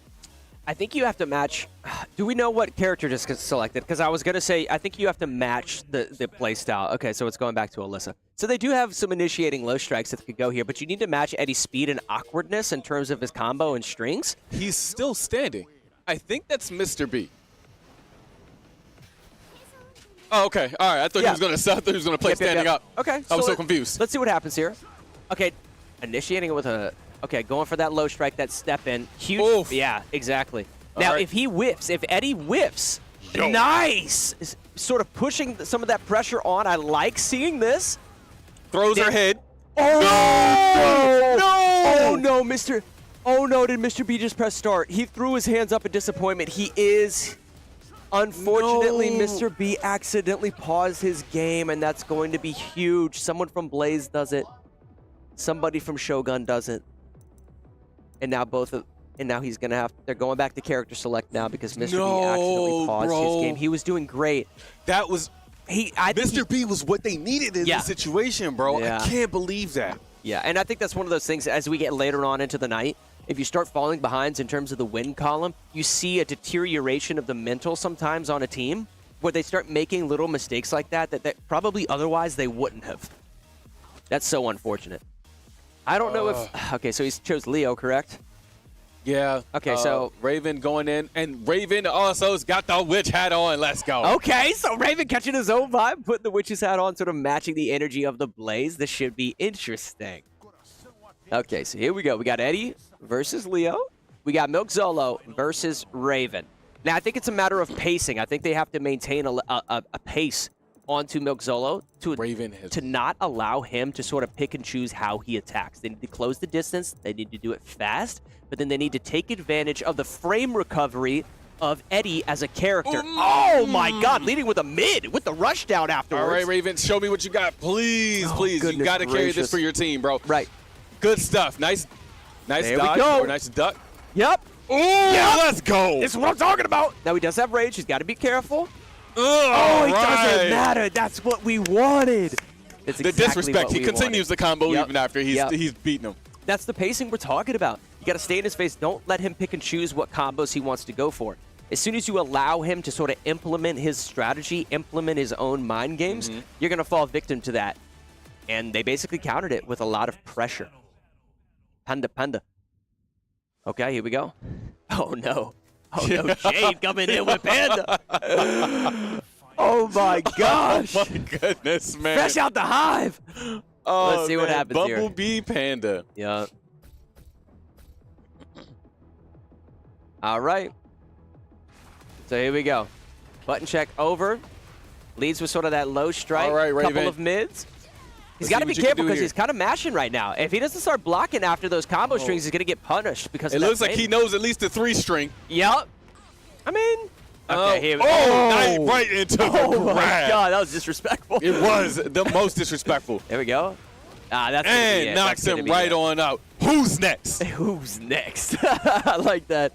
Speaker 12: I think you have to match. Do we know what character just gets selected? Because I was going to say, I think you have to match the play style. Okay, so it's going back to Alyssa. So they do have some initiating low strikes that could go here, but you need to match Eddie's speed and awkwardness in terms of his combo and strings.
Speaker 8: He's still standing. I think that's Mr. B. Oh, okay. All right. I thought he was going to play standing up.
Speaker 12: Okay.
Speaker 8: I was so confused.
Speaker 12: Let's see what happens here. Okay, initiating it with a. Okay, going for that low strike, that step in. Huge. Oof. Yeah, exactly. Now, if he whiffs, if Eddie whiffs, nice! Is sort of pushing some of that pressure on. I like seeing this.
Speaker 8: Throws her head.
Speaker 12: Oh, no! Oh, no, Mr. Oh, no, did Mr. B just press start? He threw his hands up in disappointment. He is... Unfortunately, Mr. B accidentally paused his game, and that's going to be huge. Someone from Blaze does it. Somebody from Shogun does it. And now now he's gonna have. They're going back to character select now because Mr. B accidentally paused his game. He was doing great.
Speaker 8: That was Mr. B was what they needed in this situation, bro.
Speaker 12: Yeah.
Speaker 8: I can't believe that.
Speaker 12: Yeah, and I think that's one of those things as we get later on into the night. If you start falling behinds in terms of the win column, you see a deterioration of the mental sometimes on a team where they start making little mistakes like that probably otherwise they wouldn't have. That's so unfortunate. I don't know if... Okay, so he chose Leo, correct?
Speaker 8: Yeah.
Speaker 12: Okay, so...
Speaker 8: Raven going in, and Raven also's got the witch hat on. Let's go.
Speaker 12: Okay, so Raven catching his own vibe, putting the witch's hat on, sort of matching the energy of the Blaze. This should be interesting. Okay, so here we go. We got Eddie versus Leo. We got Milk Zolo versus Raven. Now, I think it's a matter of pacing. I think they have to maintain a pace onto Milk Zolo to not allow him to sort of pick and choose how he attacks. They need to close the distance. They need to do it fast, but then they need to take advantage of the frame recovery of Eddie as a character. Oh my God, leading with a mid with the rush down afterwards.
Speaker 8: All right, Raven, show me what you got. Please, please. You got to carry this for your team, bro.
Speaker 12: Right.
Speaker 8: Good stuff. Nice
Speaker 12: there
Speaker 8: dodge
Speaker 12: we go.
Speaker 8: or nice duck.
Speaker 12: Yep.
Speaker 8: Ooh, let's go.
Speaker 12: This is what I'm talking about. Now, he does have rage. He's got to be careful.
Speaker 8: Oh,
Speaker 12: it doesn't matter. That's what we wanted. It's
Speaker 8: the
Speaker 12: exactly
Speaker 8: disrespect.
Speaker 12: what
Speaker 8: He
Speaker 12: we
Speaker 8: continues the combo even after he's beaten him.
Speaker 12: That's the pacing we're talking about. You got to stay in his face. Don't let him pick and choose what combos he wants to go for. As soon as you allow him to sort of implement his strategy, implement his own mind games, you're going to fall victim to that. And they basically countered it with a lot of pressure. Panda. Okay, here we go. Oh, no. Oh, no, Jade coming in with Panda. Oh, my gosh.
Speaker 8: Oh, my goodness, man.
Speaker 12: Fresh out the hive.
Speaker 8: Oh,
Speaker 12: let's see what happens here.
Speaker 8: Bumblebee Panda.
Speaker 12: Yeah. All right. So here we go. Button check over. Leads with sort of that low strike.
Speaker 8: All right, Raven.
Speaker 12: Couple of mids. He's got to be careful because he's kind of mashing right now. If he doesn't start blocking after those combo strings, he's going to get punished because
Speaker 8: it looks like he knows at least the 3-string.
Speaker 12: Yep. I mean, okay, here we go.
Speaker 8: Oh, right into the
Speaker 12: Oh, my
Speaker 8: grab.
Speaker 12: God, that was disrespectful.
Speaker 8: It was the most disrespectful.
Speaker 12: There we go. That's
Speaker 8: and knocks him right on out. Who's next?
Speaker 12: Who's next? I like that.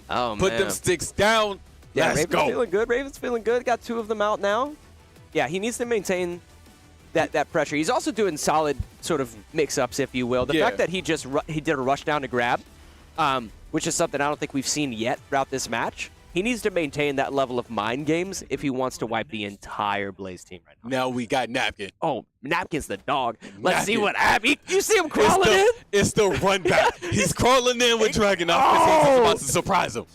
Speaker 12: Oh,
Speaker 8: Put them sticks down.
Speaker 12: Yeah,
Speaker 8: Let's
Speaker 12: Raven's
Speaker 8: go.
Speaker 12: feeling good. Raven's feeling good. Got 2 of them out now. Yeah, he needs to maintain that pressure. He's also doing solid sort of mix-ups, if you will. The fact that he did a rush down to grab, which is something I don't think we've seen yet throughout this match. He needs to maintain that level of mind games if he wants to wipe the entire Blaze team right now.
Speaker 8: Now we got Napkin.
Speaker 12: Oh, Napkin's the dog. Let's see
Speaker 8: Napkin.
Speaker 12: what happens. You see him crawling in?
Speaker 8: It's the run back. He's crawling in with Dragunov because he's about to surprise him.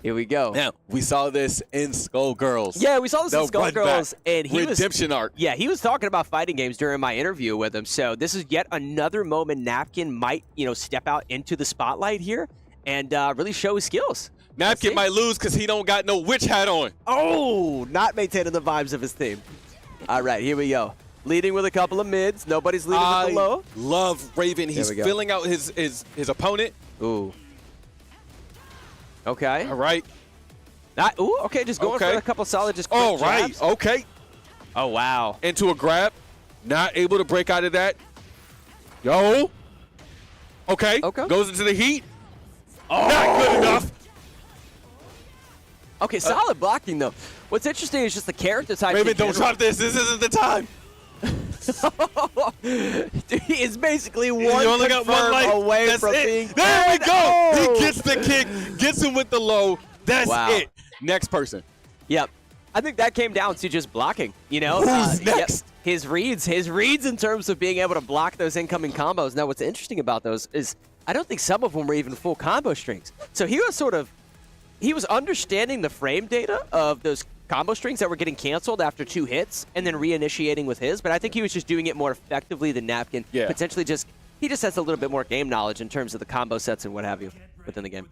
Speaker 12: Here we go.
Speaker 8: Now, we saw this in Skullgirls.
Speaker 12: Yeah, we saw this in Skullgirls. And he
Speaker 8: redemption arc.
Speaker 12: Yeah, he was talking about fighting games during my interview with him. So this is yet another moment Napkin might, step out into the spotlight here and really show his skills.
Speaker 8: Napkin might lose because he don't got no witch hat on.
Speaker 12: Oh, not maintaining the vibes of his team. All right, here we go. Leading with a couple of mids. Nobody's leading with the low.
Speaker 8: Love Raven. He's filling out his opponent.
Speaker 12: Ooh. Okay.
Speaker 8: All right.
Speaker 12: Okay, just going for a couple solid just quick
Speaker 8: All right.
Speaker 12: jabs.
Speaker 8: Okay.
Speaker 12: Oh, wow.
Speaker 8: Into a grab. Not able to break out of that. Yo. Okay. Goes into the heat.
Speaker 12: Oh.
Speaker 8: Not good enough.
Speaker 12: Okay, solid blocking, though. What's interesting is just the character type.
Speaker 8: Raven, don't drop this. This isn't the time.
Speaker 12: Dude, he is basically one
Speaker 8: You only got one life.
Speaker 12: away
Speaker 8: That's
Speaker 12: from
Speaker 8: it.
Speaker 12: being
Speaker 8: There we
Speaker 12: dead.
Speaker 8: go.
Speaker 12: Oh.
Speaker 8: He gets the kick, gets him with the low. That's
Speaker 12: Wow.
Speaker 8: it. Next person.
Speaker 12: Yep. I think that came down to just blocking,
Speaker 8: Who's next?
Speaker 12: His reads in terms of being able to block those incoming combos. Now, what's interesting about those is I don't think some of them were even full combo strings. So he was understanding the frame data of those combo strings that were getting canceled after 2 hits and then reinitiating with his, but I think he was just doing it more effectively than Napkin.
Speaker 8: Yeah.
Speaker 12: Potentially he just has a little bit more game knowledge in terms of the combo sets and what have you within the game.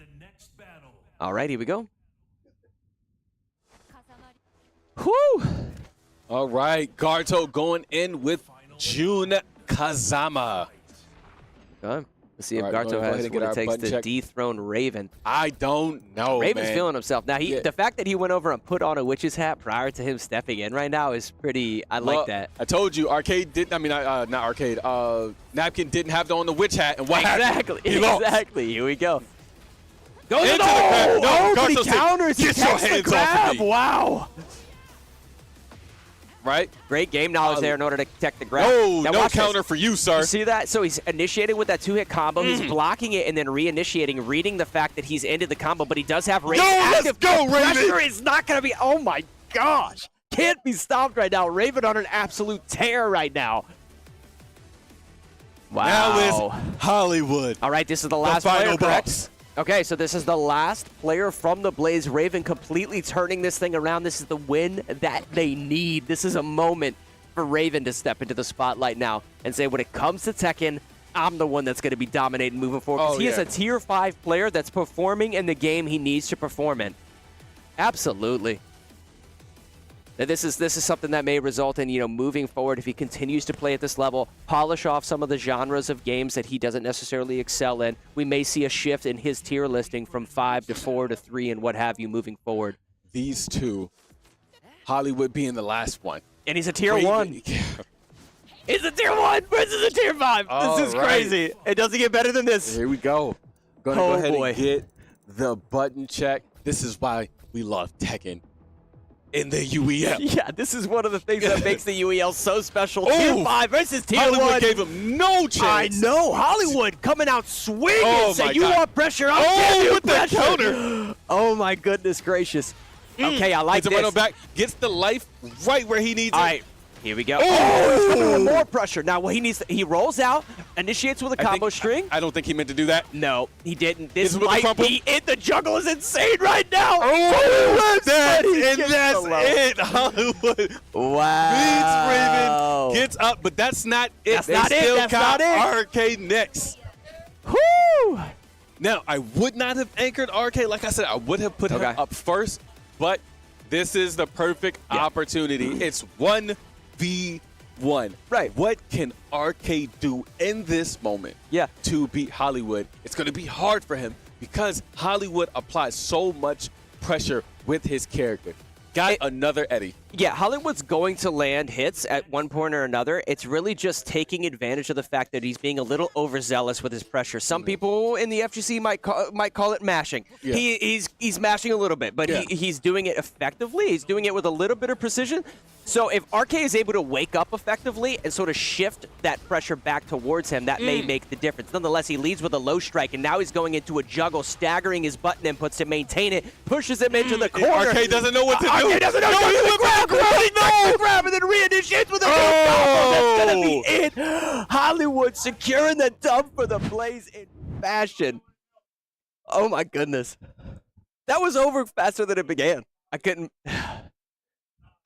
Speaker 12: All right, here we go. Whew.
Speaker 8: All right, Garto going in with Jun Kazama.
Speaker 12: Okay. Let's see if
Speaker 8: All right,
Speaker 12: Garto
Speaker 8: go ahead
Speaker 12: has
Speaker 8: and
Speaker 12: what
Speaker 8: get
Speaker 12: it
Speaker 8: our
Speaker 12: takes
Speaker 8: button
Speaker 12: to
Speaker 8: check.
Speaker 12: dethrone Raven.
Speaker 8: I don't know,
Speaker 12: Raven's
Speaker 8: man.
Speaker 12: feeling himself. Now, the fact that he went over and put on a witch's hat prior to him stepping in right now is pretty, I like that.
Speaker 8: I told you, Arcade didn't, not Arcade, Napkin didn't have on the witch hat, and what happened? He lost.
Speaker 12: Exactly, here we go.
Speaker 8: Goes into the grab. No,
Speaker 12: but he
Speaker 8: Garto said,
Speaker 12: counters, he
Speaker 8: "Get your
Speaker 12: takes the
Speaker 8: hands off
Speaker 12: grab,
Speaker 8: of me."
Speaker 12: wow.
Speaker 8: Right?
Speaker 12: Great game knowledge there in order to protect the grab.
Speaker 8: No,
Speaker 12: Now
Speaker 8: no
Speaker 12: watch this.
Speaker 8: counter for you, sir.
Speaker 12: You see that? So he's initiating with that 2-hit combo. He's blocking it and then reinitiating, reading the fact that he's ended the combo, but he does have Raven
Speaker 8: let's
Speaker 12: active.
Speaker 8: go, Raven.
Speaker 12: Pressure is not going to be, oh my gosh. Can't be stopped right now. Raven on an absolute tear right now. Wow.
Speaker 8: Now is Hollywood.
Speaker 12: All right, this is the last
Speaker 8: final
Speaker 12: player, correct?
Speaker 8: boss.
Speaker 12: Okay, so this is the last player from the Blaze. Raven completely turning this thing around. This is the win that they need. This is a moment for Raven to step into the spotlight now and say, when it comes to Tekken, I'm the one that's going to be dominating moving forward. Because he is a tier 5 player that's performing in the game he needs to perform in. Absolutely. This is something that may result in, moving forward if he continues to play at this level, polish off some of the genres of games that he doesn't necessarily excel in. We may see a shift in his tier listing from 5 to 4 to 3 and what have you moving forward.
Speaker 8: These two, Hollywood being the last one.
Speaker 12: And he's a tier 1. He's a tier 1 versus a tier 5. This is crazy. It doesn't get better than this.
Speaker 8: Here we go. Gonna
Speaker 12: Oh,
Speaker 8: go ahead
Speaker 12: boy.
Speaker 8: and get the button check. This is why we love Tekken in the UEL.
Speaker 12: Yeah, this is one of the things that makes the UEL so special.
Speaker 8: Ooh.
Speaker 12: Tier 5 versus tier 1.
Speaker 8: Hollywood gave him no chance.
Speaker 12: I know. Hollywood coming out swinging.
Speaker 8: Oh,
Speaker 12: Say,
Speaker 8: my
Speaker 12: you
Speaker 8: God.
Speaker 12: want pressure? I'll give you
Speaker 8: with the
Speaker 12: pressure.
Speaker 8: counter.
Speaker 12: Oh, my goodness gracious. Okay, I like
Speaker 8: Gets
Speaker 12: this.
Speaker 8: him right on back. Gets the life right where he needs
Speaker 12: All
Speaker 8: it.
Speaker 12: right, here we go.
Speaker 8: Ooh.
Speaker 12: Oh, he's coming with more pressure. Now, what he needs, he rolls out, initiates with a combo string.
Speaker 8: I don't think he meant to do that.
Speaker 12: No, he didn't.
Speaker 8: This
Speaker 12: This
Speaker 8: is with the
Speaker 12: might
Speaker 8: crumple.
Speaker 12: be it. The juggle is insane right now.
Speaker 8: Oh, that's
Speaker 12: the low.
Speaker 8: it. Hollywood
Speaker 12: Wow.
Speaker 8: beats Raven, gets up, but that's not it.
Speaker 12: That's
Speaker 8: they
Speaker 12: not it.
Speaker 8: still
Speaker 12: That's
Speaker 8: got
Speaker 12: not it.
Speaker 8: Arcade next.
Speaker 12: Whoo!
Speaker 8: Now, I would not have anchored Arcade. Like I said, I would have put him up first, but this is the perfect opportunity. It's 1v1.
Speaker 12: Right.
Speaker 8: What can Arcade do in this moment to beat Hollywood? It's going to be hard for him because Hollywood applies so much pressure with his character. Got another Eddie.
Speaker 12: Yeah, Hollywood's going to land hits at one point or another. It's really just taking advantage of the fact that he's being a little overzealous with his pressure. Some people in the FGC might call it mashing.
Speaker 8: Yeah.
Speaker 12: He's mashing a little bit, but he's doing it effectively. He's doing it with a little bit of precision. So if RK is able to wake up effectively and sort of shift that pressure back towards him, that may make the difference. Nonetheless, he leads with a low strike, and now he's going into a juggle, staggering his button inputs to maintain it, pushes him into the corner.
Speaker 8: RK doesn't know what to do.
Speaker 12: RK doesn't know what to do. Grab, and then reinitiates with a combo. That's going to be it. Hollywood securing the dump for the Blaze in fashion. Oh, my goodness. That was over faster than it began. I couldn't...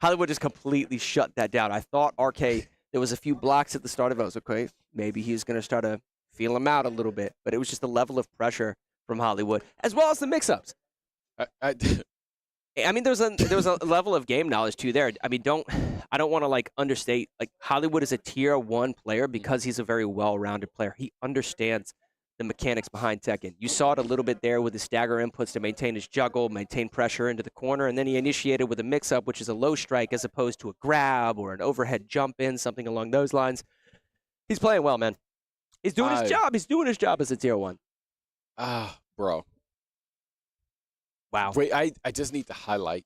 Speaker 12: Hollywood just completely shut that down. I thought RK, there was a few blocks at the start of it. I was okay, maybe he's going to start to feel him out a little bit. But it was just a level of pressure from Hollywood, as well as the mix-ups. I mean, there was a level of game knowledge too there. I mean, I don't want to like understate. Like Hollywood is a tier 1 player because he's a very well-rounded player. He understands the mechanics behind Tekken. You saw it a little bit there with his stagger inputs to maintain his juggle, maintain pressure into the corner, and then he initiated with a mix-up, which is a low strike as opposed to a grab or an overhead jump in, something along those lines. He's playing well, man. He's doing his job. He's doing his job as a tier 1.
Speaker 8: Bro.
Speaker 12: Wow.
Speaker 8: I just need to highlight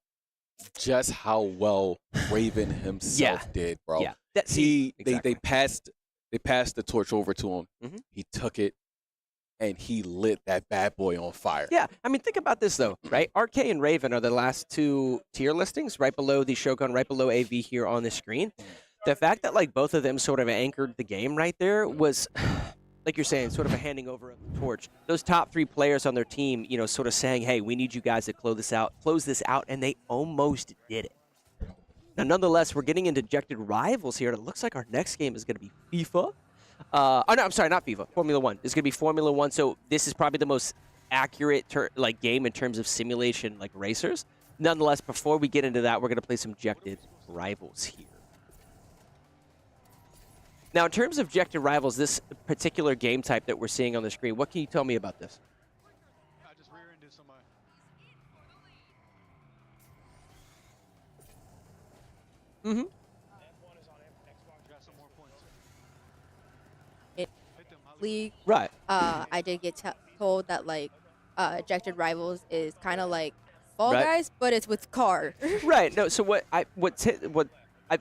Speaker 8: just how well Raven himself did, bro.
Speaker 12: Yeah.
Speaker 8: They passed the torch over to him.
Speaker 12: Mm-hmm.
Speaker 8: He took it, and he lit that bad boy on fire.
Speaker 12: Yeah, I mean, think about this, though, right? RK and Raven are the last 2 tier listings, right below the Shogun, right below AV here on the screen. The fact that, like, both of them sort of anchored the game right there was, like you're saying, sort of a handing over of the torch. Those top 3 players on their team, you know, sort of saying, hey, we need you guys to close this out, and they almost did it. Now, nonetheless, we're getting into ejected rivals here, and it looks like our next game is going to be FIFA. Oh, no, I'm sorry, not FIFA. Formula 1. It's going to be Formula 1, so this is probably the most accurate game in terms of simulation, like racers. Nonetheless, before we get into that, we're going to play some ejected rivals here. Now, in terms of ejected rivals, this particular game type that we're seeing on the screen, what can you tell me about this?
Speaker 18: I just rear-ended somebody.
Speaker 12: Mm-hmm.
Speaker 14: League.
Speaker 12: Right.
Speaker 14: I did get told that like ejected rivals is kind of like Fall
Speaker 12: Right.
Speaker 14: Guys, but it's with car.
Speaker 12: Right. No. So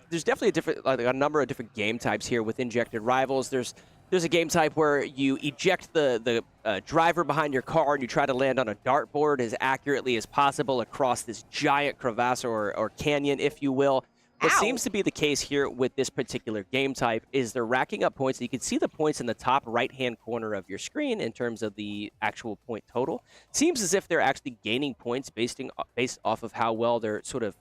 Speaker 12: there's definitely a number of different game types here with injected rivals. There's a game type where you eject the driver behind your car and you try to land on a dartboard as accurately as possible across this giant crevasse or canyon, if you will. What seems to be the case here with this particular game type is they're racking up points. You can see the points in the top right-hand corner of your screen in terms of the actual point total. Seems as if they're actually gaining points based off of how well they're sort of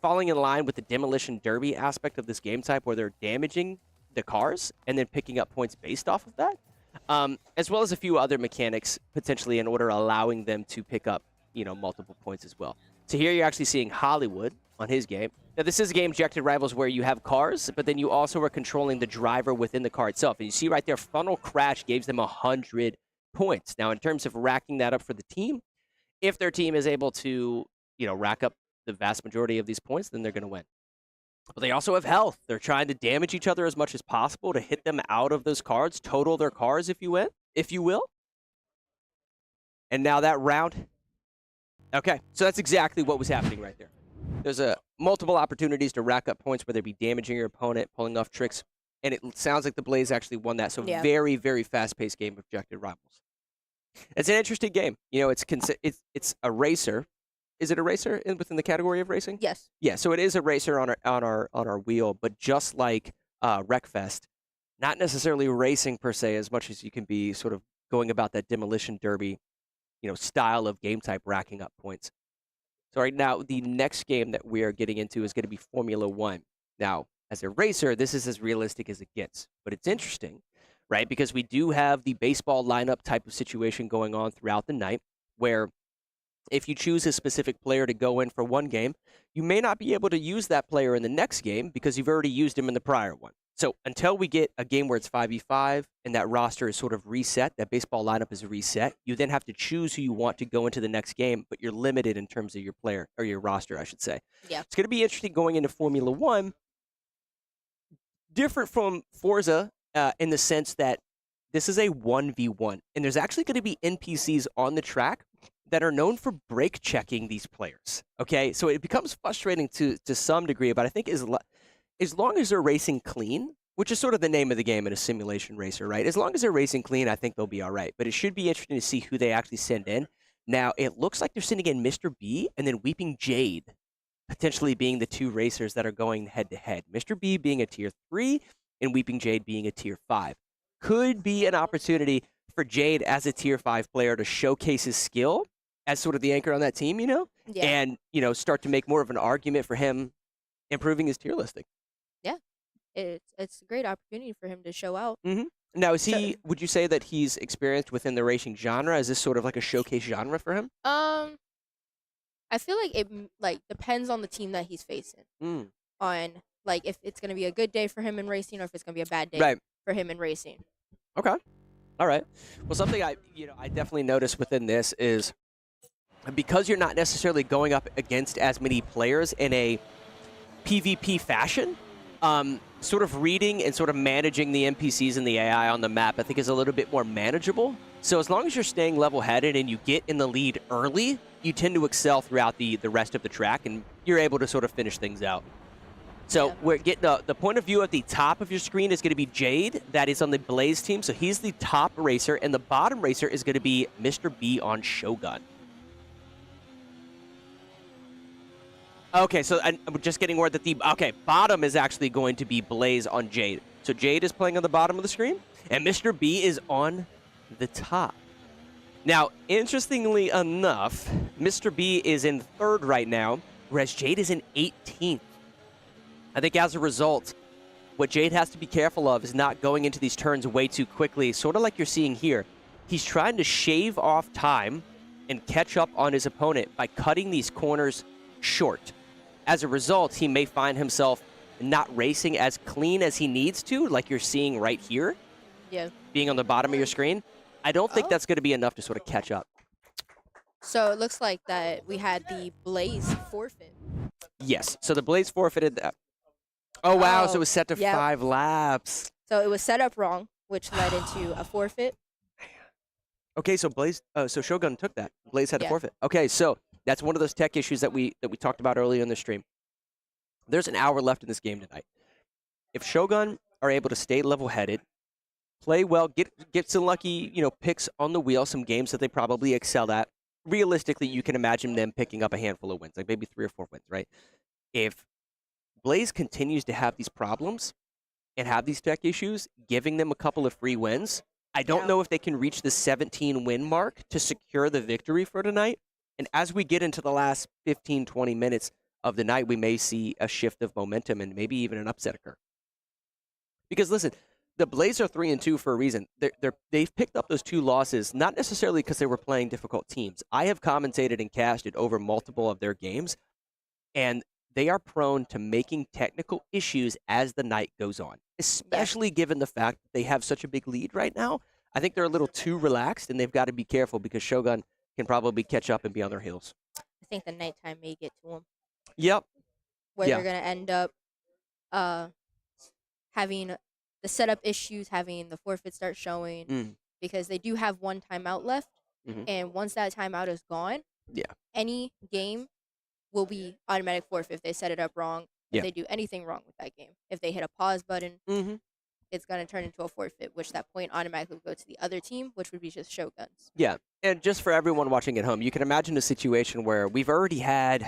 Speaker 12: falling in line with the demolition derby aspect of this game type, where they're damaging the cars and then picking up points based off of that, as well as a few other mechanics potentially in order allowing them to pick up, multiple points as well. So here you're actually seeing Hollywood on his game. Now, this is a game, Ejected Rivals, where you have cars, but then you also are controlling the driver within the car itself. And you see right there, Funnel Crash gives them 100 points. Now, in terms of racking that up for the team, if their team is able to, rack up the vast majority of these points, then they're going to win. But they also have health. They're trying to damage each other as much as possible to hit them out of those cards, total their cars, if you will. And now that round. Okay, so that's exactly what was happening right there. There's multiple opportunities to rack up points, whether it be damaging your opponent, pulling off tricks, and it sounds like the Blaze actually won that. So very, very fast-paced game of Ejected Rivals. It's an interesting game. It's a racer. Is it a racer within the category of racing?
Speaker 14: Yes.
Speaker 12: Yeah, so it is a racer on our wheel, but just like Wreckfest, not necessarily racing per se as much as you can be sort of going about that demolition derby, style of game type, racking up points. So right now, the next game that we are getting into is going to be Formula 1. Now, as a racer, this is as realistic as it gets, but it's interesting, right? Because we do have the baseball lineup type of situation going on throughout the night, where if you choose a specific player to go in for one game, you may not be able to use that player in the next game because you've already used him in the prior one. So until we get a game where it's 5v5 and that roster is sort of reset, that baseball lineup is reset, you then have to choose who you want to go into the next game, but you're limited in terms of your player, or your roster, I should say.
Speaker 14: Yeah.
Speaker 12: It's going to be interesting going into Formula One. Different from Forza in the sense that this is a 1v1, and there's actually going to be NPCs on the track that are known for brake checking these players. Okay, so it becomes frustrating to some degree, but I think as long as they're racing clean, which is sort of the name of the game in a simulation racer, right? As long as they're racing clean, I think they'll be all right. But it should be interesting to see who they actually send in. Now, it looks like they're sending in Mr. B and then Weeping Jade, potentially being the two racers that are going head-to-head. Mr. B being a Tier 3 and Weeping Jade being a Tier 5. Could be an opportunity for Jade as a Tier 5 player to showcase his skill as sort of the anchor on that team, you know?
Speaker 14: Yeah.
Speaker 12: And, you know, start to make more of an argument for him improving his tier listing.
Speaker 14: Yeah. It's a great opportunity for him to show out.
Speaker 12: Mm-hmm. Now, is he, would you say that he's experienced within the racing genre? Is this sort of like a showcase genre for him?
Speaker 14: I feel like it depends on the team that he's facing. On like if it's going to be a good day for him in racing or if it's going to be a bad day for him in racing.
Speaker 12: Okay. All right. Well, something I definitely noticed within this is because you're not necessarily going up against as many players in a PvP fashion, sort of reading and sort of managing the NPCs and the AI on the map, I think is a little bit more manageable. So as long as you're staying level-headed and you get in the lead early, you tend to excel throughout the rest of the track, and you're able to sort of finish things out. So we're getting the point of view at the top of your screen is going to be Jade. That is on the Blaze team. So he's the top racer, and the bottom racer is going to be Mr. B on Shogun. Okay, so I'm just getting word that the bottom is actually going to be Blaze on Jade. So Jade is playing on the bottom of the screen, and Mr. B is on the top. Now, interestingly enough, Mr. B is in 3rd right now, whereas Jade is in 18th. I think as a result, what Jade has to be careful of is not going into these turns way too quickly, sort of like you're seeing here. He's trying to shave off time and catch up on his opponent by cutting these corners short. As a result, he may find himself not racing as clean as he needs to, like you're seeing right here, being on the bottom of your screen. I don't think that's going to be enough to sort of catch up.
Speaker 14: So it looks like that we had the Blaze forfeit.
Speaker 12: Yes, so the Blaze forfeited that. Oh, wow, so it was set to 5 laps.
Speaker 14: So it was set up wrong, which led into a forfeit.
Speaker 12: Okay, so so Shogun took that. Blaze had to forfeit. Okay, so that's one of those tech issues that we talked about earlier in the stream. There's an hour left in this game tonight. If Shogun are able to stay level-headed, play well, get some lucky, picks on the wheel, some games that they probably excel at, realistically, you can imagine them picking up a handful of wins, like maybe 3 or 4 wins, right? If Blaze continues to have these problems and have these tech issues, giving them a couple of free wins, I don't know if they can reach the 17-win mark to secure the victory for tonight. And as we get into the last 15, 20 minutes of the night, we may see a shift of momentum and maybe even an upset occur. Because listen, the Blaze are 3-2 for a reason. They've picked up those 2 losses, not necessarily because they were playing difficult teams. I have commentated and casted over multiple of their games, and they are prone to making technical issues as the night goes on, especially given the fact that they have such a big lead right now. I think they're a little too relaxed, and they've got to be careful because Shogun can probably catch up and be on their heels.
Speaker 14: I think the nighttime may get to them.
Speaker 12: Yep.
Speaker 14: Where they're going to end up having the setup issues, having the forfeit start showing, because they do have 1 timeout left, and once that timeout is gone, any game will be automatic forfeit if they set it up wrong, if they do anything wrong with that game. If they hit a pause button, it's going to turn into a forfeit, which that point automatically would go to the other team, which would be just Shoguns.
Speaker 12: Yeah, and just for everyone watching at home, you can imagine a situation where we've already had,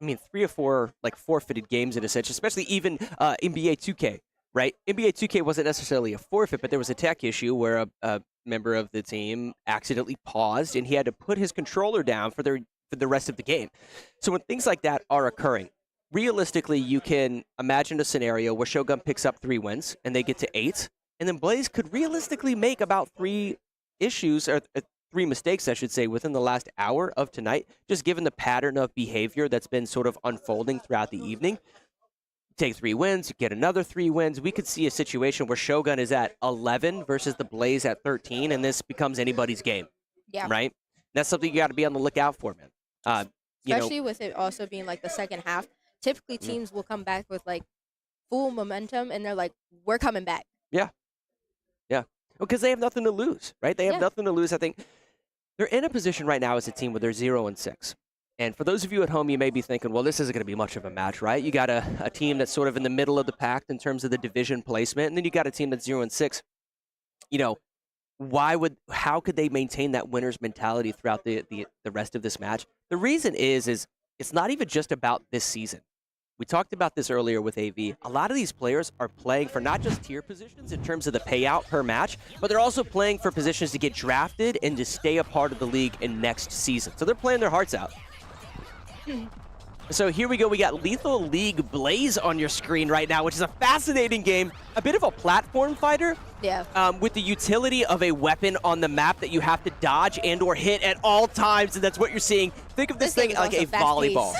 Speaker 12: 3 or 4 forfeited games in a sense, especially even NBA 2K, right? NBA 2K wasn't necessarily a forfeit, but there was a tech issue where a member of the team accidentally paused, and he had to put his controller down for the rest of the game. So when things like that are occurring, realistically, you can imagine a scenario where Shogun picks up 3 wins and they get to 8, and then Blaze could realistically make about 3 issues, or 3 mistakes, I should say, within the last hour of tonight, just given the pattern of behavior that's been sort of unfolding throughout the evening. take 3 wins, you get another 3 wins. We could see a situation where Shogun is at 11 versus the Blaze at 13, and this becomes anybody's game.
Speaker 14: Yeah.
Speaker 12: Right? That's something you got to be on the lookout for, man.
Speaker 14: Especially with it also being like the second half. Typically, teams will come back with like full momentum, and they're like, "We're coming back."
Speaker 12: Yeah. Because they have nothing to lose, right? They have nothing to lose. I think they're in a position right now as a team where they're 0-6. And for those of you at home, you may be thinking, well, this isn't going to be much of a match, right? You got a team that's sort of in the middle of the pack in terms of the division placement, and then you got a team that's 0-6. You know, how could they maintain that winner's mentality throughout the rest of this match? The reason is it's not even just about this season. We talked about this earlier with AV. A lot of these players are playing for not just tier positions in terms of the payout per match, but they're also playing for positions to get drafted and to stay a part of the league in next season. So they're playing their hearts out. So here we go. We got Lethal League Blaze on your screen right now, which is a fascinating game. A bit of a platform fighter.
Speaker 14: Yeah.
Speaker 12: With the utility of a weapon on the map that you have to dodge and or hit at all times, and that's what you're seeing. Think of this thing like a volleyball.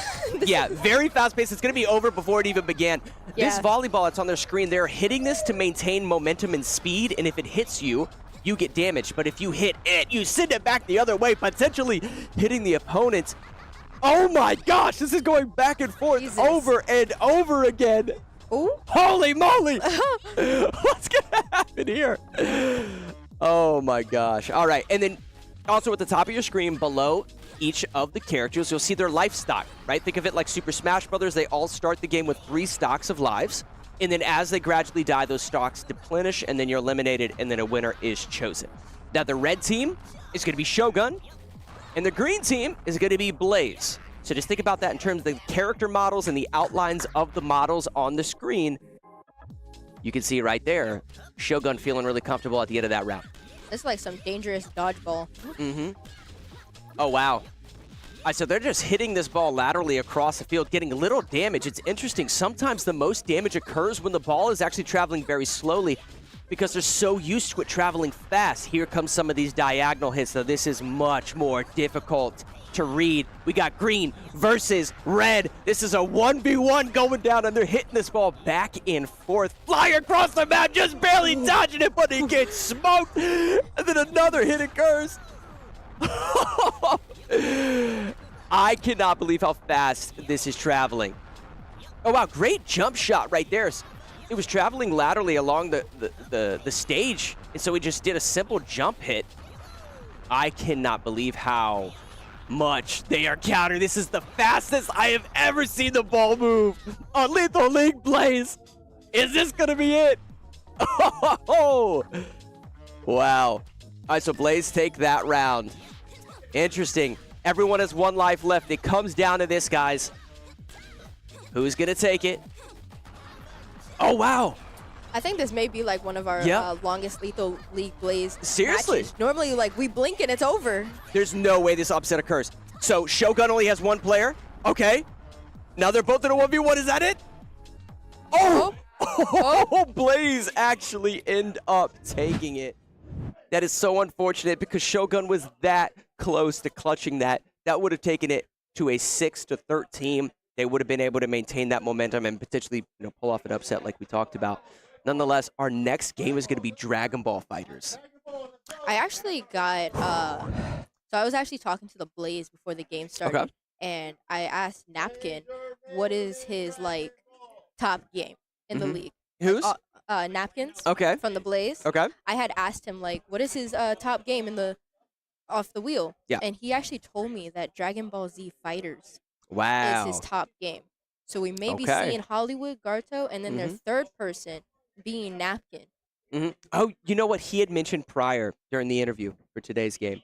Speaker 12: Yeah, very fast-paced. It's going to be over before it even began.
Speaker 14: Yeah.
Speaker 12: This volleyball that's on their screen, they're hitting this to maintain momentum and speed, and if it hits you, you get damaged. But if you hit it, you send it back the other way, potentially hitting the opponent. Oh my gosh, this is going back and forth over and over again.
Speaker 14: Ooh.
Speaker 12: Holy moly! What's gonna happen here? Oh my gosh. All right, and then also at the top of your screen below each of the characters, you'll see their life stock, right? Think of it like Super Smash Brothers. They all start the game with 3 stocks of lives, and then as they gradually die, those stocks deplenish, and then you're eliminated, and then a winner is chosen. Now the red team is gonna be Shogun, and the green team is going to be Blaze. So just think about that in terms of the character models and the outlines of the models on the screen. You can see right there, Shogun feeling really comfortable at the end of that round.
Speaker 14: It's like some dangerous dodgeball.
Speaker 12: Oh, wow. All right, so they're just hitting this ball laterally across the field, getting little damage. It's interesting. Sometimes the most damage occurs when the ball is actually traveling very slowly, because they're so used to it traveling fast. Here comes some of these diagonal hits, so this is much more difficult to read. We got green versus red. This is a 1v1 going down, and they're hitting this ball back and forth. Flying across the map, just barely dodging it, but he gets smoked. And then another hit occurs. I cannot believe how fast this is traveling. Oh, wow, great jump shot right there. It was traveling laterally along the stage, and so he just did a simple jump hit. I cannot believe how much they are countering. This is the fastest I have ever seen the ball move on Lethal League Blaze. Is this going to be it? Oh, wow. All right, so Blaze take that round. Interesting. Everyone has 1 life left. It comes down to this, guys. Who's going to take it? Oh, wow.
Speaker 14: I think this may be like one of our longest Lethal League Blaze
Speaker 12: Seriously?
Speaker 14: matches. Normally, like, we blink and it's over.
Speaker 12: There's no way this upset occurs. So Shogun only has 1 player. Okay. Now they're both in a 1v1. Is that it? Oh! Oh, Blaze actually end up taking it. That is so unfortunate because Shogun was that close to clutching that. That would have taken it to a 6-13. They would have been able to maintain that momentum and potentially, pull off an upset like we talked about. Nonetheless, our next game is going to be Dragon Ball Fighters.
Speaker 14: I actually got, so I was actually talking to the Blaze before the game started, and I asked Napkin what is his, like, top game in the league.
Speaker 12: Who's?
Speaker 14: Napkins.
Speaker 12: Okay.
Speaker 14: From the Blaze.
Speaker 12: Okay.
Speaker 14: I had asked him, like, what is his top game in the off the wheel?
Speaker 12: Yeah.
Speaker 14: And he actually told me that Dragon Ball Z Fighters
Speaker 12: wow.
Speaker 14: is his top game. So we may be seeing Hollywood, Garto, and then their third person being Napkin.
Speaker 12: Oh, you know what he had mentioned prior during the interview for today's game?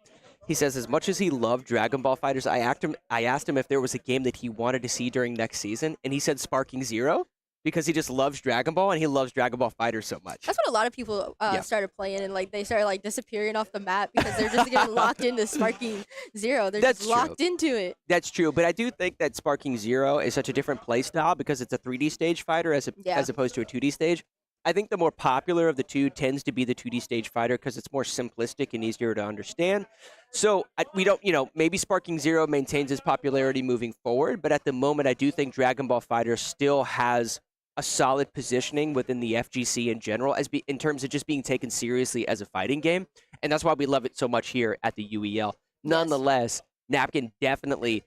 Speaker 12: He says as much as he loved Dragon Ball Fighters, I asked him if there was a game that he wanted to see during next season, and he said Sparking Zero because he just loves Dragon Ball and he loves Dragon Ball Fighters so much.
Speaker 14: That's what a lot of people started playing, and like they started like disappearing off the map because they're just getting locked into Sparking Zero. They're just locked into it.
Speaker 12: That's true, but I do think that Sparking Zero is such a different play style because it's a 3D stage fighter as opposed to a 2D stage. I think the more popular of the two tends to be the 2D stage fighter because it's more simplistic and easier to understand. So we don't, maybe Sparking Zero maintains its popularity moving forward, but at the moment I do think Dragon Ball Fighters still has a solid positioning within the FGC in general, in terms of just being taken seriously as a fighting game, and that's why we love it so much here at the UEL. Nonetheless, Napkin definitely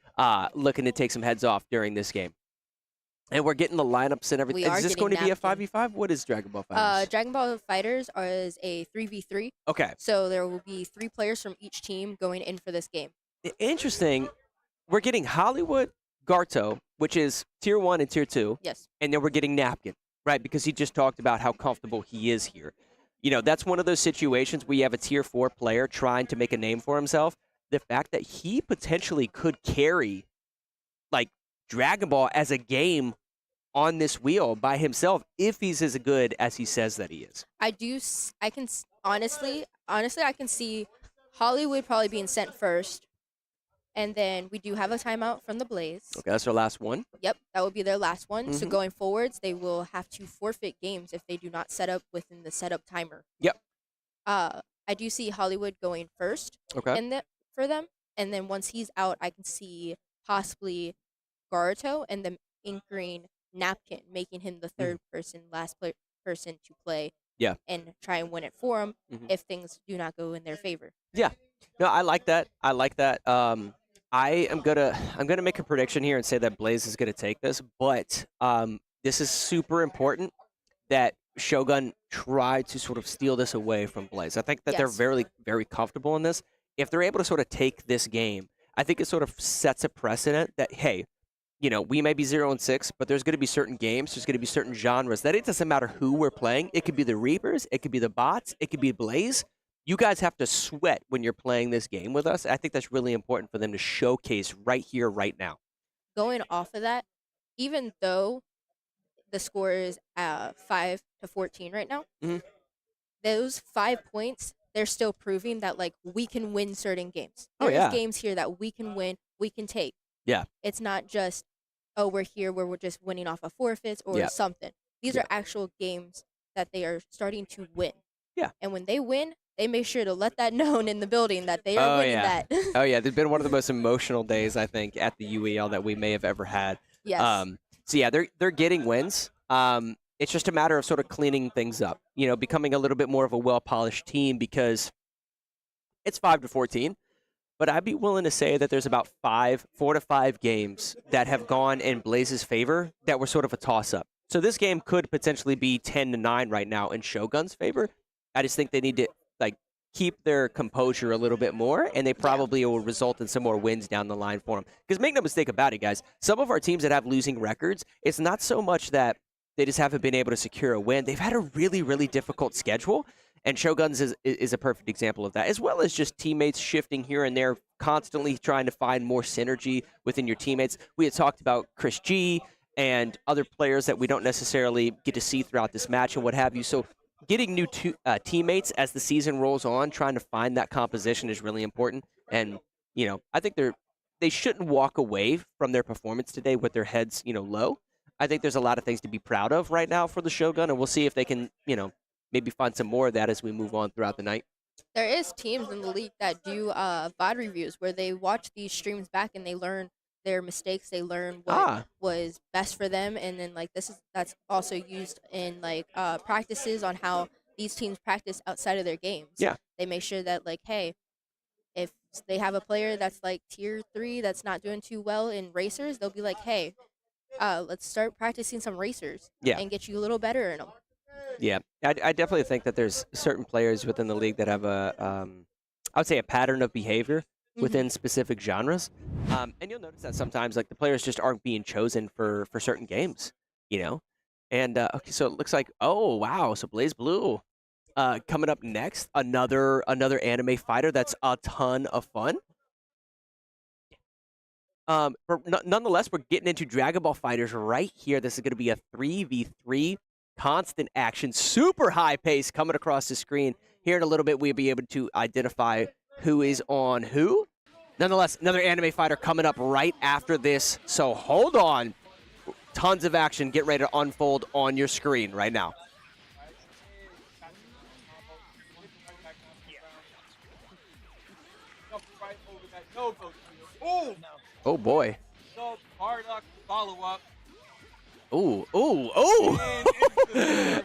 Speaker 12: looking to take some heads off during this game. And we're getting the lineups and everything. Is this going to be a 5v5? What is Dragon Ball Fighters?
Speaker 14: Dragon Ball Fighters is a 3v3.
Speaker 12: Okay.
Speaker 14: So there will be 3 players from each team going in for this game.
Speaker 12: Interesting. We're getting Hollywood, Garto, which is Tier 1 and Tier 2.
Speaker 14: Yes.
Speaker 12: And then we're getting Napkin, right? Because he just talked about how comfortable he is here. You know, that's one of those situations where you have a Tier 4 player trying to make a name for himself. The fact that he potentially could carry, like, Dragon Ball as a game on this wheel by himself if he's as good as he says that he is.
Speaker 14: Honestly, I can see Hollywood probably being sent first. And then we do have a timeout from the Blaze.
Speaker 12: Okay, that's our last one.
Speaker 14: Yep, that will be their last one. So
Speaker 12: Mhm.
Speaker 14: going forwards, they will have to forfeit games if they do not set up within the setup timer.
Speaker 12: Yep.
Speaker 14: I do see Hollywood going first.
Speaker 12: Okay.
Speaker 14: For them. And then once he's out, I can see possibly Garuto and them anchoring Napkin, making him the third person to play.
Speaker 12: Yeah.
Speaker 14: And try and win it for him
Speaker 12: Mhm.
Speaker 14: if things do not go in their favor.
Speaker 12: Yeah. No, I like that. I like that. I'm gonna make a prediction here and say that Blaze is gonna take this, but this is super important that Shogun try to sort of steal this away from Blaze. I think that they're very, very comfortable in this. If they're able to sort of take this game, I think it sort of sets a precedent that, hey, you know, we may be 0-6, but there's going to be certain games, there's going to be certain genres that it doesn't matter who we're playing. It could be the Reapers, it could be the bots, it could be Blaze. You guys have to sweat when you're playing this game with us. I think that's really important for them to showcase right here, right now.
Speaker 14: Going off of that, even though the score is 5-14 right now, those 5 points, they're still proving that, like, we can win certain games. There's games here that we can win, we can take.
Speaker 12: Yeah.
Speaker 14: It's not just, oh, we're here where we're just winning off of forfeits or something. These are actual games that they are starting to win.
Speaker 12: Yeah.
Speaker 14: And when they win, they make sure to let that known in the building that they are winning that.
Speaker 12: Oh, yeah. There's been one of the most emotional days, I think, at the UEL that we may have ever had.
Speaker 14: Yes.
Speaker 12: So, yeah, they're getting wins. It's just a matter of sort of cleaning things up, you know, becoming a little bit more of a well-polished team because it's 5-14. But I'd be willing to say that there's about 4 to 5 games that have gone in Blaze's favor that were sort of a toss-up. So this game could potentially be 10-9 right now in Shogun's favor. I just think they need to, like, keep their composure a little bit more, and they probably will result in some more wins down the line for them. Because make no mistake about it, guys, some of our teams that have losing records, it's not so much that they just haven't been able to secure a win. They've had a really, really difficult schedule, and Shogun's is a perfect example of that, as well as just teammates shifting here and there, constantly trying to find more synergy within your teammates. We had talked about Chris G and other players that we don't necessarily get to see throughout this match and what have you. So getting new teammates as the season rolls on, trying to find that composition is really important. And, you know, I think they shouldn't walk away from their performance today with their heads, you know, low. I think there's a lot of things to be proud of right now for the Shogun, and we'll see if they can, you know, maybe find some more of that as we move on throughout the night.
Speaker 14: There is teams in the league that do VOD reviews where they watch these streams back and they learn their mistakes. They learn what was best for them, and then like that's also used in like practices on how these teams practice outside of their games.
Speaker 12: Yeah,
Speaker 14: they make sure that like, hey, if they have a player that's like tier 3 that's not doing too well in racers, they'll be like, hey, let's start practicing some racers and get you a little better in them.
Speaker 12: Yeah, I definitely think that there's certain players within the league that have I would say a pattern of behavior within specific genres. And you'll notice that sometimes like the players just aren't being chosen for certain games, you know? And okay, so it looks like, oh, wow, so Blaze Blue coming up next, another anime fighter that's a ton of fun. Nonetheless, we're getting into Dragon Ball Fighters right here. This is going to be a 3v3 constant action, super high pace coming across the screen. Here in a little bit, we'll be able to identify who is on who. Nonetheless, another anime fighter coming up right after this. So hold on. Tons of action. Get ready to unfold on your screen right now. Oh boy.
Speaker 2: So Bardock follow up.
Speaker 12: Ooh, ooh, ooh!
Speaker 18: Right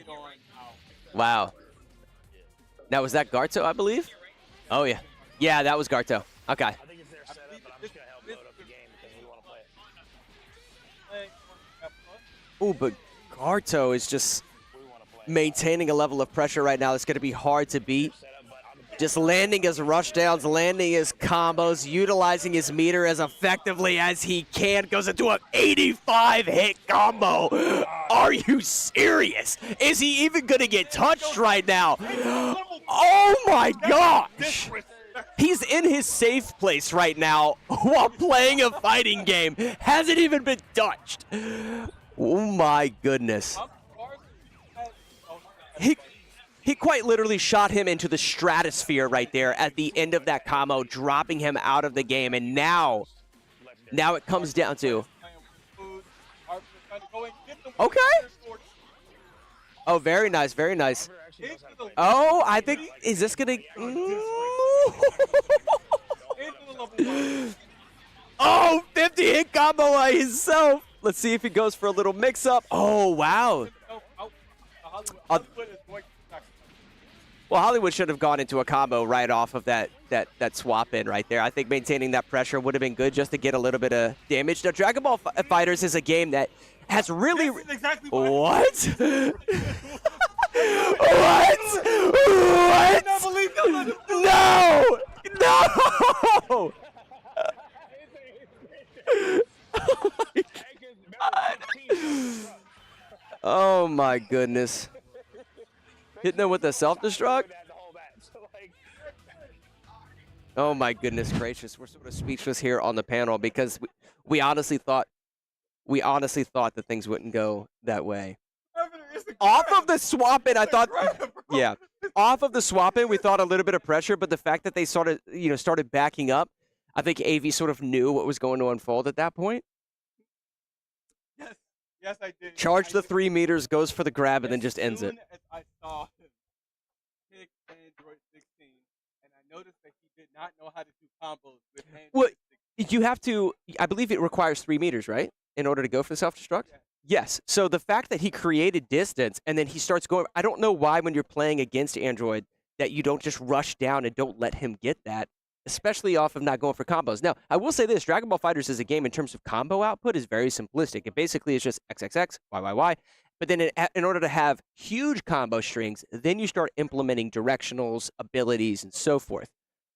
Speaker 18: on out.
Speaker 12: Wow. Now, was that Garto, I believe? Oh, yeah. Yeah, that was Garto. Okay.
Speaker 20: I think it's their setup, but I'm just gonna help load up the game because we want to play it.
Speaker 12: Ooh, but Garto is just maintaining a level of pressure right now that's going to be hard to beat. Just landing his rushdowns, landing his combos, utilizing his meter as effectively as he can. Goes into an 85-hit combo. Are you serious? Is he even going to get touched right now? Oh, my gosh. He's in his safe place right now while playing a fighting game. Hasn't even been touched. Oh, my goodness. He quite literally shot him into the stratosphere right there at the end of that combo, dropping him out of the game. And now it comes down to... Okay. Oh, very nice, very nice. Oh, I think... Is this going to... Oh, 50-hit combo by himself. Let's see if he goes for a little mix-up. Oh, wow. Well, Hollywood should have gone into a combo right off of that swap in right there. I think maintaining that pressure would have been good just to get a little bit of damage. Now, Dragon Ball Fighters is a game that has really... Exactly what? What? No! No! Oh, my goodness. Hitting him with a self-destruct? Oh my goodness gracious. We're sort of speechless here on the panel because we honestly thought that things wouldn't go that way. Off of the swap-in, I thought, yeah. Off of the swap-in, we thought a little bit of pressure, but the fact that they started backing up, I think AV sort of knew what was going to unfold at that point.
Speaker 2: Yes, I did.
Speaker 12: Charge the 3 meters, goes for the grab, and then just ends it.
Speaker 2: As I saw him pick Android 16, and I noticed that he did not know how to do combos with Android 16.
Speaker 12: Well, you have to, I believe it requires 3 meters, right? In order to go for the self-destruct? Yeah. Yes. So the fact that he created distance, and then he starts going, I don't know why when you're playing against Android that you don't just rush down and don't let him get that, especially off of not going for combos. Now, I will say this, Dragon Ball FighterZ as a game in terms of combo output is very simplistic. It basically is just XXX, YYY. But then in order to have huge combo strings, then you start implementing directionals, abilities, and so forth.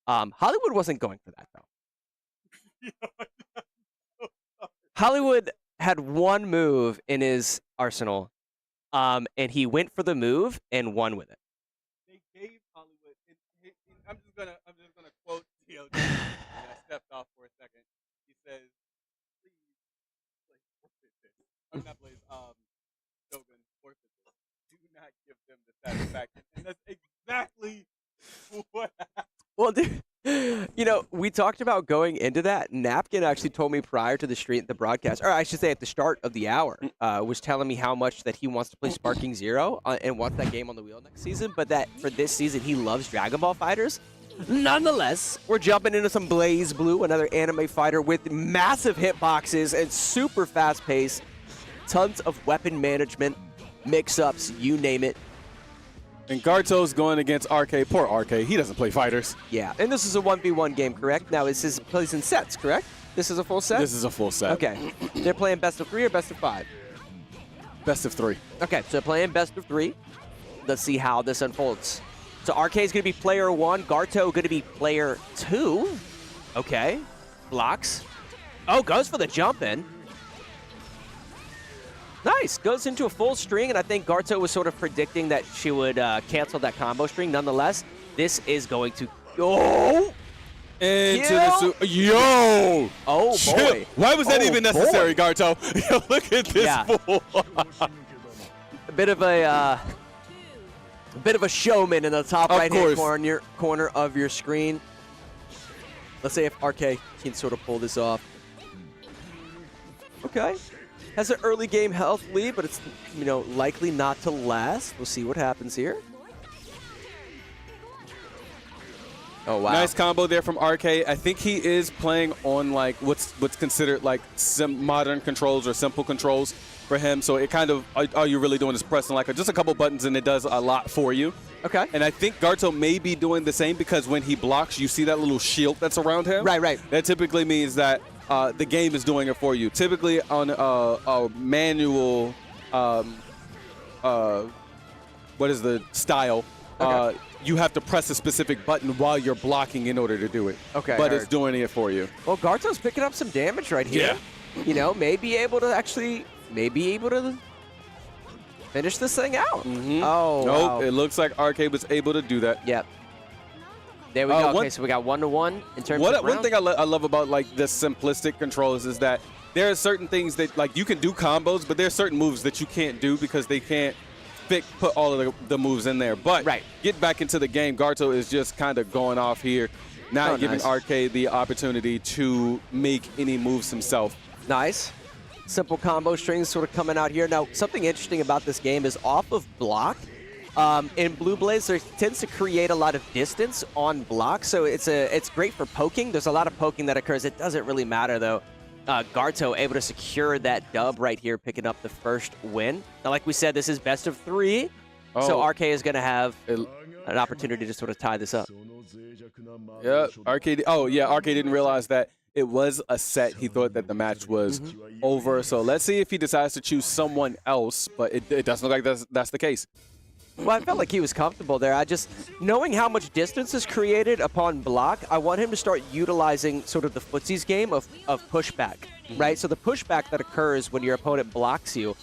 Speaker 12: Hollywood wasn't going for that, though. Hollywood had one move in his arsenal, and he went for the move and won with it.
Speaker 2: They gave Hollywood, I'm just gonna quote TLG, and I stepped off for a second. He says, "Please, forfeit this." I'm not Blaze. Shogun, forfeit this. Do not give them the satisfaction, and that's exactly what happened.
Speaker 12: Well, dude, we talked about going into that. Napkin actually told me prior to the broadcast, or I should say at the start of the hour, was telling me how much that he wants to play Sparking Zero and wants that game on the wheel next season, but that for this season he loves Dragon Ball Fighters. Nonetheless, we're jumping into some Blaze Blue, another anime fighter with massive hitboxes and super fast pace, tons of weapon management, mix-ups, you name it.
Speaker 8: And Garto's going against RK. Poor RK. He doesn't play fighters.
Speaker 12: Yeah, and this is a 1v1 game, correct? Now, this is plays in sets, correct? This is a full set?
Speaker 8: This is a full set.
Speaker 12: Okay. They're playing best of 3 or best of 5?
Speaker 8: Best of 3.
Speaker 12: Okay, so playing best of 3. Let's see how this unfolds. So RK is going to be player 1. Garto going to be player 2. Okay. Blocks. Oh, goes for the jump in. Nice. Goes into a full string, and I think Garto was sort of predicting that she would cancel that combo string. Nonetheless, this is going to go
Speaker 8: into the Yo!
Speaker 12: Oh, boy.
Speaker 8: Why was that even necessary, Garto? Yo, look at this fool.
Speaker 12: A bit of a showman in the top right-hand corner of your screen. Let's see if RK can sort of pull this off. Okay. Has an early game health lead, but it's likely not to last. We'll see what happens here. Oh, wow.
Speaker 8: Nice combo there from RK. I think he is playing on like what's considered like modern controls or simple controls for him. So it kind of, all you're really doing is pressing like just a couple buttons and it does a lot for you.
Speaker 12: Okay.
Speaker 8: And I think Garto may be doing the same because when he blocks, you see that little shield that's around him.
Speaker 12: Right.
Speaker 8: That typically means that the game is doing it for you. Typically on a manual, what is the style?
Speaker 12: Okay.
Speaker 8: You have to press a specific button while you're blocking in order to do it.
Speaker 12: Okay.
Speaker 8: But it's doing it for you.
Speaker 12: Well, Garto's picking up some damage right here.
Speaker 8: Yeah.
Speaker 12: You know, may be able to finish this thing out. Oh,
Speaker 8: nope.
Speaker 12: wow.
Speaker 8: It looks like RK was able to do that.
Speaker 12: Yep. There we go. Okay, so we got 1-1 in terms of
Speaker 8: One thing I love about like the simplistic controls is that there are certain things that like you can do combos, but there are certain moves that you can't do because they can't put all of the moves in there. But get back into the game. Garto is just kind of going off here, not giving RK the opportunity to make any moves himself.
Speaker 12: Nice. Simple combo strings sort of coming out here. Now, something interesting about this game is off of block. In Blue Blaze, there tends to create a lot of distance on block, so it's great for poking. There's a lot of poking that occurs. It doesn't really matter, though. Garto able to secure that dub right here, picking up the first win. Now, like we said, this is best of 3, so RK is going to have an opportunity to sort of tie this up.
Speaker 8: Yeah, RK didn't realize that it was a set. He thought that the match was over. So let's see if he decides to choose someone else, but it doesn't look like that's the case.
Speaker 12: Well, I felt like he was comfortable there. Knowing how much distance is created upon block, I want him to start utilizing sort of the footsies game of pushback, right? So the pushback that occurs when your opponent blocks you,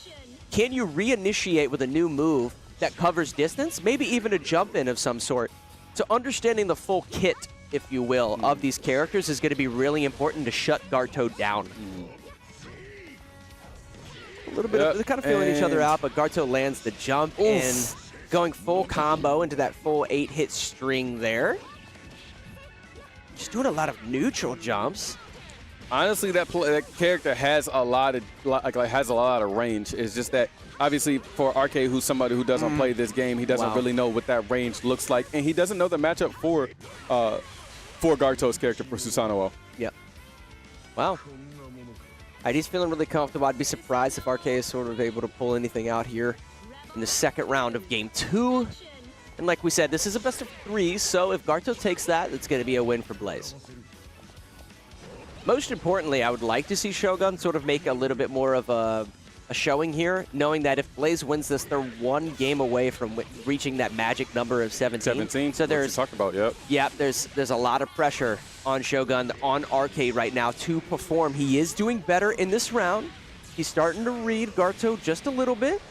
Speaker 12: can you reinitiate with a new move that covers distance, maybe even a jump in of some sort? So understanding the full kit, if you will, of these characters is going to be really important to shut Garto down. A little bit they're kind of feeling each other out, but Garto lands the jump in. Going full combo into that full 8-hit string there. Just doing a lot of neutral jumps.
Speaker 8: Honestly, that character has a lot of range. It's just that obviously for RK, who's somebody who doesn't play this game, he doesn't really know what that range looks like, and he doesn't know the matchup for Garto's character for Susanoo.
Speaker 12: Yep. Wow. He's feeling really comfortable. I'd be surprised if RK is sort of able to pull anything out here in the second round of Game 2. And like we said, this is a best of 3, so if Garto takes that, it's going to be a win for Blaze. Most importantly, I would like to see Shogun sort of make a little bit more of a showing here, knowing that if Blaze wins this, they're 1 game away from reaching that magic number of 17. So there's
Speaker 8: talk about,
Speaker 12: there's a lot of pressure on Shogun, on RK right now to perform. He is doing better in this round. He's starting to read Garto just a little bit.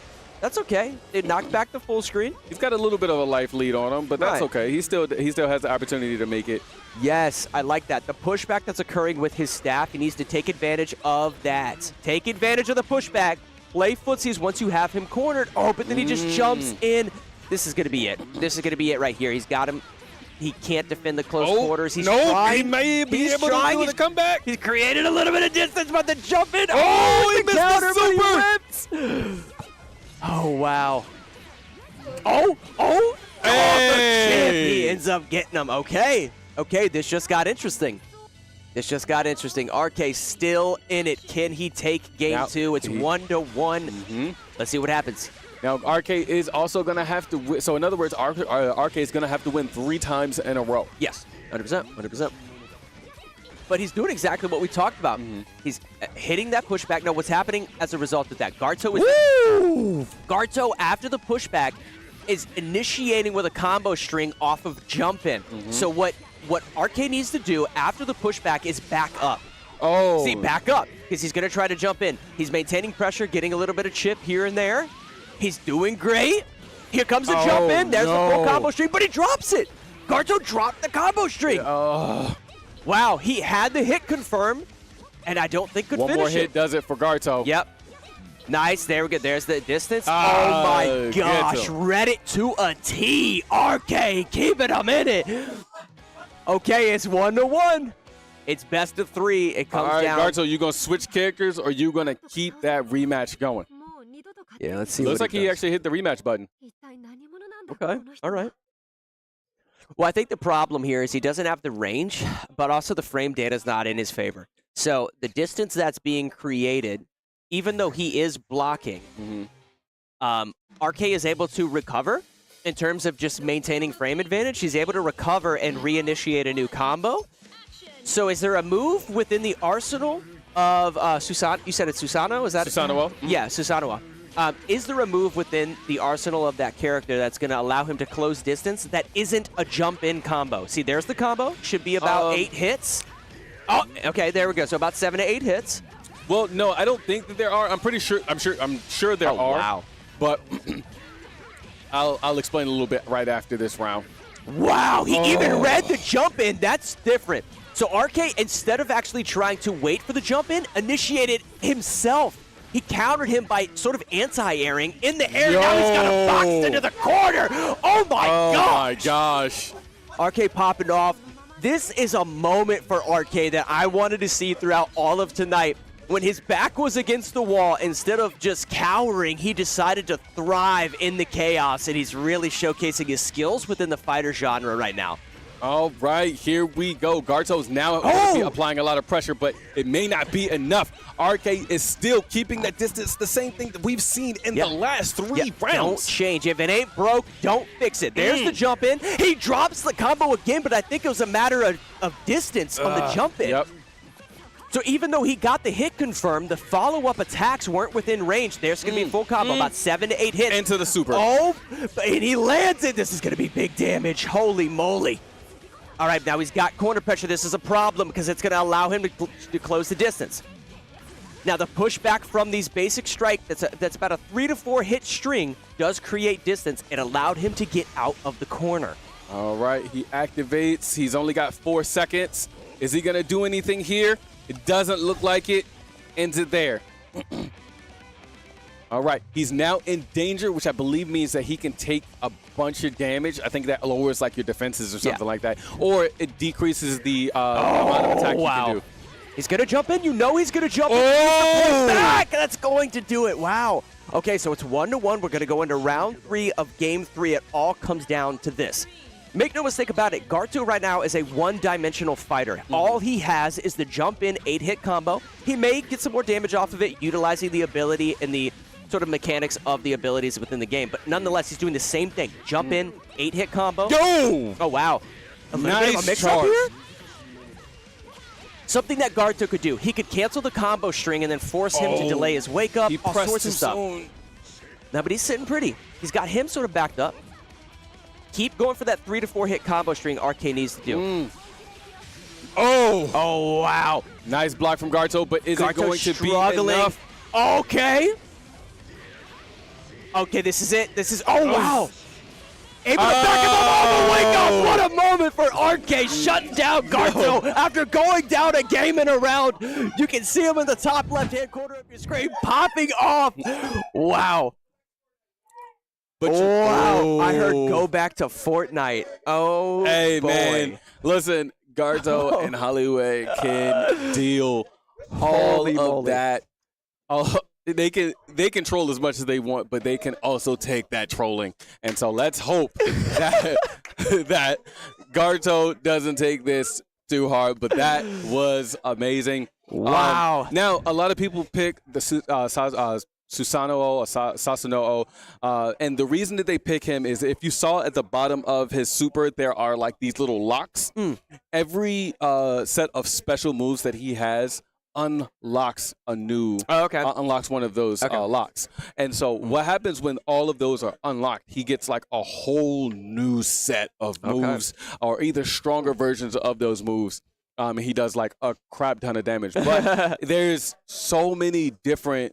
Speaker 12: That's okay. They knocked back the full screen.
Speaker 8: He's got a little bit of a life lead on him, but that's okay. He still has the opportunity to make it.
Speaker 12: Yes, I like that. The pushback that's occurring with his staff, he needs to take advantage of that. Take advantage of the pushback. Play footsies once you have him cornered. Oh, but then he just jumps in. This is going to be it. This is going to be it right here. He's got him. He can't defend the close quarters. He's trying.
Speaker 8: He may be able to do the comeback.
Speaker 12: He's created a little bit of distance, but the jump in.
Speaker 8: He missed
Speaker 12: counter,
Speaker 8: the super.
Speaker 12: but he whips. Oh, wow. Oh,
Speaker 8: hey.
Speaker 12: the chip. He ends up getting him. Okay, this just got interesting. RK still in it. Can he take Game 2? It's 1-1. Let's see what happens.
Speaker 8: Now, RK is also going to have to win. So, in other words, RK is going to have to win 3 times in a row.
Speaker 12: Yes, 100%. But he's doing exactly what we talked about. He's hitting that pushback. Now, what's happening as a result of that? Garto, after the pushback, is initiating with a combo string off of jump in. So what RK needs to do after the pushback is back up. See, back up, because he's going to try to jump in. He's maintaining pressure, getting a little bit of chip here and there. He's doing great. Here comes the jump in. There's the full combo string, but he drops it. Garto dropped the combo string. Wow, he had the hit confirmed, and I don't think could finish it.
Speaker 8: One more hit does it for Garto.
Speaker 12: Yep. Nice. There we go. There's the distance. Oh, my gosh. Read it to a T. RK keeping him in it. Okay, it's 1-1. It's best of 3. It comes down.
Speaker 8: Garto, you going to switch characters, or you going to keep that rematch going?
Speaker 12: Yeah, let's see.
Speaker 8: Looks like he actually hit the rematch button.
Speaker 12: Okay. All right. Well, I think the problem here is he doesn't have the range, but also the frame data is not in his favor. So the distance that's being created, even though he is blocking, RK is able to recover in terms of just maintaining frame advantage. He's able to recover and reinitiate a new combo. So is there a move within the arsenal of Susanoo? You said it's Susanoo? Is that
Speaker 8: Susanoo?
Speaker 12: Yeah, Susanoo. Is there a move within the arsenal of that character that's going to allow him to close distance that isn't a jump-in combo? See, there's the combo. Should be about 8 hits. Oh, okay, there we go. So about 7 to 8 hits.
Speaker 8: Well, no, I don't think that there are. I'm sure there are.
Speaker 12: Wow.
Speaker 8: But I'll explain a little bit right after this round.
Speaker 12: Wow, he even read the jump in. That's different. So RK, instead of actually trying to wait for the jump in, initiated himself. He countered him by sort of anti-airing in the air. Now he's got him boxed into the corner. Oh my gosh.
Speaker 8: RK
Speaker 12: popping off. This is a moment for RK that I wanted to see throughout all of tonight. When his back was against the wall, instead of just cowering, he decided to thrive in the chaos, and he's really showcasing his skills within the fighter genre right now.
Speaker 8: All right, here we go. Garto's now going to be applying a lot of pressure, but it may not be enough. RK is still keeping that distance, the same thing that we've seen in the last 3 rounds.
Speaker 12: Don't change. If it ain't broke, don't fix it. There's the jump in. He drops the combo again, but I think it was a matter of distance on the jump in.
Speaker 8: Yep.
Speaker 12: So even though he got the hit confirmed, the follow-up attacks weren't within range. There's going to be a full combo, about 7 to 8 hits.
Speaker 8: Into the super.
Speaker 12: Oh, and he lands it. This is going to be big damage. Holy moly. All right, now he's got corner pressure. This is a problem because it's going to allow him to close the distance. Now, the pushback from these basic strike, that's about a 3 to 4 hit string, does create distance. It allowed him to get out of the corner.
Speaker 8: All right, he activates. He's only got 4 seconds. Is he going to do anything here? It doesn't look like it. Ends it there. All right, he's now in danger, which I believe means that he can take a bunch of damage. I think that lowers like your defenses or something like that. Or it decreases the amount of attack you can do.
Speaker 12: He's going to jump in. You know he's going to jump in. Back. That's going to do it. Wow. Okay, so it's 1-1. We're going to go into round 3 of game 3. It all comes down to this. Make no mistake about it, Garto right now is a one-dimensional fighter. All he has is the jump-in 8-hit combo. He may get some more damage off of it, utilizing the ability and the sort of mechanics of the abilities within the game. But nonetheless, he's doing the same thing. Jump-in, 8-hit combo.
Speaker 8: Yo!
Speaker 12: Oh, wow. A little bit of a mix-up here? Something that Garto could do. He could cancel the combo string and then force him to delay his wake-up, all sorts of stuff. No, but he's sitting pretty. He's got him sort of backed up. Keep going for that 3 to 4 hit combo string RK needs to do.
Speaker 8: Oh, wow. Nice block from Garto, but is it going to be enough?
Speaker 12: Okay. Okay, this is it. This is, wow. Able to back him up on the wake up. What a moment for RK. Shutting down Garto after going down a game and a round. You can see him in the top left-hand corner of your screen popping off. Wow.
Speaker 8: But
Speaker 12: wow, I heard go back to Fortnite. Oh,
Speaker 8: hey,
Speaker 12: boy.
Speaker 8: man. Listen, Garto and Hollywood can deal all of that. They can troll as much as they want, but they can also take that trolling. And so let's hope that Garto doesn't take this too hard. But that was amazing.
Speaker 12: Wow.
Speaker 8: Now, a lot of people pick the Susanoo or Susanoo, and the reason that they pick him is if you saw at the bottom of his super, there are like these little locks. Every set of special moves that he has unlocks a new unlocks one of those locks. And so what happens when all of those are unlocked, he gets like a whole new set of moves or either stronger versions of those moves. He does like a crap ton of damage, but there's so many different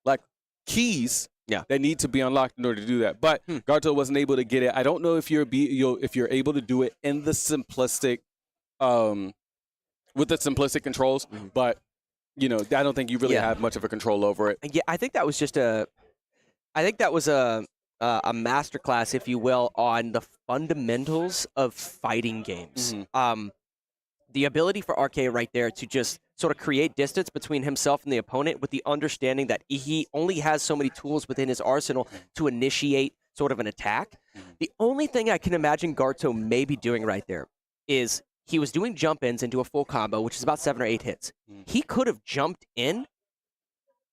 Speaker 8: like keys that need to be unlocked in order to do that. But Garto wasn't able to get it. I don't know if you're able to do it in the simplistic with the simplistic controls, but I don't think you really have much of a control over it.
Speaker 12: Yeah, I think that was just a masterclass, if you will, on the fundamentals of fighting games. The ability for RK right there to just sort of create distance between himself and the opponent with the understanding that he only has so many tools within his arsenal to initiate sort of an attack. The only thing I can imagine Garto may be doing right there is he was doing jump ins into a full combo, which is about 7 or 8 hits. He could have jumped in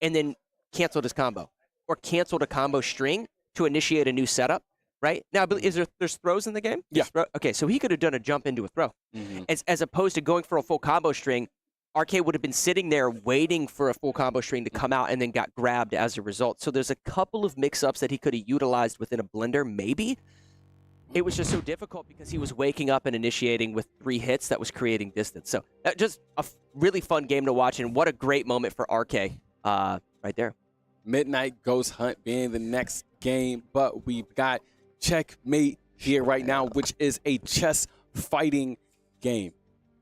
Speaker 12: and then canceled his combo or canceled a combo string to initiate a new setup, right? Now, there's throws in the game?
Speaker 8: Yeah.
Speaker 12: Okay, so he could have done a jump into a throw. As opposed to going for a full combo string, RK would have been sitting there waiting for a full combo string to come out and then got grabbed as a result. So there's a couple of mix-ups that he could have utilized within a blender, maybe. It was just so difficult because he was waking up and initiating with 3 hits that was creating distance. So just a really fun game to watch, and what a great moment for RK right there.
Speaker 8: Midnight Ghost Hunt being the next game, but we've got Checkmate here right now, which is a chess fighting game.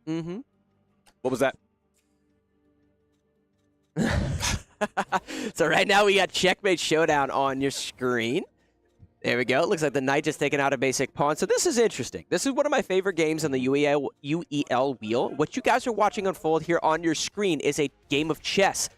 Speaker 8: What was that?
Speaker 12: So right now we got Checkmate Showdown on your screen. There we go. It looks like the knight just taking out a basic pawn. So this is interesting. This is one of my favorite games on the UEL wheel. What you guys are watching unfold here on your screen is a game of chess.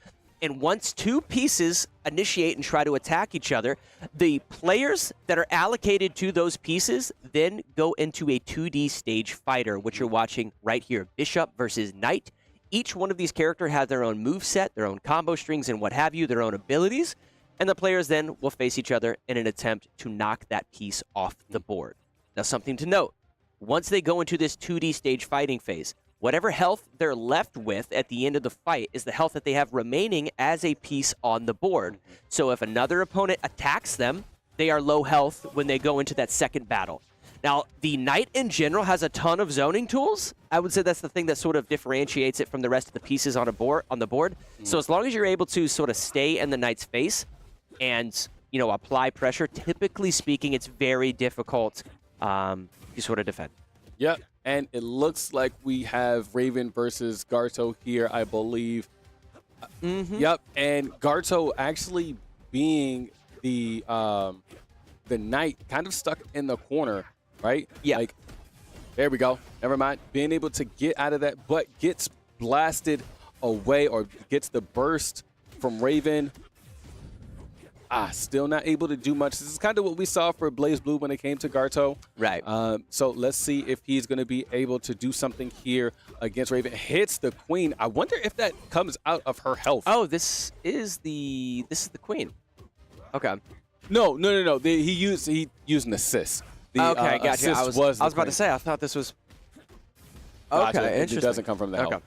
Speaker 12: And once 2 pieces initiate and try to attack each other, the players that are allocated to those pieces then go into a 2D stage fighter, which you're watching right here. Bishop versus knight. Each one of these characters has their own moveset, their own combo strings and what have you, their own abilities. And the players then will face each other in an attempt to knock that piece off the board. Now, something to note. Once they go into this 2D stage fighting phase, whatever health they're left with at the end of the fight is the health that they have remaining as a piece on the board. So if another opponent attacks them, they are low health when they go into that second battle. Now, the knight in general has a ton of zoning tools. I would say that's the thing that sort of differentiates it from the rest of the pieces on the board. So as long as you're able to sort of stay in the knight's face and, you know, apply pressure, typically speaking, it's very difficult to sort of defend.
Speaker 8: Yep, and it looks like we have Raven versus Garto here, I believe. Yep, and Garto actually being the knight kind of stuck in the corner, right?
Speaker 12: Yeah.
Speaker 8: Like, there we go. Never mind. Being able to get out of that, but gets blasted away or gets the burst from Raven. Still not able to do much. This is kind of what we saw for Blaze Blue when it came to Garto.
Speaker 12: Right.
Speaker 8: So let's see if he's going to be able to do something here against Raven. Hits the queen. I wonder if that comes out of her health.
Speaker 12: Oh, this is the queen. Okay.
Speaker 8: No. He used an assist.
Speaker 12: Okay, gotcha. I was about
Speaker 8: queen.
Speaker 12: to say, I thought this was.
Speaker 8: Gotcha.
Speaker 12: Okay, interesting.
Speaker 8: It doesn't come from the
Speaker 12: Okay.
Speaker 8: health.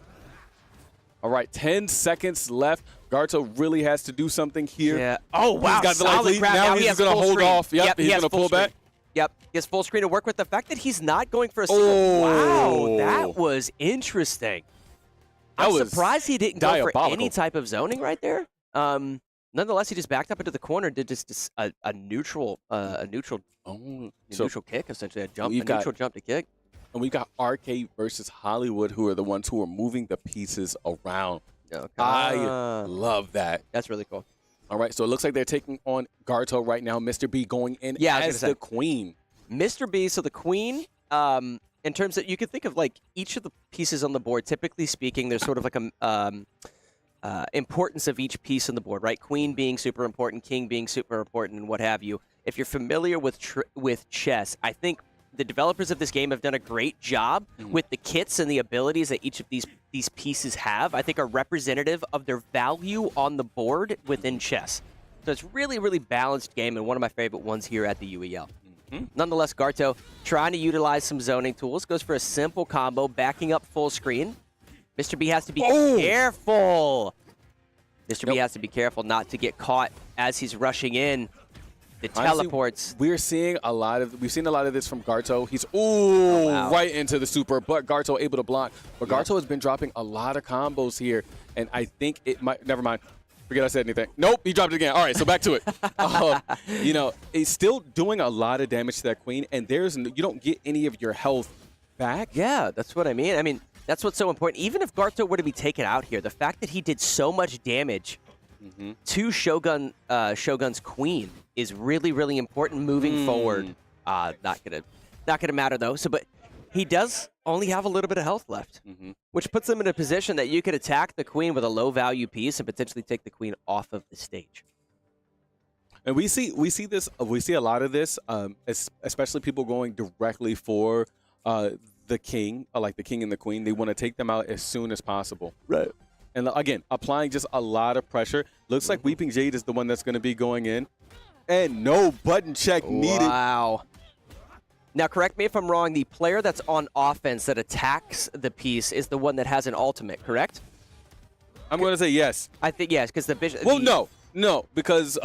Speaker 8: All right, 10 seconds left. Garto really has to do something here.
Speaker 12: Yeah. Oh, wow.
Speaker 8: He's got the
Speaker 12: Solid
Speaker 8: lead.
Speaker 12: grab.
Speaker 8: Now
Speaker 12: he
Speaker 8: he's
Speaker 12: has
Speaker 8: going to
Speaker 12: full
Speaker 8: hold
Speaker 12: screen.
Speaker 8: off. Yep, he's going to pull back.
Speaker 12: Yep, he has full screen to work with. The fact that he's not going for a single.
Speaker 8: Oh.
Speaker 12: Wow, that was interesting.
Speaker 8: That
Speaker 12: I'm
Speaker 8: was
Speaker 12: surprised he didn't go for
Speaker 8: diabolical.
Speaker 12: any type of zoning right there. Nonetheless, he just backed up into the corner, did just a neutral kick, essentially a neutral jump to kick.
Speaker 8: And we've got RK versus Hollywood, who are the ones who are moving the pieces around.
Speaker 12: Okay.
Speaker 8: I love that.
Speaker 12: That's really cool.
Speaker 8: All right, so it looks like they're taking on Garto right now. Mr. B going in as the queen.
Speaker 12: Mr. B, so the queen, in terms of, you could think of like each of the pieces on the board, typically speaking, there's sort of like a importance of each piece on the board, right? Queen being super important, king being super important, and what have you. If you're familiar with chess, I think the developers of this game have done a great job with the kits and the abilities that each of these pieces have, I think are representative of their value on the board within chess. So it's really, really balanced game and one of my favorite ones here at the UEL. Nonetheless, Garto trying to utilize some zoning tools, goes for a simple combo, backing up full screen. Mr. B has to be careful. Mr. B has to be careful not to get caught as he's rushing in. The teleports.
Speaker 8: We've seen a lot of this from Garto. He's right into the super, but Garto able to block. But Garto has been dropping a lot of combos here, and I think it might. Never mind. Forget I said anything. Nope, he dropped it again. All right, so back to it. You know, he's still doing a lot of damage to that queen, and you don't get any of your health back.
Speaker 12: Yeah, that's what I mean. I mean, that's what's so important. Even if Garto were to be taken out here, the fact that he did so much damage to Shogun's queen is really, really important moving forward. Not gonna matter though. But he does only have a little bit of health left, which puts him in a position that you could attack the queen with a low value piece and potentially take the queen off of the stage.
Speaker 8: And we see a lot of this, especially people going directly for the king, like the king and the queen. They want to take them out as soon as possible.
Speaker 12: Right.
Speaker 8: And again, applying just a lot of pressure. Looks like Weeping Jade is the one that's going to be going in. And no button check needed.
Speaker 12: Wow. Now, correct me if I'm wrong. The player that's on offense that attacks the piece is the one that has an ultimate, correct?
Speaker 8: I'm going to say yes.
Speaker 12: I think yes, because the bishop.
Speaker 8: Well, no, because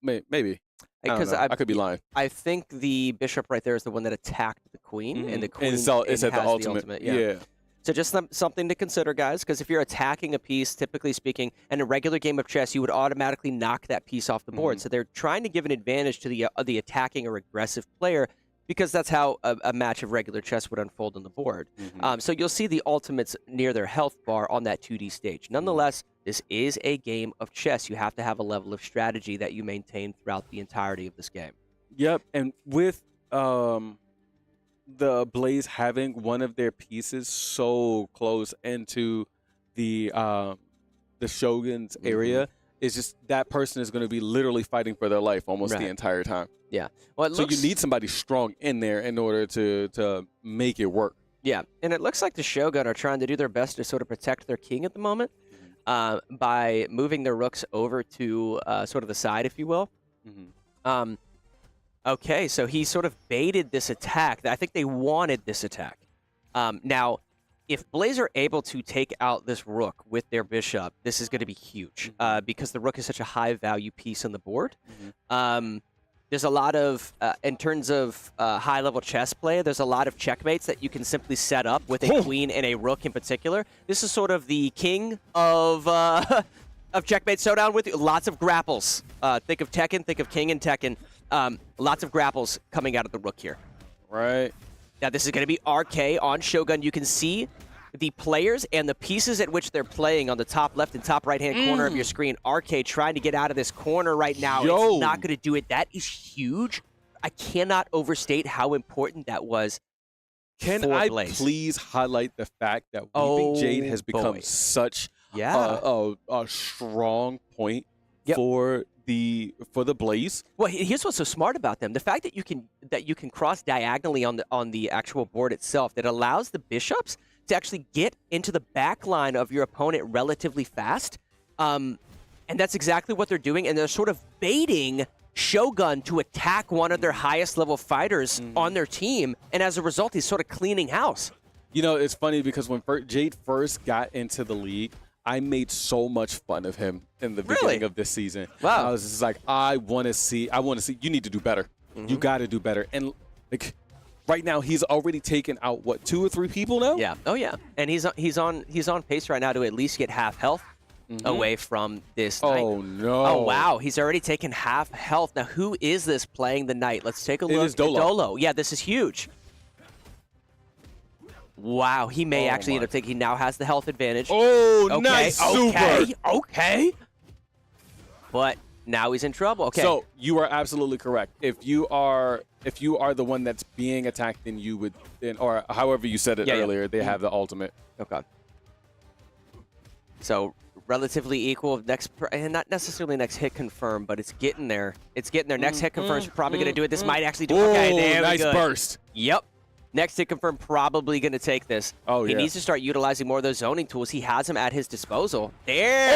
Speaker 8: maybe.
Speaker 12: Because
Speaker 8: I could be lying.
Speaker 12: I think the bishop right there is the one that attacked the queen, and the queen
Speaker 8: it's at the ultimate.
Speaker 12: Yeah. So just something to consider, guys, because if you're attacking a piece, typically speaking, in a regular game of chess, you would automatically knock that piece off the board. So they're trying to give an advantage to the attacking or aggressive player, because that's how a match of regular chess would unfold on the board. So you'll see the ultimates near their health bar on that 2D stage. Nonetheless, this is a game of chess. You have to have a level of strategy that you maintain throughout the entirety of this game.
Speaker 8: Yep, and with the Blaze having one of their pieces so close into the Shogun's area, it's just that person is going to be literally fighting for their life almost the entire time.
Speaker 12: Yeah. Well,
Speaker 8: so you need somebody strong in there in order to make it work.
Speaker 12: Yeah, and it looks like the Shogun are trying to do their best to sort of protect their king at the moment by moving their rooks over to sort of the side, if you will. Okay, so he sort of baited this attack. I think they wanted this attack. Now, if Blaze are able to take out this rook with their bishop, this is going to be huge because the rook is such a high-value piece on the board. There's a lot of, in terms of high-level chess play, there's a lot of checkmates that you can simply set up with a queen and a rook in particular. This is sort of the king of checkmate showdown with lots of grapples. Think of Tekken, think of King and Tekken. Lots of grapples coming out of the rook here.
Speaker 8: Right.
Speaker 12: Now, this is going to be RK on Shogun. You can see the players and the pieces at which they're playing on the top left and top right-hand corner of your screen. RK trying to get out of this corner right now. It's not going to do it. That is huge. I cannot overstate how important that was.
Speaker 8: Can I please highlight the fact that Weeping Jade has become such a strong point for the Blaze?
Speaker 12: Well, here's what's so smart about them: the fact that you can cross diagonally on the actual board itself, that allows the bishops to actually get into the back line of your opponent relatively fast. And that's exactly what they're doing, and they're sort of baiting Shogun to attack one of their highest level fighters on their team, and as a result, he's sort of cleaning house.
Speaker 8: You know, it's funny because when Jade first got into the league, I made so much fun of him in the beginning of this season.
Speaker 12: Wow.
Speaker 8: I was just like, I want to see, you need to do better. You got to do better. And like right now, he's already taken out, what, 2 or 3 people now?
Speaker 12: Yeah. Oh, yeah. And he's on pace right now to at least get half health away from this knight.
Speaker 8: Oh, no.
Speaker 12: Oh, wow. He's already taken half health. Now, who is this playing the knight? Let's take a look.
Speaker 8: It is Dolo.
Speaker 12: Dolo. Yeah, this is huge. Wow, he may actually end up taking. He now has the health advantage.
Speaker 8: Oh, nice.
Speaker 12: Okay. But now he's in trouble. Okay.
Speaker 8: So you are absolutely correct. If you are the one that's being attacked, then you would, or however you said it earlier, they have the ultimate.
Speaker 12: Okay. So relatively equal. And not necessarily next hit confirm, but it's getting there. It's getting there. Next hit confirm is probably going to do it. This might actually do it. Okay, there
Speaker 8: nice burst.
Speaker 12: Yep. Next hit confirm probably going to take this.
Speaker 8: Oh,
Speaker 12: he needs to start utilizing more of those zoning tools. He has them at his disposal. There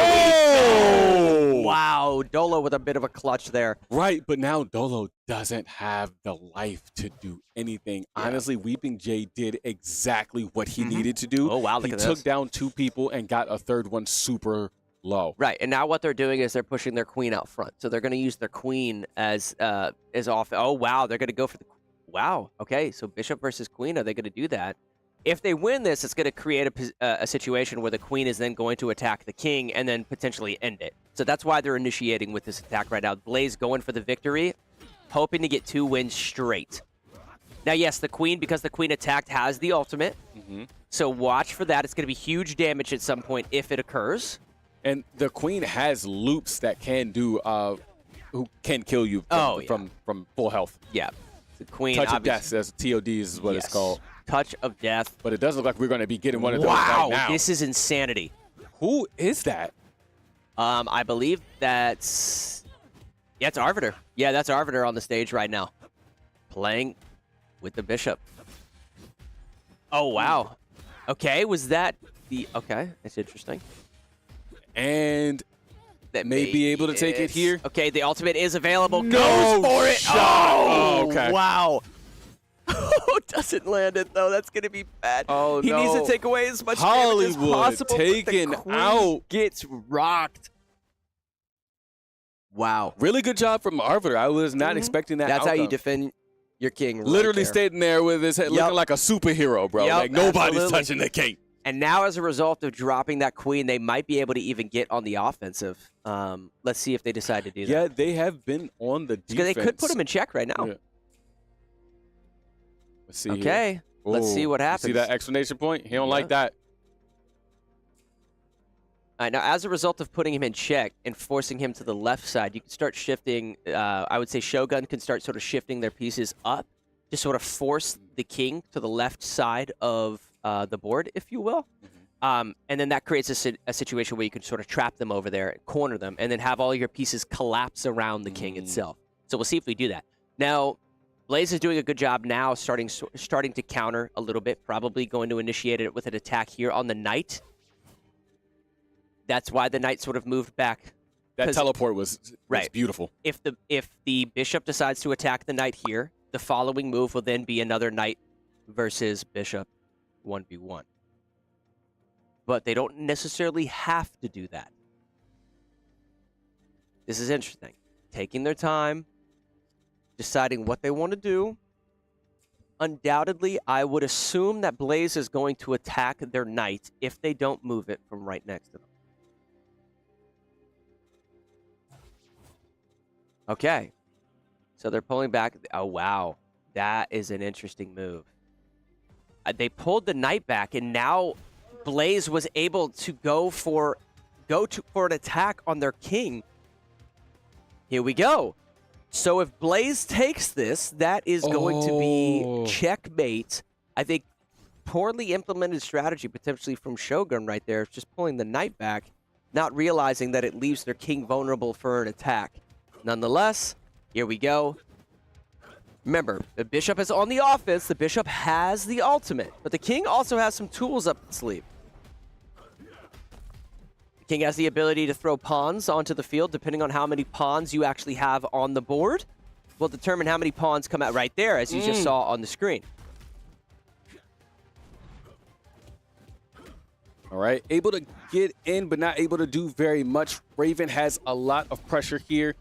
Speaker 12: we go. Wow, Dolo with a bit of a clutch there.
Speaker 8: Right, but now Dolo doesn't have the life to do anything. Yeah. Honestly, Weeping Jade did exactly what he needed to do.
Speaker 12: Oh, wow, look at this.
Speaker 8: He took down 2 people and got a third one super low.
Speaker 12: Right, and now what they're doing is they're pushing their queen out front. So they're going to use their queen as off. Oh, wow, they're going to go for the Wow. Okay, so bishop versus queen, are they going to do that? If they win this, it's going to create a situation where the queen is then going to attack the king and then potentially end it. So that's why they're initiating with this attack right now. Blaze going for the victory, hoping to get 2 wins straight. Now, yes, the queen, because the queen attacked, has the ultimate. So watch for that. It's going to be huge damage at some point if it occurs.
Speaker 8: And the queen has loops that can do, who can kill you from full health.
Speaker 12: Yeah. The queen,
Speaker 8: Touch of Death, that's TOD is what it's called.
Speaker 12: Touch of Death.
Speaker 8: But it does look like we're going to be getting one of those right now.
Speaker 12: This is insanity.
Speaker 8: Who is that?
Speaker 12: I believe that's... Yeah, it's Arbiter. Yeah, that's Arbiter on the stage right now. Playing with the Bishop. Oh, wow. Okay, was that the... Okay, that's interesting.
Speaker 8: And that may be able to take it here.
Speaker 12: Okay, the ultimate is available.
Speaker 8: No
Speaker 12: Goes for it.
Speaker 8: shot.
Speaker 12: Oh,
Speaker 8: okay.
Speaker 12: Wow. Doesn't land it, though. That's going to be bad.
Speaker 8: Oh,
Speaker 12: he
Speaker 8: no.
Speaker 12: needs to take away as much damage as
Speaker 8: Hollywood
Speaker 12: possible.
Speaker 8: taken
Speaker 12: but the queen
Speaker 8: out.
Speaker 12: Gets rocked. Wow.
Speaker 8: Really good job from Arbiter. I was not expecting that.
Speaker 12: That's how you
Speaker 8: outcome.
Speaker 12: defend your king. Right
Speaker 8: Literally
Speaker 12: there.
Speaker 8: standing there with his head looking like a superhero, bro.
Speaker 12: Yep,
Speaker 8: like nobody's
Speaker 12: absolutely.
Speaker 8: touching the king.
Speaker 12: And now, as a result of dropping that queen, they might be able to even get on the offensive. Let's see if they decide to do that.
Speaker 8: Yeah, they have been on the defense.
Speaker 12: They could put him in check right now.
Speaker 8: Yeah. Let's see.
Speaker 12: Okay,
Speaker 8: here.
Speaker 12: let's see what
Speaker 8: You
Speaker 12: happens.
Speaker 8: see that exclamation point? He don't like that.
Speaker 12: All right, now, as a result of putting him in check and forcing him to the left side, you can start shifting. I would say Shogun can start sort of shifting their pieces up to sort of force the king to the left side of the board, if you will. And then that creates a situation where you can sort of trap them over there, corner them, and then have all your pieces collapse around the king itself. So we'll see if we do that. Now, Blaze is doing a good job now starting to counter a little bit, probably going to initiate it with an attack here on the knight. That's why the knight sort of moved back.
Speaker 8: That teleport was
Speaker 12: right.
Speaker 8: Beautiful.
Speaker 12: If the bishop decides to attack the knight here, the following move will then be another knight versus bishop 1v1. But they don't necessarily have to do that. This is interesting. Taking their time, deciding what they want to do. Undoubtedly, I would assume that Blaze is going to attack their knight if they don't move it from right next to them. Okay. So they're pulling back. Oh, wow. That is an interesting move. They pulled the knight back, and now Blaze was able to go for an attack on their king. Here we go. So if Blaze takes this, that is going to be checkmate. I think poorly implemented strategy potentially from Shogun right there. Just pulling the knight back, not realizing that it leaves their king vulnerable for an attack. Nonetheless, here we go. Remember, the bishop is on the offense. The bishop has the ultimate, but the king also has some tools up his sleeve. The king has the ability to throw pawns onto the field. Depending on how many pawns you actually have on the board will determine how many pawns come out right there, as you just saw on the screen.
Speaker 8: All right, able to get in, but not able to do very much. Raven has a lot of pressure here.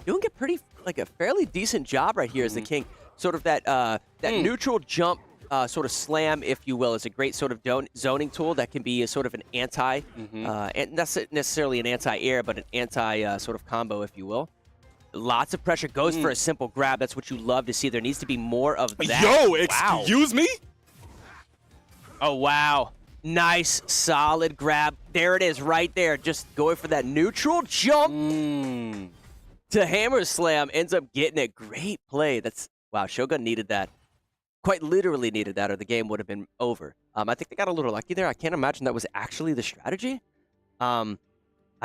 Speaker 12: Doing a fairly decent job right here as the king. Sort of that neutral jump sort of slam, if you will, is a great sort of zoning tool that can be a sort of an anti, and not necessarily an anti-air, but an anti sort of combo, if you will. Lots of pressure, goes for a simple grab. That's what you love to see. There needs to be more of that.
Speaker 8: Yo, excuse me?
Speaker 12: Oh, wow. Nice, solid grab. There it is right there. Just going for that neutral jump to hammer slam. Ends up getting it. Great play. Wow, Shogun needed that. Quite literally needed that, or the game would have been over. I think they got a little lucky there. I can't imagine that was actually the strategy. I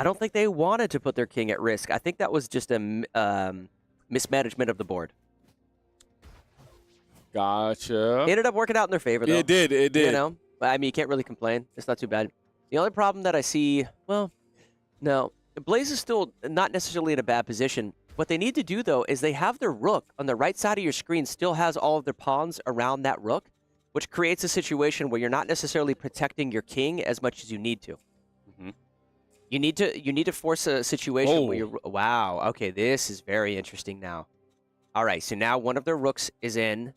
Speaker 12: don't think they wanted to put their king at risk. I think that was just a mismanagement of the board.
Speaker 8: Gotcha.
Speaker 12: It ended up working out in their favor, though.
Speaker 8: It did.
Speaker 12: You know? I mean, you can't really complain. It's not too bad. The only problem that I see, well, no. Blaze is still not necessarily in a bad position. What they need to do, though, is they have their rook on the right side of your screen still has all of their pawns around that rook, which creates a situation where you're not necessarily protecting your king as much as you need to. You need to force a situation where you're... Wow. Okay, this is very interesting now. All right, so now one of their rooks is in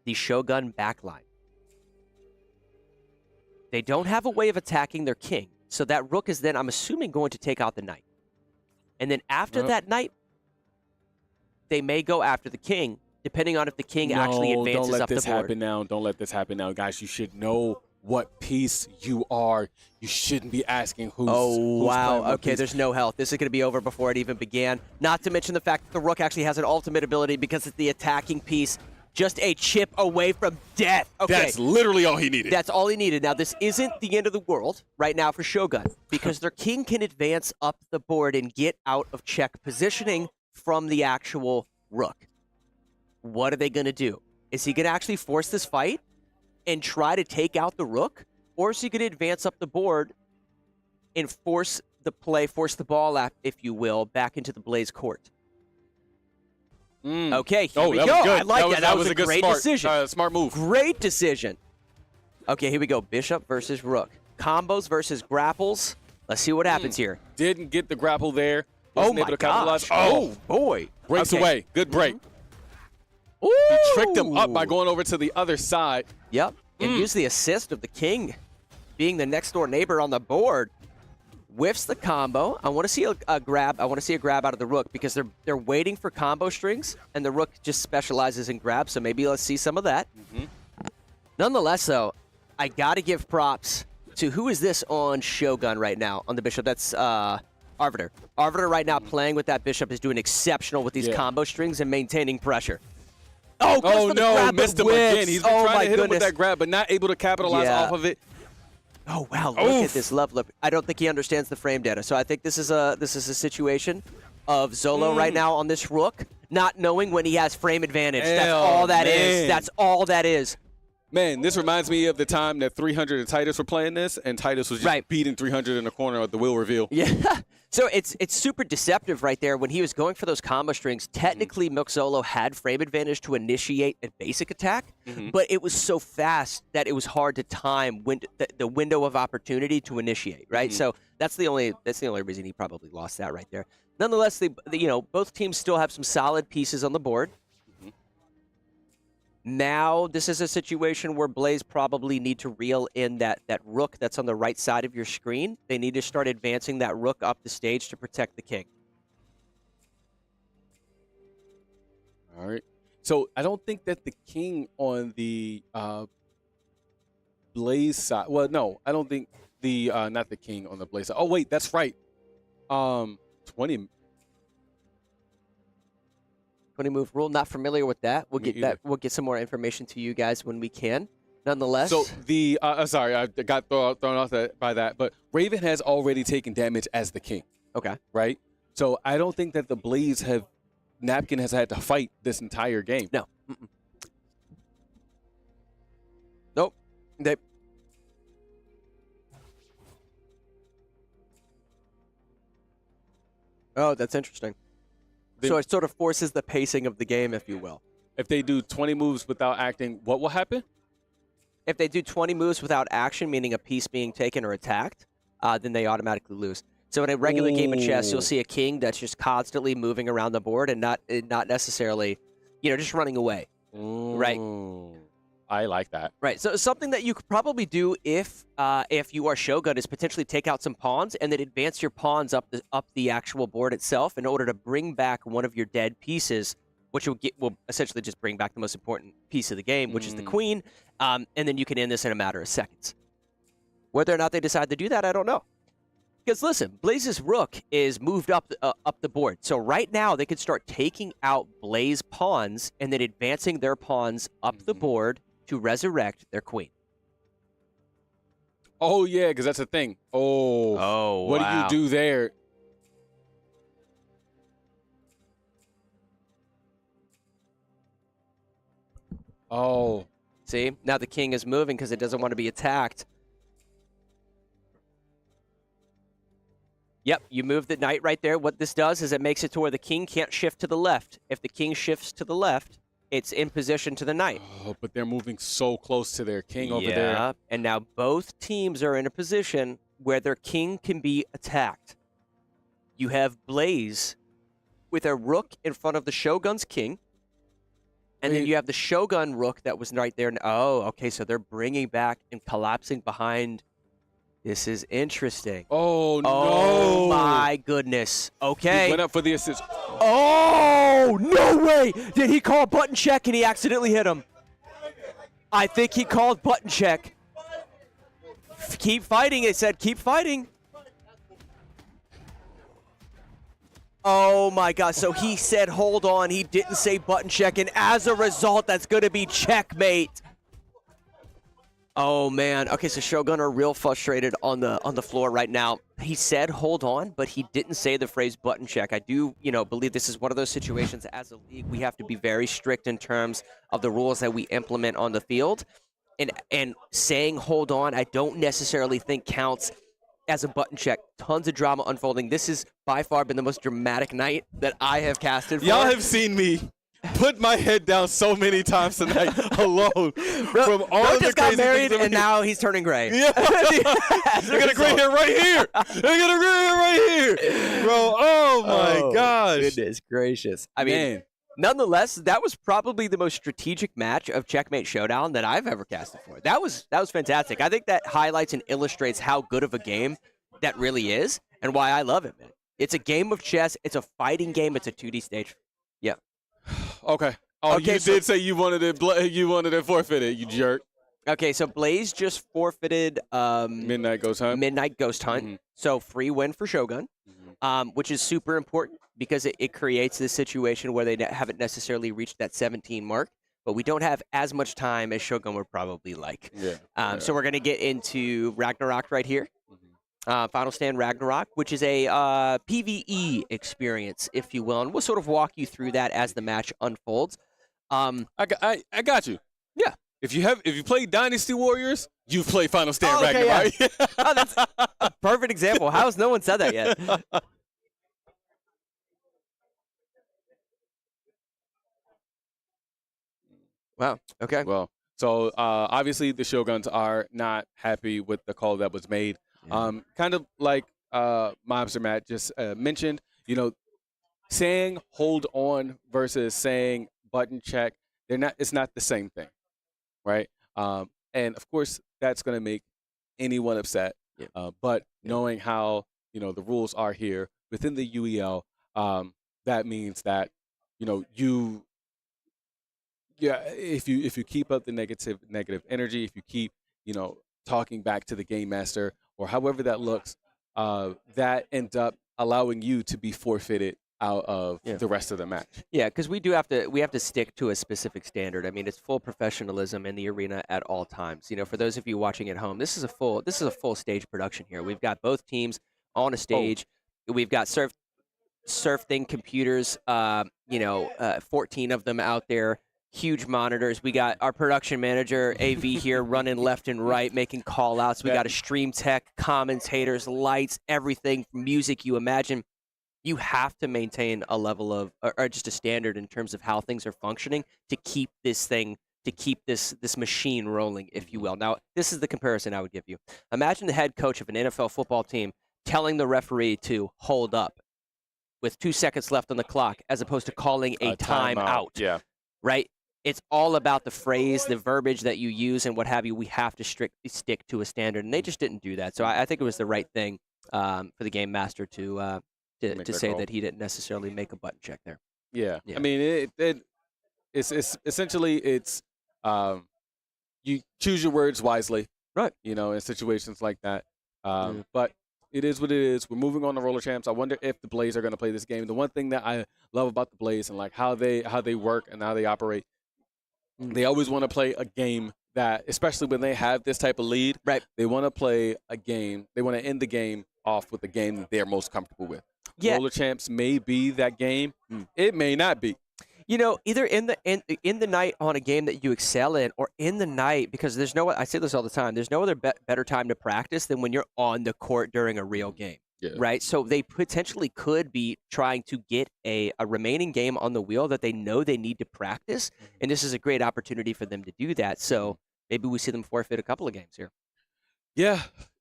Speaker 12: the Shogun backline. They don't have a way of attacking their king, so that rook is then, I'm assuming, going to take out the knight. And then after that knight, they may go after the king, depending on if the king actually advances up the board.
Speaker 8: Don't let this happen now. Don't let this happen now. Guys, you should know what piece you are. You shouldn't be asking who's
Speaker 12: wow. Okay,
Speaker 8: piece.
Speaker 12: there's no health. This is going to be over before it even began. Not to mention the fact that the rook actually has an ultimate ability because it's the attacking piece. Just a chip away from death. Okay.
Speaker 8: That's literally all he needed.
Speaker 12: That's all he needed. Now, this isn't the end of the world right now for Shogun because their king can advance up the board and get out of check positioning from the actual rook. What are they going to do? Is he going to actually force this fight and try to take out the rook? Or is he going to advance up the board and force the play, force the ball up, if you will, back into the Blaze court? Okay, here we go. I like that. That was a great decision.
Speaker 8: Smart move.
Speaker 12: Great decision. Okay, here we go. Bishop versus rook. Combos versus grapples. Let's see what happens here.
Speaker 8: Didn't get the grapple there.
Speaker 12: Oh,
Speaker 8: Wasn't
Speaker 12: my
Speaker 8: able to capitalize.
Speaker 12: gosh. Oh, boy.
Speaker 8: Breaks
Speaker 12: Okay.
Speaker 8: away. Good break.
Speaker 12: Ooh.
Speaker 8: He tricked him up by going over to the other side.
Speaker 12: Yep. And use the assist of the king being the next door neighbor on the board. Whiffs the combo. I want to see a grab. I want to see a grab out of the rook because they're waiting for combo strings, and the rook just specializes in grabs. So maybe let's see some of that. Nonetheless, though, I got to give props to who is this on Shogun right now on the bishop? That's Arbiter. Arbiter right now playing with that bishop is doing exceptional with these combo strings and maintaining pressure. Oh,
Speaker 8: Oh, no.
Speaker 12: grab, but
Speaker 8: Missed him
Speaker 12: whiffs.
Speaker 8: again. He's been
Speaker 12: Oh,
Speaker 8: trying
Speaker 12: my
Speaker 8: to hit him with
Speaker 12: goodness.
Speaker 8: that grab, but not able to capitalize off of it.
Speaker 12: Oh wow! Look at this level up. I don't think he understands the frame data. So I think this is a situation of Zolo right now on this rook, not knowing when he has frame advantage. That's all that is. That's all that is.
Speaker 8: Man, this reminds me of the time that 300 and Titus were playing this, and Titus was just beating 300 in the corner of the wheel reveal.
Speaker 12: Yeah. So it's super deceptive right there. When he was going for those combo strings, technically Milk Zolo had frame advantage to initiate a basic attack, but it was so fast that it was hard to time the window of opportunity to initiate, right? So that's the only reason he probably lost that right there. Nonetheless, both teams still have some solid pieces on the board. Now, this is a situation where Blaze probably need to reel in that rook that's on the right side of your screen. They need to start advancing that rook up the stage to protect the king.
Speaker 8: All right. So I don't think that the king on the Blaze side. Well, no, I don't think the not the king on the Blaze side. Oh wait, that's right. 20
Speaker 12: move rule. Not familiar with that. We'll get that. We'll get some more information to you guys when we can. Nonetheless.
Speaker 8: So the sorry, I got thrown off by that. But Raven has already taken damage as the king.
Speaker 12: Okay.
Speaker 8: Right. So I don't think that the Blaze Napkin has had to fight this entire game.
Speaker 12: No. Nope. Oh, that's interesting. So it sort of forces the pacing of the game, if you will.
Speaker 8: If they do 20 moves without acting, what will happen?
Speaker 12: If they do 20 moves without action, meaning a piece being taken or attacked, then they automatically lose. So in a regular game of chess, you'll see a king that's just constantly moving around the board and not necessarily, just running away. Right.
Speaker 8: I like that.
Speaker 12: Right. So something that you could probably do if you are Shogun is potentially take out some pawns and then advance your pawns up the actual board itself in order to bring back one of your dead pieces, which will essentially just bring back the most important piece of the game, which is the queen, and then you can end this in a matter of seconds. Whether or not they decide to do that, I don't know. Because listen, Blaze's rook is moved up the board. So right now they could start taking out Blaze pawns and then advancing their pawns up the board to resurrect their queen.
Speaker 8: Oh, yeah, because that's the thing. Oh, what do you do there? Oh.
Speaker 12: See, now the king is moving because it doesn't want to be attacked. Yep, you move the knight right there. What this does is it makes it to where the king can't shift to the left. If the king shifts to the left, it's in position to the knight.
Speaker 8: Oh, but they're moving so close to their king over there.
Speaker 12: Yeah, and now both teams are in a position where their king can be attacked. You have Blaze with a rook in front of the Shogun's king, and then you have the Shogun rook that was right there. Oh, okay, so they're bringing back and collapsing behind. This is interesting.
Speaker 8: Oh, no.
Speaker 12: Oh, my goodness. Okay.
Speaker 8: He went up for the assist.
Speaker 12: Oh, no way. Did he call button check and he accidentally hit him? I think he called button check. Keep fighting. It said keep fighting. Oh my God. So he said, hold on. He didn't say button check. And as a result, that's going to be checkmate. Oh man. Okay, so Shogun are real frustrated on the floor right now. He said hold on, but he didn't say the phrase button check. I do, believe this is one of those situations as a league we have to be very strict in terms of the rules that we implement on the field. And saying hold on, I don't necessarily think counts as a button check. Tons of drama unfolding. This has by far been the most dramatic night that I have casted for.
Speaker 8: Y'all have seen me put my head down so many times tonight alone. From all
Speaker 12: Bro just got married and now he's turning gray.
Speaker 8: Yeah. They got a gray hair right here. They got a gray hair right here. Bro, oh my gosh.
Speaker 12: Goodness gracious. I mean, nonetheless, that was probably the most strategic match of Checkmate Showdown that I've ever casted for. That was fantastic. I think that highlights and illustrates how good of a game that really is and why I love it, man. It's a game of chess. It's a fighting game. It's a 2D stage. Yeah.
Speaker 8: Okay. Oh, okay, you did say you wanted it forfeited, you jerk.
Speaker 12: Okay, so Blaze just forfeited
Speaker 8: Midnight Ghost Hunt.
Speaker 12: Mm-hmm. So free win for Shogun, which is super important because it creates this situation where they haven't necessarily reached that 17 mark, but we don't have as much time as Shogun would probably like.
Speaker 8: Yeah.
Speaker 12: So we're going to get into Ragnarok right here. Final Stand Ragnarok, which is a PvE experience, if you will, and we'll sort of walk you through that as the match unfolds.
Speaker 8: I got you.
Speaker 12: Yeah.
Speaker 8: If you play Dynasty Warriors, you've played Final Stand Ragnarok.
Speaker 12: Yeah. Oh, that's a perfect example. How has no one said that yet? Wow. Okay.
Speaker 8: Well, so obviously the Shoguns are not happy with the call that was made. Kind of like Mobster Matt just mentioned, saying hold on versus saying button check, it's not the same thing, right? And of course that's going to make anyone upset. But knowing how, the rules are here within the UEL, that means that, if you keep up the negative energy, if you keep, talking back to the game master or however that looks, that ends up allowing you to be forfeited out of the rest of the match.
Speaker 12: Yeah, because we have to stick to a specific standard. I mean, it's full professionalism in the arena at all times. For those of you watching at home, this is a full stage production here. We've got both teams on a stage. We've got SurfThing computers, 14 of them out there. Huge monitors. We got our production manager, AV, here running left and right, making call-outs. We got a stream tech, commentators, lights, everything, music you imagine. You have to maintain a level of, or just a standard in terms of how things are functioning to keep this machine rolling, if you will. Now, this is the comparison I would give you. Imagine the head coach of an NFL football team telling the referee to hold up with 2 seconds left on the clock as opposed to calling a timeout.
Speaker 8: Yeah.
Speaker 12: Right? It's all about the phrase, the verbiage that you use, and what have you. We have to strictly stick to a standard, and they just didn't do that. So I think it was the right thing for the game master to say that he didn't necessarily make a button check there.
Speaker 8: Yeah. I mean, it's essentially you choose your words wisely,
Speaker 12: right?
Speaker 8: In situations like that. But it is what it is. We're moving on to Roller Champs. I wonder if the Blaze are going to play this game. The one thing that I love about the Blaze and like how they work and how they operate, they always want to play a game that, especially when they have this type of lead,
Speaker 12: right?
Speaker 8: They want to play a game. They want to end the game off with the game that they're most comfortable with.
Speaker 12: Yeah.
Speaker 8: Roller Champs may be that game. It may not be.
Speaker 12: Either in the night on a game that you excel in, or in the night, because I say this all the time, there's no other better time to practice than when you're on the court during a real game, right? So they potentially could be trying to get a remaining game on the wheel that they know they need to practice, and this is a great opportunity for them to do that. So maybe we see them forfeit a couple of games here.
Speaker 8: Yeah,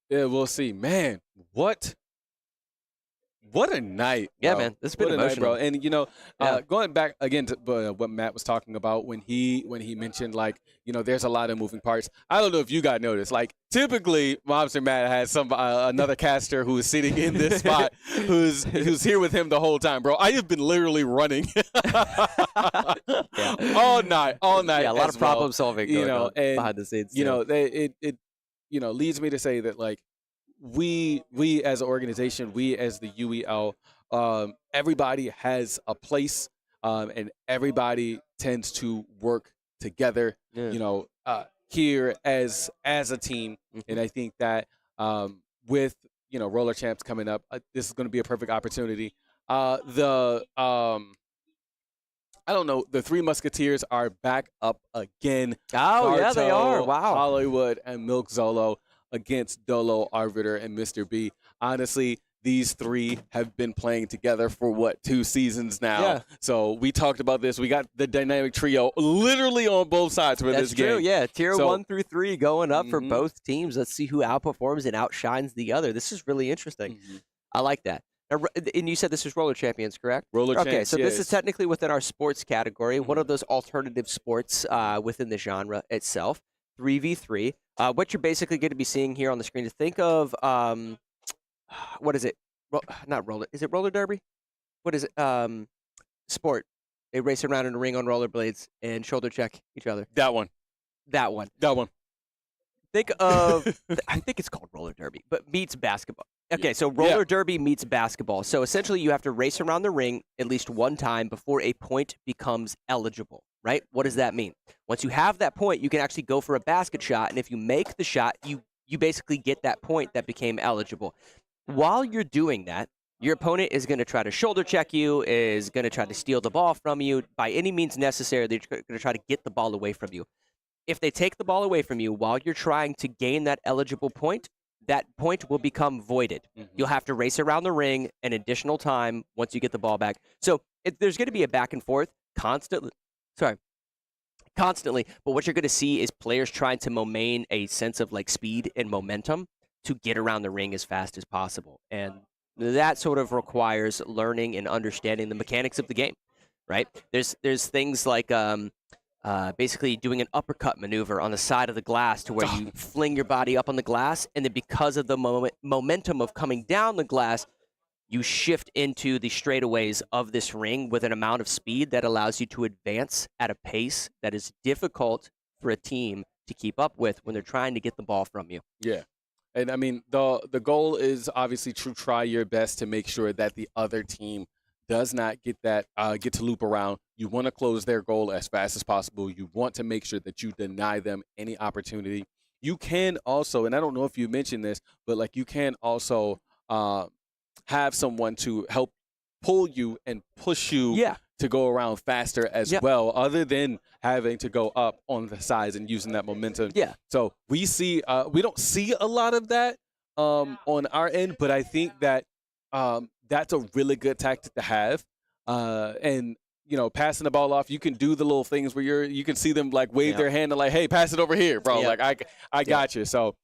Speaker 8: we'll see. Man, what a night.
Speaker 12: Yeah,
Speaker 8: bro.
Speaker 12: man. This has been
Speaker 8: Night,
Speaker 12: emotional.
Speaker 8: bro. And, going back again to what Matt was talking about when he mentioned, like, there's a lot of moving parts. I don't know if you got noticed. Like, typically, Mobster Matt has another caster who is sitting in this spot who's here with him the whole time, bro. I have been literally running all night.
Speaker 12: Yeah, a lot of problem solving going on
Speaker 8: and,
Speaker 12: behind the scenes.
Speaker 8: It leads me to say that, like, we as an organization, we as the UEL, everybody has a place, and everybody tends to work together. You know, here as a team, and I think that with Roller Champs coming up, this is going to be a perfect opportunity. I don't know. The Three Musketeers are back up again.
Speaker 12: Oh, yeah, they are. Wow.
Speaker 8: Hollywood and Milk Zolo against Dolo, Arbiter, and Mr. B. Honestly, these three have been playing together for, 2 seasons now?
Speaker 12: Yeah.
Speaker 8: So we talked about this. We got the dynamic trio literally on both sides for this game.
Speaker 12: That's true, yeah. Tier 1 through 3 going up for both teams. Let's see who outperforms and outshines the other. This is really interesting. I like that. Now, and you said this is Roller Champions, correct?
Speaker 8: Okay,
Speaker 12: so this is technically within our sports category, one of those alternative sports within the genre itself, 3v3. What you're basically going to be seeing here on the screen is think of, what is it? Not roller. Is it roller derby? What is it? Sport. They race around in a ring on rollerblades and shoulder check each other.
Speaker 8: That one.
Speaker 12: Think of, I think it's called roller derby, but meets basketball. Okay, so roller derby meets basketball. So essentially you have to race around the ring at least one time before a point becomes eligible, right? What does that mean? Once you have that point, you can actually go for a basket shot, and if you make the shot, you basically get that point that became eligible. While you're doing that, your opponent is going to try to shoulder check you, is going to try to steal the ball from you. By any means necessary, they're going to try to get the ball away from you. If they take the ball away from you while you're trying to gain that eligible point, that point will become voided. You'll have to race around the ring an additional time once you get the ball back. So there's going to be a back and forth constantly. But what you're going to see is players trying to maintain a sense of speed and momentum to get around the ring as fast as possible. And that sort of requires learning and understanding the mechanics of the game, right? There's things like basically doing an uppercut maneuver on the side of the glass to where you fling your body up on the glass, and then because of the momentum of coming down the glass, you shift into the straightaways of this ring with an amount of speed that allows you to advance at a pace that is difficult for a team to keep up with when they're trying to get the ball from you.
Speaker 8: Yeah. And I mean, the goal is obviously to try your best to make sure that the other team does not get to loop around. You want to close their goal as fast as possible. You want to make sure that you deny them any opportunity. You can also, and I don't know if you mentioned this, but you can also have someone to help pull you and push you to go around faster as well, other than having to go up on the sides and using that momentum.
Speaker 12: Yeah.
Speaker 8: So we don't see a lot of that on our end, but I think that that's a really good tactic to have. And passing the ball off, you can do the little things where you can see them wave their hand and hey, pass it over here, bro. I got you. So,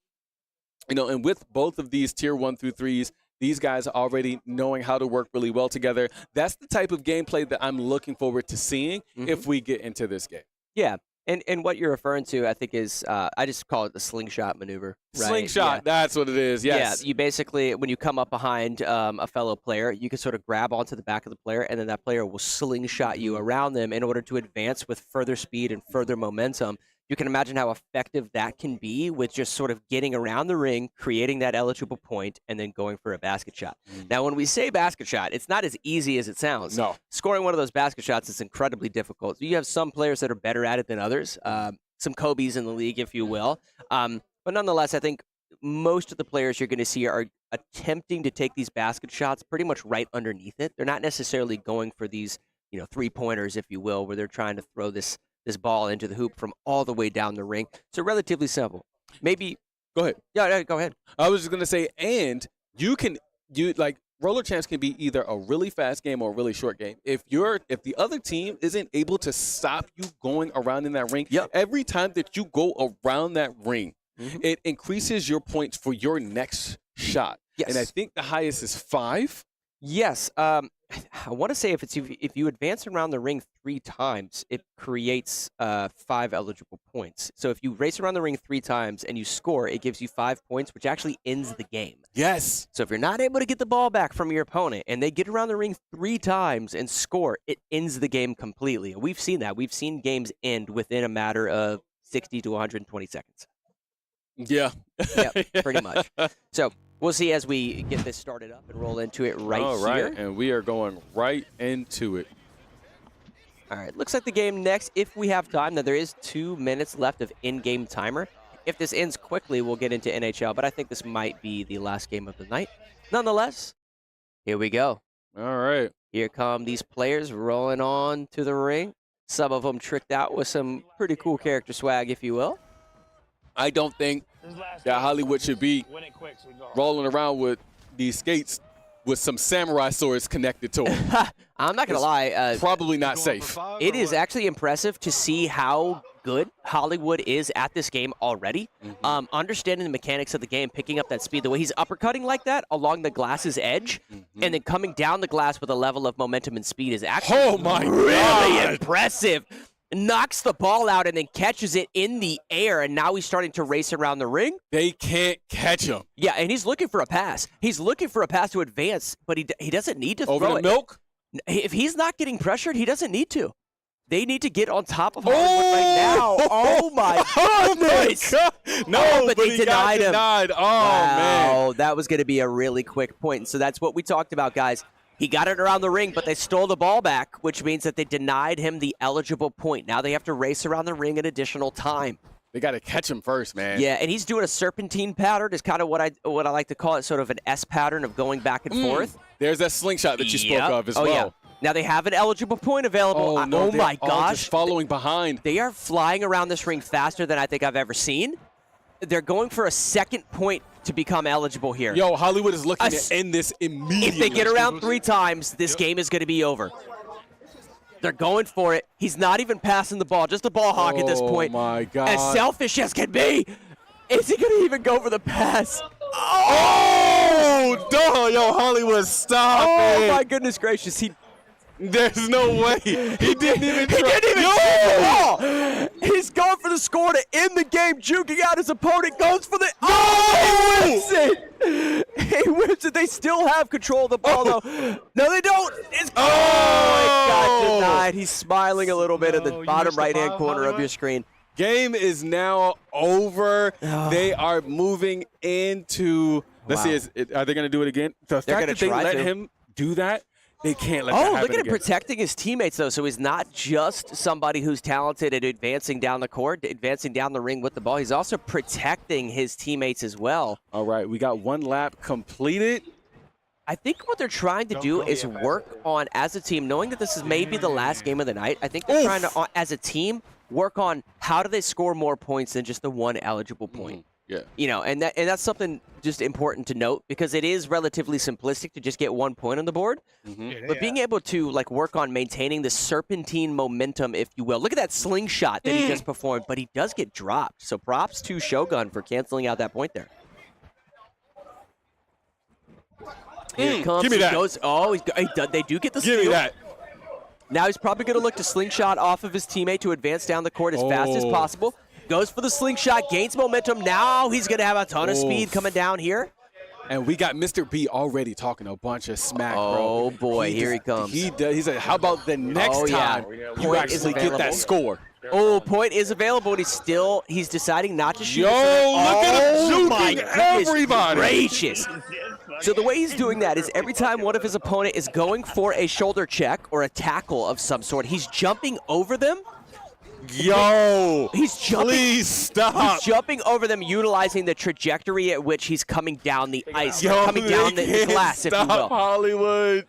Speaker 8: and with both of these tier 1 through 3s, these guys are already knowing how to work really well together. That's the type of gameplay that I'm looking forward to seeing if we get into this game.
Speaker 12: Yeah. And what you're referring to, I think, is I just call it the slingshot maneuver. Right?
Speaker 8: Slingshot, that's what it is, yes.
Speaker 12: Yeah, you basically, when you come up behind a fellow player, you can sort of grab onto the back of the player, and then that player will slingshot you around them in order to advance with further speed and further momentum. You can imagine how effective that can be with just sort of getting around the ring, creating that eligible point, and then going for a basket shot. Now, when we say basket shot, it's not as easy as it sounds.
Speaker 8: No.
Speaker 12: Scoring one of those basket shots is incredibly difficult. You have some players that are better at it than others, some Kobe's in the league, if you will. But nonetheless, I think most of the players you're going to see are attempting to take these basket shots pretty much right underneath it. They're not necessarily going for these, three-pointers, if you will, where they're trying to throw this ball into the hoop from all the way down the ring. So relatively simple. Maybe
Speaker 8: go ahead.
Speaker 12: Yeah, go ahead.
Speaker 8: I was just gonna say, and roller champs can be either a really fast game or a really short game. If the other team isn't able to stop you going around in that ring, every time that you go around that ring, it increases your points for your next shot.
Speaker 12: Yes.
Speaker 8: And I think the highest is 5.
Speaker 12: Yes. I want to say if you advance around the ring 3 times, it creates 5 eligible points. So if you race around the ring 3 times and you score, it gives you 5 points, which actually ends the game.
Speaker 8: Yes.
Speaker 12: So if you're not able to get the ball back from your opponent and they get around the ring 3 times and score, it ends the game completely. And we've seen that. We've seen games end within a matter of 60 to 120 seconds.
Speaker 8: Yeah.
Speaker 12: Yep, pretty much. So we'll see as we get this started up and roll into it right
Speaker 8: All
Speaker 12: here.
Speaker 8: right, and we are going right into it.
Speaker 12: All right, looks like the game next, if we have time. Now, there is 2 minutes left of in-game timer. If this ends quickly, we'll get into NHL, but I think this might be the last game of the night. Nonetheless, here we go.
Speaker 8: All right.
Speaker 12: Here come these players rolling on to the ring. Some of them tricked out with some pretty cool character swag, if you will.
Speaker 8: I don't think that Hollywood should be rolling around with these skates with some samurai swords connected to them.
Speaker 12: I'm not going to lie.
Speaker 8: Probably not safe.
Speaker 12: It is actually impressive to see how good Hollywood is at this game already. Understanding the mechanics of the game, picking up that speed, the way he's uppercutting like that along the glass's edge, and then coming down the glass with a level of momentum and speed is actually really impressive. Knocks the ball out and then catches it in the air, and now he's starting to race around the ring.
Speaker 8: They can't catch him.
Speaker 12: Yeah, and he's looking for a pass. He's looking for a pass to advance, but he doesn't need to
Speaker 8: Over
Speaker 12: throw
Speaker 8: the
Speaker 12: it.
Speaker 8: milk?
Speaker 12: If he's not getting pressured, he doesn't need to. They need to get on top of Hollywood right now. Oh, my goodness.
Speaker 8: No,
Speaker 12: but they
Speaker 8: he got
Speaker 12: denied him.
Speaker 8: denied. Oh, man.
Speaker 12: Wow, that was going to be a really quick point. And so that's what we talked about, guys. He got it around the ring, but they stole the ball back, which means that they denied him the eligible point. Now they have to race around the ring an additional time.
Speaker 8: They got to catch him first, man.
Speaker 12: Yeah, and he's doing a serpentine pattern. Is kind of what I like to call it, sort of an S pattern of going back and forth.
Speaker 8: There's that slingshot that you spoke of as well.
Speaker 12: Yeah. Now they have an eligible point available.
Speaker 8: Oh, no,
Speaker 12: my
Speaker 8: all
Speaker 12: gosh.
Speaker 8: just following behind.
Speaker 12: They are flying around this ring faster than I think I've ever seen. They're going for a second point to become eligible here.
Speaker 8: Yo, Hollywood is looking to end this immediately.
Speaker 12: If they get around 3 times, this game is going to be over. They're going for it. He's not even passing the ball, just a ball hawk at this point.
Speaker 8: Oh, my God.
Speaker 12: As selfish as can be. Is he going to even go for the pass?
Speaker 8: Oh, duh, yo, Hollywood, stop
Speaker 12: Oh,
Speaker 8: it.
Speaker 12: my goodness gracious.
Speaker 8: There's no way. He didn't even try.
Speaker 12: He didn't even shoot the ball. He's going for the score to end the game, juking out his opponent, goes for the... Oh, he whips it. He whips it. They still have control of the ball, though. No, they don't. It got denied. He's smiling a little bit in the bottom right-hand corner of your screen.
Speaker 8: Game is now over. They are moving into... Let's see, are they going to do it again? The fact that they let him do that, they can't let that happen
Speaker 12: look at him
Speaker 8: again.
Speaker 12: protecting his teammates, though. So he's not just somebody who's talented at advancing down the court, advancing down the ring with the ball. He's also protecting his teammates as well.
Speaker 8: All right, we got 1 lap completed.
Speaker 12: I think what they're trying to do is work on, as a team, knowing that this is maybe the last game of the night, I think they're trying to, as a team, work on how do they score more points than just the 1 eligible point.
Speaker 8: Yeah.
Speaker 12: You know, and that's something just important to note because it is relatively simplistic to just get 1 point on the board. But being able to work on maintaining the serpentine momentum, if you will. Look at that slingshot that he just performed, but he does get dropped. So props to Shogun for canceling out that point there. Here it comes.
Speaker 8: Give me that.
Speaker 12: They do get the steal.
Speaker 8: Give me that.
Speaker 12: Now he's probably going to look to slingshot off of his teammate to advance down the court as fast as possible. Goes for the slingshot, gains momentum. Now he's going to have a ton of speed coming down here.
Speaker 8: And we got Mr. B already talking a bunch of smack, bro.
Speaker 12: Oh, boy, here he comes.
Speaker 8: He said, how about the next time you actually get that score?
Speaker 12: Oh, point is available, and he's deciding not to shoot.
Speaker 8: Yo, look at him
Speaker 12: my
Speaker 8: juking
Speaker 12: goodness
Speaker 8: everybody.
Speaker 12: gracious. So the way he's doing that is every time one of his opponent is going for a shoulder check or a tackle of some sort, he's jumping over them.
Speaker 8: Yo,
Speaker 12: he's jumping.
Speaker 8: Please stop.
Speaker 12: He's jumping over them, utilizing the trajectory at which he's coming down the ice,
Speaker 8: Yo,
Speaker 12: coming down the glass, if you will.
Speaker 8: Hollywood.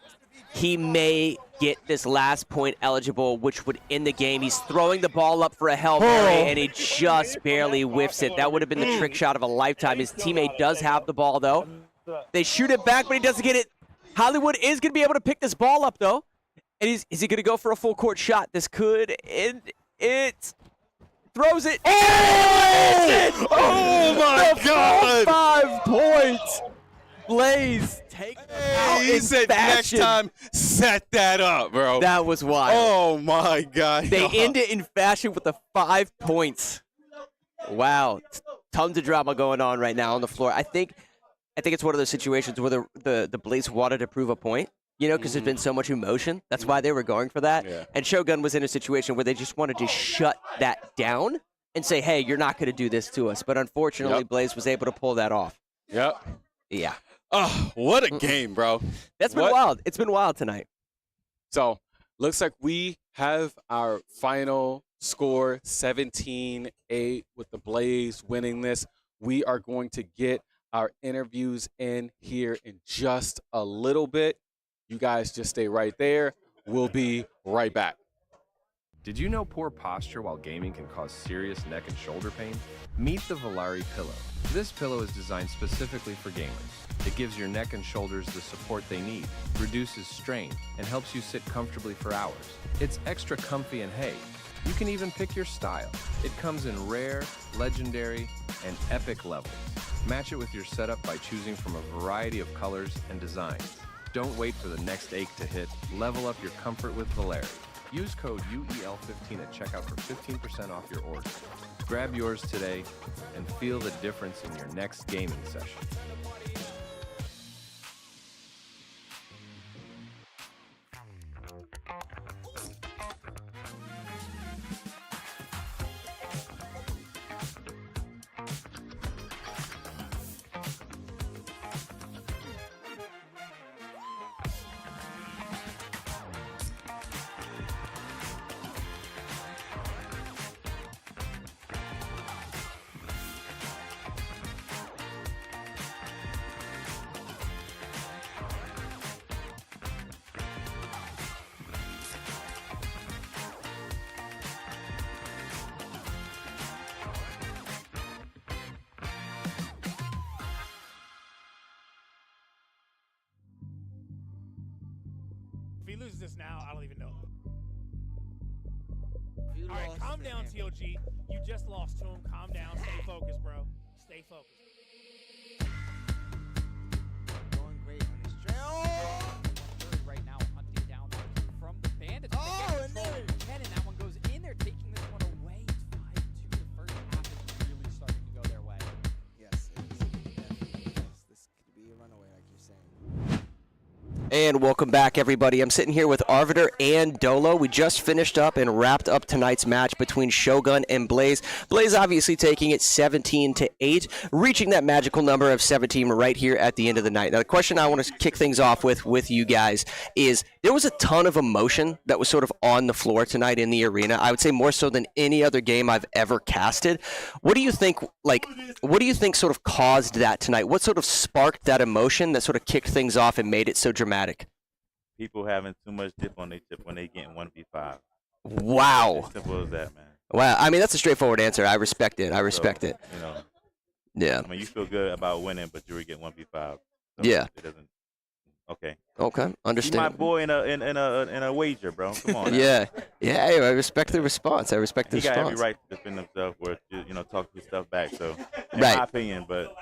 Speaker 12: He may get this last point eligible, which would end the game. He's throwing the ball up for a Hail Mary, and he just barely whiffs it. That would have been the trick shot of a lifetime. His teammate does have the ball, though. They shoot it back, but he doesn't get it. Hollywood is going to be able to pick this ball up, though. And is he going to go for a full court shot? This could end it. Throws it.
Speaker 8: Oh my God.
Speaker 12: 5 points. Blaze take out
Speaker 8: He
Speaker 12: in said
Speaker 8: next
Speaker 12: fashion.
Speaker 8: time, set that up, bro.
Speaker 12: That was wild.
Speaker 8: Oh my God.
Speaker 12: They end it in fashion with the 5 points. Wow. Tons of drama going on right now on the floor. I think it's one of those situations where the Blaze wanted to prove a point, you know, because there's been so much emotion. That's why they were going for that.
Speaker 8: Yeah.
Speaker 12: And Shogun was in a situation where they just wanted to shut that down and say, hey, you're not going to do this to us. But unfortunately, Blaze was able to pull that off.
Speaker 8: Yep.
Speaker 12: Yeah.
Speaker 8: Oh, what a game, bro.
Speaker 12: That's been wild. It's been wild tonight.
Speaker 8: So, looks like we have our final score, 17-8, with the Blaze winning this. We are going to get our interviews in here in just a little bit. You guys just stay right there. We'll be right back.
Speaker 10: Did you know poor posture while gaming can cause serious neck and shoulder pain? Meet the Volare pillow. This pillow is designed specifically for gamers. It gives your neck and shoulders the support they need, reduces strain, and helps you sit comfortably for hours. It's extra comfy and hey, you can even pick your style. It comes in rare, legendary, and epic levels. Match it with your setup by choosing from a variety of colors and designs. Don't wait for the next ache to hit. Level up your comfort with Volare. Use code UEL15 at checkout for 15% off your order. Grab yours today and feel the difference in your next gaming session.
Speaker 5: If he loses this now, I don't even know. All right, calm down, TLG. You just lost to him. Calm down. Stay focused, bro. Stay focused.
Speaker 11: Going great on his trail. Right now, hunting down from the bandits. Oh, and there. 10, and that one goes in there, taking this one away. It's 5-2. The first half is really starting to go their way.
Speaker 15: Yes, it is. Definitely is. This could be a runaway, like you're saying.
Speaker 12: And welcome back, everybody. I'm sitting here with Arbiter and Dolo. We just finished up and wrapped up tonight's match between Shogun and Blaze. Blaze obviously taking it 17-8, reaching that magical number of 17 right here at the end of the night. Now, the question I want to kick things off with you guys is, there was a ton of emotion that was sort of on the floor tonight in the arena. I would say more so than any other game I've ever casted. What do you think, sort of caused that tonight? What sort of sparked that emotion that sort of kicked things off and made it so dramatic?
Speaker 1: People having too much dip on their chip when they getting 1v5.
Speaker 12: Wow.
Speaker 1: As simple as that, man.
Speaker 12: Wow. I mean, that's a straightforward answer. I respect it. I respect it.
Speaker 1: You know.
Speaker 12: Yeah.
Speaker 1: I mean, you feel good about winning, but you were getting 1v5. So
Speaker 12: yeah.
Speaker 1: It doesn't. Okay.
Speaker 12: Okay. Understand.
Speaker 1: My boy in a wager, bro. Come on.
Speaker 12: Yeah. Yeah. I respect the response. I respect the response.
Speaker 1: He got every right to defend himself or talk his stuff back. So, in my opinion, but.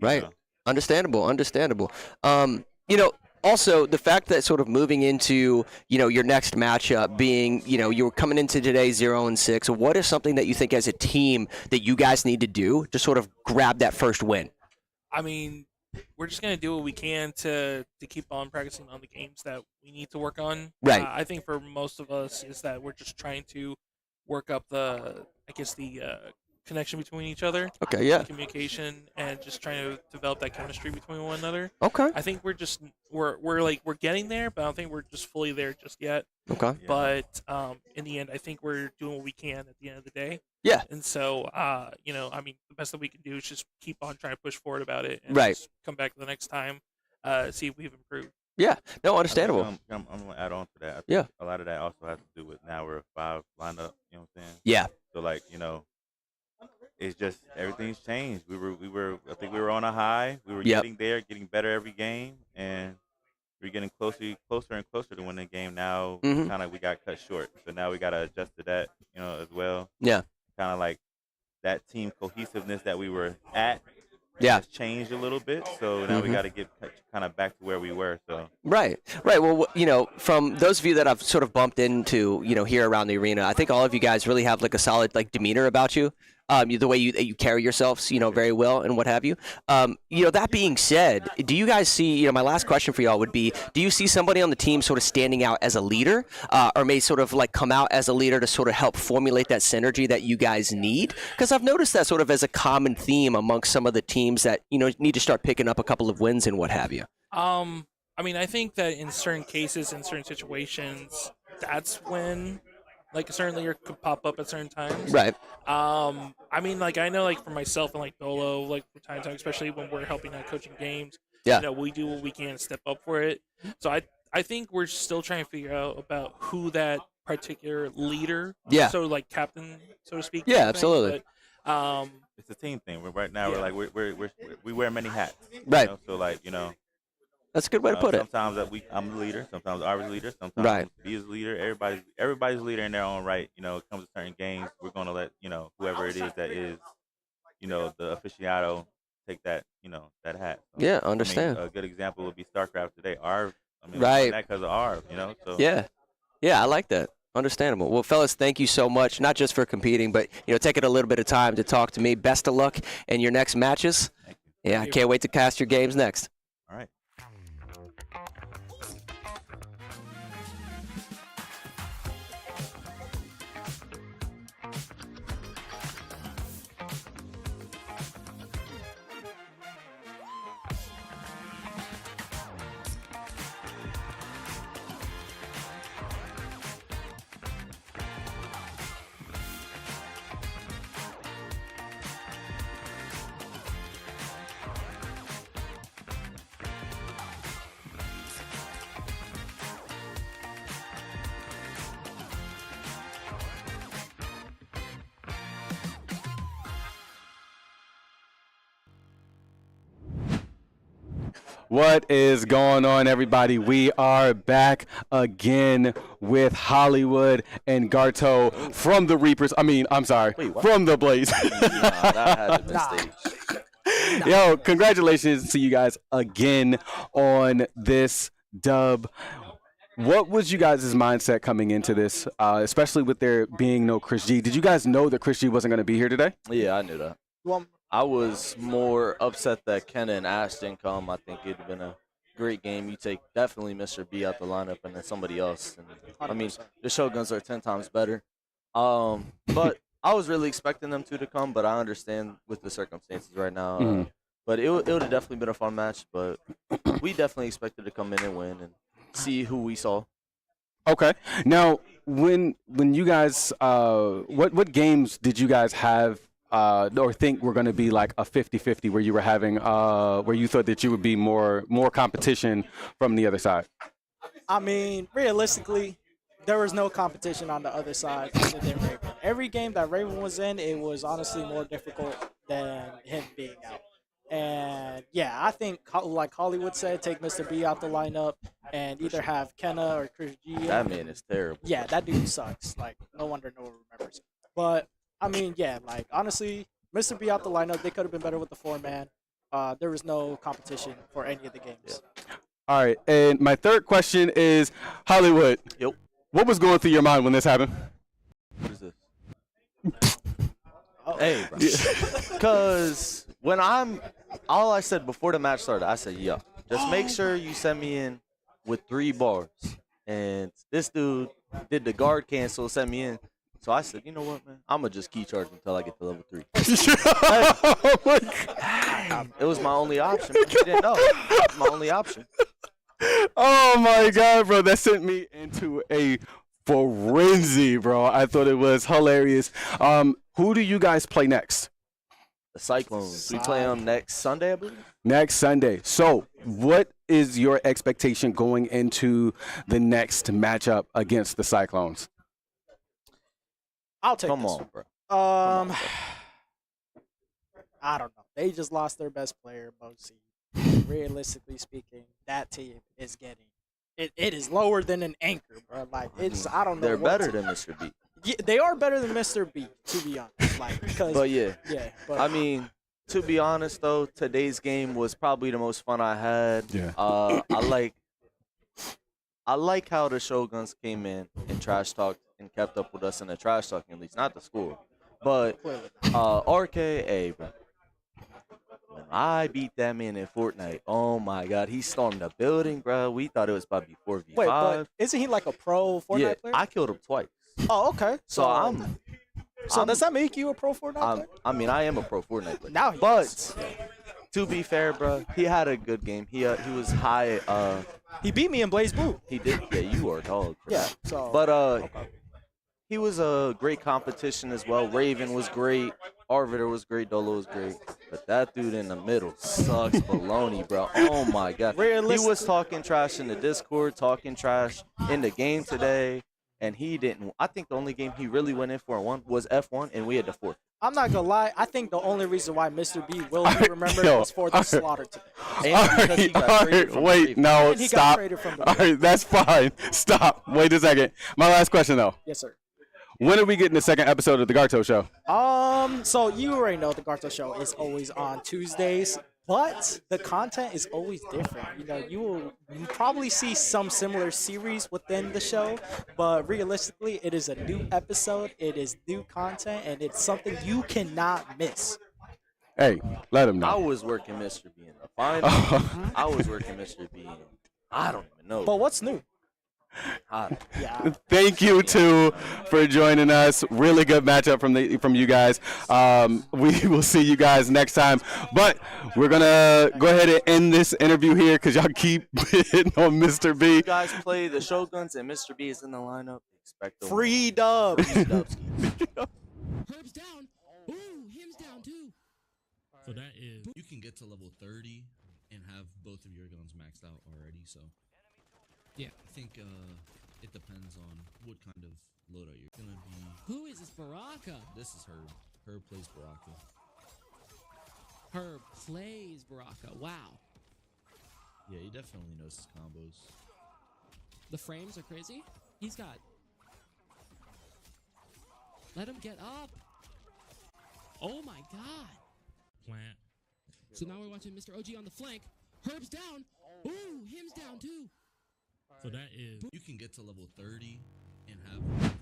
Speaker 12: Right. Understandable. Also, the fact that sort of moving into, your next matchup being, you were coming into today 0-6, what is something that you think as a team that you guys need to do to sort of grab that first win?
Speaker 3: I mean, we're just going to do what we can to keep on practicing on the games that we need to work on.
Speaker 12: Right.
Speaker 3: I think for most of us is that we're just trying to work up the connection between each other.
Speaker 12: Okay, yeah.
Speaker 3: Communication and just trying to develop that chemistry between one another.
Speaker 12: Okay.
Speaker 3: I think we're getting there, but I don't think we're just fully there just yet.
Speaker 12: Okay.
Speaker 3: But in the end, I think we're doing what we can at the end of the day.
Speaker 12: Yeah.
Speaker 3: And so, I mean, the best that we can do is just keep on trying to push forward about it and
Speaker 12: right.
Speaker 3: just come back the next time, see if we've improved.
Speaker 12: Yeah. No, understandable.
Speaker 1: I'm going to add on to that. I think a lot of that also has to do with now we're a 5 lineup, you know what I'm saying?
Speaker 12: Yeah.
Speaker 1: So, it's just everything's changed. I think we were on a high. We were getting there, getting better every game, and we're getting closer and closer to winning the game. Now, kind of we got cut short, so now we got to adjust to that, as well.
Speaker 12: Yeah.
Speaker 1: Kind of like that team cohesiveness that we were at.
Speaker 12: Yeah.
Speaker 1: Has changed a little bit, so now we got to get kind of back to where we were. So.
Speaker 12: Right. Well, from those of you that I've sort of bumped into, here around the arena, I think all of you guys really have a solid demeanor about you. the way you carry yourselves, very well and what have you. That being said, do you guys see, my last question for y'all would be, do you see somebody on the team sort of standing out as a leader, or may sort of like come out as a leader to sort of help formulate that synergy that you guys need? Because I've noticed that sort of as a common theme amongst some of the teams that, need to start picking up a couple of wins and what have you.
Speaker 3: I mean, I think that in certain cases, in certain situations, that's when, like, a certain leader could pop up at certain times.
Speaker 12: Right.
Speaker 3: I mean, like, I know, like, for myself and, like, Dolo, like, from time to time, especially when we're helping out coaching games, we do what we can to step up for it. So I think we're still trying to figure out about who that particular leader, so, like, captain, so to speak.
Speaker 12: Yeah, absolutely.
Speaker 3: But,
Speaker 1: it's a team thing. Right now, we're like we wear many hats.
Speaker 12: Right.
Speaker 1: So like
Speaker 12: that's a good way to put it.
Speaker 1: Sometimes I'm the leader. Sometimes I was the leader. Sometimes he is the leader. Everybody's leader in their own right. It comes to certain games, we're gonna let whoever it is that is the aficionado take that that hat. So,
Speaker 12: yeah, understand.
Speaker 1: A good example would be StarCraft today. We
Speaker 12: right.
Speaker 1: won that because of Arv. So
Speaker 12: yeah, I like that. Understandable. Well, fellas, thank you so much, not just for competing, but taking a little bit of time to talk to me. Best of luck in your next matches. Yeah, I can't wait to cast your games next.
Speaker 1: All right.
Speaker 8: What is going on, everybody? We are back again with Hollywood and Garto from the Reapers. I'm sorry, from the Blaze.
Speaker 4: That had a mistake.
Speaker 8: Yo, congratulations to you guys again on this dub. What was you guys' mindset coming into this, especially with there being no Chris G? Did you guys know that Chris G wasn't going to be here today?
Speaker 4: Yeah, I knew that. I was more upset that Kenna and Ash didn't come. I think it'd have been a great game. You take definitely Mr. B out the lineup and then somebody else. And, I mean, the Shoguns are 10 times better. But I was really expecting them to come, but I understand with the circumstances right now. But it would have definitely been a fun match. But we definitely expected to come in and win and see who we saw.
Speaker 8: Okay. Now, when you guys, what games did you guys have or think were going to be like a 50-50 where you were having, where you thought that you would be more competition from the other side?
Speaker 9: I mean, realistically, there was no competition on the other side other than Raven. Every game that Raven was in, it was honestly more difficult than him being out. And yeah, I think, like Hollywood said, take Mr. B out the lineup and either have Kenna or Chris G.
Speaker 4: That man is terrible.
Speaker 9: Yeah, that dude sucks. Like, no wonder no one remembers. But I mean, yeah, like, honestly, Mr. B out the lineup, they could have been better with the 4-man. There was no competition for any of the games.
Speaker 8: All right, and my third question is, Hollywood.
Speaker 4: Yep.
Speaker 8: What was going through your mind when this happened?
Speaker 4: What is this? Hey, bro. Because when all I said before the match started, I said, yo, just make sure you send me in with 3 bars. And this dude did the guard cancel, sent me in. So I said, you know what, man? I'm going to just key charge until I get to level 3.
Speaker 8: Oh my God.
Speaker 4: It was my only option. You didn't know. It was my only option.
Speaker 8: Oh my God, bro. That sent me into a frenzy, bro. I thought it was hilarious. Who do you guys play next?
Speaker 4: The Cyclones. We play them next Sunday, I believe.
Speaker 8: Next Sunday. So what is your expectation going into the next matchup against the Cyclones?
Speaker 9: I'll take
Speaker 4: Come
Speaker 9: this
Speaker 4: on,
Speaker 9: one.
Speaker 4: bro.
Speaker 9: I don't know. They just lost their best player, Mosi. Realistically speaking, that team is getting it is lower than an anchor, bro. Like, it's, I don't know.
Speaker 4: They're better than Mr. B.
Speaker 9: Yeah, they are better than Mr. B, to be honest. Like, because
Speaker 4: But yeah.
Speaker 9: But
Speaker 4: I mean, to be honest though, today's game was probably the most fun I had.
Speaker 8: Yeah.
Speaker 4: I like how the Shoguns came in and trash talked and kept up with us in the trash talking, at least not the score. But RKA, bro. When I beat that man in Fortnite, oh my God, he stormed the building, bro. We thought it was about to be 4v5.
Speaker 9: Wait, but isn't he like a pro Fortnite player?
Speaker 4: I killed him twice.
Speaker 9: Oh, okay.
Speaker 4: So
Speaker 9: does that make you a pro Fortnite player?
Speaker 4: I mean, I am a pro Fortnite player.
Speaker 9: Now he
Speaker 4: is. To be fair, bro, he had a good game. He was high.
Speaker 9: He beat me in Blaze Blue.
Speaker 4: He did. Yeah, you are a dog. Bro.
Speaker 9: Yeah. So.
Speaker 4: But he was a great competition as well. Raven was great. Arbiter was great. Dolo was great. But that dude in the middle sucks baloney, bro. Oh my God. He was talking trash in the Discord, talking trash in the game today, and he didn't. I think the only game he really went in for and won was F1, and we had the 4th.
Speaker 9: I'm not gonna lie. I think the only reason why Mr. B will be remembered was for the slaughter today.
Speaker 8: Wait, no, stop. All right, that's fine. Stop. Wait a second. My last question, though.
Speaker 9: Yes, sir.
Speaker 8: When are we getting the second episode of the Garto Show?
Speaker 9: So you already know the Garto Show is always on Tuesdays, but the content is always different. You know, you will probably see some similar series within the show, but realistically, it is a new episode, it is new content, and it's something you cannot miss.
Speaker 8: Hey, let him know.
Speaker 4: I was working Mr. B in the final. I was working Mr. B in, I don't even know.
Speaker 9: But what's new?
Speaker 8: Yeah. Thank you too for joining us. Really good matchup from you guys. We will see you guys next time. But we're gonna go ahead and end this interview here because y'all keep hitting on Mr. B.
Speaker 4: You guys play the Shoguns and Mr. B is in the lineup. Expect the
Speaker 9: free dubs.
Speaker 13: Herb's down. Ooh, him's down too.
Speaker 17: So that is, you can get to level 30 and have both of your guns maxed out already. So.
Speaker 13: Yeah,
Speaker 17: I think it depends on what kind of loadout you're gonna be.
Speaker 13: Who is this Baraka?
Speaker 17: This is Herb. Herb plays Baraka.
Speaker 13: Herb plays Baraka. Wow.
Speaker 17: Yeah, he definitely knows his combos.
Speaker 13: The frames are crazy. He's got. Let him get up. Oh my God.
Speaker 17: Plant.
Speaker 13: So now we're watching Mr. OG on the flank. Herb's down. Ooh, him's down too.
Speaker 17: So that is, you can get to level 30 and have.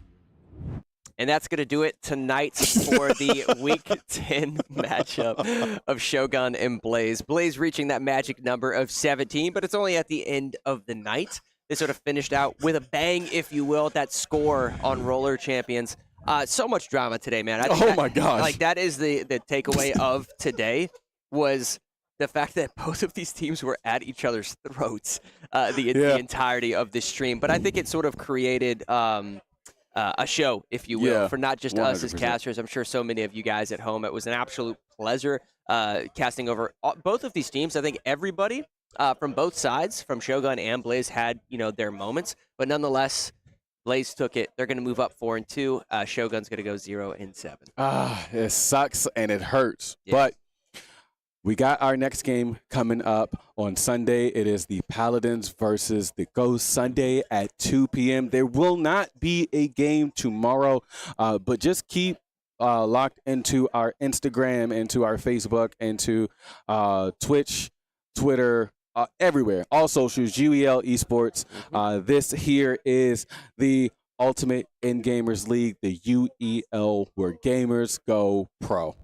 Speaker 12: And that's going to do it tonight for the Week 10 matchup of Shogun and Blaze. Blaze reaching that magic number of 17, but it's only at the end of the night. They sort of finished out with a bang, if you will, that score on Roller Champions. So much drama today, man. I think
Speaker 8: my gosh.
Speaker 12: Like, that is the takeaway of today was the fact that both of these teams were at each other's throats the entirety of the stream. But I think it sort of created a show, if you will, for not just 100%. Us as casters. I'm sure so many of you guys at home. It was an absolute pleasure casting over both of these teams. I think everybody from both sides, from Shogun and Blaze, had their moments. But nonetheless, Blaze took it. They're going to move up 4-2. Shogun's going to go 0-7.
Speaker 8: It sucks and it hurts. Yeah. But we got our next game coming up on Sunday. It is the Paladins versus the Ghosts Sunday at 2 p.m. There will not be a game tomorrow, but just keep locked into our Instagram, into our Facebook, into Twitch, Twitter, everywhere, all socials, UEL Esports. This here is the Ultimate In Gamers League, the UEL, where gamers go pro.